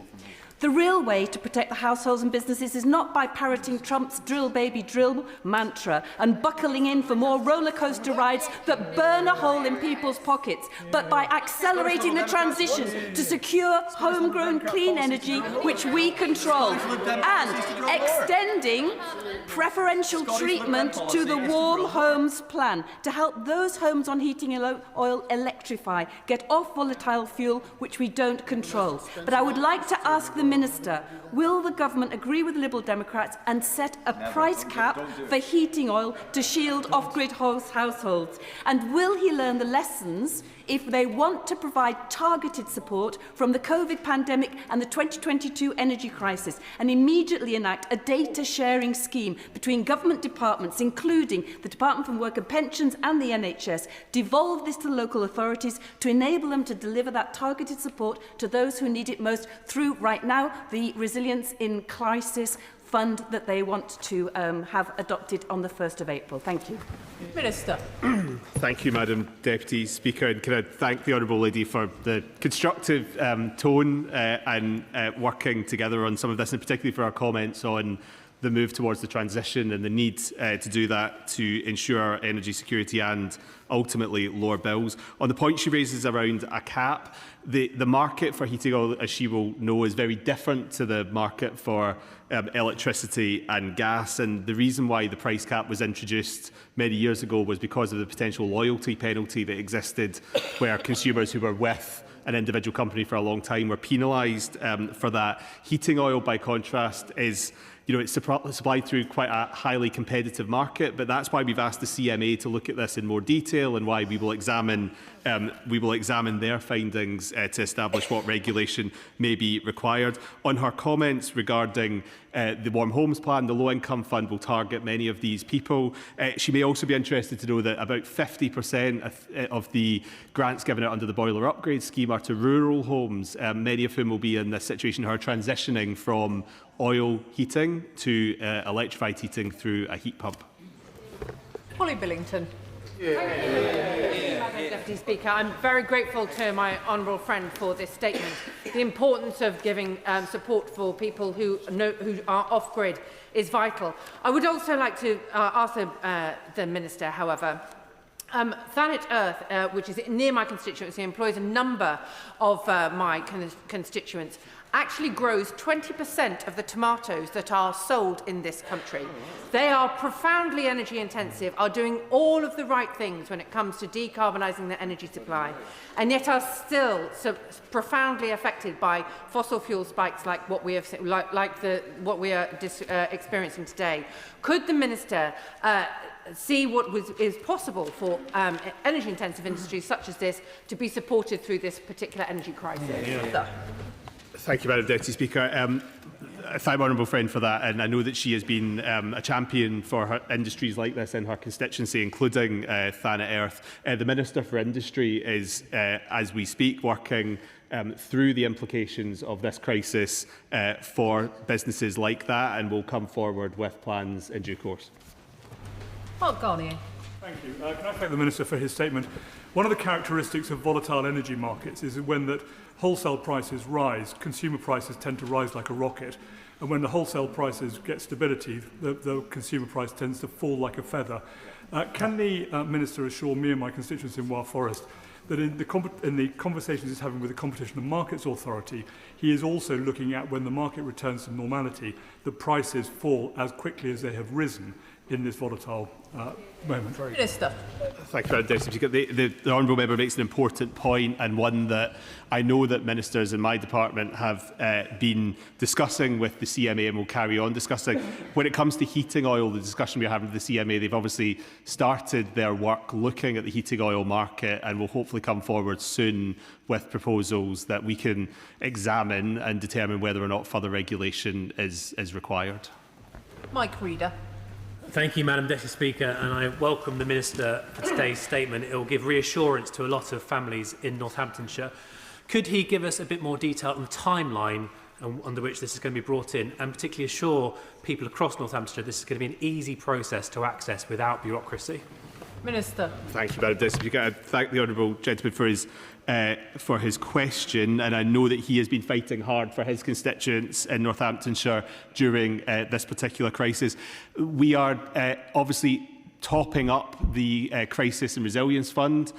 Speaker 6: The real way to protect the households and businesses is not by parroting Trump's drill baby drill mantra and buckling in for more roller coaster rides that burn a hole in people's pockets, but by accelerating the transition to secure homegrown clean energy which we control, and extending preferential treatment to the Warm Homes Plan to help those homes on heating oil electrify, get off volatile fuel which we don't control. But I would like to ask the Minister, will the Government agree with the Liberal Democrats and set a price cap for heating oil to shield off-grid households? And will he learn the lessons if they want to provide targeted support from the COVID pandemic and the 2022 energy crisis, and immediately enact a data-sharing scheme between government departments, including the Department for Work and Pensions and the NHS, devolve this to local authorities to enable them to deliver that targeted support to those who need it most through, right now, the Resilience in Crisis Fund that they want to have adopted on the 1st of April. Thank you.
Speaker 4: Minister.
Speaker 2: Thank you, Madam Deputy Speaker, and can I thank the Honourable Lady for the constructive tone and working together on some of this, and particularly for our comments on the move towards the transition and the need to do that to ensure energy security and ultimately lower bills. On the point she raises around a cap, the market for heating oil, as she will know, is very different to the market for electricity and gas. And the reason why the price cap was introduced many years ago was because of the potential loyalty penalty that existed, where consumers who were with an individual company for a long time were penalised for that. Heating oil, by contrast, is it's supplied through quite a highly competitive market, but that's why we've asked the CMA to look at this in more detail, and why we will examine their findings to establish what regulation may be required. On her comments regarding the Warm Homes Plan, the Low Income Fund will target many of these people. She may also be interested to know that about 50% of the grants given out under the Boiler Upgrade Scheme are to rural homes, many of whom will be in this situation who are transitioning from oil heating to electrified heating through a heat pump.
Speaker 4: Polly Billington.
Speaker 9: Madam Deputy Speaker, I'm very grateful to my honourable friend for this statement. The importance of giving support for people who are off-grid is vital. I would also like to ask the Minister, however, Thanet Earth, which is near my constituency, employs a number of my constituents, actually grows 20% of the tomatoes that are sold in this country. They are profoundly energy intensive, are doing all of the right things when it comes to decarbonising their energy supply, and yet are still so profoundly affected by fossil fuel spikes like what we have, what we are experiencing today. Could the Minister see what is possible for energy-intensive industries such as this to be supported through this particular energy crisis?
Speaker 2: Thank you, Madam Deputy Speaker. I thank my honourable friend for that, and I know that she has been a champion for her industries like this in her constituency, including Thanet Earth. The Minister for Industry is, as we speak, working through the implications of this crisis for businesses like that, and will come forward with plans in due course.
Speaker 4: Mark Garnier.
Speaker 21: Thank you. Can I thank the Minister for his statement? One of the characteristics of volatile energy markets is when that wholesale prices rise, consumer prices tend to rise like a rocket. And when the wholesale prices get stability, the consumer price tends to fall like a feather. Can the Minister assure me and my constituents in Wye Forest that in the conversations he's having with the Competition and Markets Authority, he is also looking at when the market returns to normality, the prices fall as quickly as they have risen, in this volatile moment.
Speaker 4: Minister.
Speaker 2: Thank you, Madam Deputy Speaker. The honourable member makes an important point, and one that I know that ministers in my department have been discussing with the CMA and will carry on discussing. When it comes to heating oil, the discussion we're having with the CMA, they've obviously started their work looking at the heating oil market and will hopefully come forward soon with proposals that we can examine and determine whether or not further regulation is required.
Speaker 4: Mike Reader.
Speaker 17: Thank you, Madam Deputy Speaker, and I welcome the Minister for today's statement. It will give reassurance to a lot of families in Northamptonshire. Could he give us a bit more detail on the timeline under which this is going to be brought in, and particularly assure people across Northamptonshire this is going to be an easy process to access without bureaucracy?
Speaker 4: Minister.
Speaker 2: Thank you, Madam Deputy Speaker. I thank the honourable gentleman for his question, and I know that he has been fighting hard for his constituents in Northamptonshire during this particular crisis. We are obviously topping up the Crisis and Resilience Fund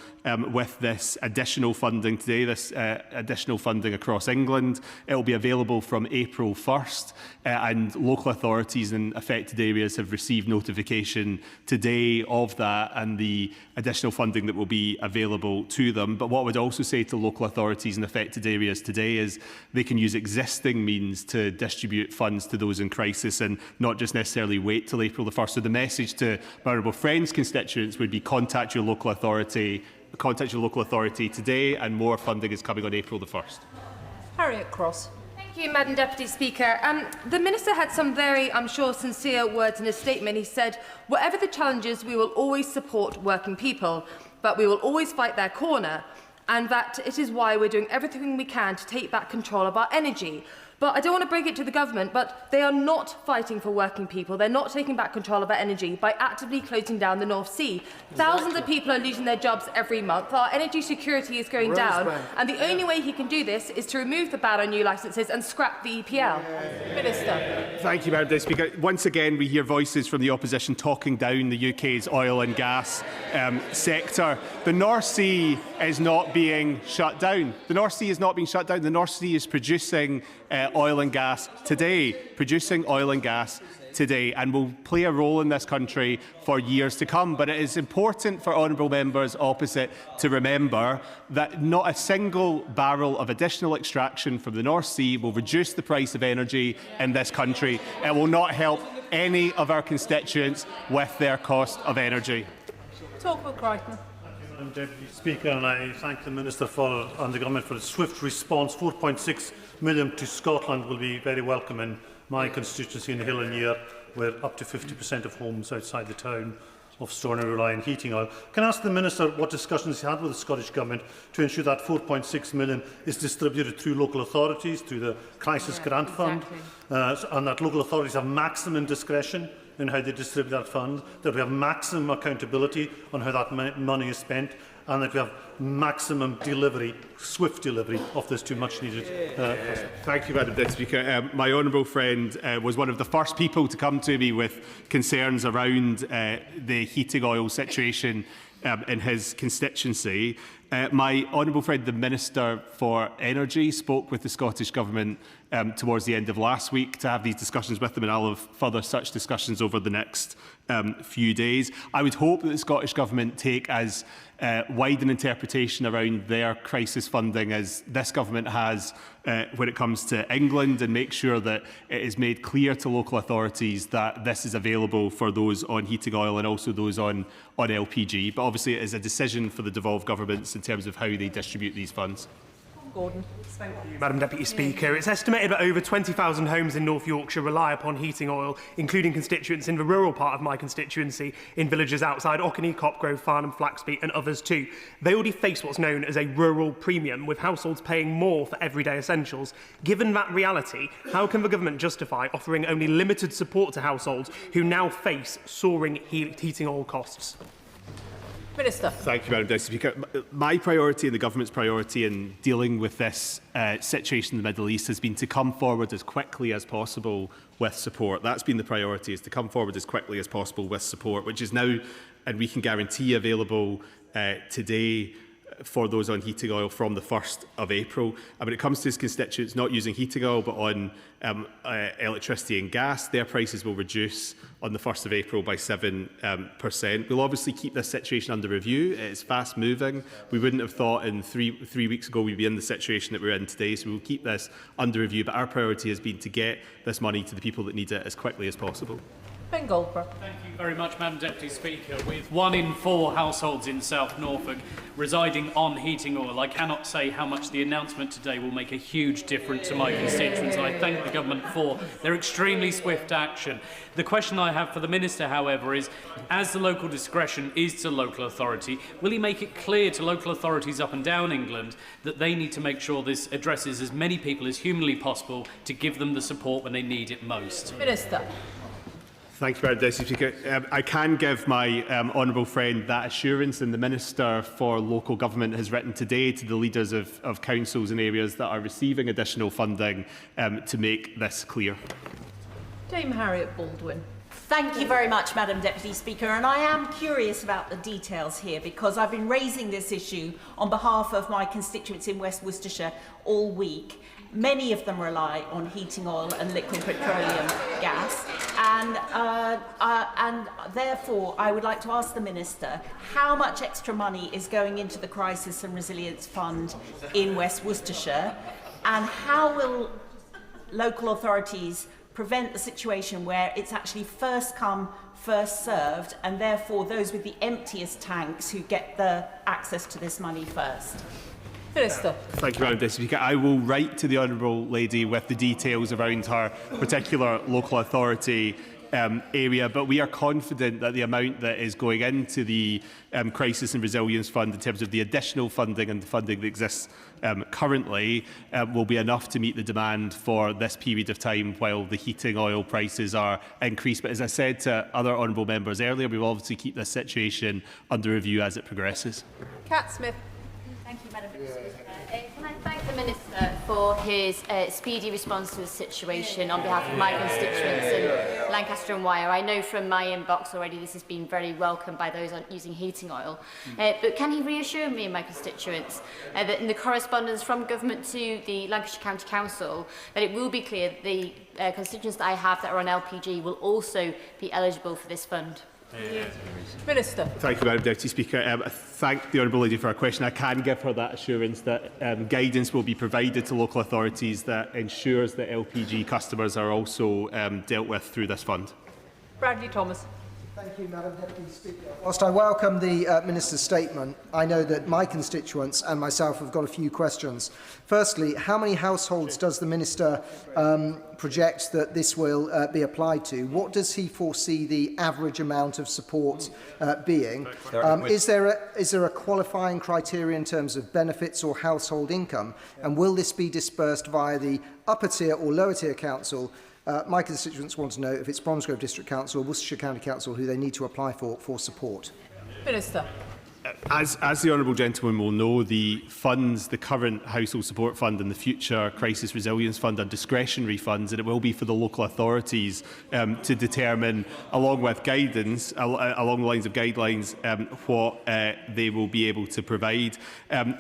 Speaker 2: with this additional funding today, this additional funding across England. It will be available from April 1st, and local authorities in affected areas have received notification today of that and the additional funding that will be available to them. But what I would also say to local authorities in affected areas today is they can use existing means to distribute funds to those in crisis and not just necessarily wait till April the 1st. So the message to my honourable friends' constituents would be contact your local authority today, and more funding is coming on April the 1st.
Speaker 4: Harriet Cross.
Speaker 5: Thank you, Madam Deputy Speaker. The Minister had some very, I'm sure, sincere words in his statement. He said, whatever the challenges, we will always support working people, but we will always fight their corner, and that it is why we're doing everything we can to take back control of our energy. But I don't want to break it to the government, but they are not fighting for working people. They're not taking back control of our energy by actively closing down the North Sea. Thousands of people are losing their jobs every month. Our energy security is going down. And the only way he can do this is to remove the ban on new licences and scrap the EPL.
Speaker 4: Minister.
Speaker 2: Thank you, Madam Deputy Speaker. Once again, we hear voices from the opposition talking down the UK's oil and gas sector. The North Sea is not being shut down. The North Sea is not being shut down. The North Sea is producing oil and gas today, and will play a role in this country for years to come. But it is important for honourable members opposite to remember that not a single barrel of additional extraction from the North Sea will reduce the price of energy in this country. It will not help any of our constituents with their cost of energy.
Speaker 4: Talk Crichton.
Speaker 8: Madam Deputy Speaker, and I thank the Minister and the Government for its swift response. 4.6 million to Scotland will be very welcome in my constituency in Hill and Year, where up to 50% of homes outside the town of Stornoway rely on heating oil. Can I ask the Minister what discussions he had with the Scottish Government to ensure that 4.6 million is distributed through local authorities, through the Crisis Grant Fund, and that local authorities have maximum discretion in how they distribute that fund, that we have maximum accountability on how that money is spent, and that we have maximum delivery, swift delivery of this too much needed.
Speaker 2: Thank you, Madam Deputy Speaker. My honourable friend was one of the first people to come to me with concerns around the heating oil situation in his constituency. My honourable friend, the Minister for Energy, spoke with the Scottish Government towards the end of last week to have these discussions with them, and I'll have further such discussions over the next few days. I would hope that the Scottish Government take as wide an interpretation around their crisis funding as this Government has when it comes to England, and make sure that it is made clear to local authorities that this is available for those on heating oil and also those on LPG. But obviously it is a decision for the devolved governments in terms of how they distribute these funds.
Speaker 4: Gordon.
Speaker 17: Thank you, Madam Deputy Speaker. It's estimated that over 20,000 homes in North Yorkshire rely upon heating oil, including constituents in the rural part of my constituency, in villages outside Ockney, Copgrove, Farnham, Flaxby and others too. They already face what's known as a rural premium, with households paying more for everyday essentials. Given that reality, how can the government justify offering only limited support to households who now face soaring heating oil costs?
Speaker 4: Minister.
Speaker 2: Thank you, Madam Deputy Speaker. My priority and the Government's priority in dealing with this situation in the Middle East has been to come forward as quickly as possible with support. That's been the priority, is to come forward as quickly as possible with support, which is now, and we can guarantee, available today for those on heating oil from the 1st of April. And when it comes to his constituents not using heating oil but on electricity and gas, their prices will reduce on the 1st of April by 7%. We'll obviously keep this situation under review. It's fast moving. We wouldn't have thought in three weeks ago we'd be in the situation that we're in today, so we'll keep this under review. But our priority has been to get this money to the people that need it as quickly as possible.
Speaker 4: Ben Goldborough.
Speaker 12: Thank you very much, Madam Deputy Speaker. With 1 in 4 households in South Norfolk residing on heating oil, I cannot say how much the announcement today will make a huge difference to my constituents. I thank the government for their extremely swift action. The question I have for the Minister, however, is, as the local discretion is to local authority, will he make it clear to local authorities up and down England that they need to make sure this addresses as many people as humanly possible to give them the support when they need it most?
Speaker 4: Minister.
Speaker 2: Thank you, Madam Deputy Speaker. I can give my honourable friend that assurance, and the Minister for Local Government has written today to the leaders of councils in areas that are receiving additional funding to make this clear.
Speaker 4: Dame Harriet Baldwin.
Speaker 13: Thank you very much, Madam Deputy Speaker, and I am curious about the details here because I've been raising this issue on behalf of my constituents in West Worcestershire all week. Many of them rely on heating oil and liquid petroleum gas, and therefore I would like to ask the Minister how much extra money is going into the Crisis and Resilience Fund in West Worcestershire, and how will local authorities prevent the situation where it's actually first come, first served, and therefore those with the emptiest tanks who get the access to this money first.
Speaker 4: Minister.
Speaker 2: Thank you, Madam Deputy Speaker. I will write to the honourable lady with the details around her particular local authority area, but we are confident that the amount that is going into the Crisis and Resilience Fund in terms of the additional funding and the funding that exists currently will be enough to meet the demand for this period of time while the heating oil prices are increased. But as I said to other honourable members earlier, we will obviously keep this situation under review as it progresses.
Speaker 4: Cat Smith.
Speaker 15: Thank you, Madam Speaker. Can I thank the Minister for his speedy response to the situation on behalf of my constituents in Lancaster and Wyre. I know from my inbox already this has been very welcomed by those using heating oil. But can he reassure me and my constituents that in the correspondence from government to the Lancashire County Council that it will be clear that the constituents that I have that are on LPG will also be eligible for this fund?
Speaker 4: Minister.
Speaker 2: Thank you, Madam Deputy Speaker. I thank the honourable lady for her question. I can give her that assurance that guidance will be provided to local authorities that ensures that LPG customers are also dealt with through this fund.
Speaker 4: Bradley Thomas.
Speaker 22: Thank you, Madam Deputy Speaker. Whilst I welcome the Minister's statement, I know that my constituents and myself have got a few questions. Firstly, how many households does the Minister project that this will be applied to? What does he foresee the average amount of support being? Is there a qualifying criteria in terms of benefits or household income? And will this be dispersed via the upper tier or lower tier council? My constituents want to know if it's Bromsgrove District Council or Worcestershire County Council who they need to apply for support.
Speaker 4: Minister.
Speaker 2: As the honourable gentleman will know, the funds, the current Household Support Fund and the future Crisis Resilience Fund are discretionary funds, and it will be for the local authorities to determine, along with guidance, along the lines of guidelines, what they will be able to provide.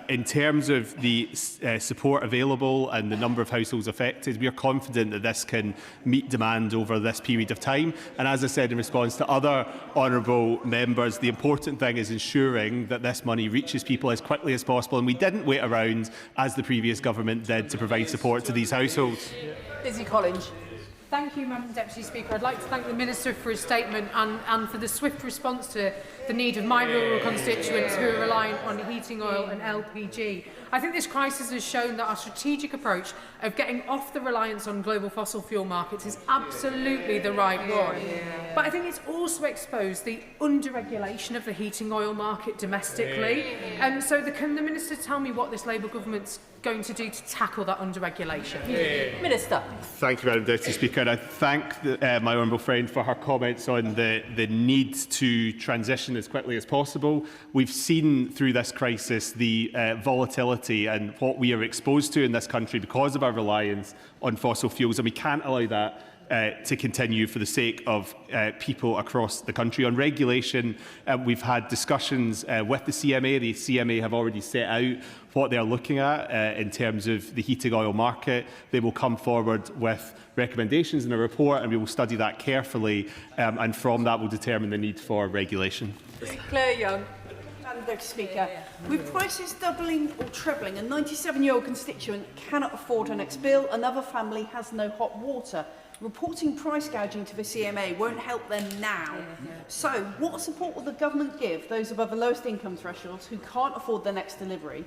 Speaker 2: In terms of the support available and the number of households affected, we are confident that this can meet demand over this period of time. And as I said in response to other honourable members, the important thing is ensuring that this money reaches people as quickly as possible, and we didn't wait around as the previous government did to provide support to these households.
Speaker 4: Lizzie Collins.
Speaker 25: Thank you, Madam Deputy Speaker. I'd like to thank the Minister for his statement and for the swift response to the need of my rural constituents who are relying on heating oil and LPG. I think this crisis has shown that our strategic approach of getting off the reliance on global fossil fuel markets is absolutely the right one. But I think it's also exposed the under-regulation of the heating oil market domestically. And so can the Minister tell me what this Labour government's going to do to tackle that under-regulation?
Speaker 4: Minister.
Speaker 2: Thank you, Madam Deputy Speaker. I thank my honourable friend for her comments on the need to transition as quickly as possible. We've seen through this crisis the volatility and what we are exposed to in this country because of our reliance on fossil fuels, and we can't allow that to continue for the sake of people across the country. On regulation, we've had discussions with the CMA. The CMA have already set out what they're looking at in terms of the heating oil market. They will come forward with recommendations in a report, and we will study that carefully, and from that we'll determine the need for regulation.
Speaker 4: Claire Young.
Speaker 7: Madam Deputy Speaker, with prices doubling or trebling, a 97-year-old constituent cannot afford her next bill, another family has no hot water. Reporting price gouging to the CMA won't help them now. So, what support will the government give those above the lowest income thresholds who can't afford their next delivery?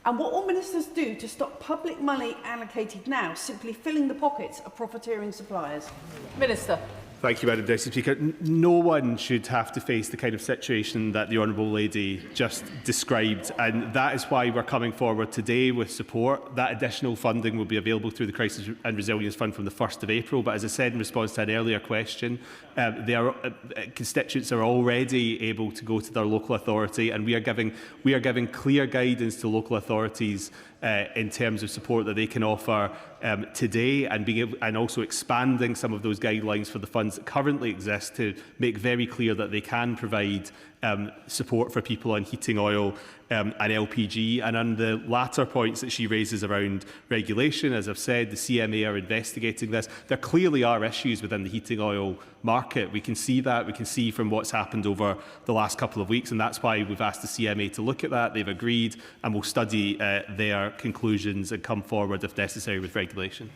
Speaker 7: And what will ministers do to stop public money allocated now simply filling the pockets of profiteering suppliers?
Speaker 4: Minister.
Speaker 2: Thank you, Madam Deputy Speaker. No one should have to face the kind of situation that the Honourable Lady just described, and that is why we're coming forward today with support. That additional funding will be available through the Crisis and Resilience Fund from the 1st of April, but as I said in response to an earlier question, constituents are already able to go to their local authority, and we are giving clear guidance to local authorities in terms of support that they can offer today, and also expanding some of those guidelines for the funds that currently exist to make very clear that they can provide support for people on heating oil and LPG. And on the latter points that she raises around regulation, as I've said, the CMA are investigating this. There clearly are issues within the heating oil market. We can see that. We can see from what's happened over the last couple of weeks, and that's why we've asked the CMA to look at that. They've agreed, and we'll study their conclusions and come forward, if necessary, with regulation.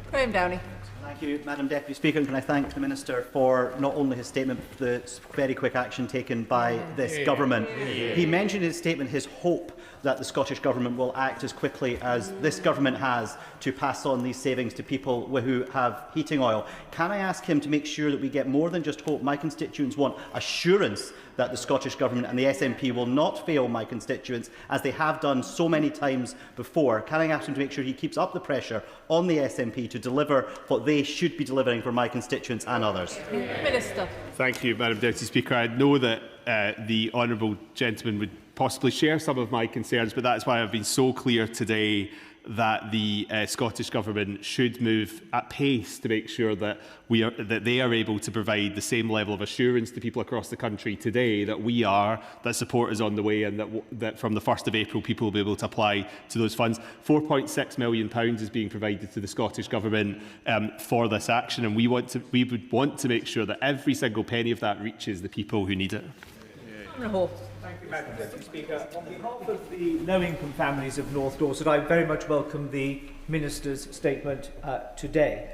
Speaker 4: Graham Downey.
Speaker 10: Thank you, Madam Deputy Speaker. And can I thank the Minister for not only his statement, but the very quick action taken by this government. He mentioned in his statement his hope that the Scottish Government will act as quickly as this government has to pass on these savings to people who have heating oil. Can I ask him to make sure that we get more than just hope? My constituents want assurance that the Scottish Government and the SNP will not fail my constituents, as they have done so many times before. Can I ask him to make sure he keeps up the pressure on the SNP to deliver what they should be delivering for my constituents and others?
Speaker 4: Minister.
Speaker 2: Thank you, Madam Deputy Speaker. I know that the honourable gentleman would possibly share some of my concerns, but that's why I've been so clear today that the Scottish Government should move at pace to make sure that they are able to provide the same level of assurance to people across the country today that we are, that support is on the way, and that from the 1st of April people will be able to apply to those funds. £4.6 million is being provided to the Scottish Government for this action, and we would want to make sure that every single penny of that reaches the people who need it.
Speaker 11: Thank you, Madam Deputy Speaker. On behalf of the low-income families of North Dorset, I very much welcome the Minister's statement today.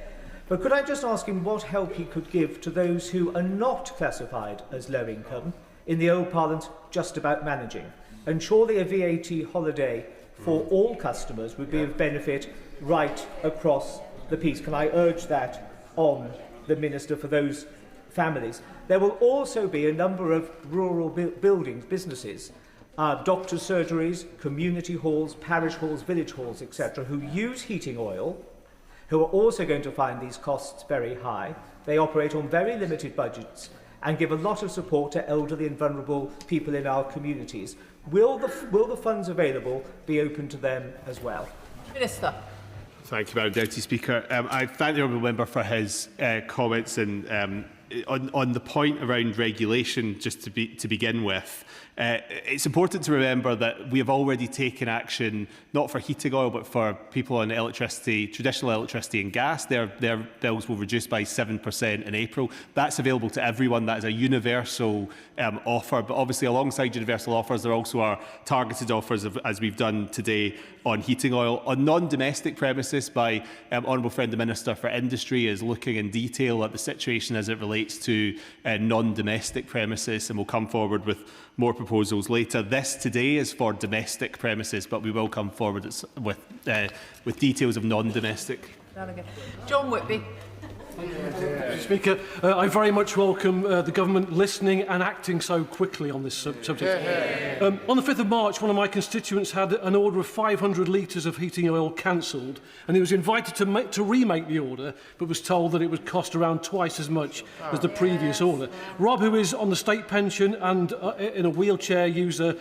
Speaker 11: But could I just ask him what help he could give to those who are not classified as low-income, in the old parlance, just about managing? And surely a VAT holiday for all customers would be of benefit right across the piece. Can I urge that on the Minister for those families? There will also be a number of rural buildings, businesses, doctors' surgeries, community halls, parish halls, village halls, etc., who use heating oil, who are also going to find these costs very high. They operate on very limited budgets and give a lot of support to elderly and vulnerable people in our communities. Will the funds available be open to them as well?
Speaker 4: Minister.
Speaker 2: Thank you, Madam Deputy Speaker. I thank the honourable member for his comments, and on the point around regulation, just to begin with, it's important to remember that we have already taken action, not for heating oil, but for people on electricity, traditional electricity and gas. Their bills will reduce by 7% in April. That's available to everyone. That is a universal offer. But obviously, alongside universal offers, there also are targeted offers, as we've done today on heating oil. On non-domestic premises, my honourable friend the Minister for Industry is looking in detail at the situation as it relates to non-domestic premises, and will come forward with more proposals later. This today is for domestic premises, but we will come forward with details of non-domestic.
Speaker 4: John Whitby.
Speaker 18: Speaker, I very much welcome the government listening and acting so quickly on this subject. On the 5th of March, one of my constituents had an order of 500 litres of heating oil cancelled, and he was invited to remake the order, but was told that it would cost around twice as much as the previous order. Rob, who is on the state pension and in a wheelchair user,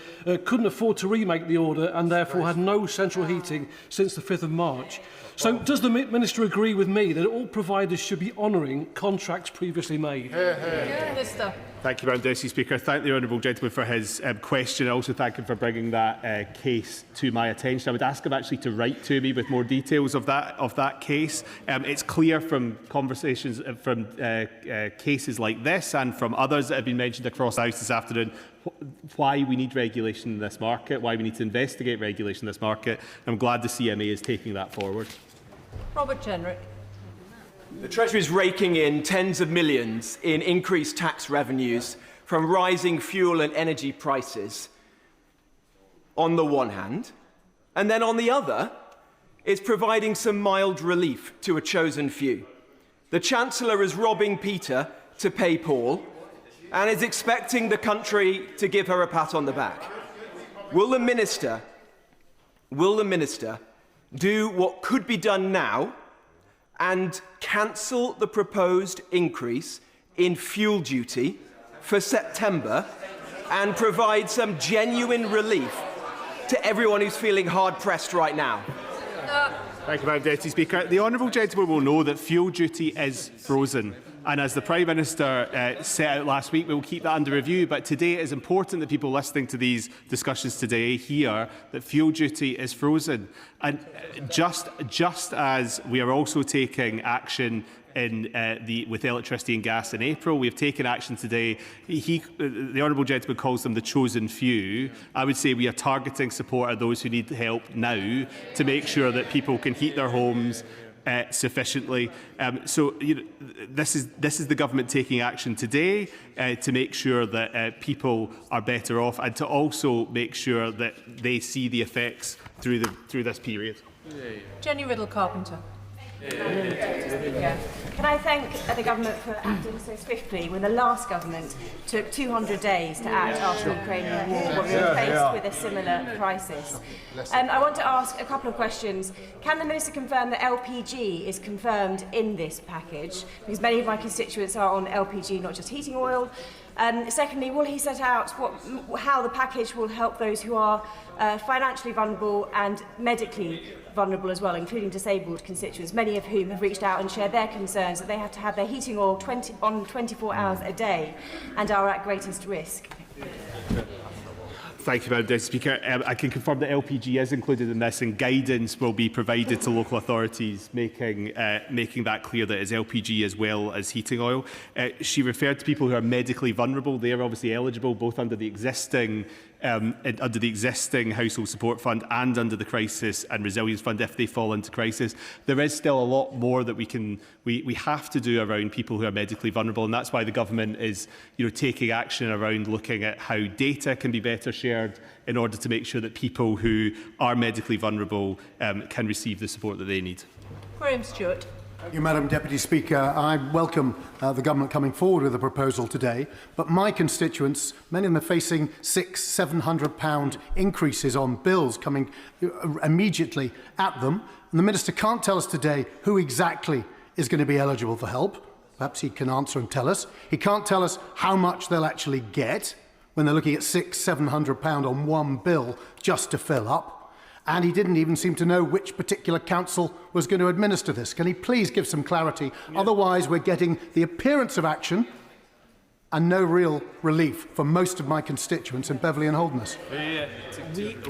Speaker 18: couldn't afford to remake the order and therefore had no central heating since the 5th of March. So does the Minister agree with me that all providers should be be honouring contracts previously made.
Speaker 4: Minister.
Speaker 2: Thank you, Madam Deputy Speaker. I thank the honourable gentleman for his question. I also thank him for bringing that case to my attention. I would ask him actually to write to me with more details of that case. It's clear from conversations, from cases like this and from others that have been mentioned across the House this afternoon, why we need regulation in this market, why we need to investigate regulation in this market. I'm glad the CMA is taking that forward.
Speaker 4: Robert Jenrick.
Speaker 1: The Treasury is raking in tens of millions in increased tax revenues from rising fuel and energy prices on the one hand, and then on the other, it's providing some mild relief to a chosen few. The Chancellor is robbing Peter to pay Paul and is expecting the country to give her a pat on the back. Will the Minister do what could be done now and cancel the proposed increase in fuel duty for September and provide some genuine relief to everyone who's feeling hard-pressed right now?
Speaker 2: Thank you, Madam Deputy Speaker. The honourable gentleman will know that fuel duty is frozen. And as the Prime Minister set out last week, we will keep that under review. But today it is important that people listening to these discussions today hear that fuel duty is frozen. And just as we are also taking action with electricity and gas in April, we have taken action today. The honourable gentleman calls them the chosen few. I would say we are targeting support of those who need help now to make sure that people can heat their homes sufficiently. This is the government taking action today to make sure that people are better off and to also make sure that they see the effects through this period.
Speaker 4: Jenny Riddle-Carpenter.
Speaker 14: Can I thank the government for acting so swiftly when the last government took 200 days to act after the Ukrainian war when we were faced with a similar crisis? I want to ask a couple of questions. Can the Minister confirm that LPG is confirmed in this package? Because many of my constituents are on LPG, not just heating oil. Secondly, will he set out how the package will help those who are financially vulnerable and medically vulnerable as well, including disabled constituents, many of whom have reached out and shared their concerns that they have to have their heating oil on 24 hours a day and are at greatest risk?
Speaker 2: Thank you, Madam Deputy Speaker. I can confirm that LPG is included in this, and guidance will be provided to local authorities, making that clear that it's LPG as well as heating oil. She referred to people who are medically vulnerable. They are obviously eligible both under the existing Household Support Fund and under the Crisis and Resilience Fund if they fall into crisis. There is still a lot more that we have to do around people who are medically vulnerable, and that's why the government is taking action around looking at how data can be better shared in order to make sure that people who are medically vulnerable can receive the support that they need.
Speaker 4: Graham Stewart.
Speaker 24: Thank you, Madam Deputy Speaker. I welcome the government coming forward with a proposal today, but my constituents, many of them are facing £600–700 increases on bills coming immediately at them, and the Minister can't tell us today who exactly is going to be eligible for help. Perhaps he can answer and tell us. He can't tell us how much they'll actually get when they're looking at £600–700 on one bill just to fill up. And he didn't even seem to know which particular council was going to administer this. Can he please give some clarity? Yeah. Otherwise, we're getting the appearance of action and no real relief for most of my constituents in Beverley and Holderness.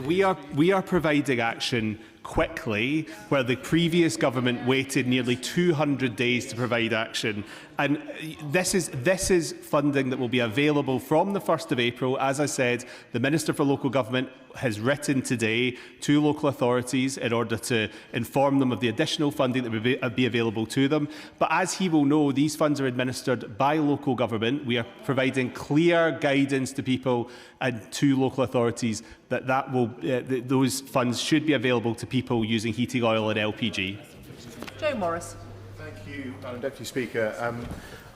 Speaker 2: We are providing action quickly, where the previous government waited nearly 200 days to provide action. And this is funding that will be available from the 1st of April. As I said, the Minister for Local Government has written today to local authorities in order to inform them of the additional funding that will be available to them. But as he will know, these funds are administered by local government. We are providing clear guidance to people and to local authorities that those funds should be available to people using heating oil and LPG.
Speaker 4: Joe Morris.
Speaker 19: Thank you, Madam Deputy Speaker.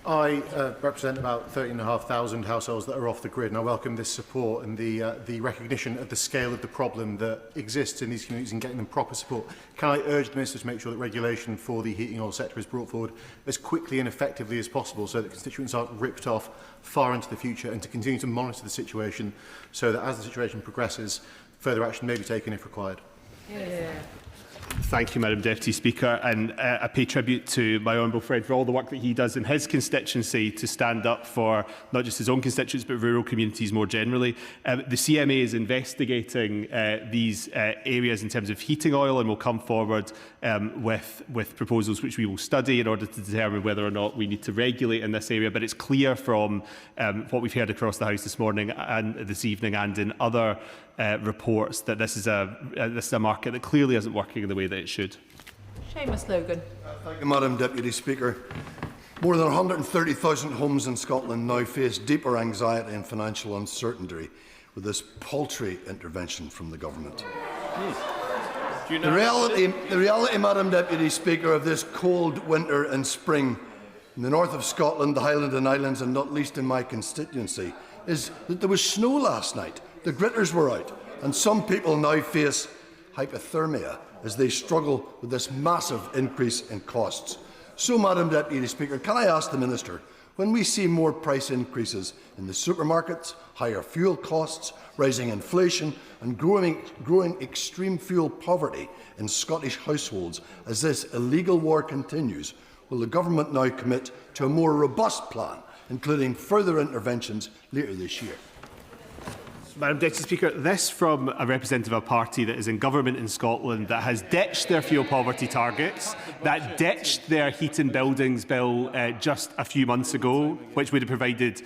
Speaker 19: I represent about 13,500 households that are off the grid, and I welcome this support and the recognition of the scale of the problem that exists in these communities and getting them proper support. Can I urge the Minister to make sure that regulation for the heating oil sector is brought forward as quickly and effectively as possible so that constituents aren't ripped off far into the future, and to continue to monitor the situation so that as the situation progresses, further action may be taken if required?
Speaker 2: Thank you, Madam Deputy Speaker, and I pay tribute to my honourable friend for all the work that he does in his constituency to stand up for not just his own constituents but rural communities more generally. The CMA is investigating these areas in terms of heating oil and will come forward with proposals which we will study in order to determine whether or not we need to regulate in this area. But it's clear from what we've heard across the House this morning and this evening and in other reports that this is a market that clearly isn't working in the way that it should.
Speaker 4: Seamus Logan.
Speaker 3: Thank you, Madam Deputy Speaker. More than 130,000 homes in Scotland now face deeper anxiety and financial uncertainty with this paltry intervention from the government. The reality, Madam Deputy Speaker, of this cold winter and spring in the north of Scotland, the Highland and Islands, and not least in my constituency, is that there was snow last night. The gritters were out, and some people now face hypothermia as they struggle with this massive increase in costs. So, Madam Deputy Speaker, can I ask the Minister, when we see more price increases in the supermarkets, higher fuel costs, rising inflation and growing extreme fuel poverty in Scottish households as this illegal war continues, will the Government now commit to a more robust plan, including further interventions later this year?
Speaker 2: Madam Deputy Speaker, this from a representative of a party that is in government in Scotland that has ditched their fuel poverty targets, that ditched their heat and buildings bill just a few months ago, which would have provided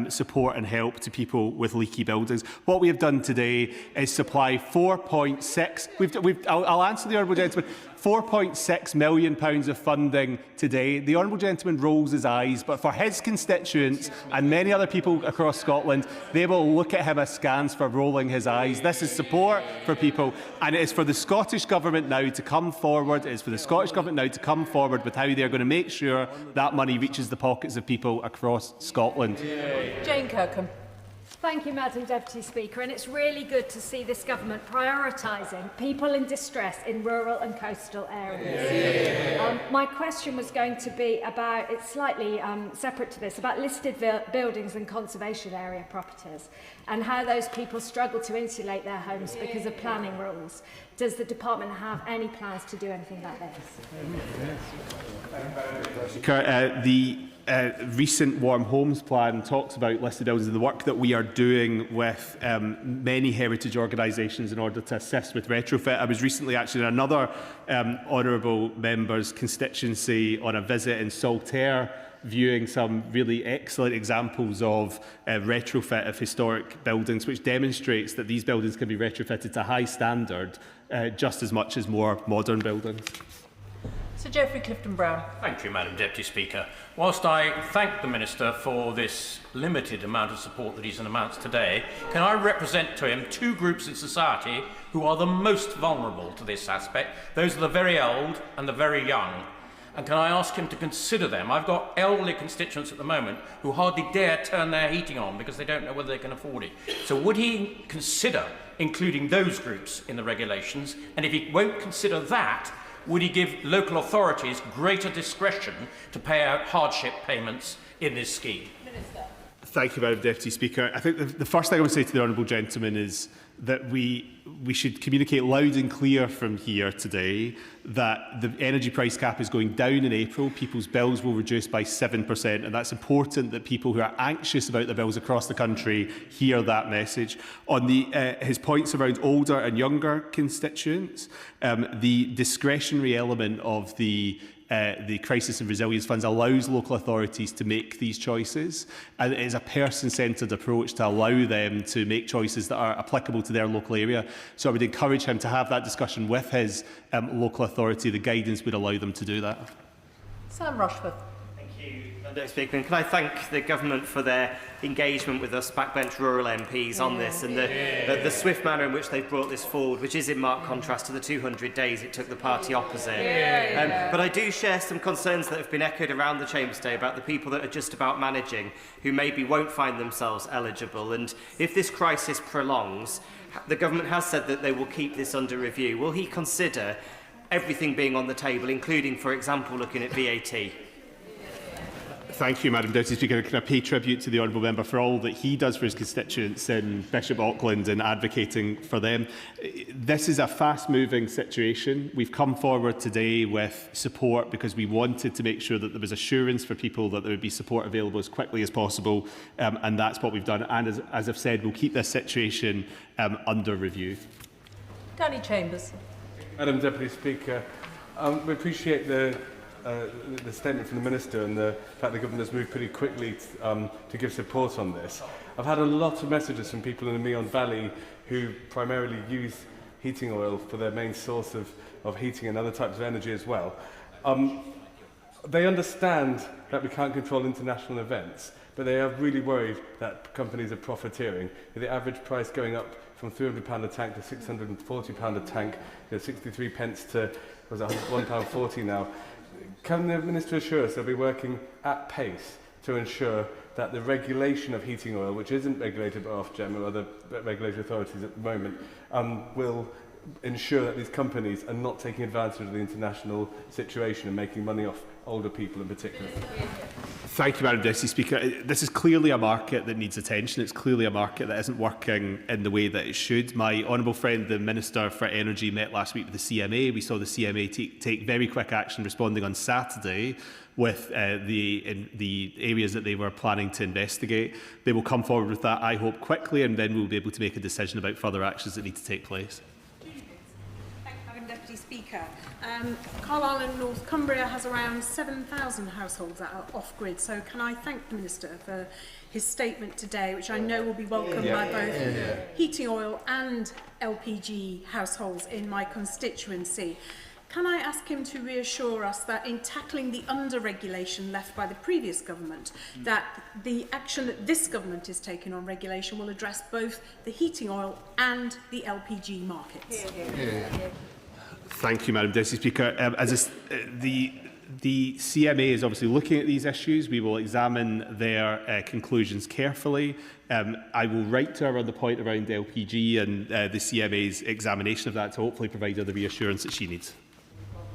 Speaker 2: support and help to people with leaky buildings. What we have done today is supply 4.6. I'll answer the honourable gentleman. £4.6 million of funding today. The honourable gentleman rolls his eyes, but for his constituents and many other people across Scotland, they will look at him askance for rolling his eyes. This is support for people, and it is for the Scottish Government now to come forward. It is for the Scottish Government now to come forward with how they are going to make sure that money reaches the pockets of people across Scotland.
Speaker 4: Jane Kirkham.
Speaker 6: Thank you, Madam Deputy Speaker, and it's really good to see this government prioritising people in distress in rural and coastal areas. My question was going to be about, it's slightly separate to this, about listed buildings and conservation area properties and how those people struggle to insulate their homes because of planning rules. Does the department have any plans to do anything about this?
Speaker 2: The recent Warm Homes Plan talks about listed buildings and the work that we are doing with many heritage organisations in order to assist with retrofit. I was recently actually in another honourable member's constituency on a visit in Saltaire, viewing some really excellent examples of retrofit of historic buildings, which demonstrates that these buildings can be retrofitted to high standard just as much as more modern buildings.
Speaker 4: Sir Geoffrey Clifton-Brown.
Speaker 16: Thank you, Madam Deputy Speaker. Whilst I thank the Minister for this limited amount of support that he's announced today, can I represent to him two groups in society who are the most vulnerable to this aspect? Those are the very old and the very young. And can I ask him to consider them? I've got elderly constituents at the moment who hardly dare turn their heating on because they don't know whether they can afford it. So would he consider including those groups in the regulations? And if he won't consider that, would he give local authorities greater discretion to pay out hardship payments in this scheme?
Speaker 4: Minister.
Speaker 2: Thank you, Madam Deputy Speaker. I think the first thing I would say to the honourable gentleman is that we should communicate loud and clear from here today that the energy price cap is going down in April. People's bills will reduce by 7%, and that's important that people who are anxious about their bills across the country hear that message. On his points around older and younger constituents, the discretionary element of the Crisis and Resilience Funds allows local authorities to make these choices, and it is a person-centred approach to allow them to make choices that are applicable to their local area. So I would encourage him to have that discussion with his local authority. The guidance would allow them to do that.
Speaker 4: Sam Rushford.
Speaker 20: Thank you, Madam Deputy Speaker. And can I thank the Government for their engagement with us backbench rural MPs on this and the swift manner in which they've brought this forward, which is in marked contrast to the 200 days it took the party opposite. But I do share some concerns that have been echoed around the Chamber today about the people that are just about managing, who maybe won't find themselves eligible. And if this crisis prolongs, the Government has said that they will keep this under review. Will he consider everything being on the table, including, for example, looking at VAT?
Speaker 2: Thank you, Madam Deputy Speaker. Can I pay tribute to the honourable member for all that he does for his constituents in Bishop Auckland and advocating for them. This is a fast-moving situation. We've come forward today with support because we wanted to make sure that there was assurance for people that there would be support available as quickly as possible, and that's what we've done. And as I've said, we'll keep this situation under review.
Speaker 4: Danny Chambers.
Speaker 5: Madam Deputy Speaker, we appreciate the statement from the Minister and the fact the government has moved pretty quickly to give support on this. I've had a lot of messages from people in the Meon Valley who primarily use heating oil for their main source of heating and other types of energy as well. They understand that we can't control international events, but they are really worried that companies are profiteering, with the average price going up from £300 a tank to £640 a tank, 63 pence to £1.40 now. Can the Minister assure us they'll be working at pace to ensure that the regulation of heating oil, which isn't regulated by Ofgem or other regulatory authorities at the moment, will ensure that these companies are not taking advantage of the international situation and making money off older people in particular?
Speaker 2: Thank you, Madam Deputy Speaker. This is clearly a market that needs attention. It's clearly a market that isn't working in the way that it should. My honourable friend, the Minister for Energy, met last week with the CMA. We saw the CMA take very quick action, responding on Saturday with the areas that they were planning to investigate. They will come forward with that, I hope, quickly, and then we'll be able to make a decision about further actions that need to take place.
Speaker 8: Madam Deputy Speaker, Carlisle and North Cumbria has around 7,000 households that are off-grid, so can I thank the Minister for his statement today, which I know will be welcomed by both heating oil and LPG households in my constituency. Can I ask him to reassure us that in tackling the under-regulation left by the previous government, that the action that this government is taking on regulation will address both the heating oil and the LPG markets?
Speaker 2: Thank you, Madam Deputy Speaker. The CMA is obviously looking at these issues. We will examine their conclusions carefully. I will write to her on the point around LPG and the CMA's examination of that to hopefully provide her the reassurance that she needs.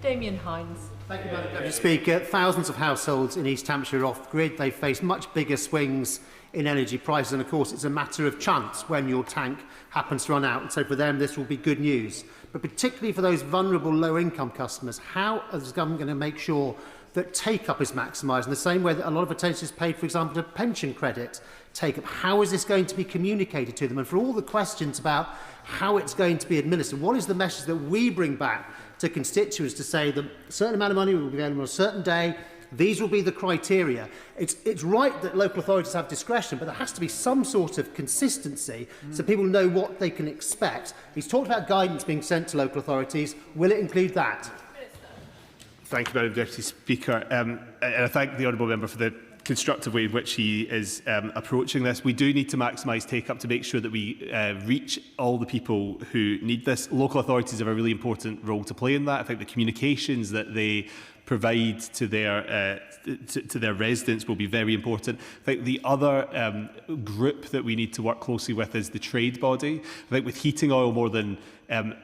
Speaker 4: Damien Hines.
Speaker 10: Thank you, Madam Deputy Speaker. Thousands of households in East Hampshire are off-grid. They face much bigger swings in energy prices, and of course it's a matter of chance when your tank happens to run out, and so for them this will be good news. But particularly for those vulnerable low-income customers, how is the government going to make sure that take-up is maximised in the same way that a lot of attention is paid, for example, to pension credit take-up? How is this going to be communicated to them? And for all the questions about how it's going to be administered, what is the message that we bring back to constituents to say that a certain amount of money will be available on a certain day, these will be the criteria? It's right that local authorities have discretion, but there has to be some sort of consistency so people know what they can expect. He's talked about guidance being sent to local authorities. Will it include that?
Speaker 2: Thank you, Madam Deputy Speaker. And I thank the honourable member for the constructive way in which he is approaching this. We do need to maximise take-up to make sure that we reach all the people who need this. Local authorities have a really important role to play in that. I think the communications that they provide to their residents will be very important. I think the other group that we need to work closely with is the trade body. I think with heating oil more than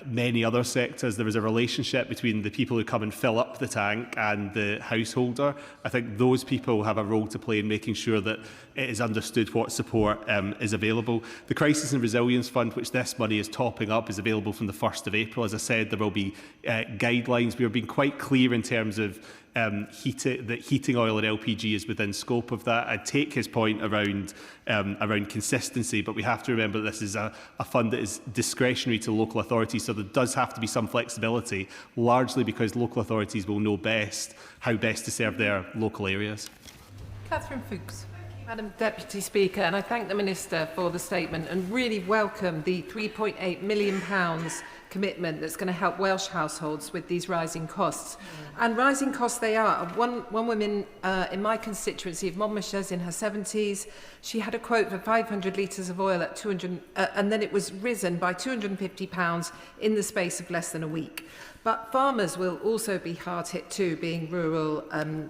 Speaker 2: many other sectors, there is a relationship between the people who come and fill up the tank and the householder. I think those people have a role to play in making sure that it is understood what support is available. The Crisis and Resilience Fund, which this money is topping up, is available from the 1st of April. As I said, there will be guidelines. We are being quite clear in terms of that heating oil and LPG is within scope of that. I take his point around consistency, but we have to remember that this is a fund that is discretionary to local authorities, so there does have to be some flexibility, largely because local authorities will know best how best to serve their local areas.
Speaker 4: Catherine Fuchs.
Speaker 9: Madam Deputy Speaker, and I thank the Minister for the statement and really welcome the £3.8 million commitment that's going to help Welsh households with these rising costs. And rising costs they are. One woman in my constituency of Monmouthshire's in her 70s, she had a quote for 500 litres of oil at 200, and then it was risen by £250 in the space of less than a week. But farmers will also be hard hit too, being rural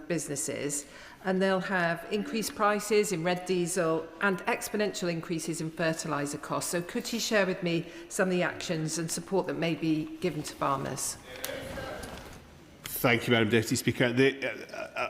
Speaker 9: businesses. And they'll have increased prices in red diesel and exponential increases in fertiliser costs. So could he share with me some of the actions and support that may be given to farmers?
Speaker 2: Thank you, Madam Deputy Speaker.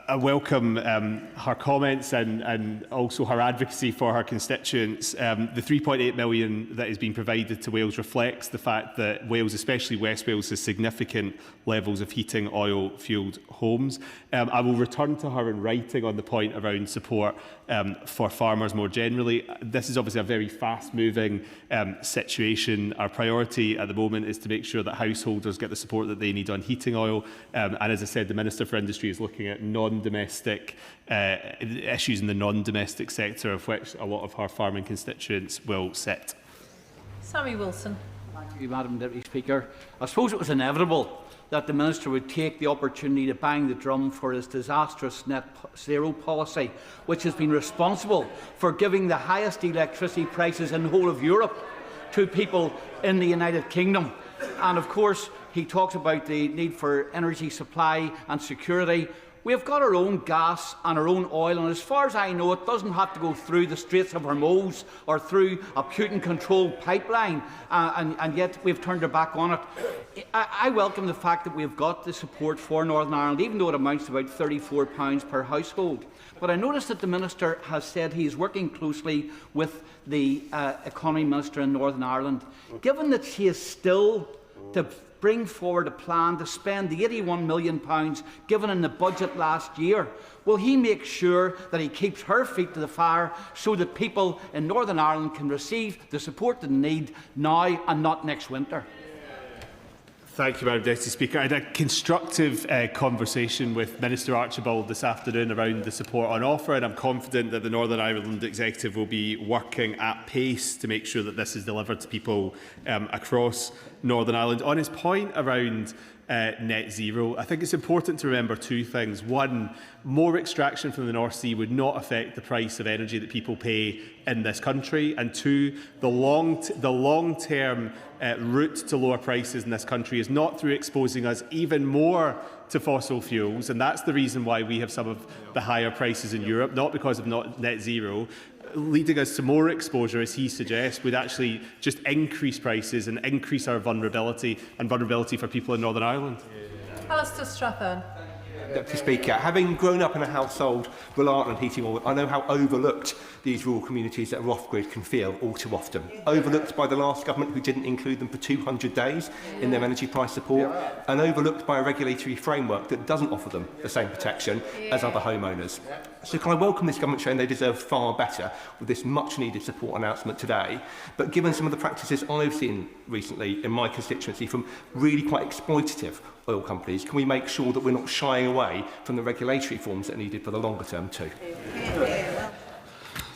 Speaker 2: I welcome her comments and also her advocacy for her constituents. The £3.8 million that is being provided to Wales reflects the fact that Wales, especially West Wales, has significant levels of heating oil-fuelled homes. I will return to her in writing on the point around support for farmers more generally. This is obviously a very fast-moving situation. Our priority at the moment is to make sure that householders get the support that they need on heating oil. And as I said, the Minister for Industry is looking at non-domestic issues in the non-domestic sector, of which a lot of her farming constituents will sit.
Speaker 4: Sammy Wilson.
Speaker 12: Thank you, Madam Deputy Speaker. I suppose it was inevitable that the Minister would take the opportunity to bang the drum for his disastrous net zero policy, which has been responsible for giving the highest electricity prices in the whole of Europe to people in the United Kingdom. And of course, he talks about the need for energy supply and security. We have got our own gas and our own oil, and as far as I know, it doesn't have to go through the Straits of Hormuz or through a Putin-controlled pipeline, and yet we've turned our back on it. I welcome the fact that we've got the support for Northern Ireland, even though it amounts to about £34 per household. But I noticed that the Minister has said he is working closely with the Economy Minister in Northern Ireland. Given that she is still to bring forward a plan to spend the £81 million given in the budget last year, will he make sure that he keeps her feet to the fire so that people in Northern Ireland can receive the support they need now and not next winter?
Speaker 2: Thank you, Madam Deputy Speaker. I had a constructive conversation with Minister Archibald this afternoon around the support on offer, and I'm confident that the Northern Ireland Executive will be working at pace to make sure that this is delivered to people across Northern Ireland. On his point around net zero, I think it's important to remember two things. One, more extraction from the North Sea would not affect the price of energy that people pay in this country. And two, the long-term route to lower prices in this country is not through exposing us even more to fossil fuels. And that's the reason why we have some of the higher prices in Europe, not because of net zero. Leading us to more exposure, as he suggests, would actually just increase prices and increase our vulnerability for people in Northern Ireland.
Speaker 4: Alistair Strathern.
Speaker 13: Deputy Speaker, having grown up in a household reliant on heating oil, I know how overlooked these rural communities that are off-grid can feel all too often. Overlooked by the last government, who didn't include them for 200 days in their energy price support, and overlooked by a regulatory framework that doesn't offer them the same protection as other homeowners. So can I welcome this government showing they deserve far better with this much-needed support announcement today. But given some of the practices I've seen recently in my constituency from really quite exploitative oil companies, can we make sure that we're not shying away from the regulatory reforms that are needed for the longer term too?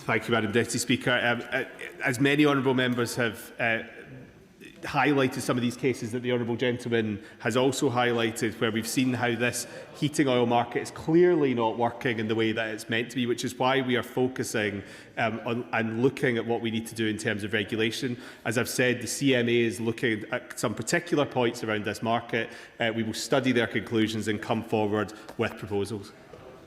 Speaker 2: Thank you, Madam Deputy Speaker. As many honourable members have highlighted some of these cases that the honourable gentleman has also highlighted, where we've seen how this heating oil market is clearly not working in the way that it's meant to be, which is why we are focusing on and looking at what we need to do in terms of regulation. As I've said, the CMA is looking at some particular points around this market. We will study their conclusions and come forward with proposals.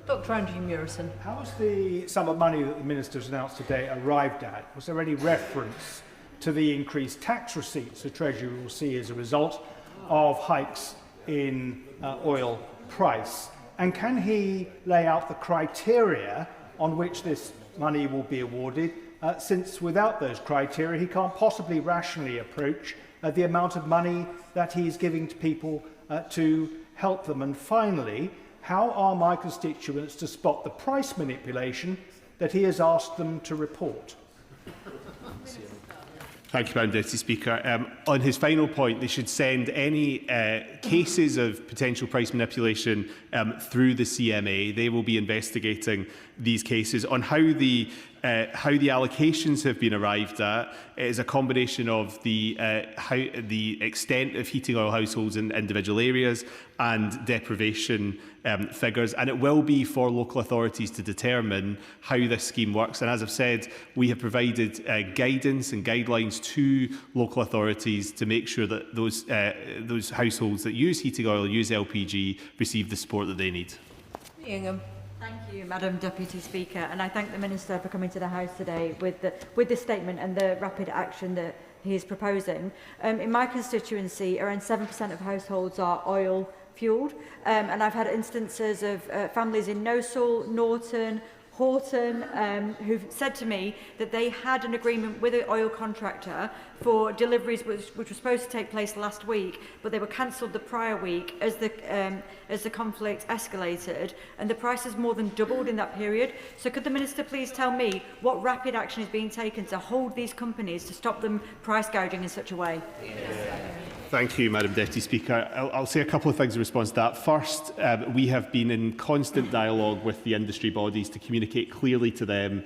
Speaker 4: Dr Andrew Murison.
Speaker 11: How was the sum of money that the Minister's announced today arrived at? Was there any reference to the increased tax receipts the Treasury will see as a result of hikes in oil price? And can he lay out the criteria on which this money will be awarded, since without those criteria he can't possibly rationally approach the amount of money that he is giving to people to help them? And finally, how are my constituents to spot the price manipulation that he has asked them to report?
Speaker 2: Thank you, Madam Deputy Speaker. On his final point, they should send any cases of potential price manipulation through the CMA. They will be investigating these cases. On how the allocations have been arrived at, it is a combination of the extent of heating oil households in individual areas and deprivation figures, and it will be for local authorities to determine how this scheme works. And as I've said, we have provided guidance and guidelines to local authorities to make sure that those households that use heating oil, use LPG, receive the support that they need.
Speaker 4: Ingham.
Speaker 17: Thank you, Madam Deputy Speaker, and I thank the Minister for coming to the House today with this statement and the rapid action that he is proposing. In my constituency, around 7% of households are oil fuelled. And I've had instances of families in Nosal, Norton, Horton, who've said to me that they had an agreement with an oil contractor for deliveries which were supposed to take place last week, but they were cancelled the prior week as the conflict escalated, and the price has more than doubled in that period. So could the Minister please tell me what rapid action is being taken to hold these companies to stop them price gouging in such a way?
Speaker 2: Thank you, Madam Deputy Speaker. I'll say a couple of things in response to that. First, we have been in constant dialogue with the industry bodies to communicate clearly to them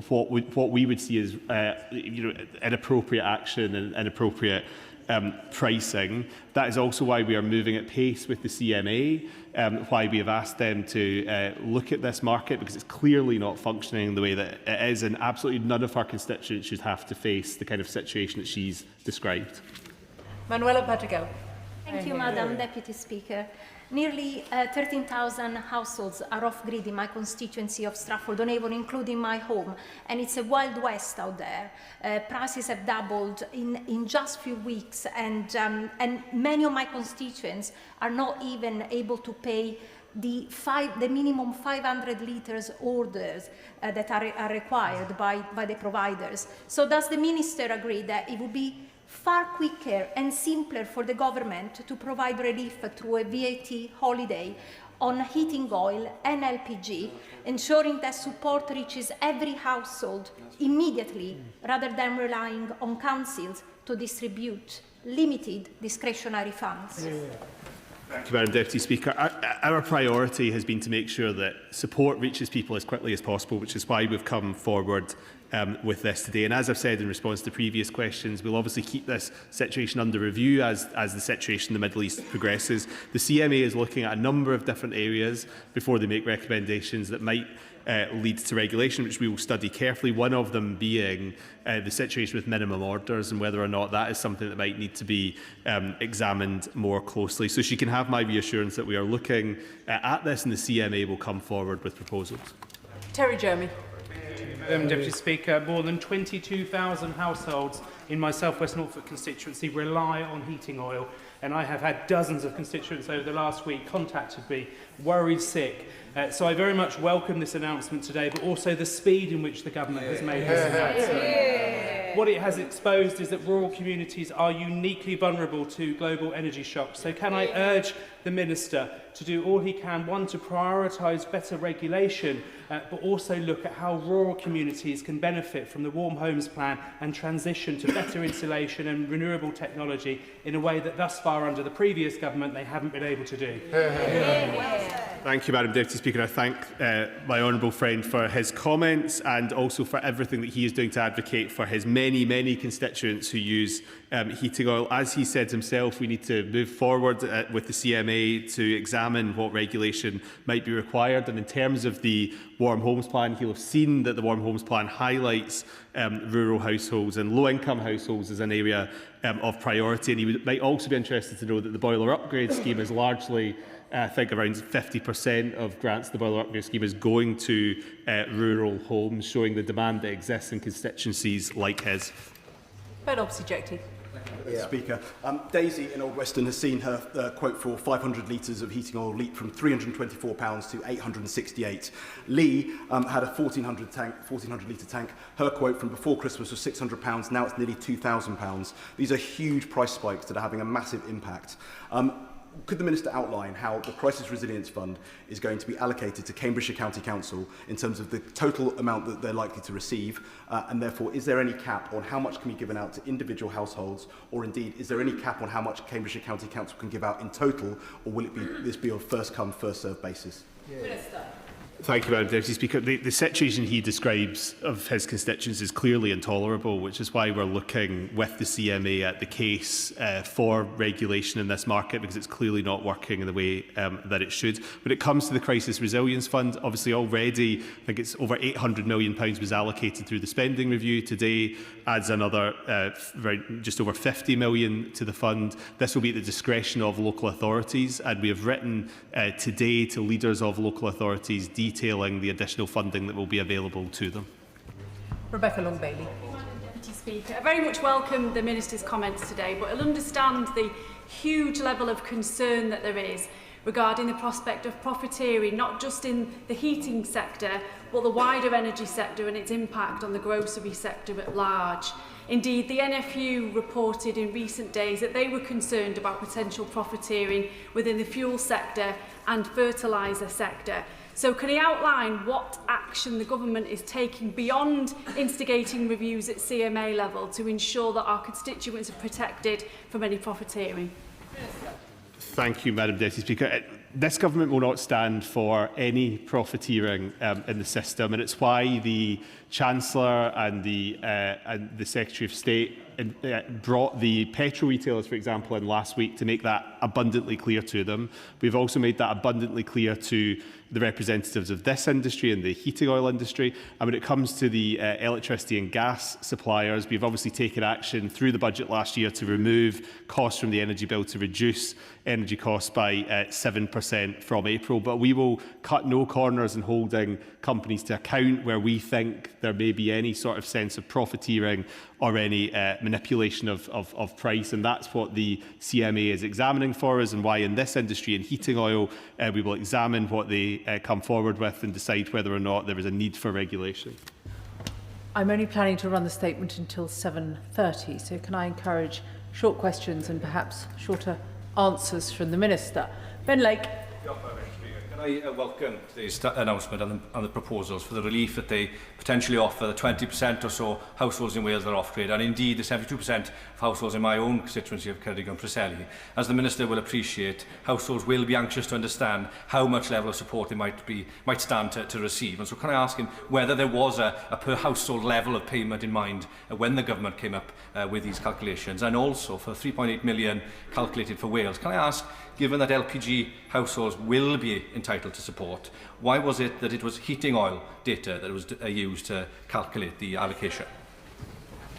Speaker 2: what we would see as inappropriate action and inappropriate pricing. That is also why we are moving at pace with the CMA, why we have asked them to look at this market, because it's clearly not functioning the way that it is, and absolutely none of our constituents should have to face the kind of situation that she's described.
Speaker 4: Manuela Patrigal.
Speaker 15: Thank you, Madam Deputy Speaker. Nearly 13,000 households are off-grid in my constituency of Stratford-on-Avon, including my home, and it's a wild west out there. Prices have doubled in just a few weeks, and many of my constituents are not even able to pay the minimum 500 litres orders that are required by the providers. So does the Minister agree that it would be far quicker and simpler for the government to provide relief through a VAT holiday on heating oil and LPG, ensuring that support reaches every household immediately, rather than relying on councils to distribute limited discretionary funds?
Speaker 2: Thank you, Madam Deputy Speaker. Our priority has been to make sure that support reaches people as quickly as possible, which is why we've come forward with this today. And as I've said in response to previous questions, we'll obviously keep this situation under review as the situation in the Middle East progresses. The CMA is looking at a number of different areas before they make recommendations that might lead to regulation, which we will study carefully, one of them being the situation with minimum orders and whether or not that is something that might need to be examined more closely. So she can have my reassurance that we are looking at this, and the CMA will come forward with proposals.
Speaker 4: Terry Jeremy.
Speaker 21: Deputy Speaker, more than 22,000 households in my South West Norfolk constituency rely on heating oil, and I have had dozens of constituents over the last week contacted me, worried sick. So I very much welcome this announcement today, but also the speed in which the government has made this announcement. What it has exposed is that rural communities are uniquely vulnerable to global energy shocks. So can I urge the Minister to do all he can, one, to prioritise better regulation, but also look at how rural communities can benefit from the Warm Homes Plan and transition to better insulation and renewable technology in a way that thus far under the previous government they haven't been able to do.
Speaker 2: Thank you, Madam Deputy Speaker. I thank my honourable friend for his comments and also for everything that he is doing to advocate for his many, many constituents who use heating oil. As he said himself, we need to move forward with the CMA to examine what regulation might be required. And in terms of the Warm Homes Plan, he'll have seen that the Warm Homes Plan highlights rural households and low-income households as an area of priority. And he might also be interested to know that the boiler upgrade scheme is largely, I think around 50% of grants to the boiler upgrade scheme is going to rural homes, showing the demand that exists in constituencies like his.
Speaker 4: Ben Obsejecti.
Speaker 22: Speaker. Daisy in Old Weston has seen her quote for 500 litres of heating oil leap from £324 to £868. Lee had a 1,400 litre tank. Her quote from before Christmas was £600. Now it's nearly £2,000. These are huge price spikes that are having a massive impact. Could the Minister outline how the Crisis Resilience Fund is going to be allocated to Cambridgeshire County Council in terms of the total amount that they're likely to receive? And therefore, is there any cap on how much can be given out to individual households? Or indeed, is there any cap on how much Cambridgeshire County Council can give out in total? Or will this be on a first-come, first-served basis?
Speaker 4: Minister.
Speaker 2: Thank you, Madam Deputy Speaker. The situation he describes of his constituents is clearly intolerable, which is why we're looking with the CMA at the case for regulation in this market, because it's clearly not working in the way that it should. When it comes to the Crisis Resilience Fund, obviously already, I think it's over £800 million was allocated through the spending review. Today adds another just over £50 million to the fund. This will be at the discretion of local authorities, and we have written today to leaders of local authorities detailing the additional funding that will be available to them.
Speaker 4: Rebecca Long-Bailey.
Speaker 23: Deputy Speaker, I very much welcome the Minister's comments today, but I'll understand the huge level of concern that there is regarding the prospect of profiteering, not just in the heating sector, but the wider energy sector and its impact on the grocery sector at large. Indeed, the NFU reported in recent days that they were concerned about potential profiteering within the fuel sector and fertiliser sector. So can he outline what action the government is taking beyond instigating reviews at CMA level to ensure that our constituents are protected from any profiteering?
Speaker 2: Thank you, Madam Deputy Speaker. This government will not stand for any profiteering in the system, and it's why the Chancellor and the Secretary of State brought the petrol retailers, for example, in last week to make that abundantly clear to them. We've also made that abundantly clear to the representatives of this industry and the heating oil industry. And when it comes to the electricity and gas suppliers, we've obviously taken action through the budget last year to remove costs from the energy bill to reduce energy costs by 7% from April. But we will cut no corners in holding companies to account where we think there may be any sort of sense of profiteering or any manipulation of price. And that's what the CMA is examining for us, and why in this industry, in heating oil, we will examine what they come forward with and decide whether or not there is a need for regulation.
Speaker 4: I'm only planning to run the statement until 7:30, so can I encourage short questions and perhaps shorter answers from the Minister? Ben Lake.
Speaker 1: Can I welcome today's announcement and the proposals for the relief that they potentially offer the 20% or so households in Wales that are off-grid, and indeed the 72% of households in my own constituency of Ceredigion and Preseli. As the Minister will appreciate, households will be anxious to understand how much level of support they might stand to receive. And so can I ask him whether there was a per household level of payment in mind when the government came up with these calculations, and also for 3.8 million calculated for Wales. Can I ask, given that LPG households will be entitled to support, why was it that it was heating oil data that was used to calculate the allocation?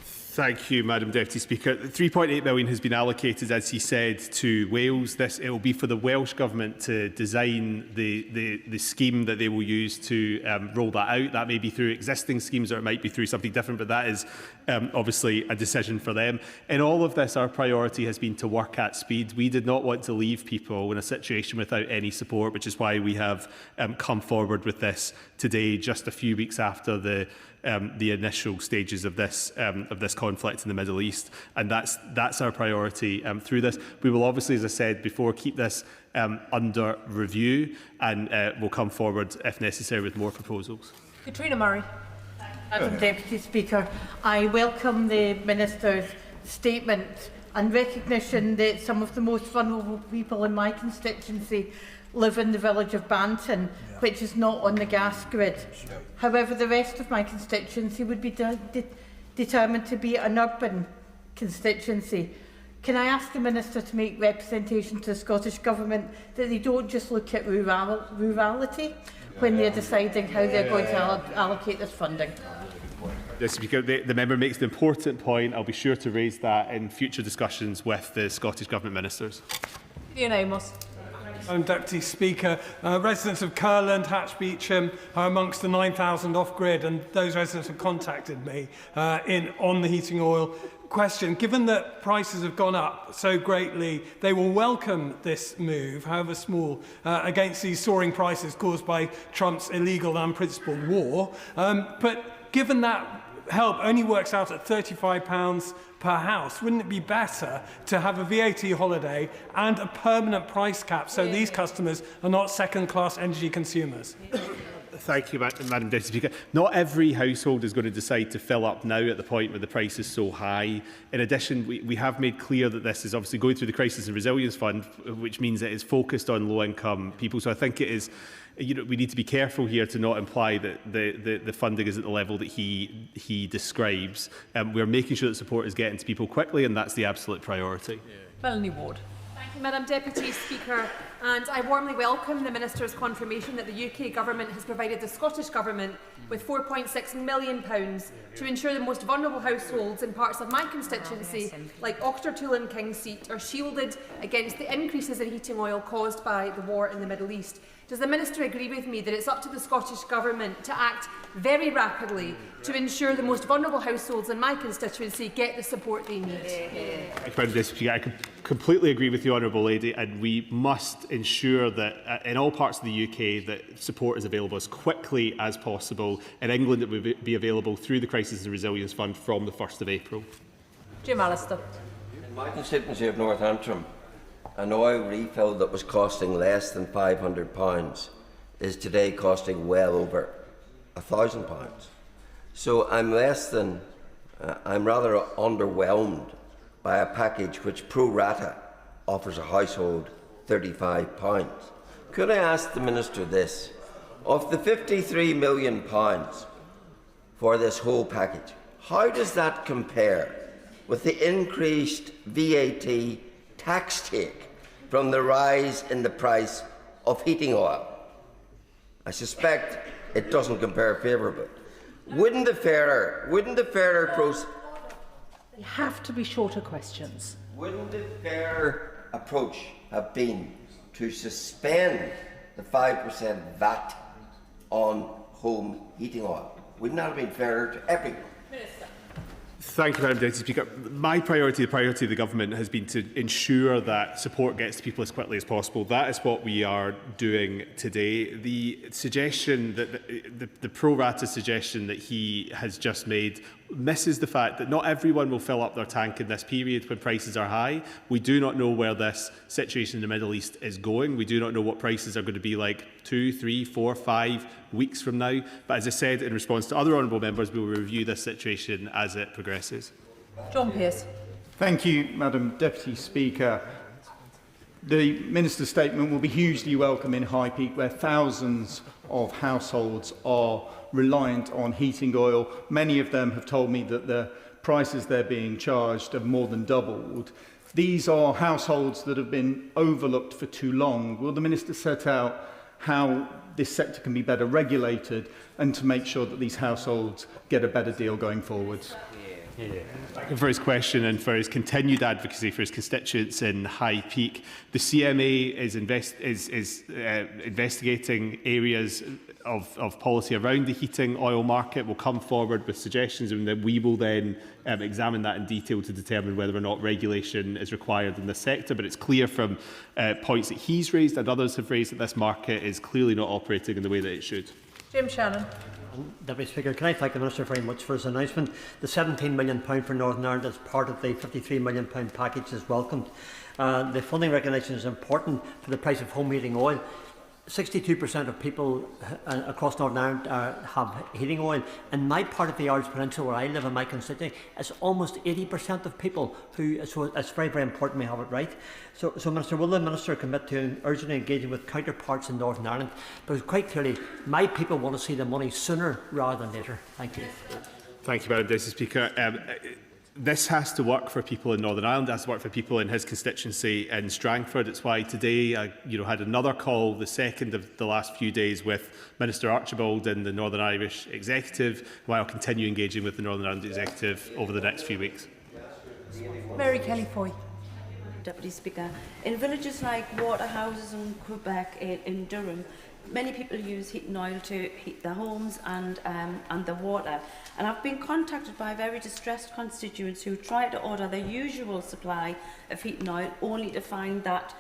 Speaker 2: Thank you, Madam Deputy Speaker. 3.8 million has been allocated, as he said, to Wales. It will be for the Welsh Government to design the scheme that they will use to roll that out. That may be through existing schemes or it might be through something different, but that is obviously a decision for them. In all of this, our priority has been to work at speed. We did not want to leave people in a situation without any support, which is why we have come forward with this today, just a few weeks after the initial stages of this conflict in the Middle East, and that's our priority through this. We will obviously, as I said before, keep this under review, and we'll come forward if necessary with more proposals.
Speaker 4: Katrina Murray.
Speaker 7: Madam Deputy Speaker, I welcome the Minister's statement and recognition that some of the most vulnerable people in my constituency live in the village of Banton, which is not on the gas grid. However, the rest of my constituency would be determined to be an urban constituency. Can I ask the Minister to make representation to the Scottish Government that they don't just look at rurality when they're deciding how they're going to allocate this funding?
Speaker 2: The member makes an important point. I'll be sure to raise that in future discussions with the Scottish Government ministers.
Speaker 4: Gideon Amos.
Speaker 14: Madam Deputy Speaker, residents of Curland, Hatch Beecham are amongst the 9,000 off-grid, and those residents have contacted me on the heating oil question. Given that prices have gone up so greatly, they will welcome this move, however small, against these soaring prices caused by Trump's illegal and unprincipled war. But given that help only works out at £35 per house, wouldn't it be better to have a VAT holiday and a permanent price cap so these customers are not second-class energy consumers?
Speaker 2: Thank you, Madam Deputy Speaker. Not every household is going to decide to fill up now at the point where the price is so high. In addition, we have made clear that this is obviously going through the Crisis and Resilience Fund, which means that it's focused on low-income people. So I think it is, we need to be careful here to not imply that the funding is at the level that he describes. We're making sure that support is getting to people quickly, and that's the absolute priority.
Speaker 4: Melanie Ward.
Speaker 18: Thank you, Madam Deputy Speaker, and I warmly welcome the Minister's confirmation that the UK Government has provided the Scottish Government with £4.6 million to ensure the most vulnerable households in parts of my constituency, like Auchtertool and Kingseat, are shielded against the increases in heating oil caused by the war in the Middle East. Does the Minister agree with me that it's up to the Scottish Government to act very rapidly to ensure the most vulnerable households in my constituency get the support they need?
Speaker 2: I can completely agree with the Honourable Lady, and we must ensure that in all parts of the UK that support is available as quickly as possible. In England, it will be available through the Crisis and Resilience Fund from the 1st of April.
Speaker 4: Jim Allister.
Speaker 3: In my constituency of North Antrim, an oil refill that was costing less than £500 is today costing well over £1,000. So I'm rather underwhelmed by a package which pro rata offers a household £35. Could I ask the Minister this? Of the £53 million for this whole package, how does that compare with the increased VAT tax take from the rise in the price of heating oil? I suspect it doesn't compare favourably. Wouldn't the fairer process...
Speaker 4: They have to be shorter questions.
Speaker 3: Wouldn't the fair approach have been to suspend the 5% VAT on home heating oil? Wouldn't that have been fairer to everyone?
Speaker 2: Thank you, Madam Deputy Speaker. My priority, the priority of the government, has been to ensure that support gets to people as quickly as possible. That is what we are doing today. The suggestion that the pro rata suggestion that he has just made misses the fact that not everyone will fill up their tank in this period when prices are high. We do not know where this situation in the Middle East is going. We do not know what prices are going to be like 2, 3, 4, 5 weeks from now. But as I said, in response to other honourable members, we will review this situation as it progresses.
Speaker 4: John Pearce.
Speaker 6: Thank you, Madam Deputy Speaker. The Minister's statement will be hugely welcome in High Peak, where thousands of households are reliant on heating oil. Many of them have told me that the prices they're being charged have more than doubled. These are households that have been overlooked for too long. Will the Minister set out how this sector can be better regulated and to make sure that these households get a better deal going forwards?
Speaker 2: Thank you for his question and for his continued advocacy for his constituents in High Peak. The CMA is investigating areas of policy around the heating oil market. Will come forward with suggestions, and that we will then examine that in detail to determine whether or not regulation is required in this sector. But it's clear from points that he's raised and others have raised that this market is clearly not operating in the way that it should.
Speaker 4: Jim Shannon.
Speaker 19: Deputy Speaker, can I thank the Minister very much for his announcement. The £17 million for Northern Ireland as part of the £53 million package is welcomed. The funding recognition is important for the price of home heating oil. 62% of people across Northern Ireland have heating oil. In my part of the Irish Peninsula, where I live in my constituency, it's almost 80% of people who. So it's very, very important we have it right. So Minister, will the Minister commit to urgently engaging with counterparts in Northern Ireland? Because quite clearly, my people want to see the money sooner rather than later. Thank you.
Speaker 2: Thank you, Madam Deputy Speaker. This has to work for people in Northern Ireland. It has to work for people in his constituency in Strangford. It's why today I had another call, the second of the last few days, with Minister Archibald and the Northern Irish Executive, while I'll continue engaging with the Northern Ireland Executive over the next few weeks.
Speaker 4: Mary Kelly-Foy.
Speaker 24: Deputy Speaker, in villages like Waterhouses in Quebec, in Durham, many people use heating oil to heat their homes and the water. And I've been contacted by very distressed constituents who try to order their usual supply of heating oil only to find that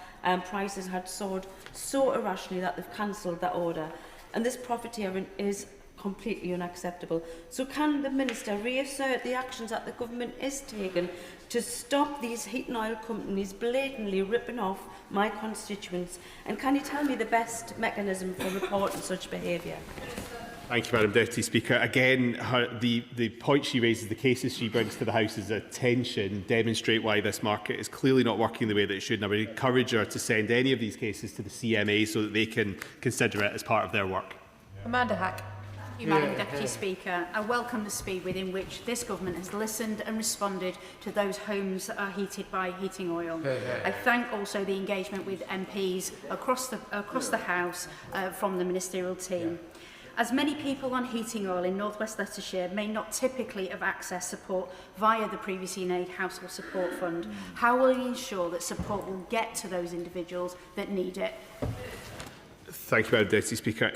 Speaker 24: prices had soared so irrationally that they've cancelled that order. And this profiteering is completely unacceptable. So can the Minister reassert the actions that the government is taking to stop these heating oil companies blatantly ripping off my constituents? And can you tell me the best mechanism for reporting such behaviour?
Speaker 2: Thank you, Madam Deputy Speaker. Again, the point she raises, the cases she brings to the House's attention, demonstrate why this market is clearly not working the way that it should. And I would encourage her to send any of these cases to the CMA so that they can consider it as part of their work.
Speaker 4: Amanda Hack.
Speaker 25: Thank you, Madam Deputy Speaker. I welcome the speed within which this government has listened and responded to those homes that are heated by heating oil. I thank also the engagement with MPs across the House from the ministerial team. As many people on heating oil in North West Leicestershire may not typically have accessed support via the previously named Household Support Fund, how will you ensure that support will get to those individuals that need it?
Speaker 2: Thank you, Madam Deputy Speaker.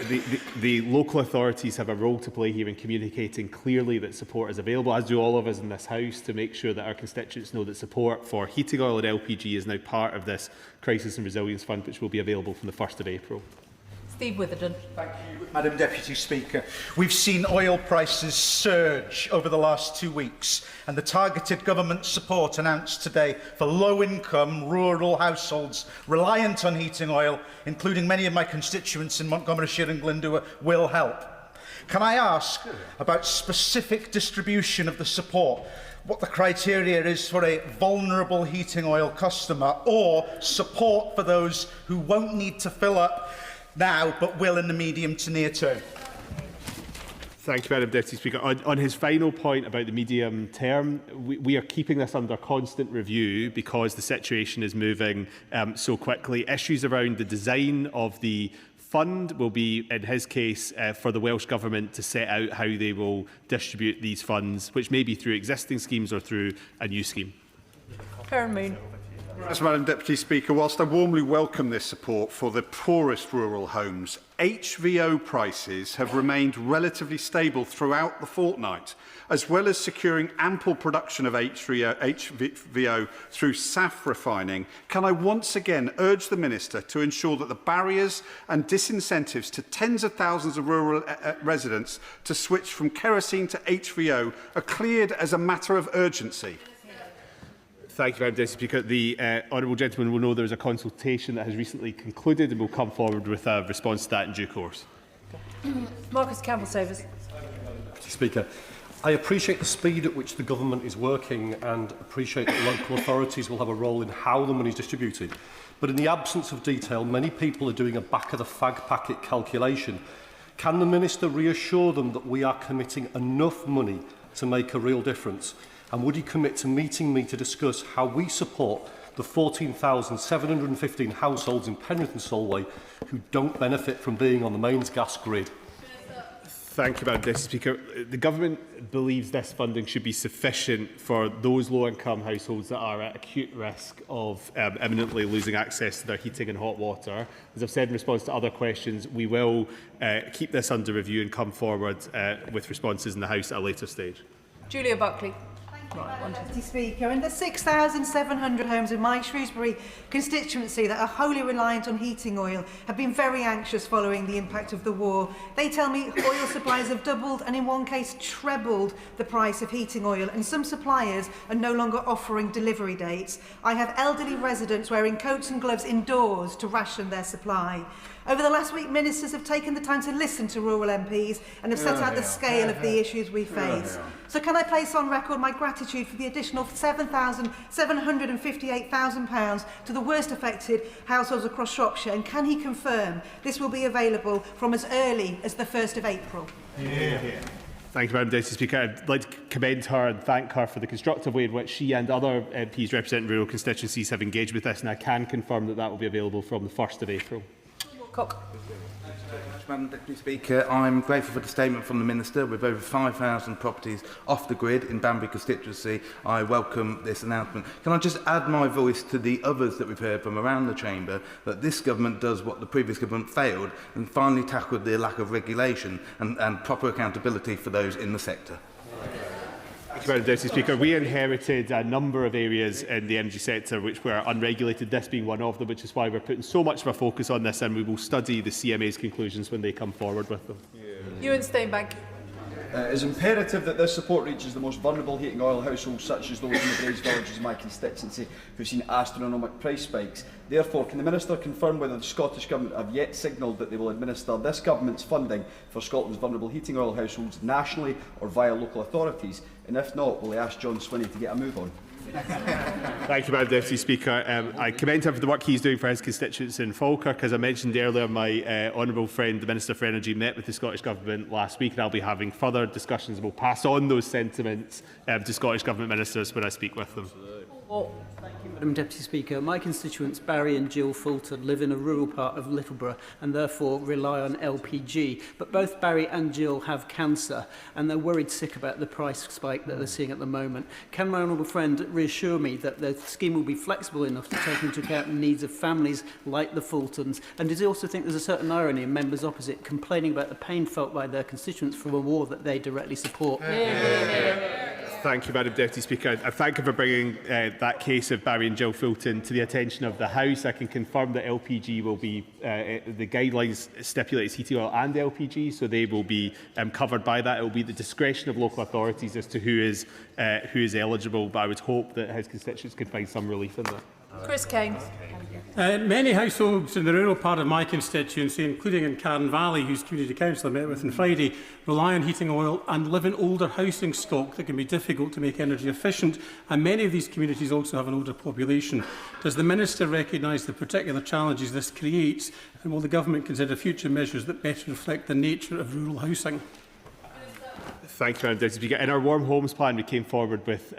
Speaker 2: The local authorities have a role to play here in communicating clearly that support is available, as do all of us in this House, to make sure that our constituents know that support for heating oil and LPG is now part of this Crisis and Resilience Fund, which will be available from the 1st of April.
Speaker 4: Steve Witherden.
Speaker 5: Thank you, Madam Deputy Speaker. We've seen oil prices surge over the last 2 weeks, and the targeted government support announced today for low-income rural households reliant on heating oil, including many of my constituents in Montgomeryshire and Glyndŵr, will help. Can I ask about specific distribution of the support? What the criteria is for a vulnerable heating oil customer, or support for those who won't need to fill up now, but will in the medium to near term?
Speaker 2: Thank you, Madam Deputy Speaker. On his final point about the medium term, we are keeping this under constant review because the situation is moving so quickly. Issues around the design of the fund will be, in his case, for the Welsh Government to set out how they will distribute these funds, which may be through existing schemes or through a new scheme.
Speaker 4: Karen Moon.
Speaker 8: As Madam Deputy Speaker, whilst I warmly welcome this support for the poorest rural homes, HVO prices have remained relatively stable throughout the fortnight, as well as securing ample production of HVO through SAF refining. Can I once again urge the Minister to ensure that the barriers and disincentives to tens of thousands of rural residents to switch from kerosene to HVO are cleared as a matter of urgency?
Speaker 2: Thank you, Madam Deputy Speaker. The honourable gentleman will know there is a consultation that has recently concluded and will come forward with a response to that in due course.
Speaker 4: Marcus Campbell-Savers.
Speaker 10: Speaker, I appreciate the speed at which the government is working and appreciate that local authorities will have a role in how the money is distributed. But in the absence of detail, many people are doing a back-of-the-fag packet calculation. Can the Minister reassure them that we are committing enough money to make a real difference? And would he commit to meeting me to discuss how we support the 14,715 households in Penrith and Solway who don't benefit from being on the mains gas grid?
Speaker 2: Thank you, Madam Deputy Speaker. The Government believes this funding should be sufficient for those low-income households that are at acute risk of imminently losing access to their heating and hot water. As I've said in response to other questions, we will keep this under review and come forward with responses in the House at a later stage.
Speaker 4: Julia Buckley.
Speaker 16: Deputy Speaker, and the 6,700 homes in my Shrewsbury constituency that are wholly reliant on heating oil have been very anxious following the impact of the war. They tell me oil supplies have doubled and in one case trebled the price of heating oil, and some suppliers are no longer offering delivery dates. I have elderly residents wearing coats and gloves indoors to ration their supply. Over the last week, ministers have taken the time to listen to rural MPs and have set out the scale of the issues we face. So can I place on record my gratitude for the additional £7,758,000 to the worst affected households across Shropshire, and can he confirm this will be available from as early as the 1st of April?
Speaker 2: Thank you, Madam Deputy Speaker. I'd like to commend her and thank her for the constructive way in which she and other MPs representing rural constituencies have engaged with this, and I can confirm that that will be available from the 1st of April.
Speaker 4: Cook.
Speaker 20: Madam Deputy Speaker, I'm grateful for the statement from the Minister. With over 5,000 properties off the grid in Banbury constituency, I welcome this announcement. Can I just add my voice to the others that we've heard from around the Chamber, that this government does what the previous government failed and finally tackled the lack of regulation and proper accountability for those in the sector.
Speaker 2: Thank you, Madam Deputy Speaker. We inherited a number of areas in the energy sector which were unregulated, this being one of them, which is why we're putting so much of our focus on this, and we will study the CMA's conclusions when they come forward with them.
Speaker 4: Ewan Steinbank.
Speaker 26: It is imperative that this support reaches the most vulnerable heating oil households, such as those in the Braes villages in my constituency, who've seen astronomical price spikes. Therefore, can the Minister confirm whether the Scottish Government have yet signalled that they will administer this Government's funding for Scotland's vulnerable heating oil households nationally or via local authorities? And if not, will they ask John Swinney to get a move on?
Speaker 2: Thank you, Madam Deputy Speaker. I commend him for the work he's doing for his constituents in Falkirk. As I mentioned earlier, my honourable friend, the Minister for Energy, met with the Scottish Government last week, and I'll be having further discussions. We'll pass on those sentiments to Scottish Government ministers when I speak with them.
Speaker 9: Madam Deputy Speaker, my constituents Barry and Jill Fulton live in a rural part of Littleborough and therefore rely on LPG. But both Barry and Jill have cancer and they're worried sick about the price spike that they're seeing at the moment. Can my honourable friend reassure me that the scheme will be flexible enough to take into account the needs of families like the Fultons? And does he also think there's a certain irony in members opposite complaining about the pain felt by their constituents from a war that they directly support?
Speaker 2: Thank you, Madam Deputy Speaker. I thank you for bringing that case of Barry and Jill Fulton to the attention of the House. I can confirm that LPG will be, the guidelines stipulates heating oil and LPG, so they will be covered by that. It will be the discretion of local authorities as to who is eligible, but I would hope that his constituents could find some relief in that.
Speaker 4: Chris Kane.
Speaker 11: Many households in the rural part of my constituency, including in Carn Valley, whose community council I met with on Friday, rely on heating oil and live in older housing stock that can be difficult to make energy efficient, and many of these communities also have an older population. Does the Minister recognise the particular challenges this creates, and will the Government consider future measures that better reflect the nature of rural housing?
Speaker 2: Thank you, Madam Deputy Speaker. In our Warm Homes Plan, we came forward with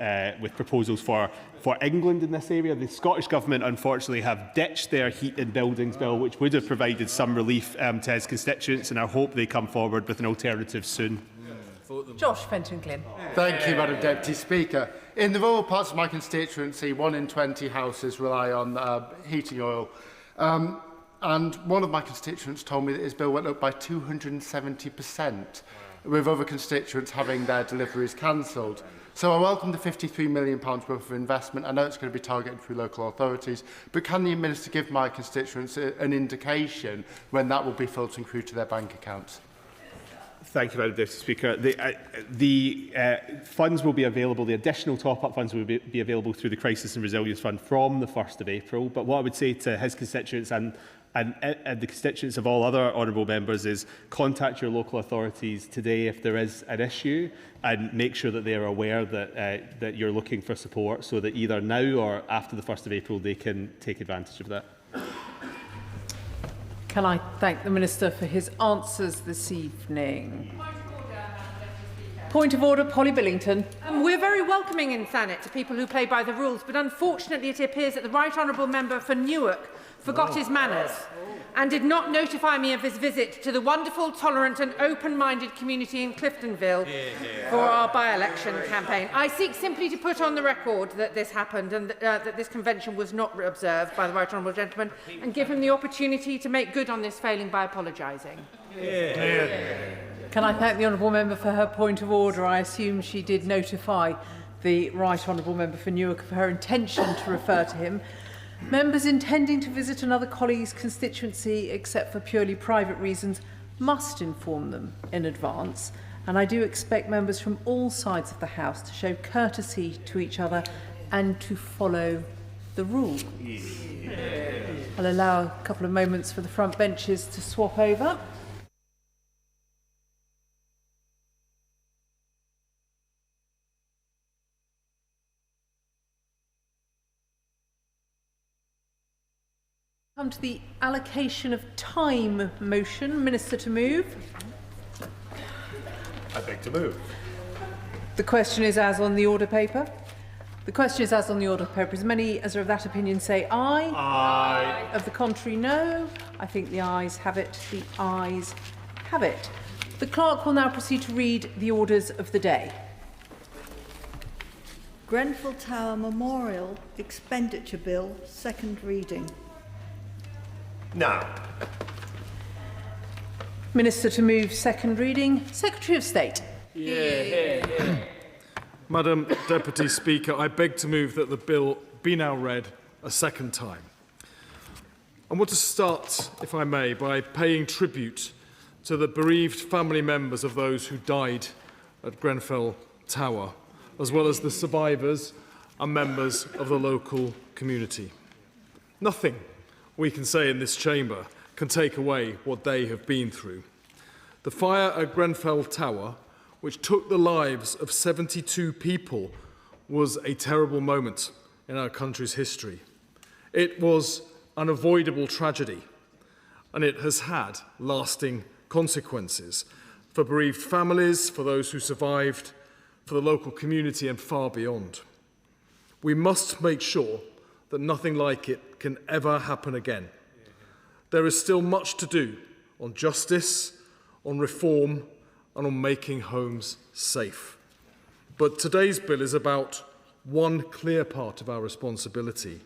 Speaker 2: proposals for England in this area. The Scottish Government, unfortunately, have ditched their Heat in Buildings bill, which would have provided some relief to his constituents, and I hope they come forward with an alternative soon.
Speaker 4: Josh Fenton-Glynn.
Speaker 12: Thank you, Madam Deputy Speaker. In the rural parts of my constituency, 1 in 20 houses rely on heating oil. And one of my constituents told me that his bill went up by 270%, with other constituents having their deliveries cancelled. So I welcome the £53 million worth of investment. I know it's going to be targeted through local authorities, but can the Minister give my constituents an indication when that will be filtering through to their bank accounts?
Speaker 2: Thank you, Madam Deputy Speaker. The funds will be available, the additional top-up funds will be available through the Crisis and Resilience Fund from the 1st of April. But what I would say to his constituents and the constituents of all other honourable members is contact your local authorities today if there is an issue, and make sure that they are aware that you're looking for support, so that either now or after the 1st of April they can take advantage of that.
Speaker 4: Can I thank the Minister for his answers this evening? Point of order, Polly Billington.
Speaker 13: We're very welcoming in Thanet to people who play by the rules, but unfortunately it appears that the Right Honourable Member for Newark forgot his manners and did not notify me of his visit to the wonderful, tolerant and open-minded community in Cliftonville for our by-election campaign. I seek simply to put on the record that this happened and that this convention was not observed by the Right Honourable Gentleman, and give him the opportunity to make good on this failing by apologising.
Speaker 4: Can I thank the Honourable Member for her point of order? I assume she did notify the Right Honourable Member for Newark of her intention to refer to him. Members intending to visit another colleague's constituency, except for purely private reasons, must inform them in advance. And I do expect members from all sides of the House to show courtesy to each other and to follow the rules. I'll allow a couple of moments for the front benches to swap over. Come to the allocation of time motion. Minister to move.
Speaker 15: I beg to move.
Speaker 4: The question is as on the order paper. The question is as on the order paper. As many as are of that opinion say aye.
Speaker 15: Aye.
Speaker 4: Of the contrary, no. I think the ayes have it. The ayes have it. The clerk will now proceed to read the orders of the day.
Speaker 17: Grenfell Tower Memorial Expenditure Bill, second reading.
Speaker 15: Now.
Speaker 4: Minister to move, second reading. Secretary of State.
Speaker 27: Madam Deputy Speaker, I beg to move that the bill be now read a second time. I want to start, if I may, by paying tribute to the bereaved family members of those who died at Grenfell Tower, as well as the survivors and members of the local community. Nothing we can say in this chamber can take away what they have been through. The fire at Grenfell Tower, which took the lives of 72 people, was a terrible moment in our country's history. It was an avoidable tragedy, and it has had lasting consequences for bereaved families, for those who survived, for the local community and far beyond. We must make sure that nothing like it can ever happen again. There is still much to do on justice, on reform, and on making homes safe. But today's bill is about one clear part of our responsibility: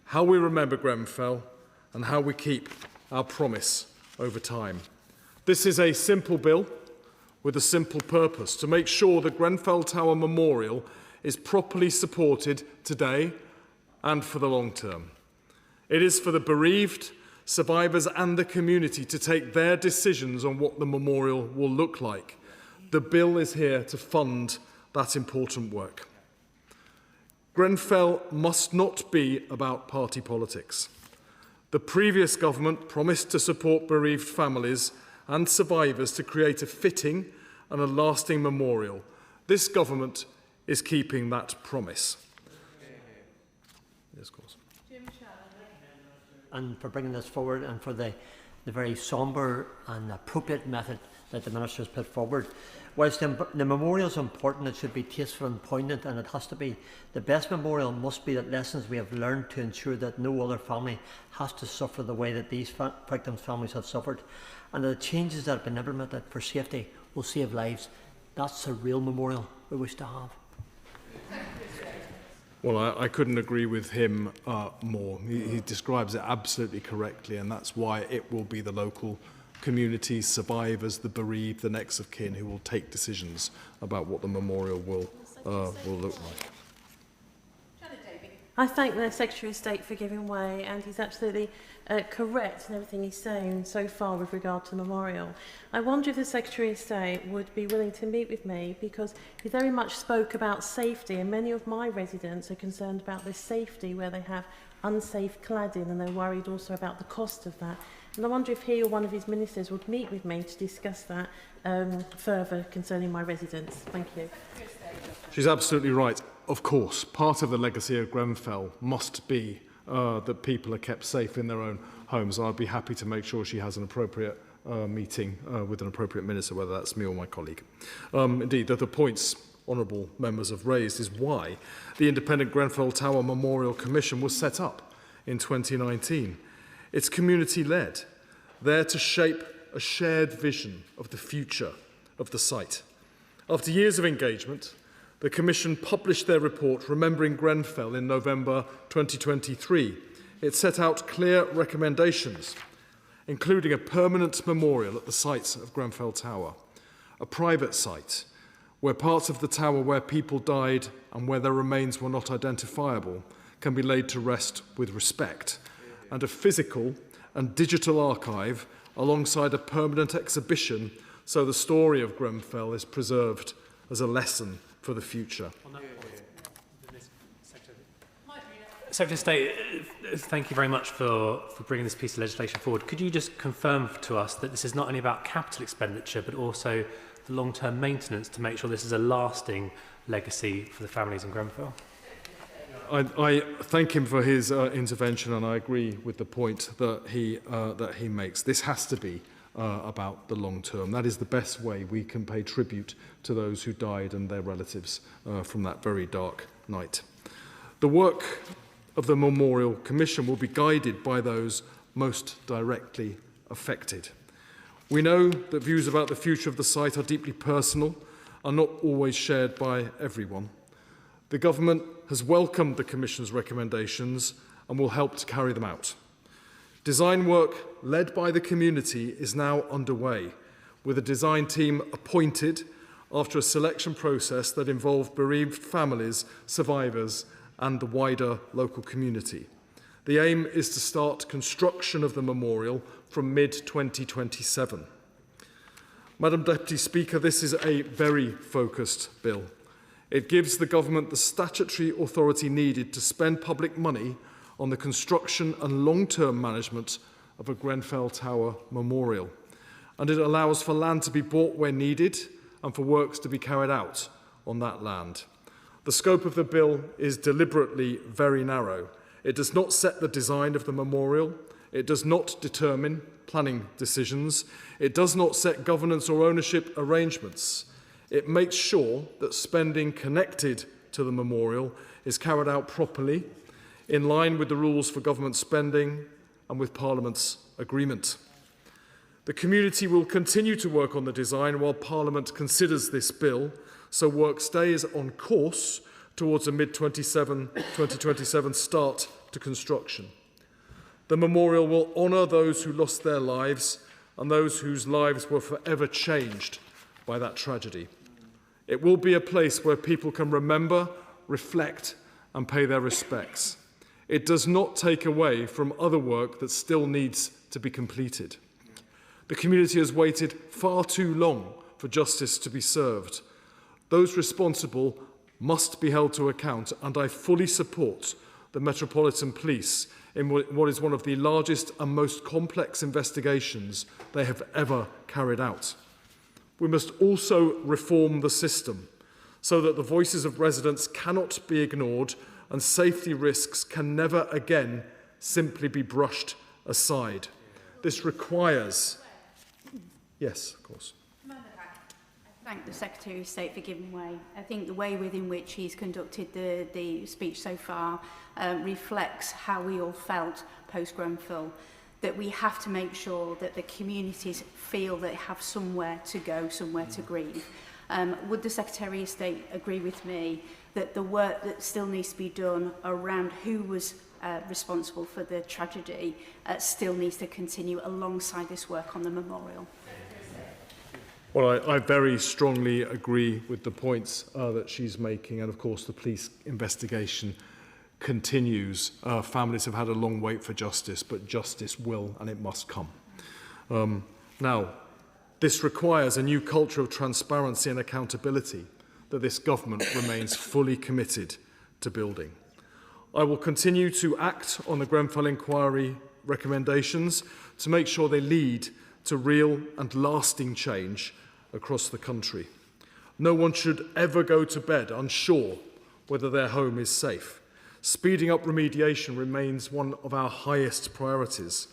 Speaker 27: how we remember Grenfell and how we keep our promise over time. This is a simple bill with a simple purpose: to make sure that Grenfell Tower Memorial is properly supported today and for the long term. It is for the bereaved, survivors and the community to take their decisions on what the memorial will look like. The bill is here to fund that important work. Grenfell must not be about party politics. The previous government promised to support bereaved families and survivors to create a fitting and a lasting memorial. This government is keeping that promise. Yes, of course.
Speaker 19: And for bringing this forward and for the very sombre and appropriate method that the Minister has put forward. Whilst the memorial is important, it should be tasteful and poignant, and it has to be the best memorial must be that lessons we have learned to ensure that no other family has to suffer the way that these victims' families have suffered, and the changes that have been implemented for safety will save lives. That's a real memorial we wish to have.
Speaker 27: Well, I couldn't agree with him more. He describes it absolutely correctly, and that's why it will be the local community, survivors, the bereaved, the next of kin who will take decisions about what the memorial will look like.
Speaker 1: I thank the Secretary of State for giving way, and he's absolutely correct in everything he's saying so far with regard to the memorial. I wonder if the Secretary of State would be willing to meet with me, because he very much spoke about safety, and many of my residents are concerned about this safety where they have unsafe cladding, and they're worried also about the cost of that. And I wonder if he or one of his ministers would meet with me to discuss that further concerning my residents. Thank you.
Speaker 27: She's absolutely right. Of course, part of the legacy of Grenfell must be that people are kept safe in their own homes. I'd be happy to make sure she has an appropriate meeting with an appropriate minister, whether that's me or my colleague. Indeed, the points honourable members have raised is why the Independent Grenfell Tower Memorial Commission was set up in 2019. It's community-led, there to shape a shared vision of the future of the site. After years of engagement, the Commission published their report Remembering Grenfell in November 2023. It set out clear recommendations, including a permanent memorial at the site of Grenfell Tower, a private site where parts of the tower where people died and where their remains were not identifiable can be laid to rest with respect, and a physical and digital archive alongside a permanent exhibition so the story of Grenfell is preserved as a lesson for the future.
Speaker 7: Secretary of State, thank you very much for bringing this piece of legislation forward. Could you just confirm to us that this is not only about capital expenditure but also the long-term maintenance to make sure this is a lasting legacy for the families in Grenfell?
Speaker 27: I thank him for his intervention, and I agree with the point that he makes. This has to be about the long term. That is the best way we can pay tribute to those who died and their relatives from that very dark night. The work of the Memorial Commission will be guided by those most directly affected. We know that views about the future of the site are deeply personal and not always shared by everyone. The Government has welcomed the Commission's recommendations and will help to carry them out. Design work led by the community is now underway, with a design team appointed after a selection process that involved bereaved families, survivors, and the wider local community. The aim is to start construction of the memorial from mid-2027. Madam Deputy Speaker, this is a very focused bill. It gives the Government the statutory authority needed to spend public money on the construction and long-term management of a Grenfell Tower memorial. And it allows for land to be bought where needed and for works to be carried out on that land. The scope of the bill is deliberately very narrow. It does not set the design of the memorial. It does not determine planning decisions. It does not set governance or ownership arrangements. It makes sure that spending connected to the memorial is carried out properly, in line with the rules for government spending and with Parliament's agreement. The community will continue to work on the design while Parliament considers this bill, so work stays on course towards a mid-2027 start to construction. The memorial will honour those who lost their lives and those whose lives were forever changed by that tragedy. It will be a place where people can remember, reflect and pay their respects. It does not take away from other work that still needs to be completed. The community has waited far too long for justice to be served. Those responsible must be held to account, and I fully support the Metropolitan Police in what is one of the largest and most complex investigations they have ever carried out. We must also reform the system so that the voices of residents cannot be ignored and safety risks can never again simply be brushed aside. This requires... Yes, of course.
Speaker 25: I thank the Secretary of State for giving way. I think the way within which he's conducted the speech so far reflects how we all felt post-Grenfell, that we have to make sure that the communities feel they have somewhere to go, somewhere to grieve. Would the Secretary of State agree with me that the work that still needs to be done around who was responsible for the tragedy still needs to continue alongside this work on the memorial?
Speaker 27: Well, I very strongly agree with the points that she's making, and of course the police investigation continues. Families have had a long wait for justice, but justice will and it must come. Now, this requires a new culture of transparency and accountability that this government remains fully committed to building. I will continue to act on the Grenfell inquiry recommendations to make sure they lead to real and lasting change across the country. No one should ever go to bed unsure whether their home is safe. Speeding up remediation remains one of our highest priorities.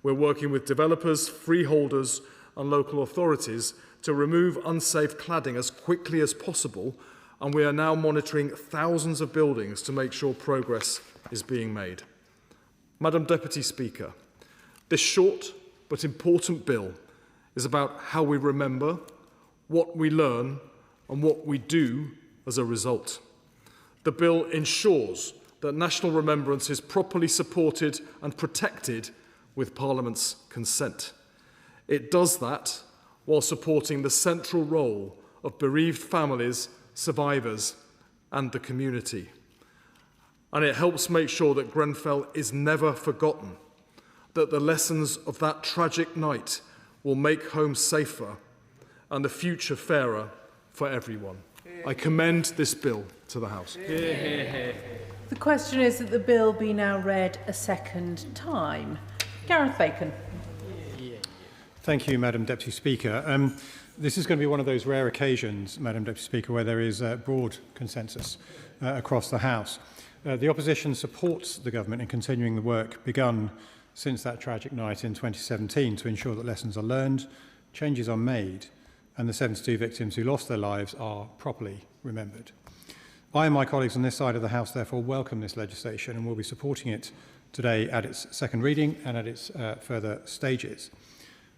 Speaker 27: We're working with developers, freeholders and local authorities to remove unsafe cladding as quickly as possible, and we are now monitoring thousands of buildings to make sure progress is being made. Madam Deputy Speaker, this short but important bill is about how we remember, what we learn and what we do as a result. The bill ensures that national remembrance is properly supported and protected with Parliament's consent. It does that while supporting the central role of bereaved families, survivors and the community. And it helps make sure that Grenfell is never forgotten, that the lessons of that tragic night will make homes safer and the future fairer for everyone. I commend this bill to the House.
Speaker 4: The question is that the bill be now read a second time. Gareth Bacon.
Speaker 3: Thank you, Madam Deputy Speaker. This is going to be one of those rare occasions, Madam Deputy Speaker, where there is broad consensus across the House. The opposition supports the government in continuing the work begun since that tragic night in 2017 to ensure that lessons are learned, changes are made, and the 72 victims who lost their lives are properly remembered. I and my colleagues on this side of the House therefore welcome this legislation and will be supporting it today at its second reading and at its further stages.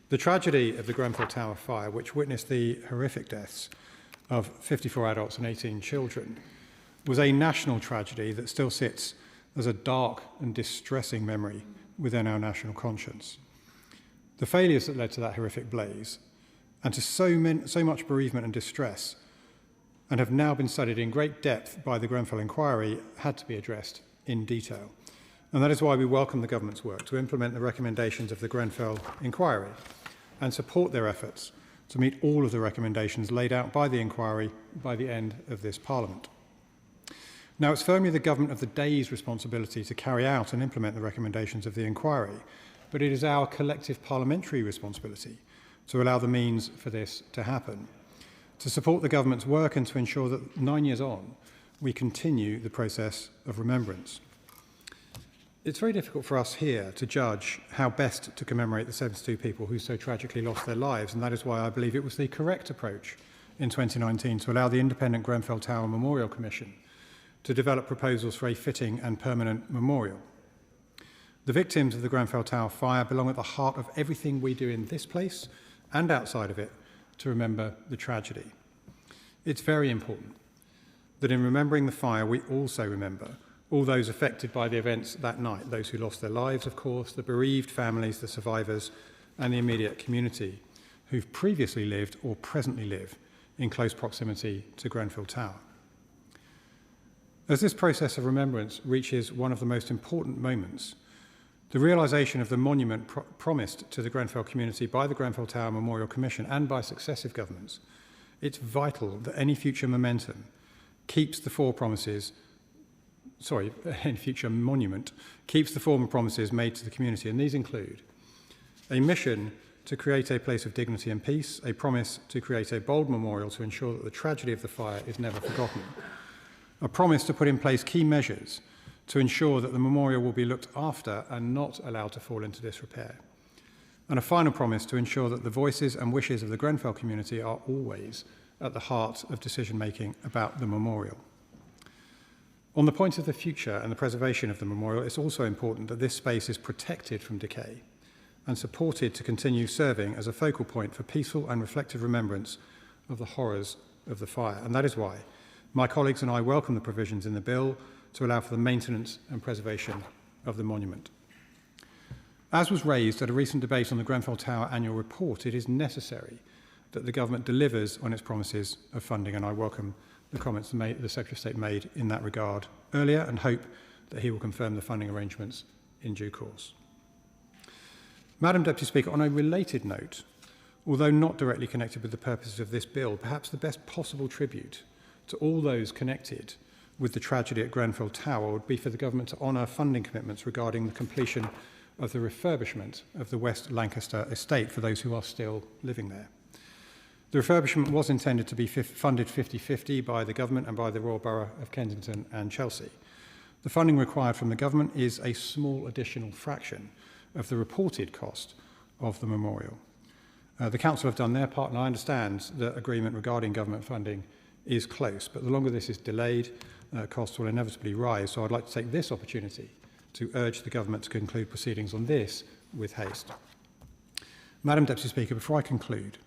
Speaker 3: The tragedy of the Grenfell Tower fire, which witnessed the horrific deaths of 54 adults and 18 children, was a national tragedy that still sits as a dark and distressing memory within our national conscience. The failures that led to that horrific blaze and to so much bereavement and distress, and have now been studied in great depth by the Grenfell inquiry, had to be addressed in detail. And that is why we welcome the government's work to implement the recommendations of the Grenfell inquiry and support their efforts to meet all of the recommendations laid out by the inquiry by the end of this Parliament. Now, it's firmly the government of the day's responsibility to carry out and implement the recommendations of the inquiry, but it is our collective parliamentary responsibility to allow the means for this to happen, to support the government's work and to ensure that 9 years on, we continue the process of remembrance. It's very difficult for us here to judge how best to commemorate the 72 people who so tragically lost their lives, and that is why I believe it was the correct approach in 2019 to allow the independent Grenfell Tower Memorial Commission to develop proposals for a fitting and permanent memorial. The victims of the Grenfell Tower fire belong at the heart of everything we do in this place and outside of it to remember the tragedy. It's very important that in remembering the fire, we also remember all those affected by the events that night, those who lost their lives, of course, the bereaved families, the survivors, and the immediate community who've previously lived or presently live in close proximity to Grenfell Tower. As this process of remembrance reaches one of the most important moments, the realisation of the monument promised to the Grenfell community by the Grenfell Tower Memorial Commission and by successive governments, it's vital that any future momentum keeps the four promises, any future monument keeps the former promises made to the community, and these include a mission to create a place of dignity and peace, a promise to create a bold memorial to ensure that the tragedy of the fire is never forgotten, a promise to put in place key measures to ensure that the memorial will be looked after and not allowed to fall into disrepair, and a final promise to ensure that the voices and wishes of the Grenfell community are always at the heart of decision-making about the memorial. On the point of the future and the preservation of the memorial, it's also important that this space is protected from decay and supported to continue serving as a focal point for peaceful and reflective remembrance of the horrors of the fire. And that is why my colleagues and I welcome the provisions in the bill to allow for the maintenance and preservation of the monument. As was raised at a recent debate on the Grenfell Tower annual report, it is necessary that the government delivers on its promises of funding, and I welcome the comments the Secretary of State made in that regard earlier and hope that he will confirm the funding arrangements in due course. Madam Deputy Speaker, on a related note, although not directly connected with the purposes of this bill, perhaps the best possible tribute to all those connected with the tragedy at Grenfell Tower would be for the government to honour funding commitments regarding the completion of the refurbishment of the West Lancaster estate for those who are still living there. The refurbishment was intended to be funded 50-50 by the government and by the Royal Borough of Kensington and Chelsea. The funding required from the government is a small additional fraction of the reported cost of the memorial. The Council have done their part, and I understand that agreement regarding government funding is close, but the longer this is delayed, costs will inevitably rise. So I'd like to take this opportunity to urge the government to conclude proceedings on this with haste. Madam Deputy Speaker, before I conclude,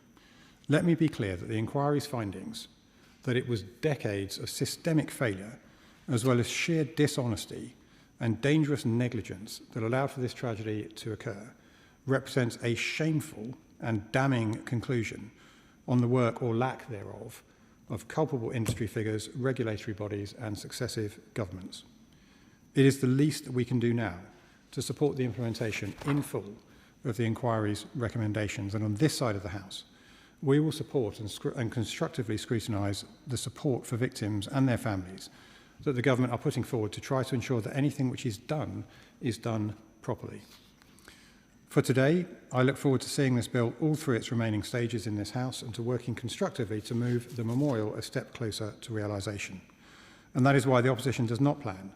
Speaker 3: let me be clear that the inquiry's findings that it was decades of systemic failure, as well as sheer dishonesty and dangerous negligence that allowed for this tragedy to occur, represents a shameful and damning conclusion on the work or lack thereof of culpable industry figures, regulatory bodies and successive governments. It is the least that we can do now to support the implementation in full of the inquiry's recommendations, and on this side of the House, we will support and constructively scrutinise the support for victims and their families that the government are putting forward to try to ensure that anything which is done properly. For today, I look forward to seeing this bill all through its remaining stages in this House and to working constructively to move the memorial a step closer to realisation. And that is why the opposition does not plan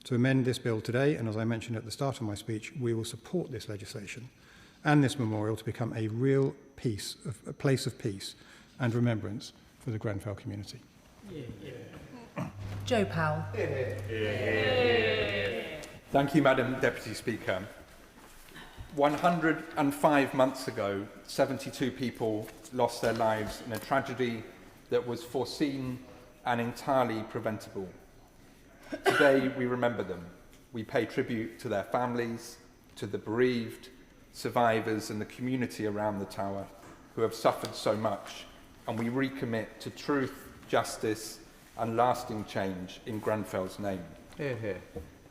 Speaker 3: to amend this bill today, and as I mentioned at the start of my speech, we will support this legislation and this memorial to become a real a place of peace and remembrance for the Grenfell community.
Speaker 4: Joe Powell.
Speaker 6: Thank you, Madam Deputy Speaker. 105 months ago, 72 people lost their lives in a tragedy that was foreseen and entirely preventable. Today, we remember them. We pay tribute to their families, to the bereaved, survivors and the community around the tower who have suffered so much, and we recommit to truth, justice and lasting change in Grenfell's name.
Speaker 20: Hear, hear.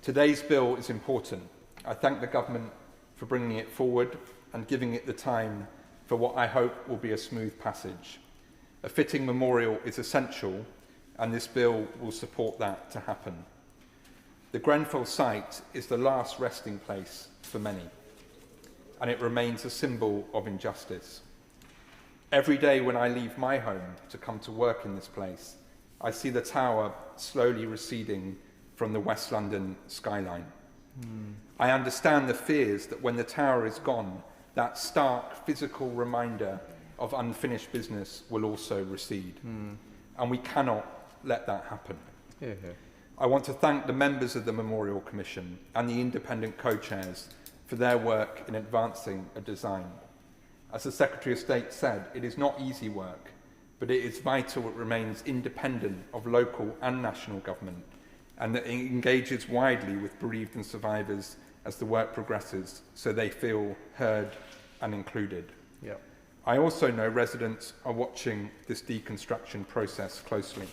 Speaker 6: Today's bill is important. I thank the government for bringing it forward and giving it the time for what I hope will be a smooth passage. A fitting memorial is essential, and this bill will support that to happen. The Grenfell site is the last resting place for many, and it remains a symbol of injustice. Every day when I leave my home to come to work in this place, I see the tower slowly receding from the West London skyline. I understand the fears that when the tower is gone, that stark physical reminder of unfinished business will also recede. And we cannot let that happen.
Speaker 20: Hear, hear.
Speaker 6: I want to thank the members of the Memorial Commission and the independent co-chairs for their work in advancing a design. As the Secretary of State said, it is not easy work, but it is vital it remains independent of local and national government, and that it engages widely with bereaved and survivors as the work progresses, so they feel heard and included.
Speaker 15: Yep.
Speaker 6: I also know residents are watching this deconstruction process closely.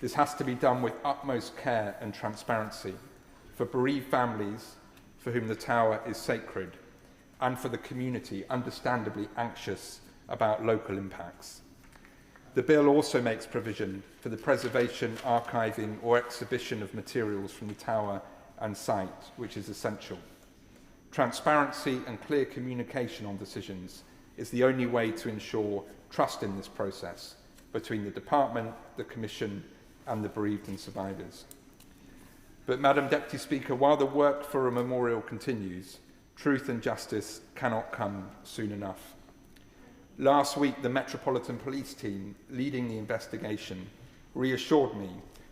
Speaker 6: This has to be done with utmost care and transparency for bereaved families for whom the tower is sacred, and for the community understandably anxious about local impacts. The bill also makes provision for the preservation, archiving or exhibition of materials from the tower and site, which is essential. Transparency and clear communication on decisions is the only way to ensure trust in this process between the Department, the Commission and the bereaved and survivors. But, Madam Deputy Speaker, while the work for a memorial continues, truth and justice cannot come soon enough. Last week, the Metropolitan Police team leading the investigation reassured me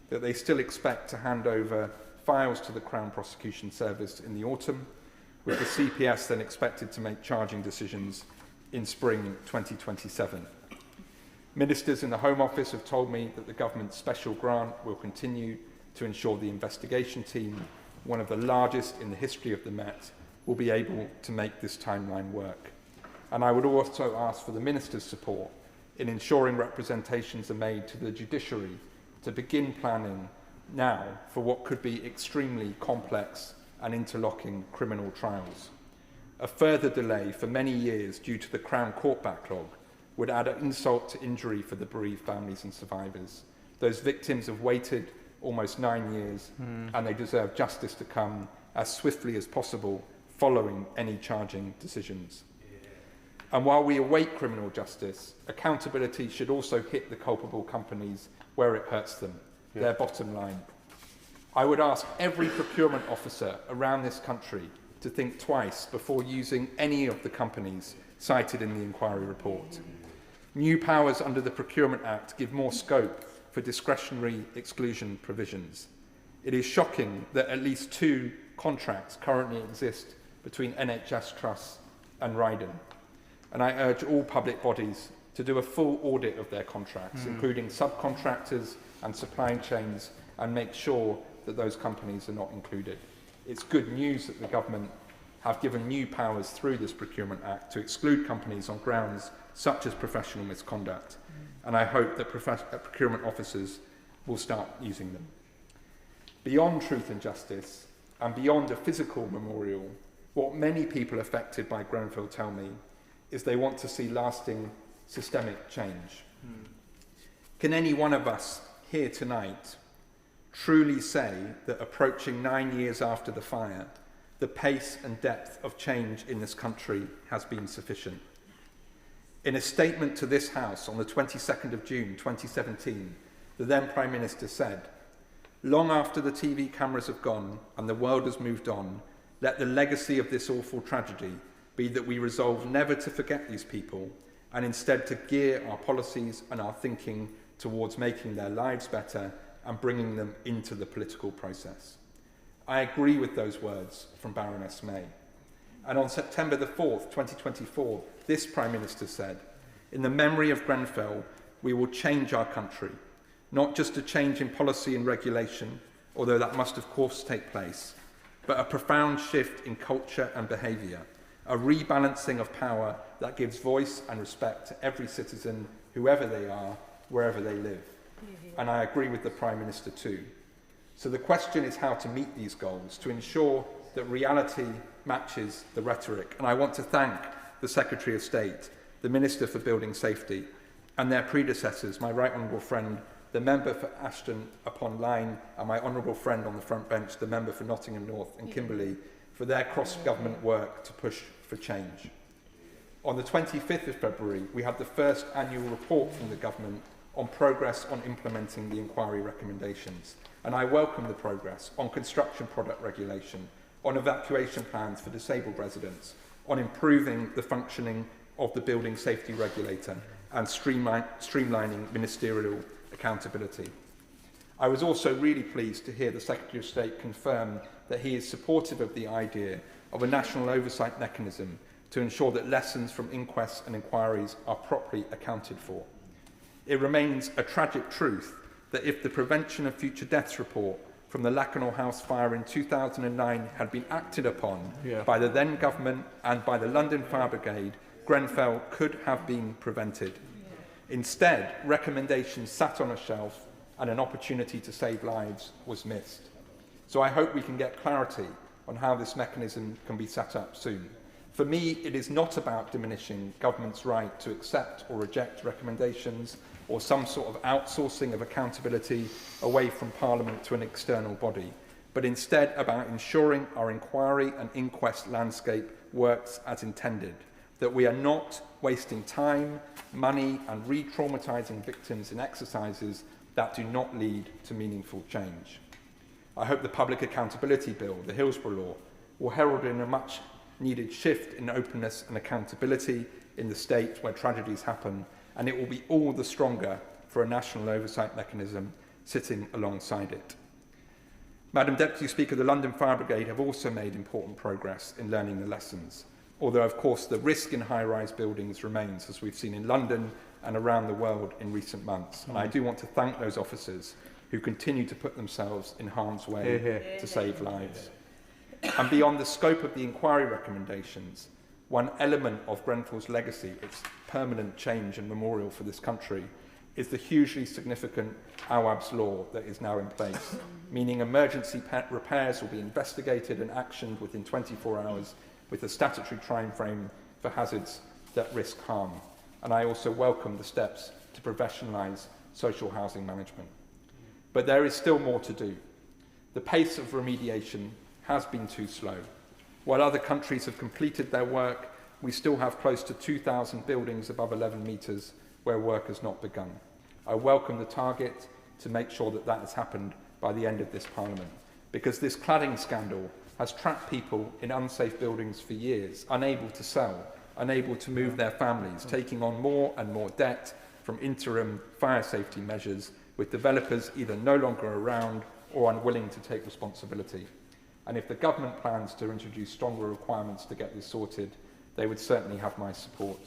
Speaker 6: that they still expect to hand over files to the Crown Prosecution Service in the autumn, with the CPS then expected to make charging decisions in spring 2027. Ministers in the Home Office have told me that the government's special grant will continue to ensure the investigation team, one of the largest in the history of the Met, will be able to make this timeline work. And I would also ask for the Minister's support in ensuring representations are made to the judiciary to begin planning now for what could be extremely complex and interlocking criminal trials. A further delay for many years due to the Crown Court backlog would add insult to injury for the bereaved families and survivors. Those victims have waited almost 9 years and they deserve justice to come as swiftly as possible following any charging decisions. And while we await criminal justice, accountability should also hit the culpable companies where it hurts them, their bottom line. I would ask every procurement officer around this country to think twice before using any of the companies cited in the inquiry report. New powers under the Procurement Act give more scope for discretionary exclusion provisions. It is shocking that at least 2 contracts currently exist between NHS trusts and Ryden. And I urge all public bodies to do a full audit of their contracts, including subcontractors and supply chains, and make sure that those companies are not included. It's good news that the government have given new powers through this Procurement Act to exclude companies on grounds such as professional misconduct, and I hope that procurement officers will start using them. Beyond truth and justice, and beyond a physical memorial, what many people affected by Grenfell tell me is they want to see lasting systemic change. Can any one of us here tonight truly say that approaching 9 years after the fire, the pace and depth of change in this country has been sufficient? In a statement to this House on the 22nd of June 2017, the then Prime Minister said, "Long after the TV cameras have gone and the world has moved on, let the legacy of this awful tragedy be that we resolve never to forget these people and instead to gear our policies and our thinking towards making their lives better and bringing them into the political process." I agree with those words from Baroness May. And on September the 4th, 2024, this Prime Minister said, "In the memory of Grenfell, we will change our country, not just a change in policy and regulation, although that must of course take place, but a profound shift in culture and behaviour, a rebalancing of power that gives voice and respect to every citizen, whoever they are, wherever they live." And I agree with the Prime Minister too. So the question is how to meet these goals, to ensure that reality matches the rhetoric. And I want to thank the Secretary of State, the Minister for Building Safety, and their predecessors, my right honourable friend, the member for Ashton upon Lyne, and my honourable friend on the front bench, the member for Nottingham North and Kimberley, for their cross-government work to push for change. On the 25th of February, we had the first annual report from the government on progress on implementing the inquiry recommendations. And I welcome the progress on construction product regulation, on evacuation plans for disabled residents, on improving the functioning of the building safety regulator and streamlining ministerial accountability. I was also really pleased to hear the Secretary of State confirm that he is supportive of the idea of a national oversight mechanism to ensure that lessons from inquests and inquiries are properly accounted for. It remains a tragic truth that if the Prevention of Future Deaths report from the Lakanal House fire in 2009 had been acted upon by the then government and by the London Fire Brigade, Grenfell could have been prevented. Instead, recommendations sat on a shelf and an opportunity to save lives was missed. So I hope we can get clarity on how this mechanism can be set up soon. For me, it is not about diminishing government's right to accept or reject recommendations or some sort of outsourcing of accountability away from Parliament to an external body, but instead about ensuring our inquiry and inquest landscape works as intended, that we are not wasting time, money and re-traumatising victims in exercises that do not lead to meaningful change. I hope the Public Accountability Bill, the Hillsborough Law, will herald in a much needed shift in openness and accountability in the state where tragedies happen, and it will be all the stronger for a national oversight mechanism sitting alongside it. Madam Deputy Speaker, the London Fire Brigade have also made important progress in learning the lessons, although of course the risk in high-rise buildings remains, as we've seen in London and around the world in recent months. And I do want to thank those officers who continue to put themselves in harm's way to save lives. And beyond the scope of the inquiry recommendations, one element of Grenfell's legacy, its permanent change and memorial for this country, is the hugely significant AWAB's law that is now in place, meaning emergency repairs will be investigated and actioned within 24 hours with a statutory time frame for hazards that risk harm. And I also welcome the steps to professionalise social housing management. But there is still more to do. The pace of remediation has been too slow. While other countries have completed their work, we still have close to 2,000 buildings above 11 metres where work has not begun. I welcome the target to make sure that that has happened by the end of this Parliament, because this cladding scandal has trapped people in unsafe buildings for years, unable to sell, unable to move their families, taking on more and more debt from interim fire safety measures, with developers either no longer around or unwilling to take responsibility. And if the government plans to introduce stronger requirements to get this sorted, they would certainly have my support.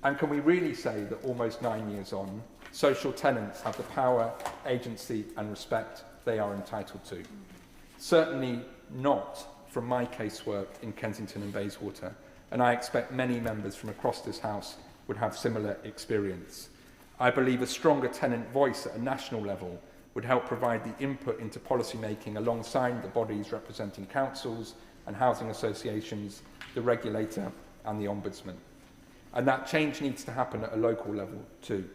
Speaker 6: And can we really say that almost 9 years on, social tenants have the power, agency and respect they are entitled to? Certainly not from my casework in Kensington and Bayswater, and I expect many members from across this House would have similar experience. I believe a stronger tenant voice at a national level would help provide the input into policy making alongside the bodies representing councils and housing associations, the regulator and the Ombudsman. And that change needs to happen at a local level too.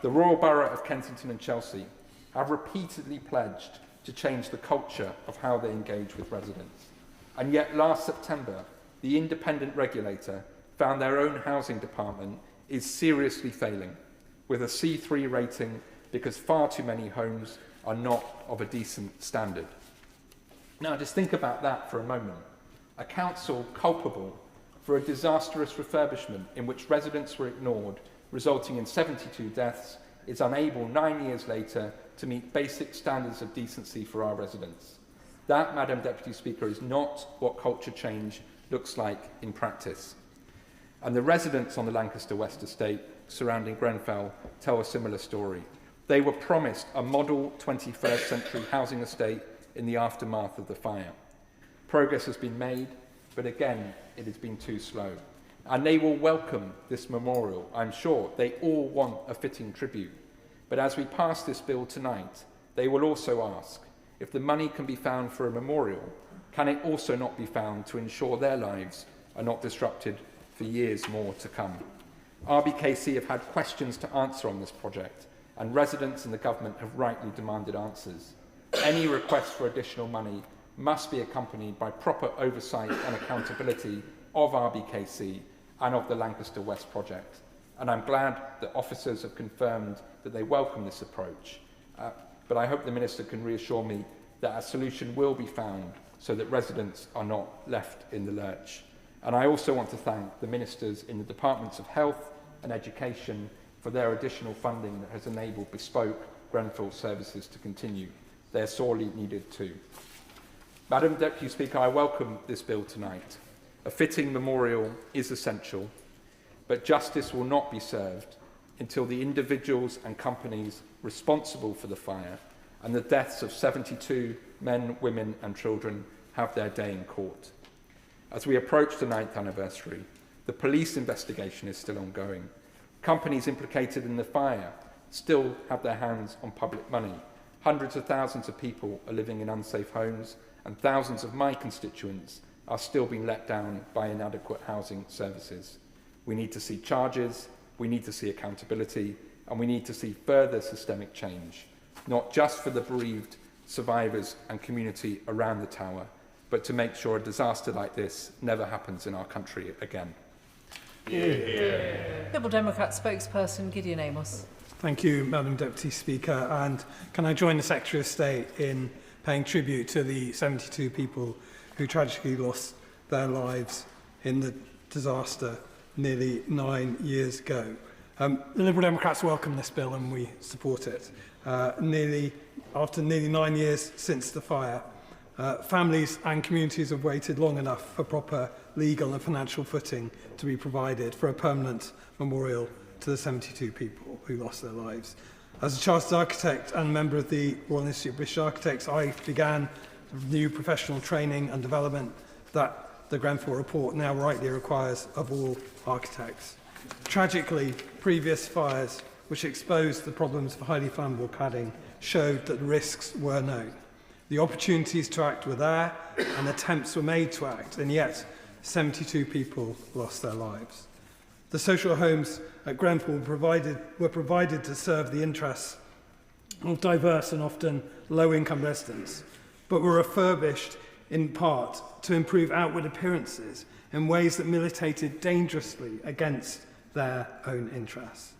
Speaker 6: The Royal Borough of Kensington and Chelsea have repeatedly pledged to change the culture of how they engage with residents. And yet last September, the independent regulator found their own housing department is seriously failing, with a C3 rating because far too many homes are not of a decent standard. Now, just think about that for a moment. A council culpable for a disastrous refurbishment in which residents were ignored, resulting in 72 deaths, is unable 9 years later to meet basic standards of decency for our residents. That, Madam Deputy Speaker, is not what culture change looks like in practice. And the residents on the Lancaster West estate surrounding Grenfell tell a similar story. They were promised a model 21st century housing estate in the aftermath of the fire. Progress has been made, but again, it has been too slow. And they will welcome this memorial. I'm sure they all want a fitting tribute. But as we pass this bill tonight, they will also ask, if the money can be found for a memorial, can it also not be found to ensure their lives are not disrupted for years more to come? RBKC have had questions to answer on this project, and residents and the government have rightly demanded answers. Any request for additional money must be accompanied by proper oversight and accountability of RBKC and of the Lancaster West project. And I'm glad that officers have confirmed that they welcome this approach. But I hope the Minister can reassure me that a solution will be found so that residents are not left in the lurch. And I also want to thank the Ministers in the Departments of Health and Education for their additional funding that has enabled bespoke Grenfell services to continue. They are sorely needed too. Madam Deputy Speaker, I welcome this bill tonight. A fitting memorial is essential, but justice will not be served until the individuals and companies responsible for the fire and the deaths of 72 men, women and children have their day in court. As we approach the 9th anniversary, the police investigation is still ongoing. Companies implicated in the fire still have their hands on public money. Hundreds of thousands of people are living in unsafe homes, and thousands of my constituents are still being let down by inadequate housing services. We need to see charges, we need to see accountability, and we need to see further systemic change, not just for the bereaved survivors and community around the tower, but to make sure a disaster like this never happens in our country again.
Speaker 4: Liberal Democrat spokesperson Gideon Amos.
Speaker 11: Thank you, Madam Deputy Speaker. And can I join the Secretary of State in paying tribute to the 72 people who tragically lost their lives in the disaster nearly 9 years ago. The Liberal Democrats welcome this bill and we support it. After nearly 9 years since the fire, families and communities have waited long enough for proper legal and financial footing to be provided for a permanent memorial to the 72 people who lost their lives. As a chartered architect and member of the Royal Institute of British Architects, I began new professional training and development that the Grenfell report now rightly requires of all architects. Tragically, previous fires which exposed the problems of highly flammable cladding showed that the risks were known. The opportunities to act were there and attempts were made to act, and yet 72 people lost their lives. The social homes at Grenfell were provided to serve the interests of diverse and often low-income residents, but were refurbished in part to improve outward appearances in ways that militated dangerously against their own interests.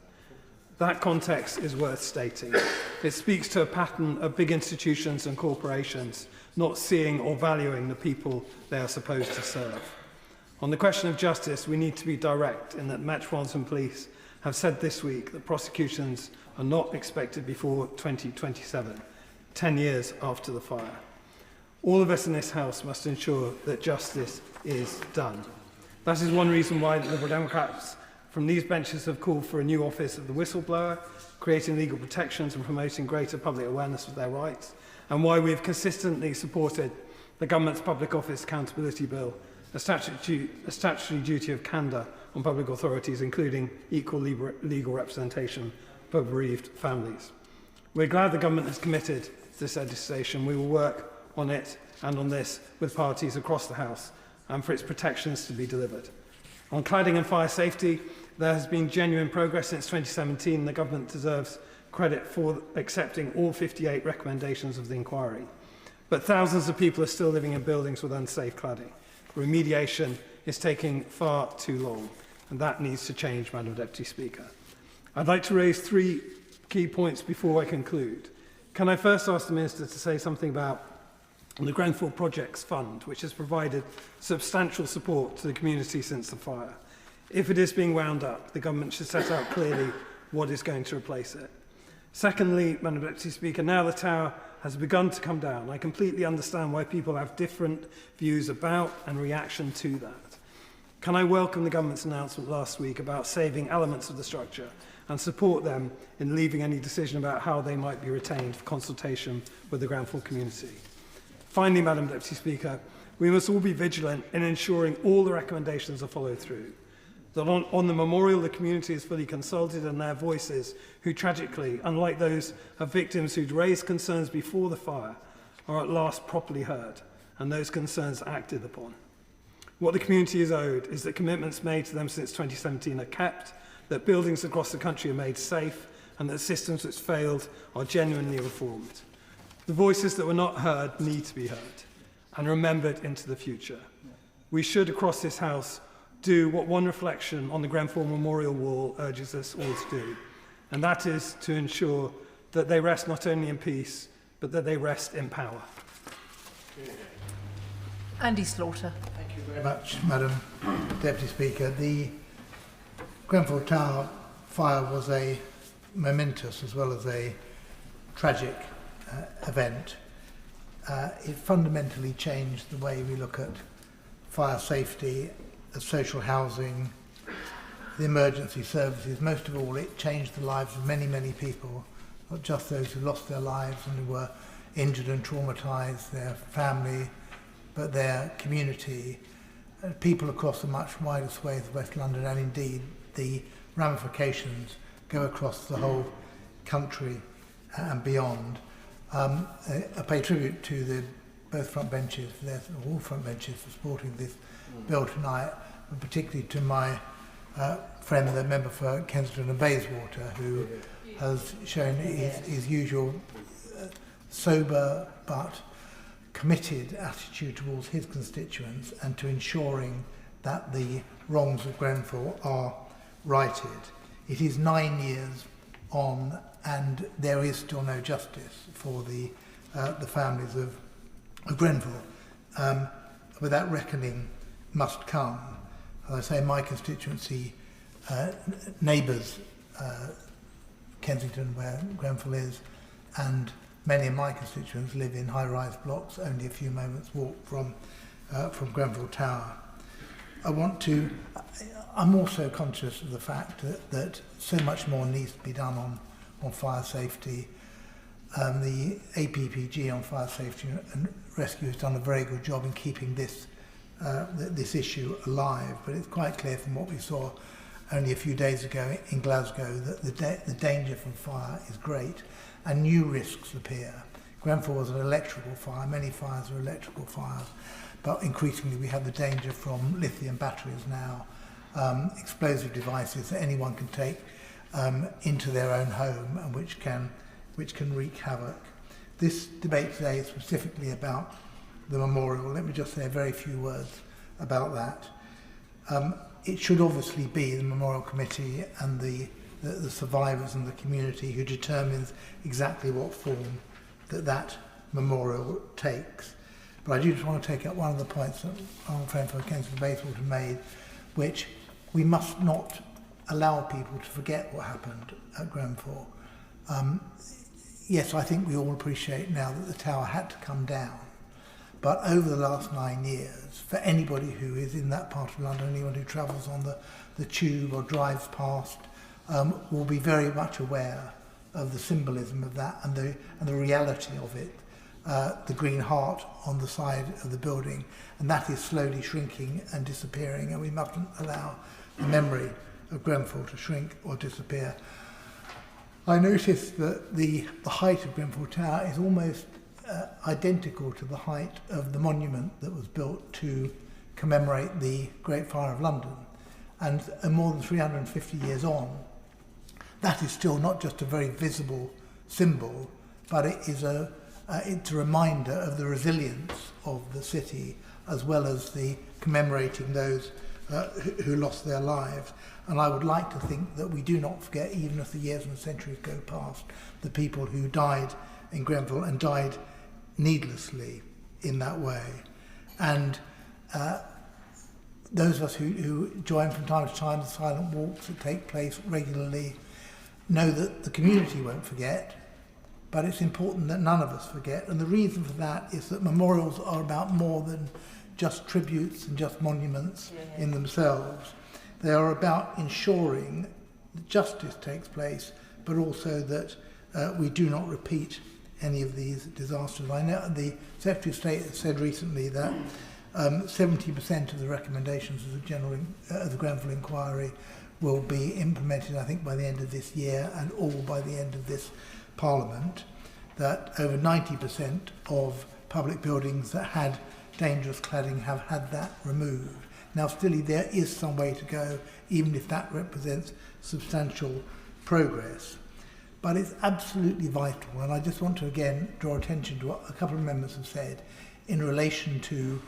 Speaker 11: That context is worth stating. It speaks to a pattern of big institutions and corporations not seeing or valuing the people they are supposed to serve. On the question of justice, we need to be direct in that Metropolitan Police have said this week that prosecutions are not expected before 2027, 10 years after the fire. All of us in this House must ensure that justice is done. That is one reason why the Liberal Democrats from these benches have called for a new office of the whistleblower, creating legal protections and promoting greater public awareness of their rights, and why we have consistently supported the Government's Public Office Accountability Bill, a statutory duty of candour on public authorities, including equal legal representation for bereaved families. We're glad the Government has committed to this legislation. We will work on it and on this with parties across the House and for its protections to be delivered. On cladding and fire safety, there has been genuine progress since 2017. The Government deserves credit for accepting all 58 recommendations of the inquiry. But thousands of people are still living in buildings with unsafe cladding. Remediation is taking far too long, and that needs to change, Madam Deputy Speaker. I'd like to raise 3 key points before I conclude. Can I first ask the Minister to say something about the Grenfell Projects Fund, which has provided substantial support to the community since the fire? If it is being wound up, the Government should set out clearly what is going to replace it. Secondly, Madam Deputy Speaker, now the tower has begun to come down. I completely understand why people have different views about and reaction to that. Can I welcome the Government's announcement last week about saving elements of the structure and support them in leaving any decision about how they might be retained for consultation with the Grenfell community? Finally, Madam Deputy Speaker, we must all be vigilant in ensuring all the recommendations are followed through. That on the memorial, the community is fully consulted and their voices, who tragically, unlike those of victims who'd raised concerns before the fire, are at last properly heard, and those concerns acted upon. What the community is owed is that commitments made to them since 2017 are kept, that buildings across the country are made safe, and that systems which failed are genuinely reformed. The voices that were not heard need to be heard and remembered into the future. We should, across this House, do what one reflection on the Grenfell Memorial Wall urges us all to do, and that is to ensure that they rest not only in peace, but that they rest in power.
Speaker 4: Andy Slaughter.
Speaker 5: Thank you very much, Madam Deputy Speaker. The Grenfell Tower fire was a momentous as well as a tragic event, it fundamentally changed the way we look at fire safety, the social housing, the emergency services. Most of all, it changed the lives of many, many people, not just those who lost their lives and who were injured and traumatised, their family, but their community, people across a much wider swathe of West London, and indeed the ramifications go across the whole country and beyond. I pay tribute to both front benches, all front benches, for supporting this bill tonight, and particularly to my friend, the member for Kensington and Bayswater, who has shown his usual sober but committed attitude towards his constituents and to ensuring that the wrongs of Grenfell are righted. It is 9 years on and there is still no justice for the families of Grenfell. But that reckoning must come. As I say, my constituency neighbours Kensington, where Grenfell is, and many of my constituents live in high-rise blocks only a few moments' walk from Grenfell Tower. I'm also conscious of the fact that so much more needs to be done on fire safety. The APPG on fire safety and rescue has done a very good job in keeping this issue alive, but it's quite clear from what we saw only a few days ago in Glasgow that the danger from fire is great and new risks appear. Grenfell was an electrical fire, many fires are electrical fires, but increasingly we have the danger from lithium batteries now, explosive devices that anyone can take into their own home and which can wreak havoc. This debate today is specifically about the memorial. Let me just say a very few words about that. It should obviously be the Memorial Committee and the survivors and the community who determines exactly what form that memorial takes. But I do just want to take up one of the points that our friend for Kensington Bayswater made, which we must not allow people to forget what happened at Grenfell. Yes, I think we all appreciate now that the tower had to come down. But over the last 9 years, for anybody who is in that part of London, anyone who travels on the tube or drives past, will be very much aware of the symbolism of that and the reality of it. The green heart on the side of the building, and that is slowly shrinking and disappearing, and we mustn't allow the memory of Grenfell to shrink or disappear. I noticed that the height of Grenfell Tower is almost identical to the height of the monument that was built to commemorate the Great Fire of London. And more than 350 years on, that is still not just a very visible symbol, but it's a reminder of the resilience of the city, as well as the commemorating those who lost their lives. And I would like to think that we do not forget, even as the years and centuries go past, the people who died in Grenfell and died needlessly in that way. And those of us who join from time to time the silent walks that take place regularly know that the community won't forget, but it's important that none of us forget. And the reason for that is that memorials are about more than just tributes and just monuments in themselves. They are about ensuring that justice takes place, but also that we do not repeat any of these disasters. I know the Secretary of State said recently that 70% of the recommendations of the Grenfell inquiry will be implemented, I think, by the end of this year, and all by the end of this Parliament. That over 90% of public buildings that had dangerous cladding have had that removed. Now, still, there is some way to go, even if that represents substantial progress. But it's absolutely vital, and I just want to again draw attention to what a couple of members have said in relation to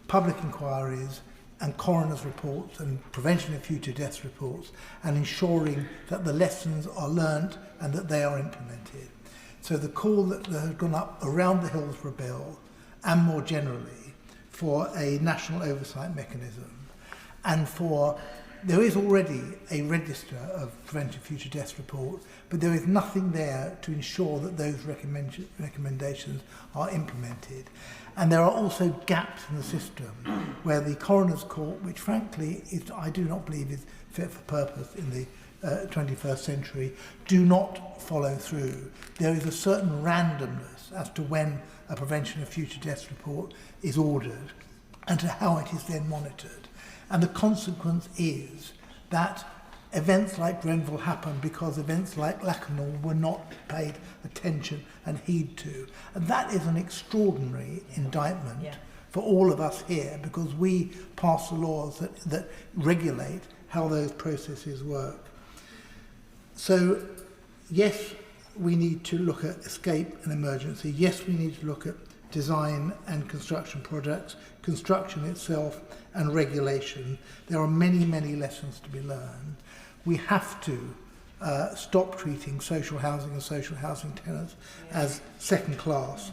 Speaker 5: public inquiries and coroners' reports and prevention of future deaths reports, and ensuring that the lessons are learnt and that they are implemented. So the call that has gone up around the hills for a bill, and more generally, for a national oversight mechanism, and for There is already a register of preventive future deaths report, but there is nothing there to ensure that those recommendations are implemented. And there are also gaps in the system where the coroner's court, which frankly I do not believe is fit for purpose in the 21st century, do not follow through. There is a certain randomness as to when a prevention of future deaths report is ordered and to how it is then monitored. And the consequence is that events like Grenfell happened because events like Lacanau were not paid attention and heed to. And that is an extraordinary indictment for all of us here, because we pass the laws that regulate how those processes work. So, yes, we need to look at escape and emergency. Yes, we need to look at design and construction projects, construction itself and regulation. There are many, many lessons to be learned. We have to stop treating social housing and social housing tenants as second class.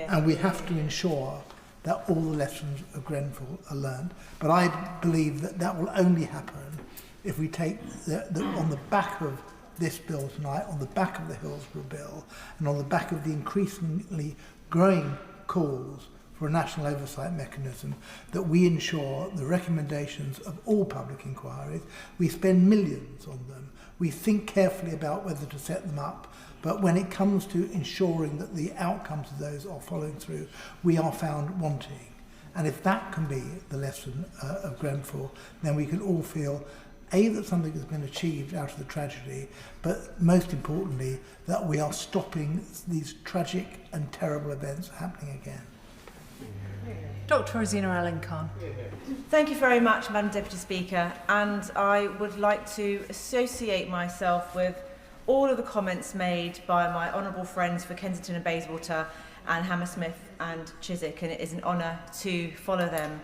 Speaker 5: And we have to ensure that all the lessons of Grenfell are learned. But I believe that that will only happen if we take on the back of this bill tonight, on the back of the Hillsborough bill, and on the back of the increasingly growing calls for a national oversight mechanism, that we ensure the recommendations of all public inquiries. We spend millions on them. We think carefully about whether to set them up, but when it comes to ensuring that the outcomes of those are following through, we are found wanting. And if that can be the lesson of Grenfell, then we can all feel that something has been achieved out of the tragedy, but most importantly, that we are stopping these tragic and terrible events happening again.
Speaker 4: Dr. Rosina Allen-Khan.
Speaker 8: Thank you very much, Madam Deputy Speaker, and I would like to associate myself with all of the comments made by my honourable friends for Kensington and Bayswater and Hammersmith and Chiswick, and it is an honour to follow them.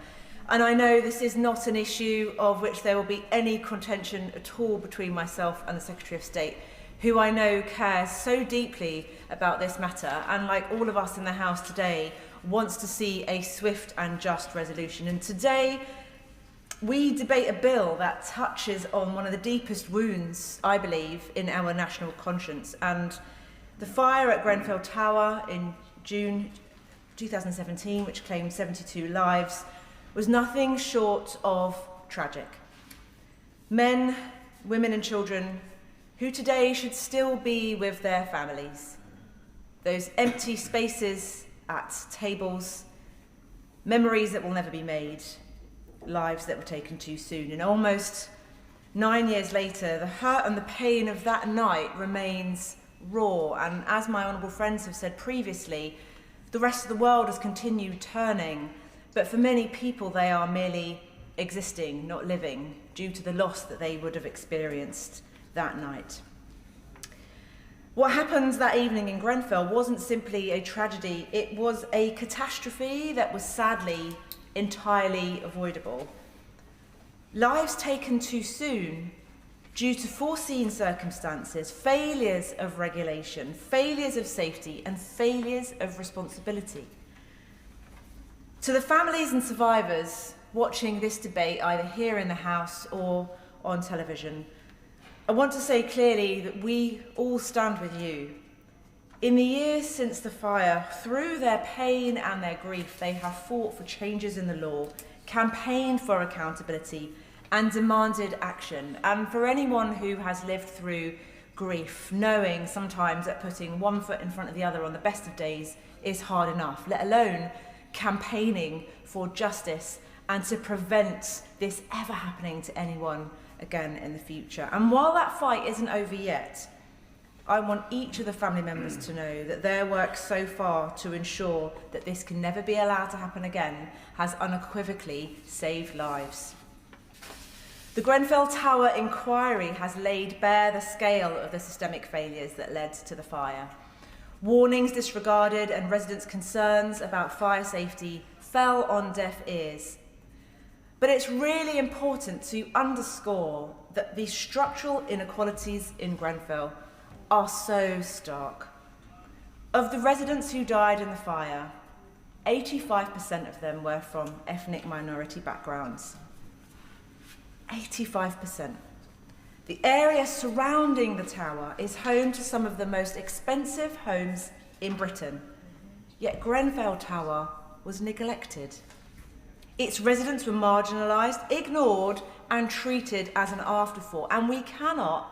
Speaker 8: And I know this is not an issue of which there will be any contention at all between myself and the Secretary of State, who I know cares so deeply about this matter, and like all of us in the House today, wants to see a swift and just resolution. And today, we debate a bill that touches on one of the deepest wounds, I believe, in our national conscience. And the fire at Grenfell Tower in June 2017, which claimed 72 lives, was nothing short of tragic. Men, women and children who today should still be with their families. Those empty spaces at tables, memories that will never be made, lives that were taken too soon. And almost 9 years later, the hurt and the pain of that night remains raw. And as my honourable friends have said previously, the rest of the world has continued turning. But for many people, they are merely existing, not living, due to the loss that they would have experienced that night. What happened that evening in Grenfell wasn't simply a tragedy, it was a catastrophe that was sadly entirely avoidable. Lives taken too soon due to foreseen circumstances, failures of regulation, failures of safety, and failures of responsibility. To the families and survivors watching this debate, either here in the House or on television, I want to say clearly that we all stand with you. In the years since the fire, through their pain and their grief, they have fought for changes in the law, campaigned for accountability, and demanded action. And for anyone who has lived through grief, knowing sometimes that putting one foot in front of the other on the best of days is hard enough, let alone campaigning for justice and to prevent this ever happening to anyone again in the future. And while that fight isn't over yet, I want each of the family members to know that their work so far to ensure that this can never be allowed to happen again has unequivocally saved lives. The Grenfell Tower inquiry has laid bare the scale of the systemic failures that led to the fire. Warnings disregarded and residents' concerns about fire safety fell on deaf ears. But it's really important to underscore that the structural inequalities in Grenfell are so stark. Of the residents who died in the fire, 85% of them were from ethnic minority backgrounds. 85%. The area surrounding the tower is home to some of the most expensive homes in Britain, yet Grenfell Tower was neglected. Its residents were marginalised, ignored and treated as an afterthought, and we cannot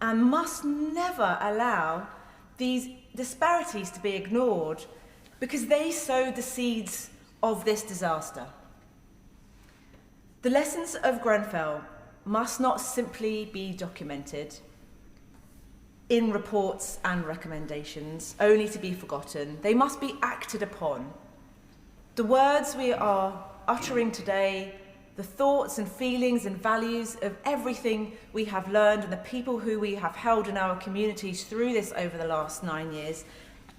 Speaker 8: and must never allow these disparities to be ignored because they sowed the seeds of this disaster. The lessons of Grenfell must not simply be documented in reports and recommendations, only to be forgotten. They must be acted upon. The words we are uttering today, the thoughts and feelings and values of everything we have learned and the people who we have held in our communities through this over the last 9 years,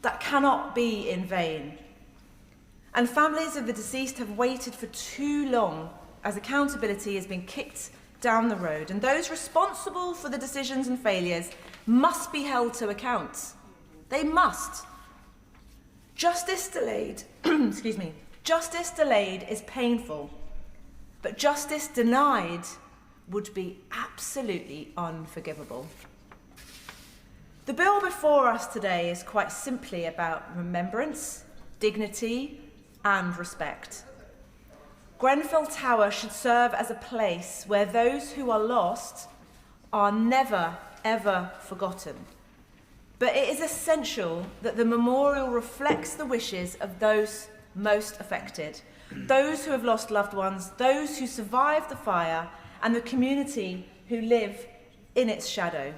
Speaker 8: that cannot be in vain. And families of the deceased have waited for too long as accountability has been kicked down the road, and those responsible for the decisions and failures must be held to account. They must. Justice delayed, justice delayed is painful, but justice denied would be absolutely unforgivable. The bill before us today is quite simply about remembrance, dignity, and respect. Grenfell Tower should serve as a place where those who are lost are never, ever forgotten. But it is essential that the memorial reflects the wishes of those most affected, those who have lost loved ones, those who survived the fire, and the community who live in its shadow.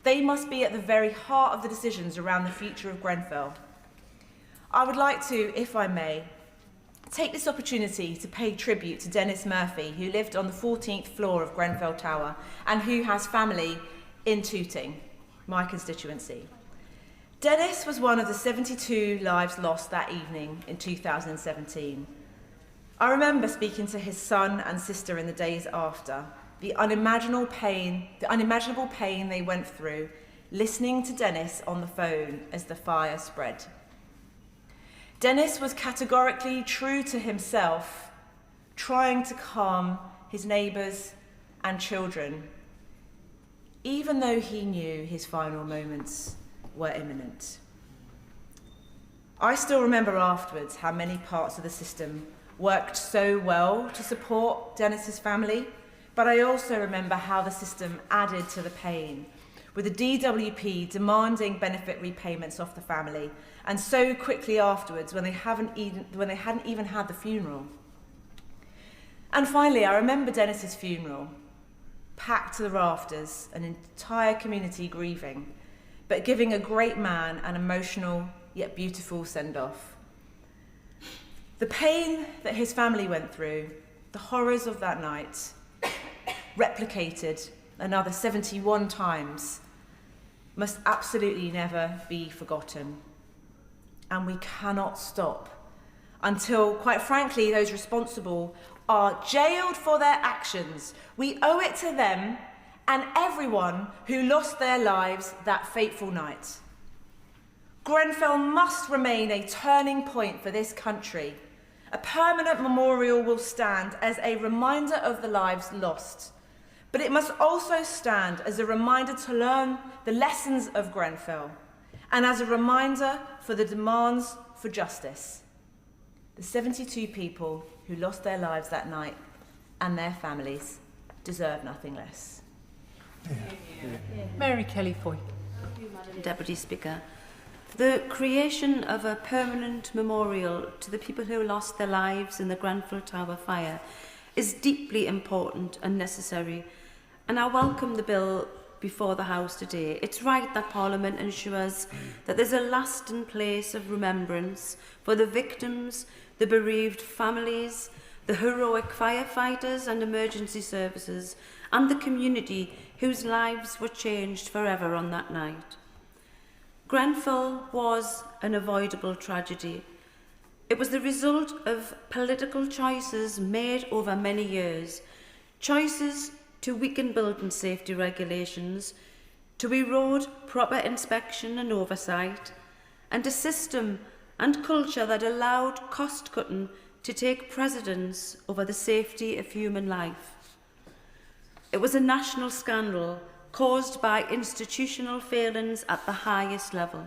Speaker 8: They must be at the very heart of the decisions around the future of Grenfell. I would like to, if I may, take this opportunity to pay tribute to Dennis Murphy, who lived on the 14th floor of Grenfell Tower and who has family in Tooting, my constituency. Dennis was one of the 72 lives lost that evening in 2017. I remember speaking to his son and sister in the days after, the unimaginable pain they went through, listening to Dennis on the phone as the fire spread. Dennis was categorically true to himself, trying to calm his neighbours and children, even though he knew his final moments were imminent. I still remember afterwards how many parts of the system worked so well to support Dennis's family, but I also remember how the system added to the pain, with the DWP demanding benefit repayments off the family, and so quickly afterwards when they hadn't even had the funeral. And finally, I remember Dennis's funeral, packed to the rafters, an entire community grieving, but giving a great man an emotional yet beautiful send-off. The pain that his family went through, the horrors of that night, replicated another 71 times, must absolutely never be forgotten. And we cannot stop until, quite frankly, those responsible are jailed for their actions. We owe it to them and everyone who lost their lives that fateful night. Grenfell must remain a turning point for this country. A permanent memorial will stand as a reminder of the lives lost, but it must also stand as a reminder to learn the lessons of Grenfell and as a reminder for the demands for justice. The 72 people who lost their lives that night and their families deserve nothing less.
Speaker 4: Mary Kelly Foy.
Speaker 10: Thank you, Madam Deputy Speaker. The creation of a permanent memorial to the people who lost their lives in the Grenfell Tower fire is deeply important and necessary, and I welcome the bill before the House today. It's right that Parliament ensures that there's a lasting place of remembrance for the victims, the bereaved families, the heroic firefighters and emergency services, and the community whose lives were changed forever on that night. Grenfell was an avoidable tragedy. It was the result of political choices made over many years, choices to weaken building safety regulations, to erode proper inspection and oversight, and a system and culture that allowed cost-cutting to take precedence over the safety of human life. It was a national scandal caused by institutional failings at the highest level.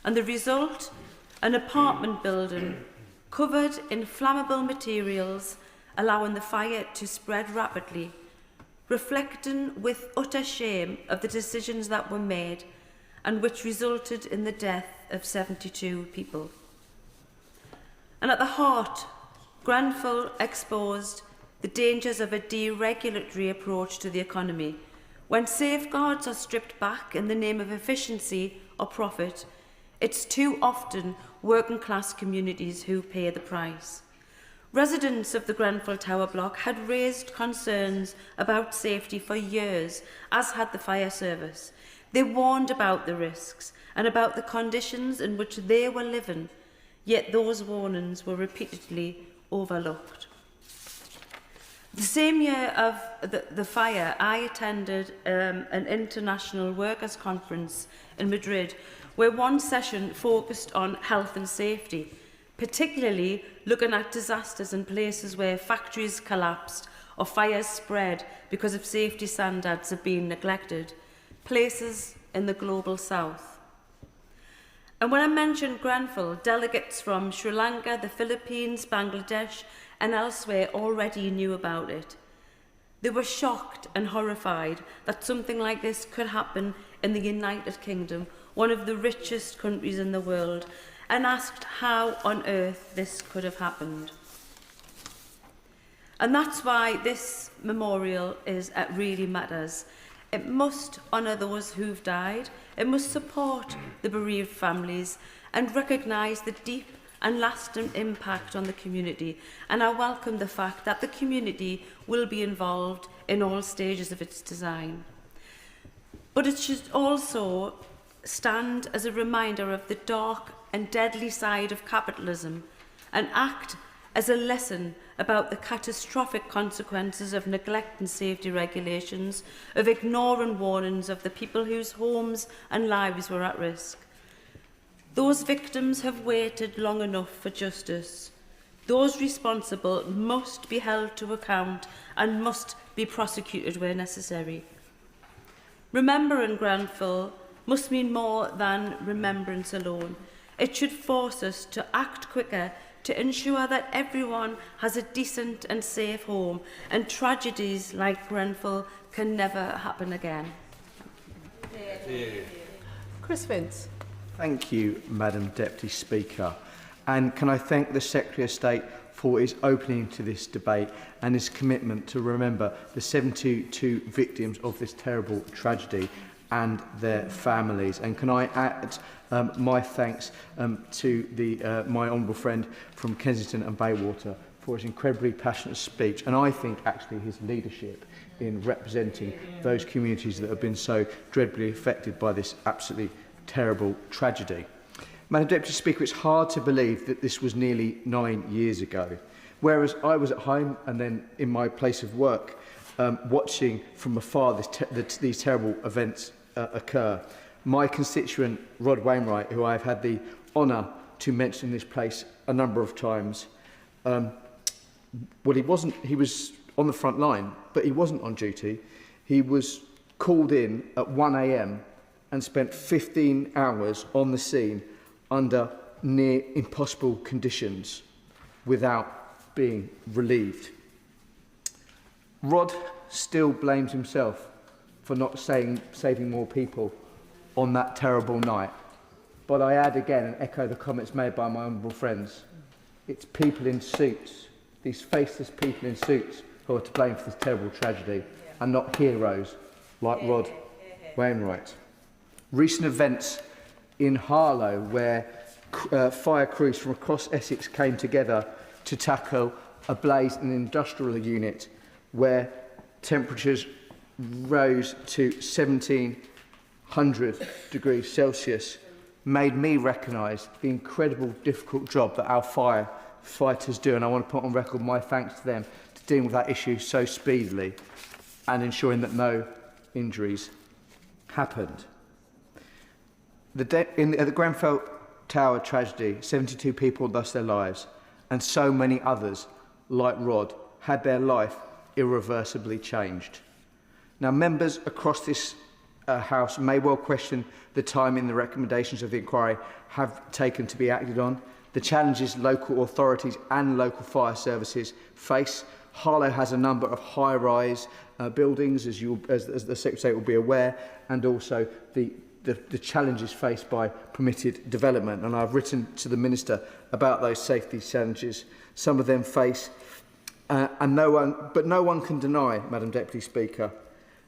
Speaker 10: And the result? An apartment building covered in flammable materials, allowing the fire to spread rapidly, reflecting with utter shame of the decisions that were made and which resulted in the death of 72 people. And at the heart, Grenfell exposed the dangers of a deregulatory approach to the economy. When safeguards are stripped back in the name of efficiency or profit, it's too often working class communities who pay the price. Residents of the Grenfell Tower block had raised concerns about safety for years, as had the fire service. They warned about the risks and about the conditions in which they were living, yet those warnings were repeatedly overlooked. The same year of the fire, I attended an international workers' conference in Madrid, where one session focused on health and safety, particularly looking at disasters in places where factories collapsed or fires spread because of safety standards have been neglected, places in the global south. And when I mentioned Grenfell, delegates from Sri Lanka, the Philippines, Bangladesh, and elsewhere already knew about it. They were shocked and horrified that something like this could happen in the United Kingdom, one of the richest countries in the world, and asked how on earth this could have happened. And that's why this memorial really matters. It must honour those who've died, it must support the bereaved families and recognise the deep and lasting impact on the community. And I welcome the fact that the community will be involved in all stages of its design. But it should also stand as a reminder of the dark and deadly side of capitalism and act as a lesson about the catastrophic consequences of neglecting safety regulations, of ignoring warnings of the people whose homes and lives were at risk. Those victims have waited long enough for justice. Those responsible must be held to account and must be prosecuted where necessary. Remembering Grenfell must mean more than remembrance alone. It should force us to act quicker to ensure that everyone has a decent and safe home and tragedies like Grenfell can never happen again.
Speaker 4: Chris Vince.
Speaker 14: Thank you, Madam Deputy Speaker. And can I thank the Secretary of State for his opening to this debate and his commitment to remember the 72 victims of this terrible tragedy and their families. And can I add my thanks to my honourable friend from Kensington and Bayswater for his incredibly passionate speech, and I think actually his leadership in representing those communities that have been so dreadfully affected by this absolutely terrible tragedy. Madam Deputy Speaker, it's hard to believe that this was nearly 9 years ago, whereas I was at home and then in my place of work watching from afar these terrible events occur. My constituent, Rod Wainwright, who I've had the honour to mention in this place a number of times, well, he was on the front line, but he wasn't on duty. He was called in at 1 a.m. and spent 15 hours on the scene under near impossible conditions without being relieved. Rod still blames himself for not saving more people on that terrible night. But I add again and echo the comments made by my honourable friends. It's people in suits, these faceless people in suits, who are to blame for this terrible tragedy, and not heroes like Rod Wainwright. Recent events in Harlow, where fire crews from across Essex came together to tackle a blaze in an industrial unit where temperatures rose to 1700 degrees Celsius, made me recognise the incredible difficult job that our firefighters do, and I want to put on record my thanks to them to dealing with that issue so speedily and ensuring that no injuries happened. At the Grenfell Tower tragedy, 72 people lost their lives, and so many others, like Rod, had their life irreversibly changed. Now, members across this House may well question the timing the recommendations of the inquiry have taken to be acted on, the challenges local authorities and local fire services face. Harlow has a number of high-rise buildings, as the Secretary will be aware, and also the challenges faced by permitted development. And I've written to the Minister about those safety challenges. Some of them face, but no one can deny, Madam Deputy Speaker,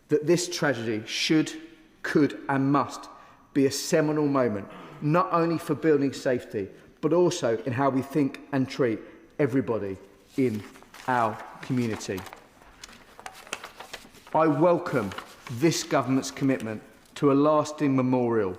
Speaker 14: that this tragedy should, could and must be a seminal moment, not only for building safety, but also in how we think and treat everybody in our community. I welcome this government's commitment to a lasting memorial,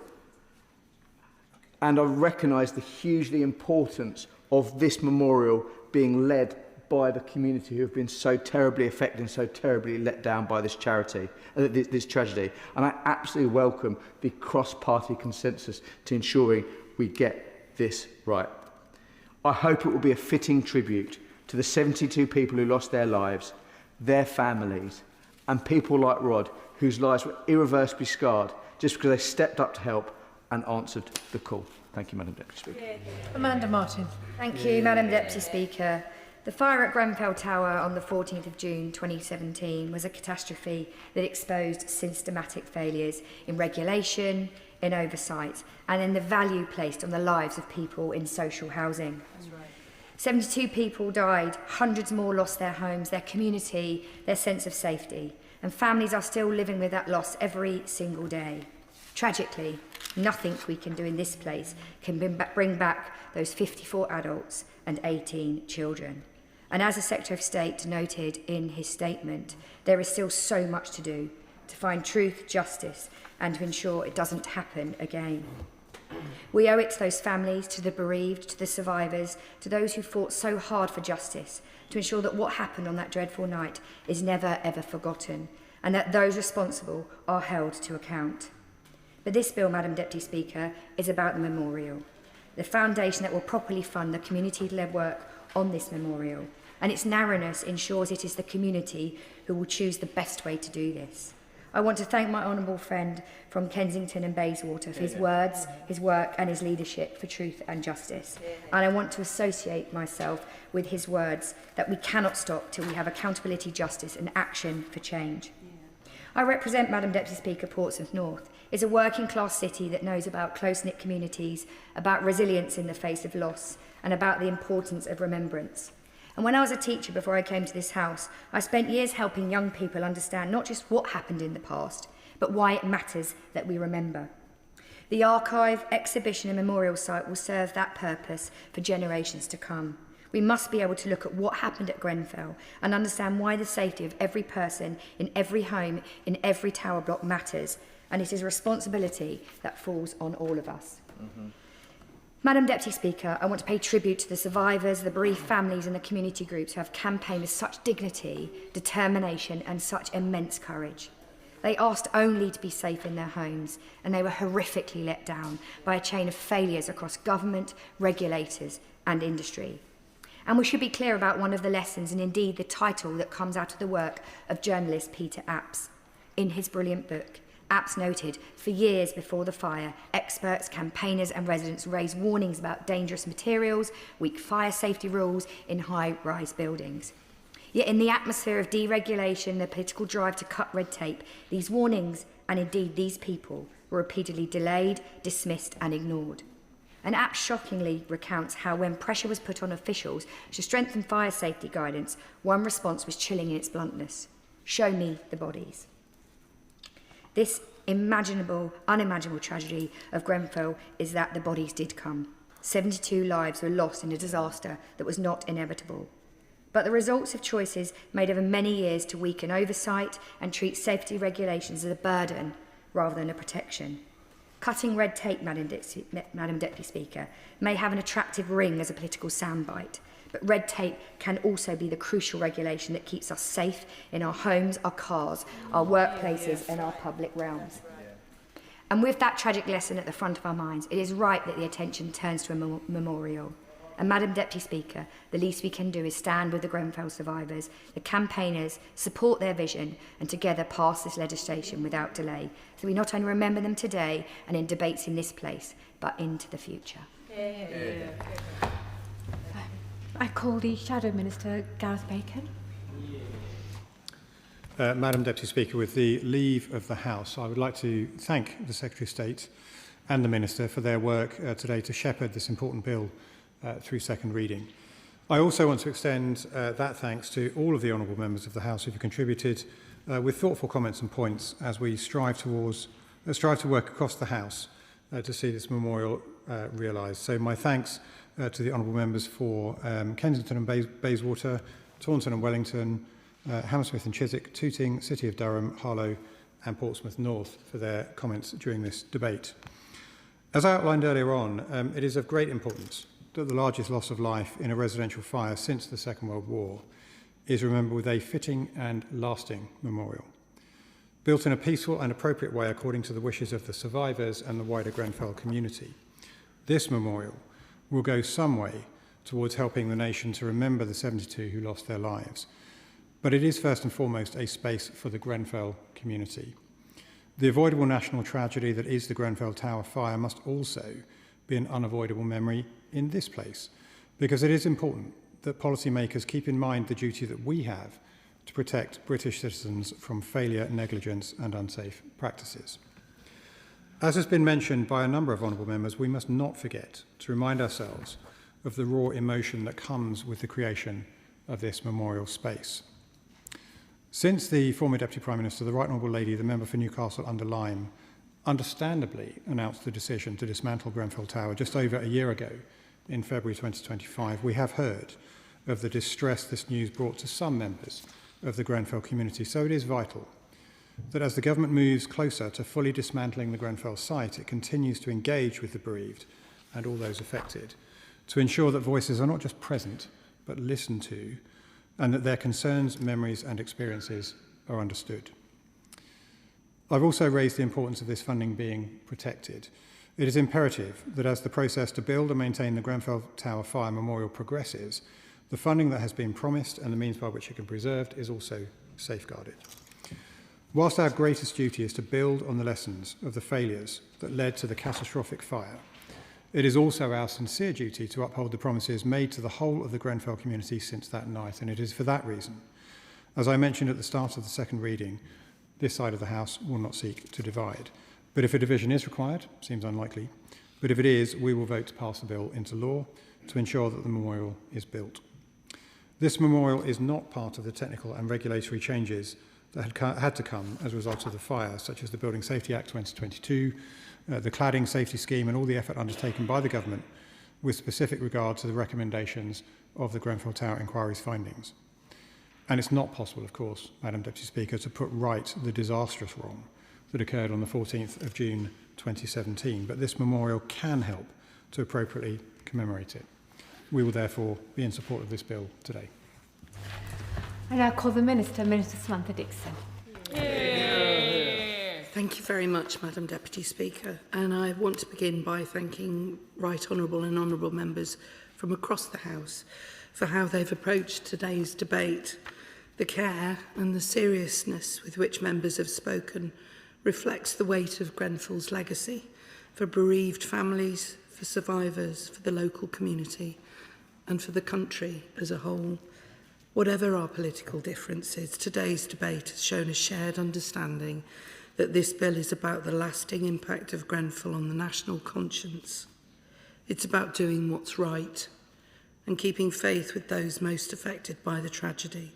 Speaker 14: and I recognise the hugely importance of this memorial being led by the community who have been so terribly affected and so terribly let down by this tragedy. And I absolutely welcome the cross-party consensus to ensuring we get this right. I hope it will be a fitting tribute to the 72 people who lost their lives, their families, and people like Rod, whose lives were irreversibly scarred just because they stepped up to help and answered the call. Thank you, Madam Deputy Speaker.
Speaker 4: Amanda Martin.
Speaker 16: Thank you, Madam Deputy Speaker. The fire at Grenfell Tower on the 14th of June 2017 was a catastrophe that exposed systematic failures in regulation, in oversight, and in the value placed on the lives of people in social housing. That's right. 72 people died, hundreds more lost their homes, their community, their sense of safety, and families are still living with that loss every single day. Tragically, nothing we can do in this place can bring back those 54 adults and 18 children. And as the Secretary of State noted in his statement, there is still so much to do to find truth, justice, and to ensure it doesn't happen again. We owe it to those families, to the bereaved, to the survivors, to those who fought so hard for justice, to ensure that what happened on that dreadful night is never, ever forgotten, and that those responsible are held to account. But this bill, Madam Deputy Speaker, is about the memorial, the foundation that will properly fund the community-led work on this memorial, and its narrowness ensures it is the community who will choose the best way to do this. I want to thank my honourable friend from Kensington and Bayswater for his words, his work and his leadership for truth and justice. And I want to associate myself with his words that we cannot stop till we have accountability, justice and action for change. I represent, Madam Deputy Speaker, Portsmouth North. It's a working class city that knows about close-knit communities, about resilience in the face of loss, and about the importance of remembrance. And when I was a teacher before I came to this house, I spent years helping young people understand not just what happened in the past, but why it matters that we remember. The archive, exhibition and memorial site will serve that purpose for generations to come. We must be able to look at what happened at Grenfell and understand why the safety of every person in every home, in every tower block matters, and it is a responsibility that falls on all of us. Madam Deputy Speaker, I want to pay tribute to the survivors, the bereaved families and the community groups who have campaigned with such dignity, determination and such immense courage. They asked only to be safe in their homes, and they were horrifically let down by a chain of failures across government, regulators and industry. And we should be clear about one of the lessons, and indeed the title that comes out of the work of journalist Peter Apps. In his brilliant book, Apps noted, for years before the fire, experts, campaigners and residents raised warnings about dangerous materials, weak fire safety rules in high-rise buildings. Yet in the atmosphere of deregulation, the political drive to cut red tape, these warnings, and indeed these people, were repeatedly delayed, dismissed and ignored. And Apps shockingly recounts how when pressure was put on officials to strengthen fire safety guidance, one response was chilling in its bluntness. Show me the bodies. This unimaginable tragedy of Grenfell is that the bodies did come. 72 lives were lost in a disaster that was not inevitable. But the results of choices made over many years to weaken oversight and treat safety regulations as a burden rather than a protection. Cutting red tape, Madam Deputy Speaker, may have an attractive ring as a political soundbite, but red tape can also be the crucial regulation that keeps us safe in our homes, our cars, our workplaces and our public realms. And with that tragic lesson at the front of our minds, it is right that the attention turns to a memorial. And Madam Deputy Speaker, the least we can do is stand with the Grenfell survivors, the campaigners, support their vision and together pass this legislation without delay, so we not only remember them today and in debates in this place, but into the future.
Speaker 9: I call the Shadow Minister, Gareth Bacon.
Speaker 3: Madam Deputy Speaker, with the leave of the House, I would like to thank the Secretary of State and the Minister for their work today to shepherd this important bill through second reading. I also want to extend that thanks to all of the honourable members of the House who have contributed with thoughtful comments and points as we strive to work across the House to see this memorial realised. So my thanks to the honourable members for Kensington and Bayswater, Taunton and Wellington, Hammersmith and Chiswick, Tooting, City of Durham, Harlow and Portsmouth North for their comments during this debate. As I outlined earlier on, it is of great importance that the largest loss of life in a residential fire since the Second World War is remembered with a fitting and lasting memorial. Built in a peaceful and appropriate way according to the wishes of the survivors and the wider Grenfell community, this memorial will go some way towards helping the nation to remember the 72 who lost their lives. But it is first and foremost a space for the Grenfell community. The avoidable national tragedy that is the Grenfell Tower fire must also be an unavoidable memory in this place, because it is important that policymakers keep in mind the duty that we have to protect British citizens from failure, negligence and unsafe practices. As has been mentioned by a number of honourable members, we must not forget to remind ourselves of the raw emotion that comes with the creation of this memorial space. Since the former Deputy Prime Minister, the Right Honourable Lady, the member for Newcastle under Lyme, understandably announced the decision to dismantle Grenfell Tower just over a year ago in February 2025, we have heard of the distress this news brought to some members of the Grenfell community. So it is vital that as the government moves closer to fully dismantling the Grenfell site, it continues to engage with the bereaved and all those affected to ensure that voices are not just present, but listened to, and that their concerns, memories and experiences are understood. I've also raised the importance of this funding being protected. It is imperative that as the process to build and maintain the Grenfell Tower Fire Memorial progresses, the funding that has been promised and the means by which it can be preserved is also safeguarded. Whilst our greatest duty is to build on the lessons of the failures that led to the catastrophic fire, it is also our sincere duty to uphold the promises made to the whole of the Grenfell community since that night, and it is for that reason, as I mentioned at the start of the second reading, this side of the House will not seek to divide. But if a division is required, seems unlikely, but if it is, we will vote to pass the bill into law to ensure that the memorial is built. This memorial is not part of the technical and regulatory changes that had to come as a result of the fire, such as the Building Safety Act 2022, the cladding safety scheme and all the effort undertaken by the government with specific regard to the recommendations of the Grenfell Tower Inquiry's findings. And it's not possible, of course, Madam Deputy Speaker, to put right the disastrous wrong that occurred on the 14th of June 2017, but this memorial can help to appropriately commemorate it. We will therefore be in support of this bill today.
Speaker 9: I now call the Minister, Minister Samantha Dixon.
Speaker 18: Thank you very much, Madam Deputy Speaker, and I want to begin by thanking Right Honourable and Honourable members from across the House for how they've approached today's debate. The care and the seriousness with which members have spoken reflects the weight of Grenfell's legacy for bereaved families, for survivors, for the local community and for the country as a whole. Whatever our political differences, today's debate has shown a shared understanding that this bill is about the lasting impact of Grenfell on the national conscience. It's about doing what's right and keeping faith with those most affected by the tragedy.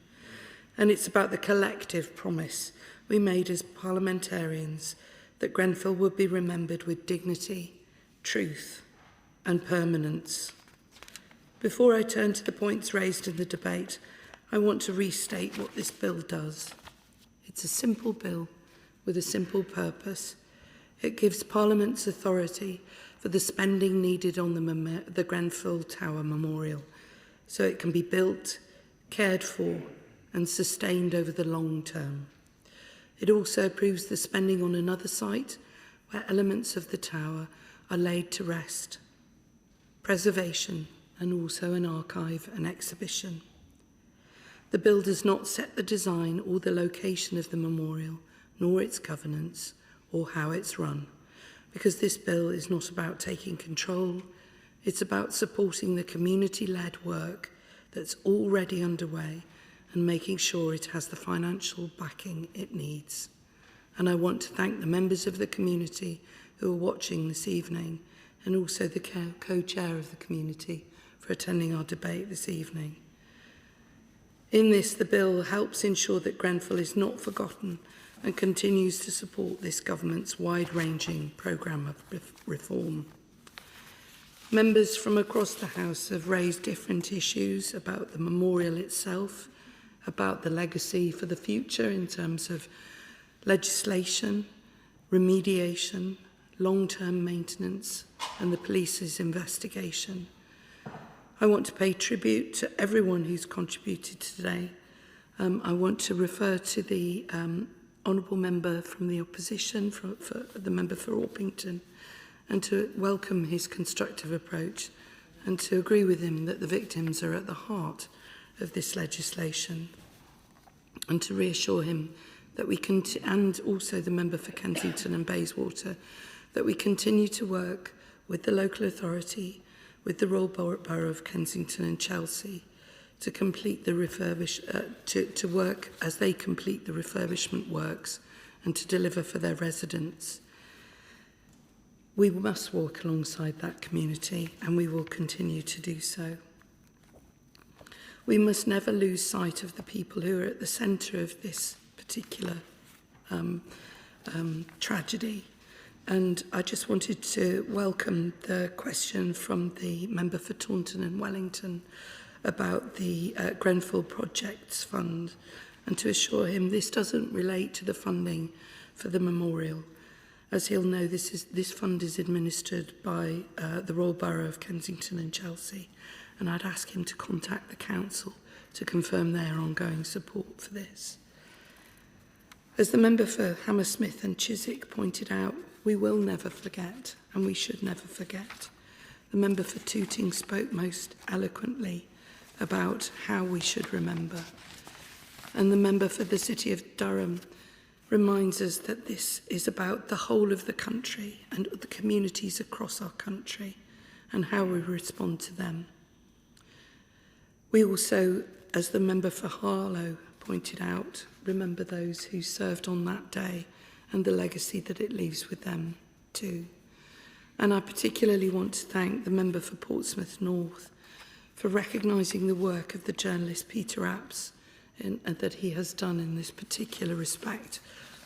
Speaker 18: And it's about the collective promise we made as parliamentarians that Grenfell would be remembered with dignity, truth and permanence. Before I turn to the points raised in the debate, I want to restate what this bill does. It's a simple bill with a simple purpose. It gives Parliament's authority for the spending needed on the Grenfell Tower Memorial, so it can be built, cared for and sustained over the long term. It also approves the spending on another site where elements of the tower are laid to rest. Preservation and also an archive and exhibition. The bill does not set the design or the location of the memorial, nor its governance, or how it's run, because this bill is not about taking control. It's about supporting the community-led work that's already underway and making sure it has the financial backing it needs. And I want to thank the members of the community who are watching this evening, and also the co-chair of the community for attending our debate this evening. In this, the bill helps ensure that Grenfell is not forgotten and continues to support this government's wide-ranging programme of reform. Members from across the House have raised different issues about the memorial itself, about the legacy for the future in terms of legislation, remediation, long-term maintenance, and the police's investigation. I want to pay tribute to everyone who's contributed today. I want to refer to the honourable member from the opposition, for the member for Orpington, and to welcome his constructive approach and to agree with him that the victims are at the heart of this legislation, and to reassure him that we can, and also the member for Kensington and Bayswater, that we continue to work with the local authority, with the Royal Borough of Kensington and Chelsea, to complete the to work as they complete the refurbishment works and to deliver for their residents. We must walk alongside that community, and we will continue to do so. We must never lose sight of the people who are at the centre of this particular tragedy. And I just wanted to welcome the question from the member for Taunton and Wellington about the Grenfell Projects Fund, and to assure him this doesn't relate to the funding for the memorial. As he'll know, this fund is administered by the Royal Borough of Kensington and Chelsea, and I'd ask him to contact the council to confirm their ongoing support for this. As the member for Hammersmith and Chiswick pointed out, we will never forget, and we should never forget. The member for Tooting spoke most eloquently about how we should remember. And the member for the City of Durham reminds us that this is about the whole of the country and the communities across our country and how we respond to them. We also, as the member for Harlow pointed out, remember those who served on that day and the legacy that it leaves with them too. And I particularly want to thank the member for Portsmouth North for recognising the work of the journalist Peter Apps and that he has done in this particular respect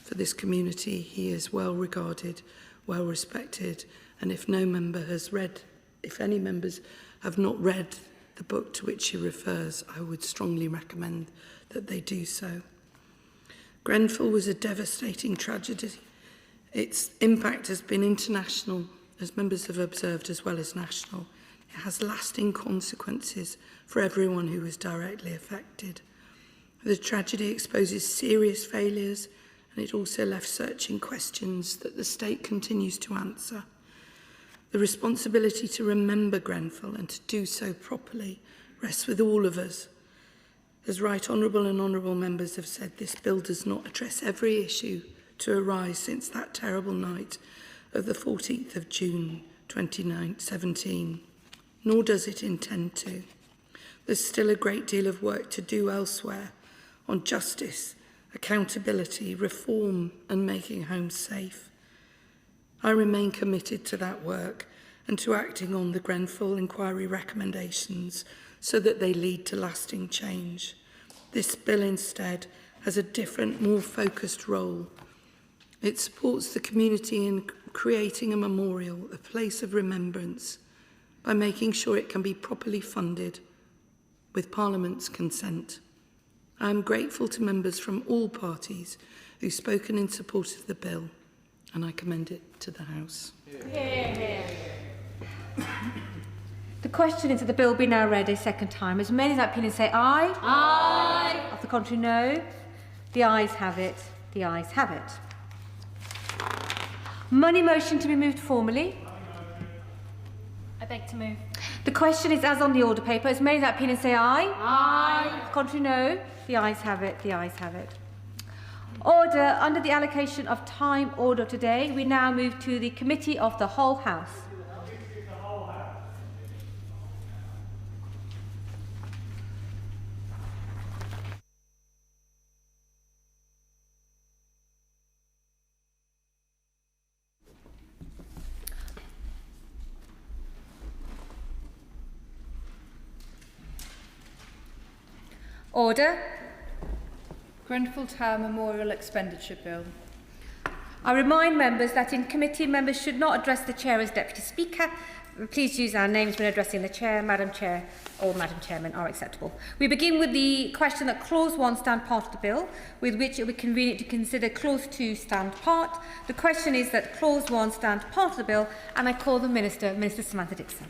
Speaker 18: for this community. He is well regarded, well respected, and if no member has read, if any members have not read the book to which he refers, I would strongly recommend that they do so. Grenfell was a devastating tragedy. Its impact has been international, as members have observed, as well as national. It has lasting consequences for everyone who was directly affected. The tragedy exposes serious failures, and it also left searching questions that the state continues to answer. The responsibility to remember Grenfell and to do so properly rests with all of us. As Right Honourable and Honourable members have said, this bill does not address every issue to arise since that terrible night of the 14th of June 2017, nor does it intend to. There's still a great deal of work to do elsewhere on justice, accountability, reform and making homes safe. I remain committed to that work and to acting on the Grenfell inquiry recommendations so that they lead to lasting change. This bill instead has a different, more focused role. It supports the community in creating a memorial, a place of remembrance, by making sure it can be properly funded with Parliament's consent. I am grateful to members from all parties who've spoken in support of the bill, and I commend it to the House.
Speaker 9: The question is that the bill be now read a second time. As many as that opinion say aye. Aye. Of the contrary, no. The ayes have it. The ayes have it. Money motion to be moved formally.
Speaker 2: I beg to move.
Speaker 9: The question is as on the order paper. As many that opinion say aye. Aye. Contrary no. The ayes have it. The ayes have it. Order. Under the allocation of time order today, we now move to the Committee of the Whole House. Order.
Speaker 4: Grenfell Tower Memorial Expenditure Bill.
Speaker 9: I remind members that in committee, members should not address the Chair as Deputy Speaker. Please use our names when addressing the Chair. Madam Chair or Madam Chairman are acceptable. We begin with the question that Clause 1 stand part of the bill, with which it would be convenient to consider Clause 2 stand part. The question is that Clause 1 stand part of the bill, and I call the Minister, Minister Samantha Dixon.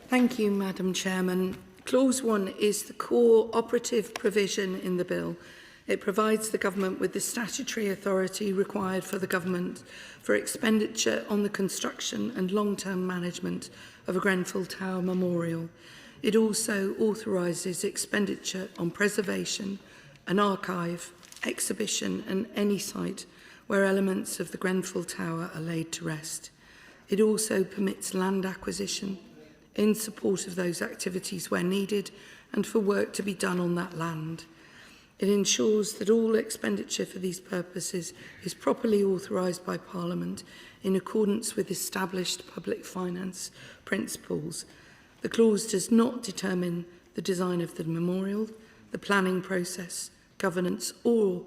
Speaker 18: Thank you, Madam Chairman. Clause 1 is the core operative provision in the bill. It provides the government with the statutory authority required for the government for expenditure on the construction and long-term management of a Grenfell Tower memorial. It also authorises expenditure on preservation, an archive, exhibition and any site where elements of the Grenfell Tower are laid to rest. It also permits land acquisition in support of those activities where needed and for work to be done on that land. It ensures that all expenditure for these purposes is properly authorised by Parliament in accordance with established public finance principles. The clause does not determine the design of the memorial, the planning process, governance or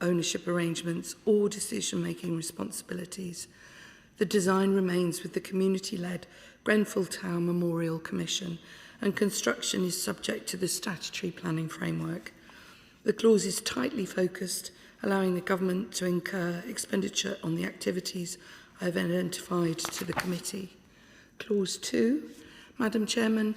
Speaker 18: ownership arrangements or decision-making responsibilities. The design remains with the community-led Grenfell Tower Memorial Commission, and construction is subject to the statutory planning framework. The clause is tightly focused, allowing the government to incur expenditure on the activities I have identified to the committee. Clause 2, Madam Chairman,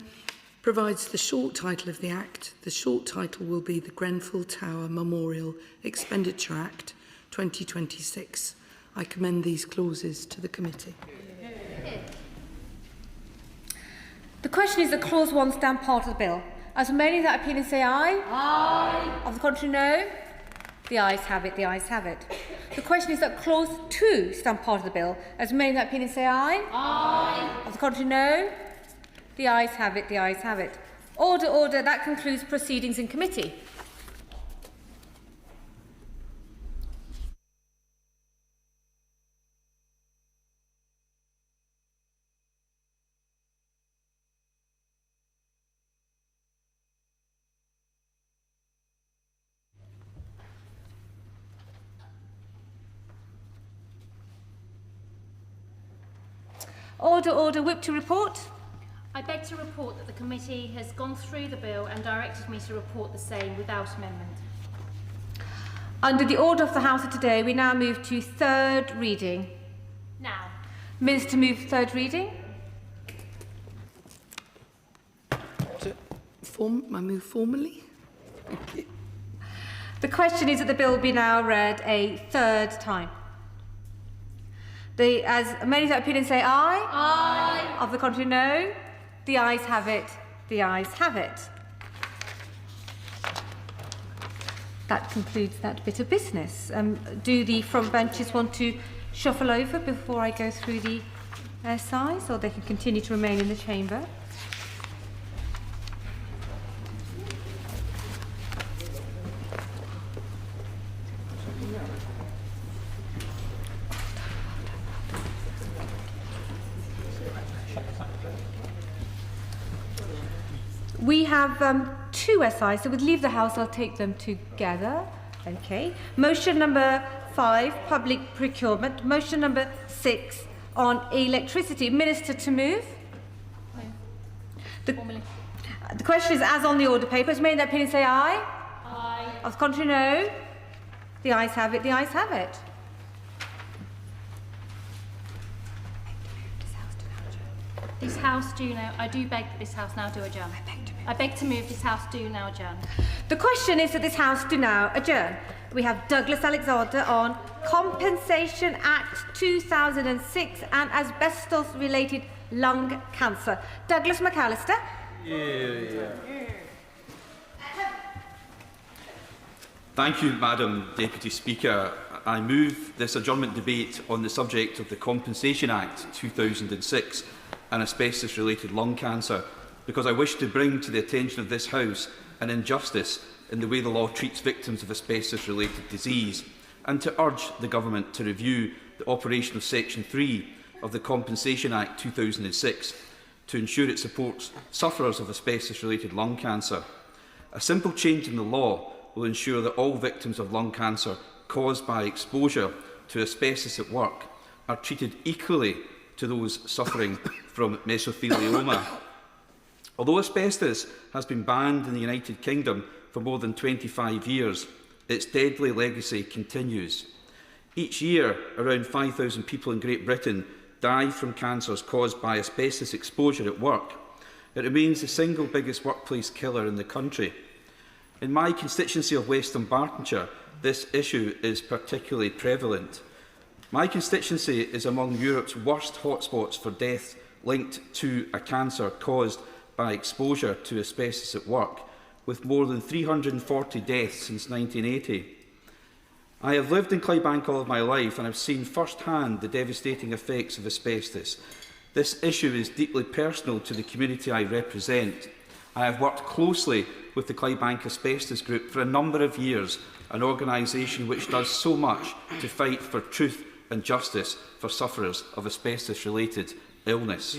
Speaker 18: provides the short title of the Act. The short title will be the Grenfell Tower Memorial Expenditure Act 2026. I commend these clauses to the committee.
Speaker 9: The question is that Clause 1 stand part of the bill. As many that opinion say aye. Aye. Of the contrary, no. The ayes have it. The ayes have it. The question is that Clause 2 stand part of the bill. As many that opinion say aye. Aye. Of the contrary, no. The ayes have it. The ayes have it. Order, order. That concludes proceedings in committee. Order, order. Whip to report.
Speaker 2: I beg to report that the committee has gone through the bill and directed me to report the same without amendment.
Speaker 9: Under the order of the House of today, we now move to third reading.
Speaker 2: Now.
Speaker 9: Minister move third reading.
Speaker 18: I move formally. Thank you.
Speaker 9: The question is that the bill be now read a third time. As many that opinion say aye. Aye. Of the contrary, no. The ayes have it. The ayes have it. That concludes that bit of business. Do the front benches want to shuffle over before I go through the SIs, or they can continue to remain in the chamber? We have two SIs, so we'll leave the House, I'll take them together. Okay. Motion number 5, public procurement. Motion number 6 on electricity. Minister to move. The question is as on the order papers. May that opinion say aye? Aye. Of the contrary, no. The ayes have it. The ayes have it.
Speaker 2: This House do now. I do beg that this House now do adjourn. I beg to move this House do now adjourn.
Speaker 9: The question is that this House do now adjourn. We have Douglas Alexander on Compensation Act 2006 and asbestos-related lung cancer. Douglas McAllister.
Speaker 12: Thank you, Madam Deputy Speaker. I move this adjournment debate on the subject of the Compensation Act 2006 and asbestos-related lung cancer because I wish to bring to the attention of this House an injustice in the way the law treats victims of asbestos-related disease, and to urge the Government to review the operation of Section 3 of the Compensation Act 2006 to ensure it supports sufferers of asbestos-related lung cancer. A simple change in the law will ensure that all victims of lung cancer caused by exposure to asbestos at work are treated equally to those suffering from mesothelioma. Although asbestos has been banned in the United Kingdom for more than 25 years, its deadly legacy continues. Each year, around 5,000 people in Great Britain die from cancers caused by asbestos exposure at work. It remains the single biggest workplace killer in the country. In my constituency of West Dunbartonshire, this issue is particularly prevalent. My constituency is among Europe's worst hotspots for death linked to a cancer caused by exposure to asbestos at work, with more than 340 deaths since 1980. I have lived in Clydebank all of my life and have seen firsthand the devastating effects of asbestos. This issue is deeply personal to the community I represent. I have worked closely with the Clydebank Asbestos Group for a number of years, an organisation which does so much to fight for truth and justice for sufferers of asbestos-related illness.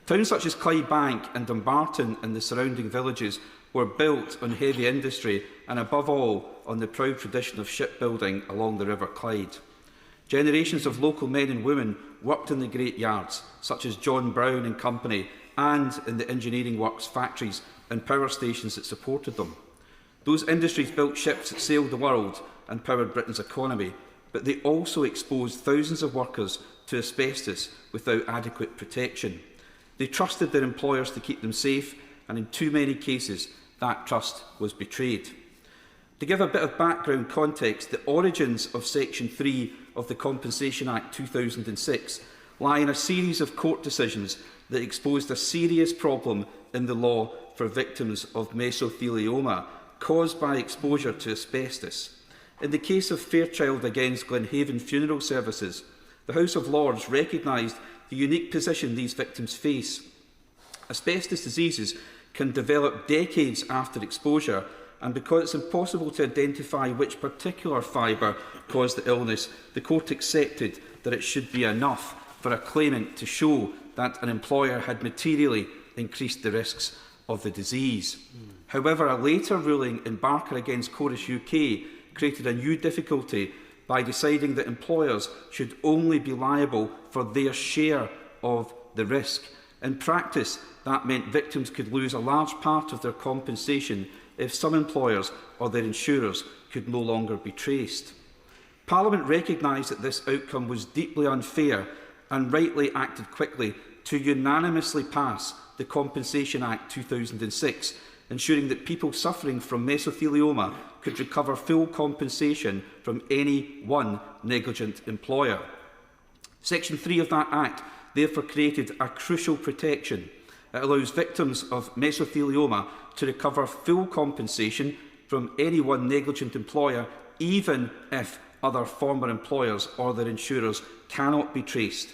Speaker 12: Towns such as Clydebank and Dumbarton and the surrounding villages were built on heavy industry and, above all, on the proud tradition of shipbuilding along the River Clyde. Generations of local men and women worked in the great yards, such as John Brown and Company, and in the engineering works, factories and power stations that supported them. Those industries built ships that sailed the world and powered Britain's economy, but they also exposed thousands of workers to asbestos without adequate protection. They trusted their employers to keep them safe, and in too many cases, that trust was betrayed. To give a bit of background context, the origins of Section 3 of the Compensation Act 2006 lie in a series of court decisions that exposed a serious problem in the law for victims of mesothelioma caused by exposure to asbestos. In the case of Fairchild against Glenhaven Funeral Services, the House of Lords recognised the unique position these victims face. Asbestos diseases can develop decades after exposure, and because it's impossible to identify which particular fibre caused the illness, the court accepted that it should be enough for a claimant to show that an employer had materially increased the risks of the disease. However, a later ruling in Barker against Chorus UK created a new difficulty by deciding that employers should only be liable for their share of the risk. In practice, that meant victims could lose a large part of their compensation if some employers or their insurers could no longer be traced. Parliament recognised that this outcome was deeply unfair and rightly acted quickly to unanimously pass the Compensation Act 2006, ensuring that people suffering from mesothelioma could recover full compensation from any one negligent employer. Section 3 of that Act therefore created a crucial protection. It allows victims of mesothelioma to recover full compensation from any one negligent employer, even if other former employers or their insurers cannot be traced.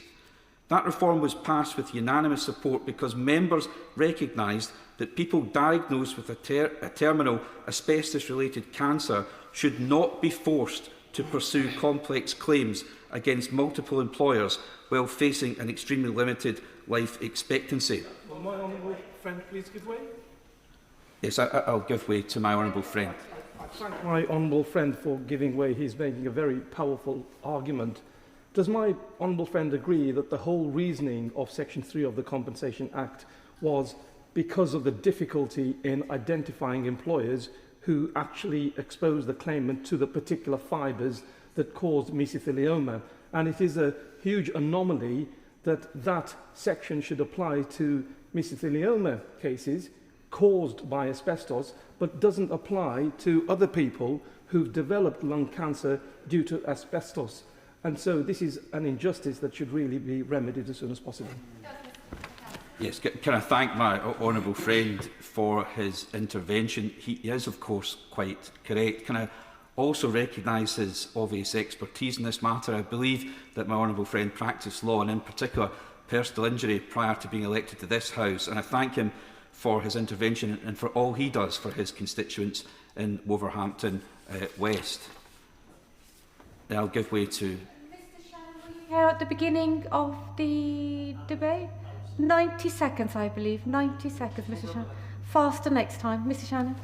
Speaker 12: That reform was passed with unanimous support because members recognised that people diagnosed with a terminal asbestos-related cancer should not be forced to pursue complex claims against multiple employers while facing an extremely limited life expectancy.
Speaker 27: Will my honourable friend please give way?
Speaker 12: Yes, I'll give way to my honourable friend.
Speaker 13: I thank my honourable friend for giving way. He's making a very powerful argument. Does my honourable friend agree that the whole reasoning of Section 3 of the Compensation Act was because of the difficulty in identifying employers who actually exposed the claimant to the particular fibres that caused mesothelioma? And it is a huge anomaly that that section should apply to mesothelioma cases caused by asbestos, but doesn't apply to other people who've developed lung cancer due to asbestos. And so this is an injustice that should really be remedied as soon as possible.
Speaker 2: Douglas
Speaker 12: Yes, can I thank my honourable friend for his intervention? He is, of course, quite correct. Can I also recognise his obvious expertise in this matter? I believe that my honourable friend practised law, and in particular personal injury, prior to being elected to this House, and I thank him for his intervention and for all he does for his constituents in Wolverhampton West. And I'll give way to...
Speaker 9: Mr Shannon, were you here at the beginning of the debate? 90 seconds, I believe. 90 seconds, Mr Shannon. Faster next time, Mr Shannon.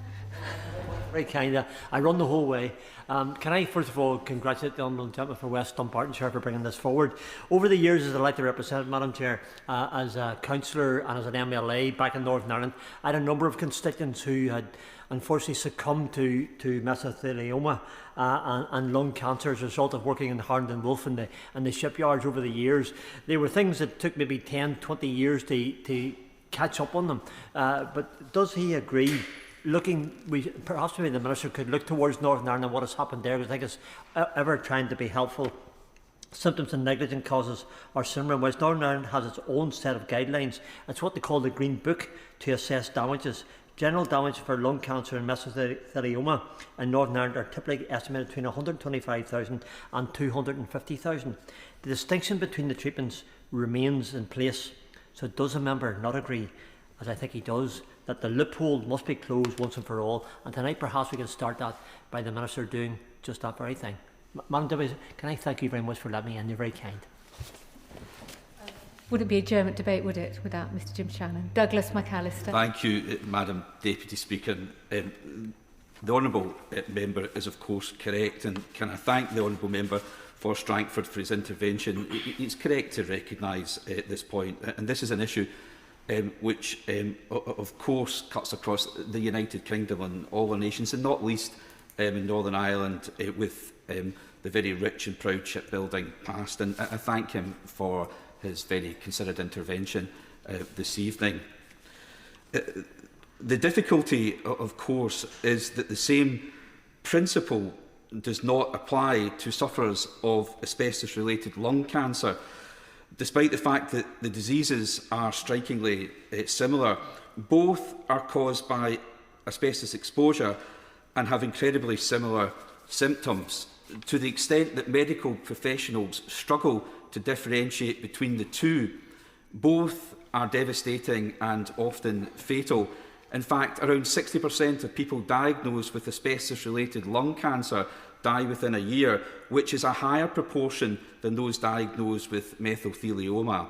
Speaker 17: Very kind. I run the whole way. Can I first of all congratulate the honourable gentleman for West Dumbartonshire for bringing this forward. Over the years as elected representative, Madam Chair, as a councillor and as an MLA back in Northern Ireland, I had a number of constituents who had unfortunately succumbed to mesothelioma and lung cancer as a result of working in Harland and Wolff and the shipyards over the years. They were things that took maybe 10, 20 years to catch up on them. But does he agree? Perhaps maybe the Minister could look towards Northern Ireland and what has happened there, because I think it's ever trying to be helpful. Symptoms and negligent causes are similar, whereas Northern Ireland has its own set of guidelines. It's what they call the Green Book to assess damages. General damage for lung cancer and mesothelioma in Northern Ireland are typically estimated between 125,000 and 250,000. The distinction between the treatments remains in place. So does a member not agree, as I think he does, that the loophole must be closed once and for all? And tonight perhaps we can start that by the Minister doing just that very thing. Madam Deputy, can I thank you very much for letting me in? You're very kind.
Speaker 9: Wouldn't be a German debate, would it, without Mr Jim Shannon? Douglas McAllister.
Speaker 12: Thank you, Madam Deputy Speaker. The honourable member is, of course, correct, and can I thank the honourable member for Strangford for his intervention. It's correct to recognise this point, and this is an issue which, of course, cuts across the United Kingdom and all the nations, and not least in Northern Ireland with the very rich and proud shipbuilding past. And I thank him for his very considered intervention this evening. The difficulty, of course, is that the same principle does not apply to sufferers of asbestos-related lung cancer. Despite the fact that the diseases are strikingly similar, both are caused by asbestos exposure and have incredibly similar symptoms. To the extent that medical professionals struggle to differentiate between the two, both are devastating and often fatal. In fact, around 60% of people diagnosed with asbestos-related lung cancer die within a year, which is a higher proportion than those diagnosed with mesothelioma.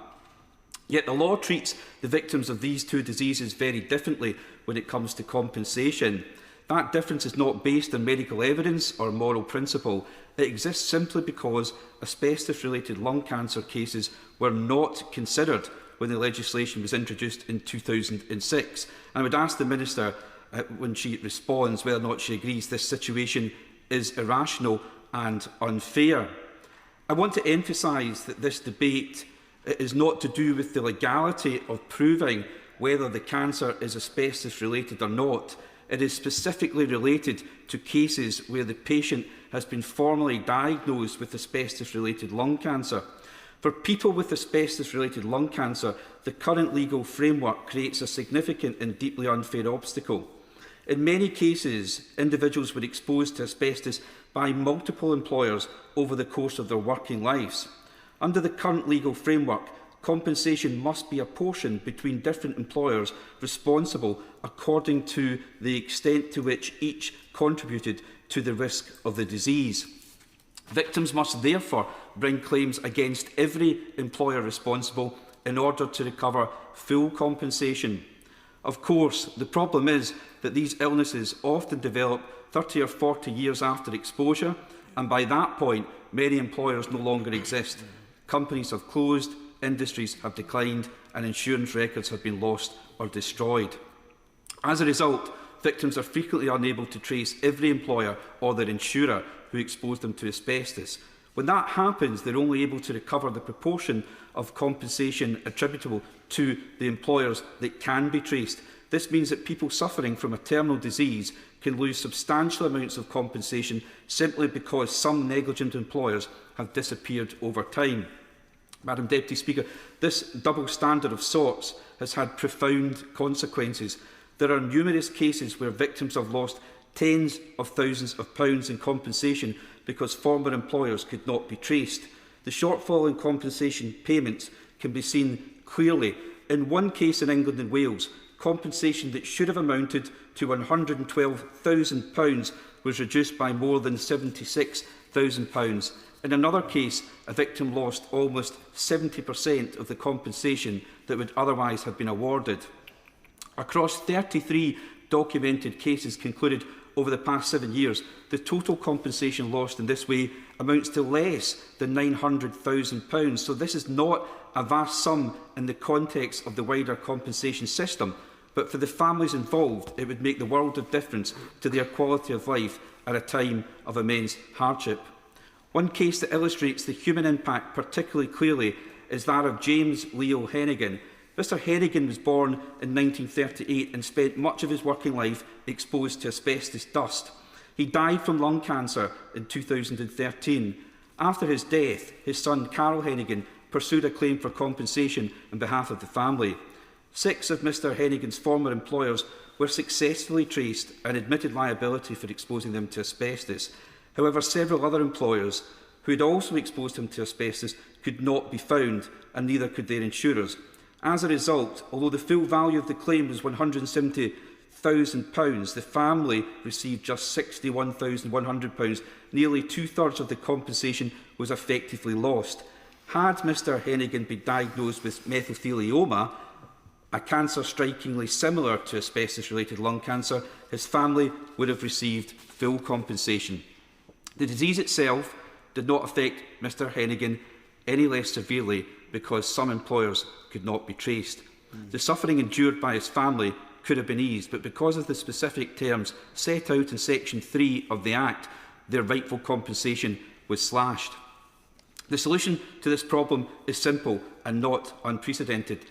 Speaker 12: Yet the law treats the victims of these two diseases very differently when it comes to compensation. That difference is not based on medical evidence or moral principle. It exists simply because asbestos-related lung cancer cases were not considered when the legislation was introduced in 2006. And I would ask the Minister, when she responds, whether or not she agrees this situation is irrational and unfair. I want to emphasise that this debate is not to do with the legality of proving whether the cancer is asbestos-related or not. It is specifically related to cases where the patient has been formally diagnosed with asbestos-related lung cancer. For people with asbestos-related lung cancer, the current legal framework creates a significant and deeply unfair obstacle. In many cases, individuals were exposed to asbestos by multiple employers over the course of their working lives. Under the current legal framework, compensation must be apportioned between different employers responsible according to the extent to which each contributed to the risk of the disease. Victims must therefore bring claims against every employer responsible in order to recover full compensation. Of course, the problem is that these illnesses often develop 30 or 40 years after exposure, and by that point, many employers no longer exist. Companies have closed, industries have declined, and insurance records have been lost or destroyed. As a result, victims are frequently unable to trace every employer or their insurer who exposed them to asbestos. When that happens, they're only able to recover the proportion of compensation attributable to the employers that can be traced. This means that people suffering from a terminal disease can lose substantial amounts of compensation simply because some negligent employers have disappeared over time. Madam Deputy Speaker, this double standard of sorts has had profound consequences. There are numerous cases where victims have lost tens of thousands of pounds in compensation because former employers could not be traced. The shortfall in compensation payments can be seen clearly. In one case in England and Wales, compensation that should have amounted to £112,000 was reduced by more than £76,000. In another case, a victim lost almost 70% of the compensation that would otherwise have been awarded. Across 33 documented cases concluded over the past 7 years, the total compensation lost in this way amounts to less than £900,000. So this is not a vast sum in the context of the wider compensation system, but for the families involved, it would make the world of difference to their quality of life at a time of immense hardship. One case that illustrates the human impact particularly clearly is that of James Leo Hennigan. Mr Hennigan was born in 1938 and spent much of his working life exposed to asbestos dust. He died from lung cancer in 2013. After his death, his son Carol Hennigan pursued a claim for compensation on behalf of the family. 6 of Mr Hennigan's former employers were successfully traced and admitted liability for exposing them to asbestos. However, several other employers who had also exposed him to asbestos could not be found, and neither could their insurers. As a result, although the full value of the claim was £170,000, the family received just £61,100. Nearly 2/3 of the compensation was effectively lost. Had Mr Hennigan been diagnosed with mesothelioma, a cancer strikingly similar to asbestos-related lung cancer, his family would have received full compensation. The disease itself did not affect Mr Hennigan any less severely because some employers could not be traced. The suffering endured by his family could have been eased, but because of the specific terms set out in Section 3 of the Act, their rightful compensation was slashed. The solution to this problem is simple and not unprecedented.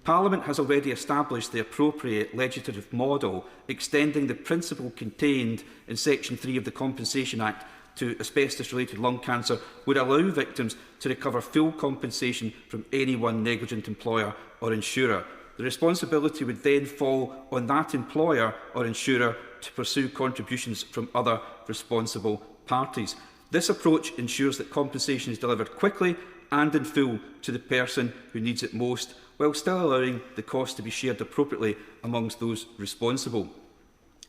Speaker 12: Parliament has already established the appropriate legislative model, extending the principle contained in Section 3 of the Compensation Act to asbestos-related lung cancer would allow victims to recover full compensation from any one negligent employer or insurer. The responsibility would then fall on that employer or insurer to pursue contributions from other responsible parties. This approach ensures that compensation is delivered quickly and in full to the person who needs it most, while still allowing the cost to be shared appropriately amongst those responsible.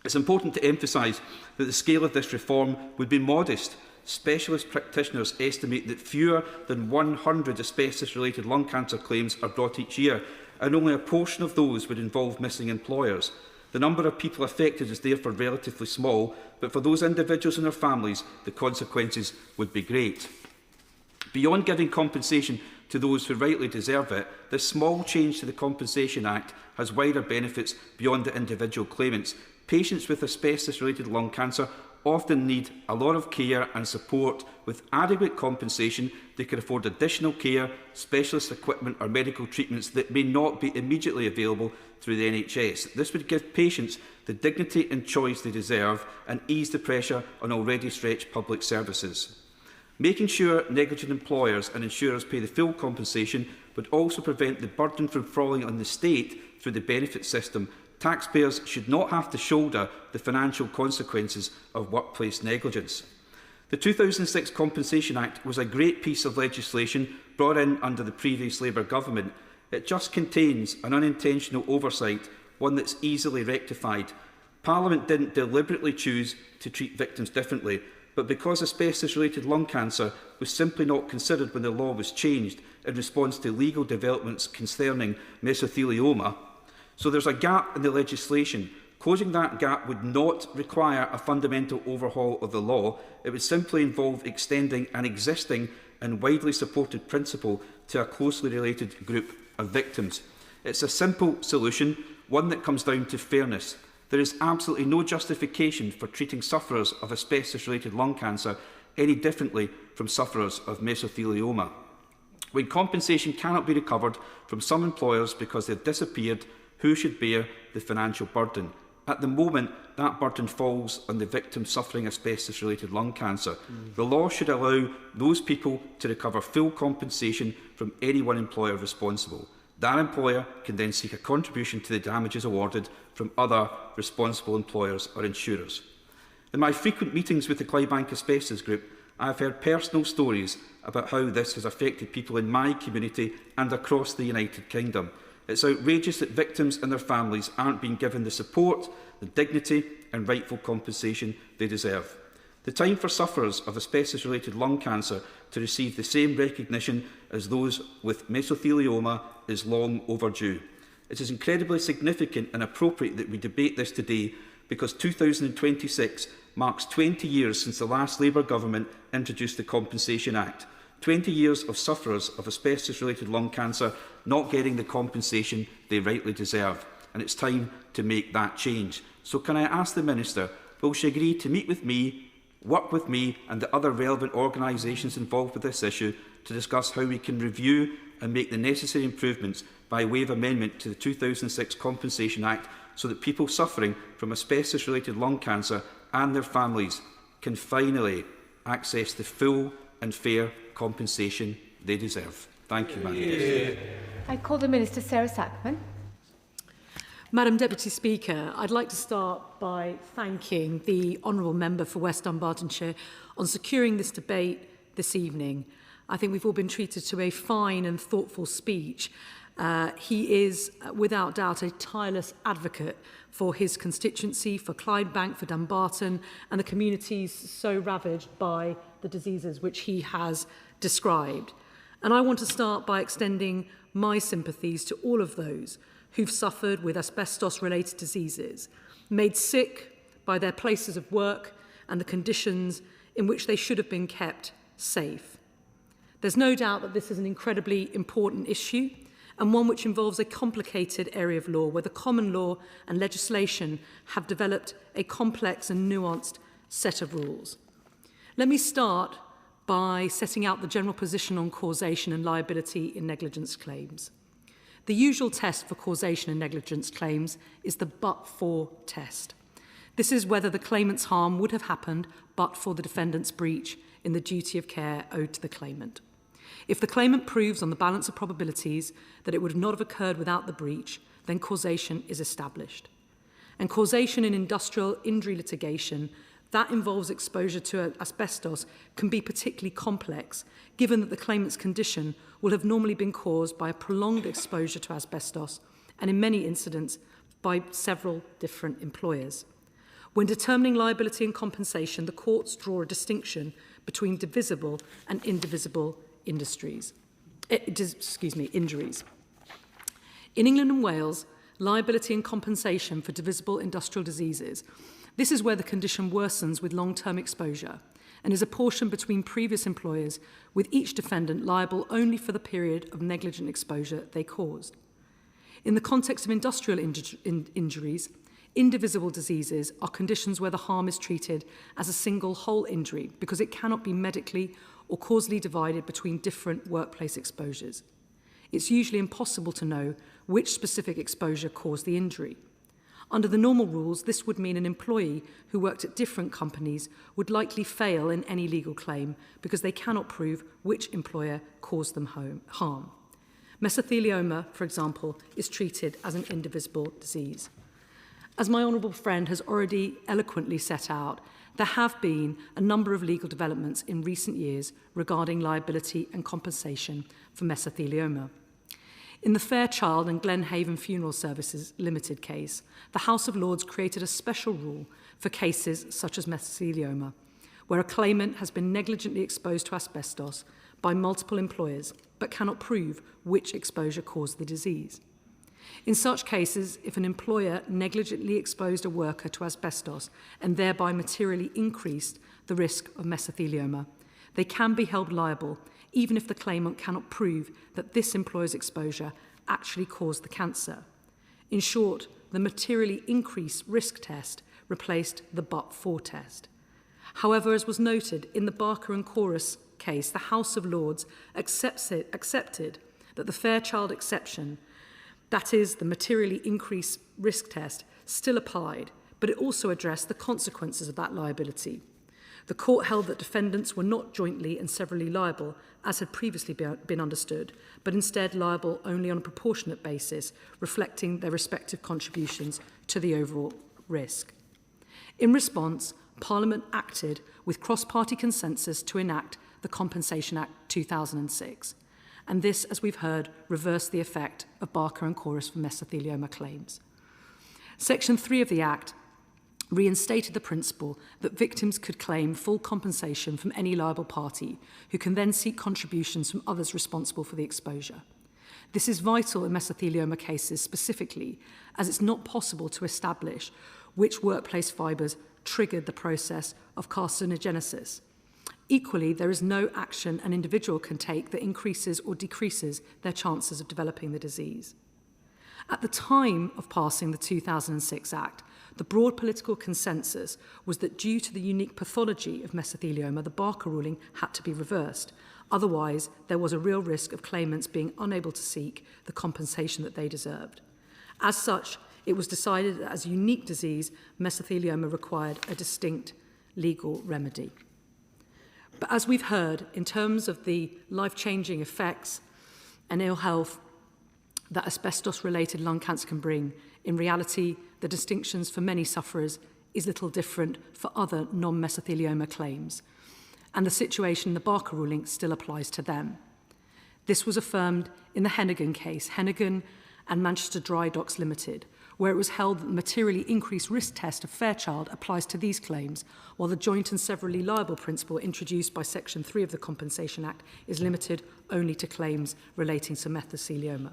Speaker 12: It's important to emphasise that the scale of this reform would be modest. Specialist practitioners estimate that fewer than 100 asbestos-related lung cancer claims are brought each year, and only a portion of those would involve missing employers. The number of people affected is therefore relatively small, but for those individuals and their families, the consequences would be great. Beyond giving compensation to those who rightly deserve it, this small change to the Compensation Act has wider benefits beyond the individual claimants. Patients with asbestos-related lung cancer often need a lot of care and support. With adequate compensation, they can afford additional care, specialist equipment or medical treatments that may not be immediately available through the NHS. This would give patients the dignity and choice they deserve and ease the pressure on already stretched public services. Making sure negligent employers and insurers pay the full compensation would also prevent the burden from falling on the state through the benefit system. Taxpayers should not have to shoulder the financial consequences of workplace negligence. The 2006 Compensation Act was a great piece of legislation brought in under the previous Labour government. It just contains an unintentional oversight, one that's easily rectified. Parliament didn't deliberately choose to treat victims differently, but because asbestos-related lung cancer was simply not considered when the law was changed in response to legal developments concerning mesothelioma. So there's a gap in the legislation. Closing that gap would not require a fundamental overhaul of the law. It would simply involve extending an existing and widely supported principle to a closely related group of victims. It's a simple solution, one that comes down to fairness. There is absolutely no justification for treating sufferers of asbestos-related lung cancer any differently from sufferers of mesothelioma. When compensation cannot be recovered from some employers because they've disappeared, who should bear the financial burden? At the moment, that burden falls on the victim suffering asbestos-related lung cancer. The law should allow those people to recover full compensation from any one employer responsible. That employer can then seek a contribution to the damages awarded from other responsible employers or insurers. In my frequent meetings with the Clydebank Asbestos Group, I have heard personal stories about how this has affected people in my community and across the United Kingdom. It's outrageous that victims and their families aren't being given the support, the dignity and rightful compensation they deserve. The time for sufferers of asbestos-related lung cancer to receive the same recognition as those with mesothelioma is long overdue. It is incredibly significant and appropriate that we debate this today because 2026 marks 20 years since the last Labour government introduced the Compensation Act. 20 years of sufferers of asbestos-related lung cancer not getting the compensation they rightly deserve. And it's time to make that change. So can I ask the Minister, will she agree to meet with me, work with me and the other relevant organisations involved with this issue to discuss how we can review and make the necessary improvements by way of amendment to the 2006 Compensation Act so that people suffering from asbestos-related lung cancer and their families can finally access the full and fair compensation they deserve. Thank you, Madam President.
Speaker 9: I call the Minister Sarah Sackman.
Speaker 1: Madam Deputy Speaker, I'd like to start by thanking the Honourable Member for West Dunbartonshire on securing this debate this evening. I think we've all been treated to a fine and thoughtful speech. He is, without doubt, a tireless advocate for his constituency, for Clydebank, for Dumbarton, and the communities so ravaged by the diseases which he has described. And I want to start by extending my sympathies to all of those who've suffered with asbestos-related diseases, made sick by their places of work and the conditions in which they should have been kept safe. There's no doubt that this is an incredibly important issue and one which involves a complicated area of law where the common law and legislation have developed a complex and nuanced set of rules. Let me start by setting out the general position on causation and liability in negligence claims. The usual test for causation in negligence claims is the but-for test. This is whether the claimant's harm would have happened but for the defendant's breach in the duty of care owed to the claimant. If the claimant proves on the balance of probabilities that it would not have occurred without the breach, then causation is established. And causation in industrial injury litigation that involves exposure to asbestos can be particularly complex, given that the claimant's condition will have normally been caused by a prolonged exposure to asbestos, and in many incidents, by several different employers. When determining liability and compensation, the courts draw a distinction between divisible and indivisible injuries. In England and Wales, liability and compensation for divisible industrial diseases, this is where the condition worsens with long-term exposure and is apportioned between previous employers, with each defendant liable only for the period of negligent exposure they caused. In the context of industrial injuries, indivisible diseases are conditions where the harm is treated as a single whole injury because it cannot be medically or causally divided between different workplace exposures. It's usually impossible to know which specific exposure caused the injury. Under the normal rules, this would mean an employee who worked at different companies would likely fail in any legal claim because they cannot prove which employer caused them harm. Mesothelioma, for example, is treated as an indivisible disease. As my honourable friend has already eloquently set out, there have been a number of legal developments in recent years regarding liability and compensation for mesothelioma. In the Fairchild and Glenhaven Funeral Services Limited case, the House of Lords created a special rule for cases such as mesothelioma, where a claimant has been negligently exposed to asbestos by multiple employers but cannot prove which exposure caused the disease. In such cases, if an employer negligently exposed a worker to asbestos and thereby materially increased the risk of mesothelioma, they can be held liable even if the claimant cannot prove that this employer's exposure actually caused the cancer. In short, the materially increased risk test replaced the but-for test. However, as was noted in the Barker and Chorus case, the House of Lords accepted that the Fairchild exception, that is, the materially increased risk test, still applied, but it also addressed the consequences of that liability. The court held that defendants were not jointly and severally liable, as had previously been understood, but instead liable only on a proportionate basis, reflecting their respective contributions to the overall risk. In response, Parliament acted with cross-party consensus to enact the Compensation Act 2006. And this, as we've heard, reversed the effect of Barker and Chorus for mesothelioma claims. Section 3 of the Act reinstated the principle that victims could claim full compensation from any liable party, who can then seek contributions from others responsible for the exposure. This is vital in mesothelioma cases specifically, as it's not possible to establish which workplace fibres triggered the process of carcinogenesis. Equally, there is no action an individual can take that increases or decreases their chances of developing the disease. At the time of passing the 2006 Act, the broad political consensus was that due to the unique pathology of mesothelioma, the Barker ruling had to be reversed. Otherwise, there was a real risk of claimants being unable to seek the compensation that they deserved. As such, it was decided that as a unique disease, mesothelioma required a distinct legal remedy. But as we've heard, in terms of the life-changing effects and ill health that asbestos-related lung cancer can bring, in reality, the distinctions for many sufferers is little different for other non-mesothelioma claims, and the situation in the Barker ruling still applies to them. This was affirmed in the Hennigan case, Hennigan and Manchester Dry Docks Limited, where it was held that the materially increased risk test of Fairchild applies to these claims, while the joint and severally liable principle introduced by Section 3 of the Compensation Act is limited only to claims relating to mesothelioma.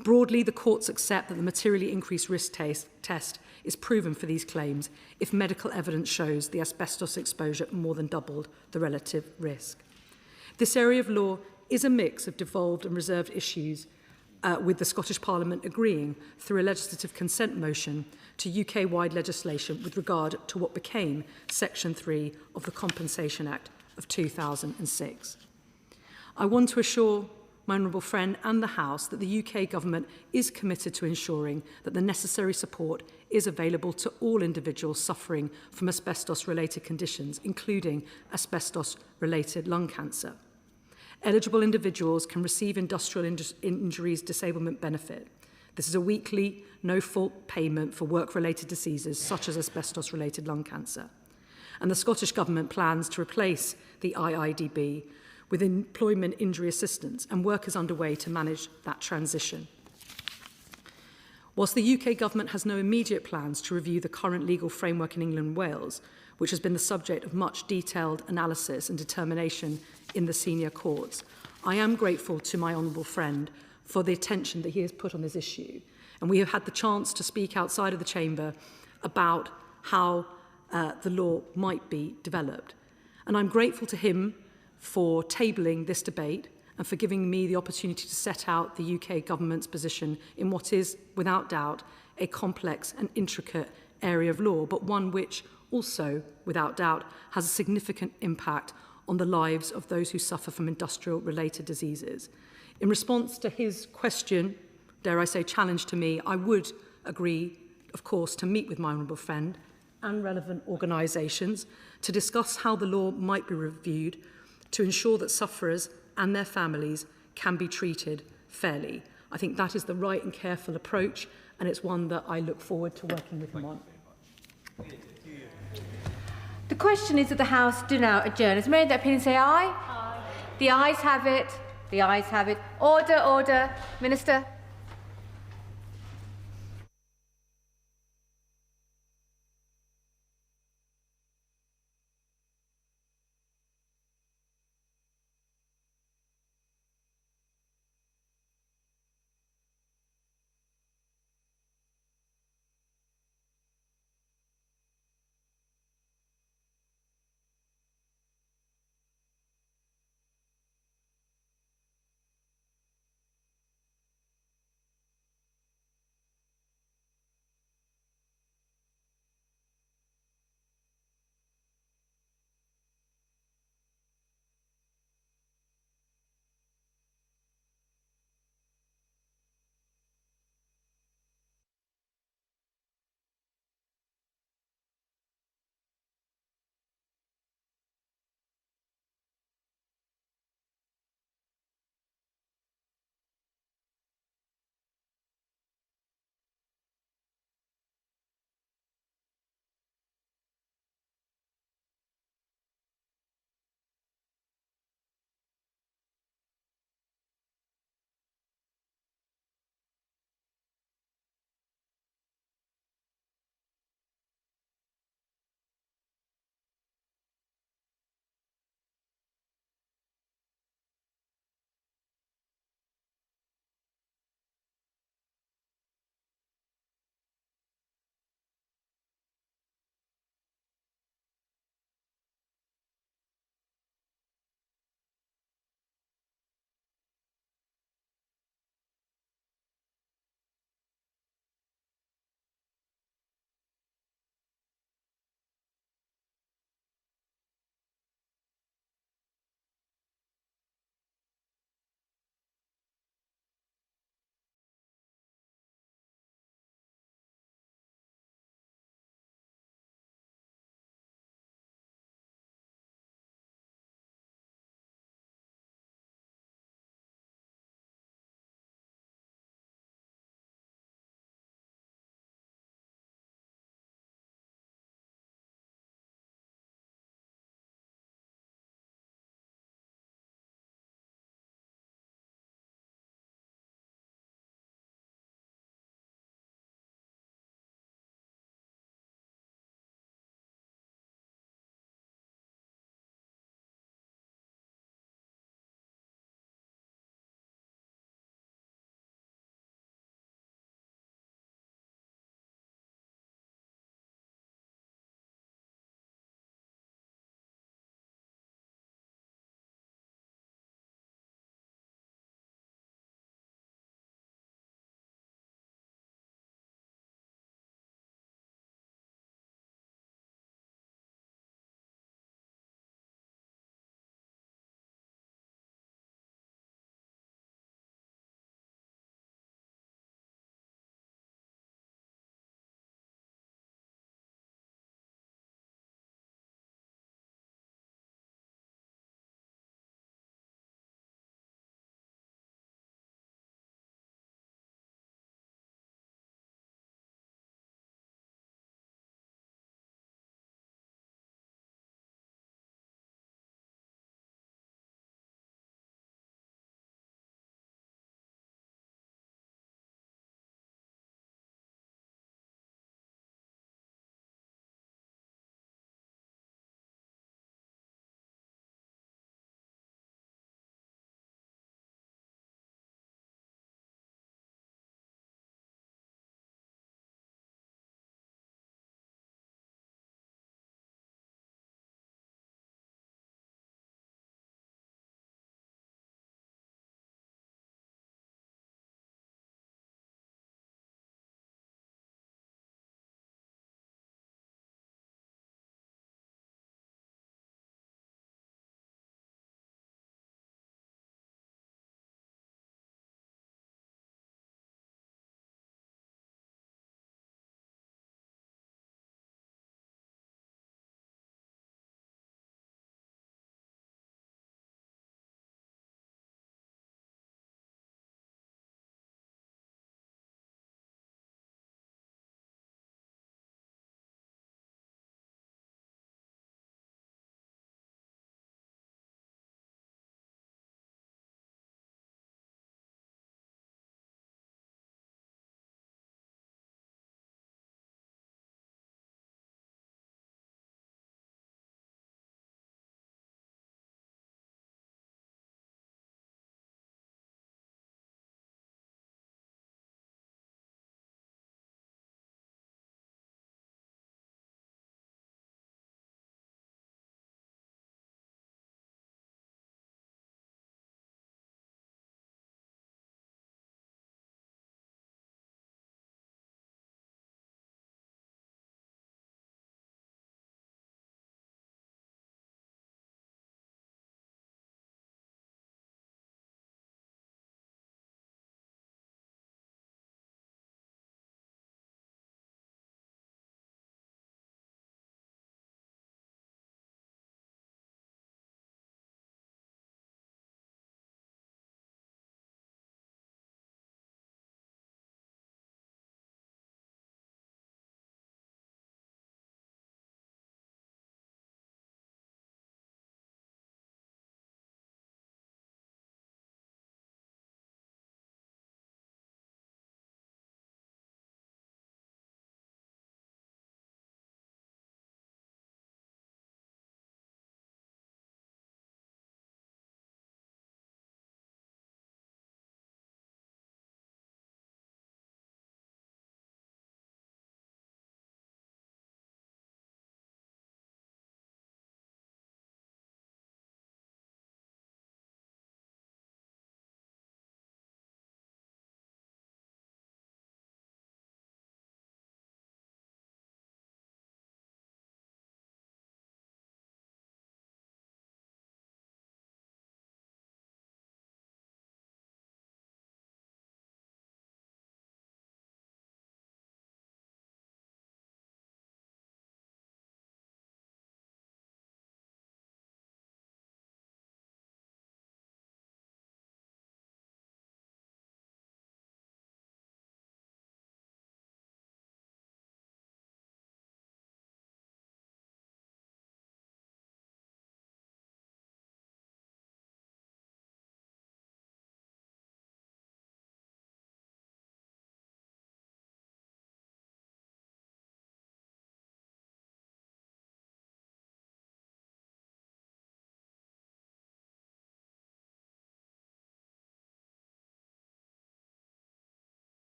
Speaker 1: Broadly, the courts accept that the materially increased risk test is proven for these claims if medical evidence shows the asbestos exposure more than doubled the relative risk. This area of law is a mix of devolved and reserved issues, with the Scottish Parliament agreeing through a legislative consent motion to UK-wide legislation with regard to what became Section 3 of the Compensation Act of 2006. I want to assure my honourable friend and the House that the UK Government is committed to ensuring that the necessary support is available to all individuals suffering from asbestos-related conditions, including asbestos-related lung cancer. Eligible individuals can receive industrial injuries disablement benefit. This is a weekly, no-fault payment for work-related diseases such as asbestos-related lung cancer. And the Scottish Government plans to replace the IIDB with employment injury assistance, and work is underway to manage that transition. Whilst the UK Government has no immediate plans to review the current legal framework in England and Wales, which has been the subject of much detailed analysis and determination in the senior courts, I am grateful to my honourable friend for the attention that he has put on this issue. And we have had the chance to speak outside of the chamber about how the law might be developed. And I'm grateful to him for tabling this debate and for giving me the opportunity to set out the UK Government's position in what is, without doubt, a complex and intricate area of law, but one which also, without doubt, has a significant impact on the lives of those who suffer from industrial-related diseases. In response to his question, dare I say challenge to me, I would agree, of course, to meet with my honourable friend and relevant organisations to discuss how the law might be reviewed to ensure that sufferers and their families can be treated fairly. I think that is the right and careful approach, and it's one that I look forward to working with him on.
Speaker 9: The question is that the House do now adjourn. Has made that opinion say aye? Aye. The ayes have it. The ayes have it. Order, order. Minister.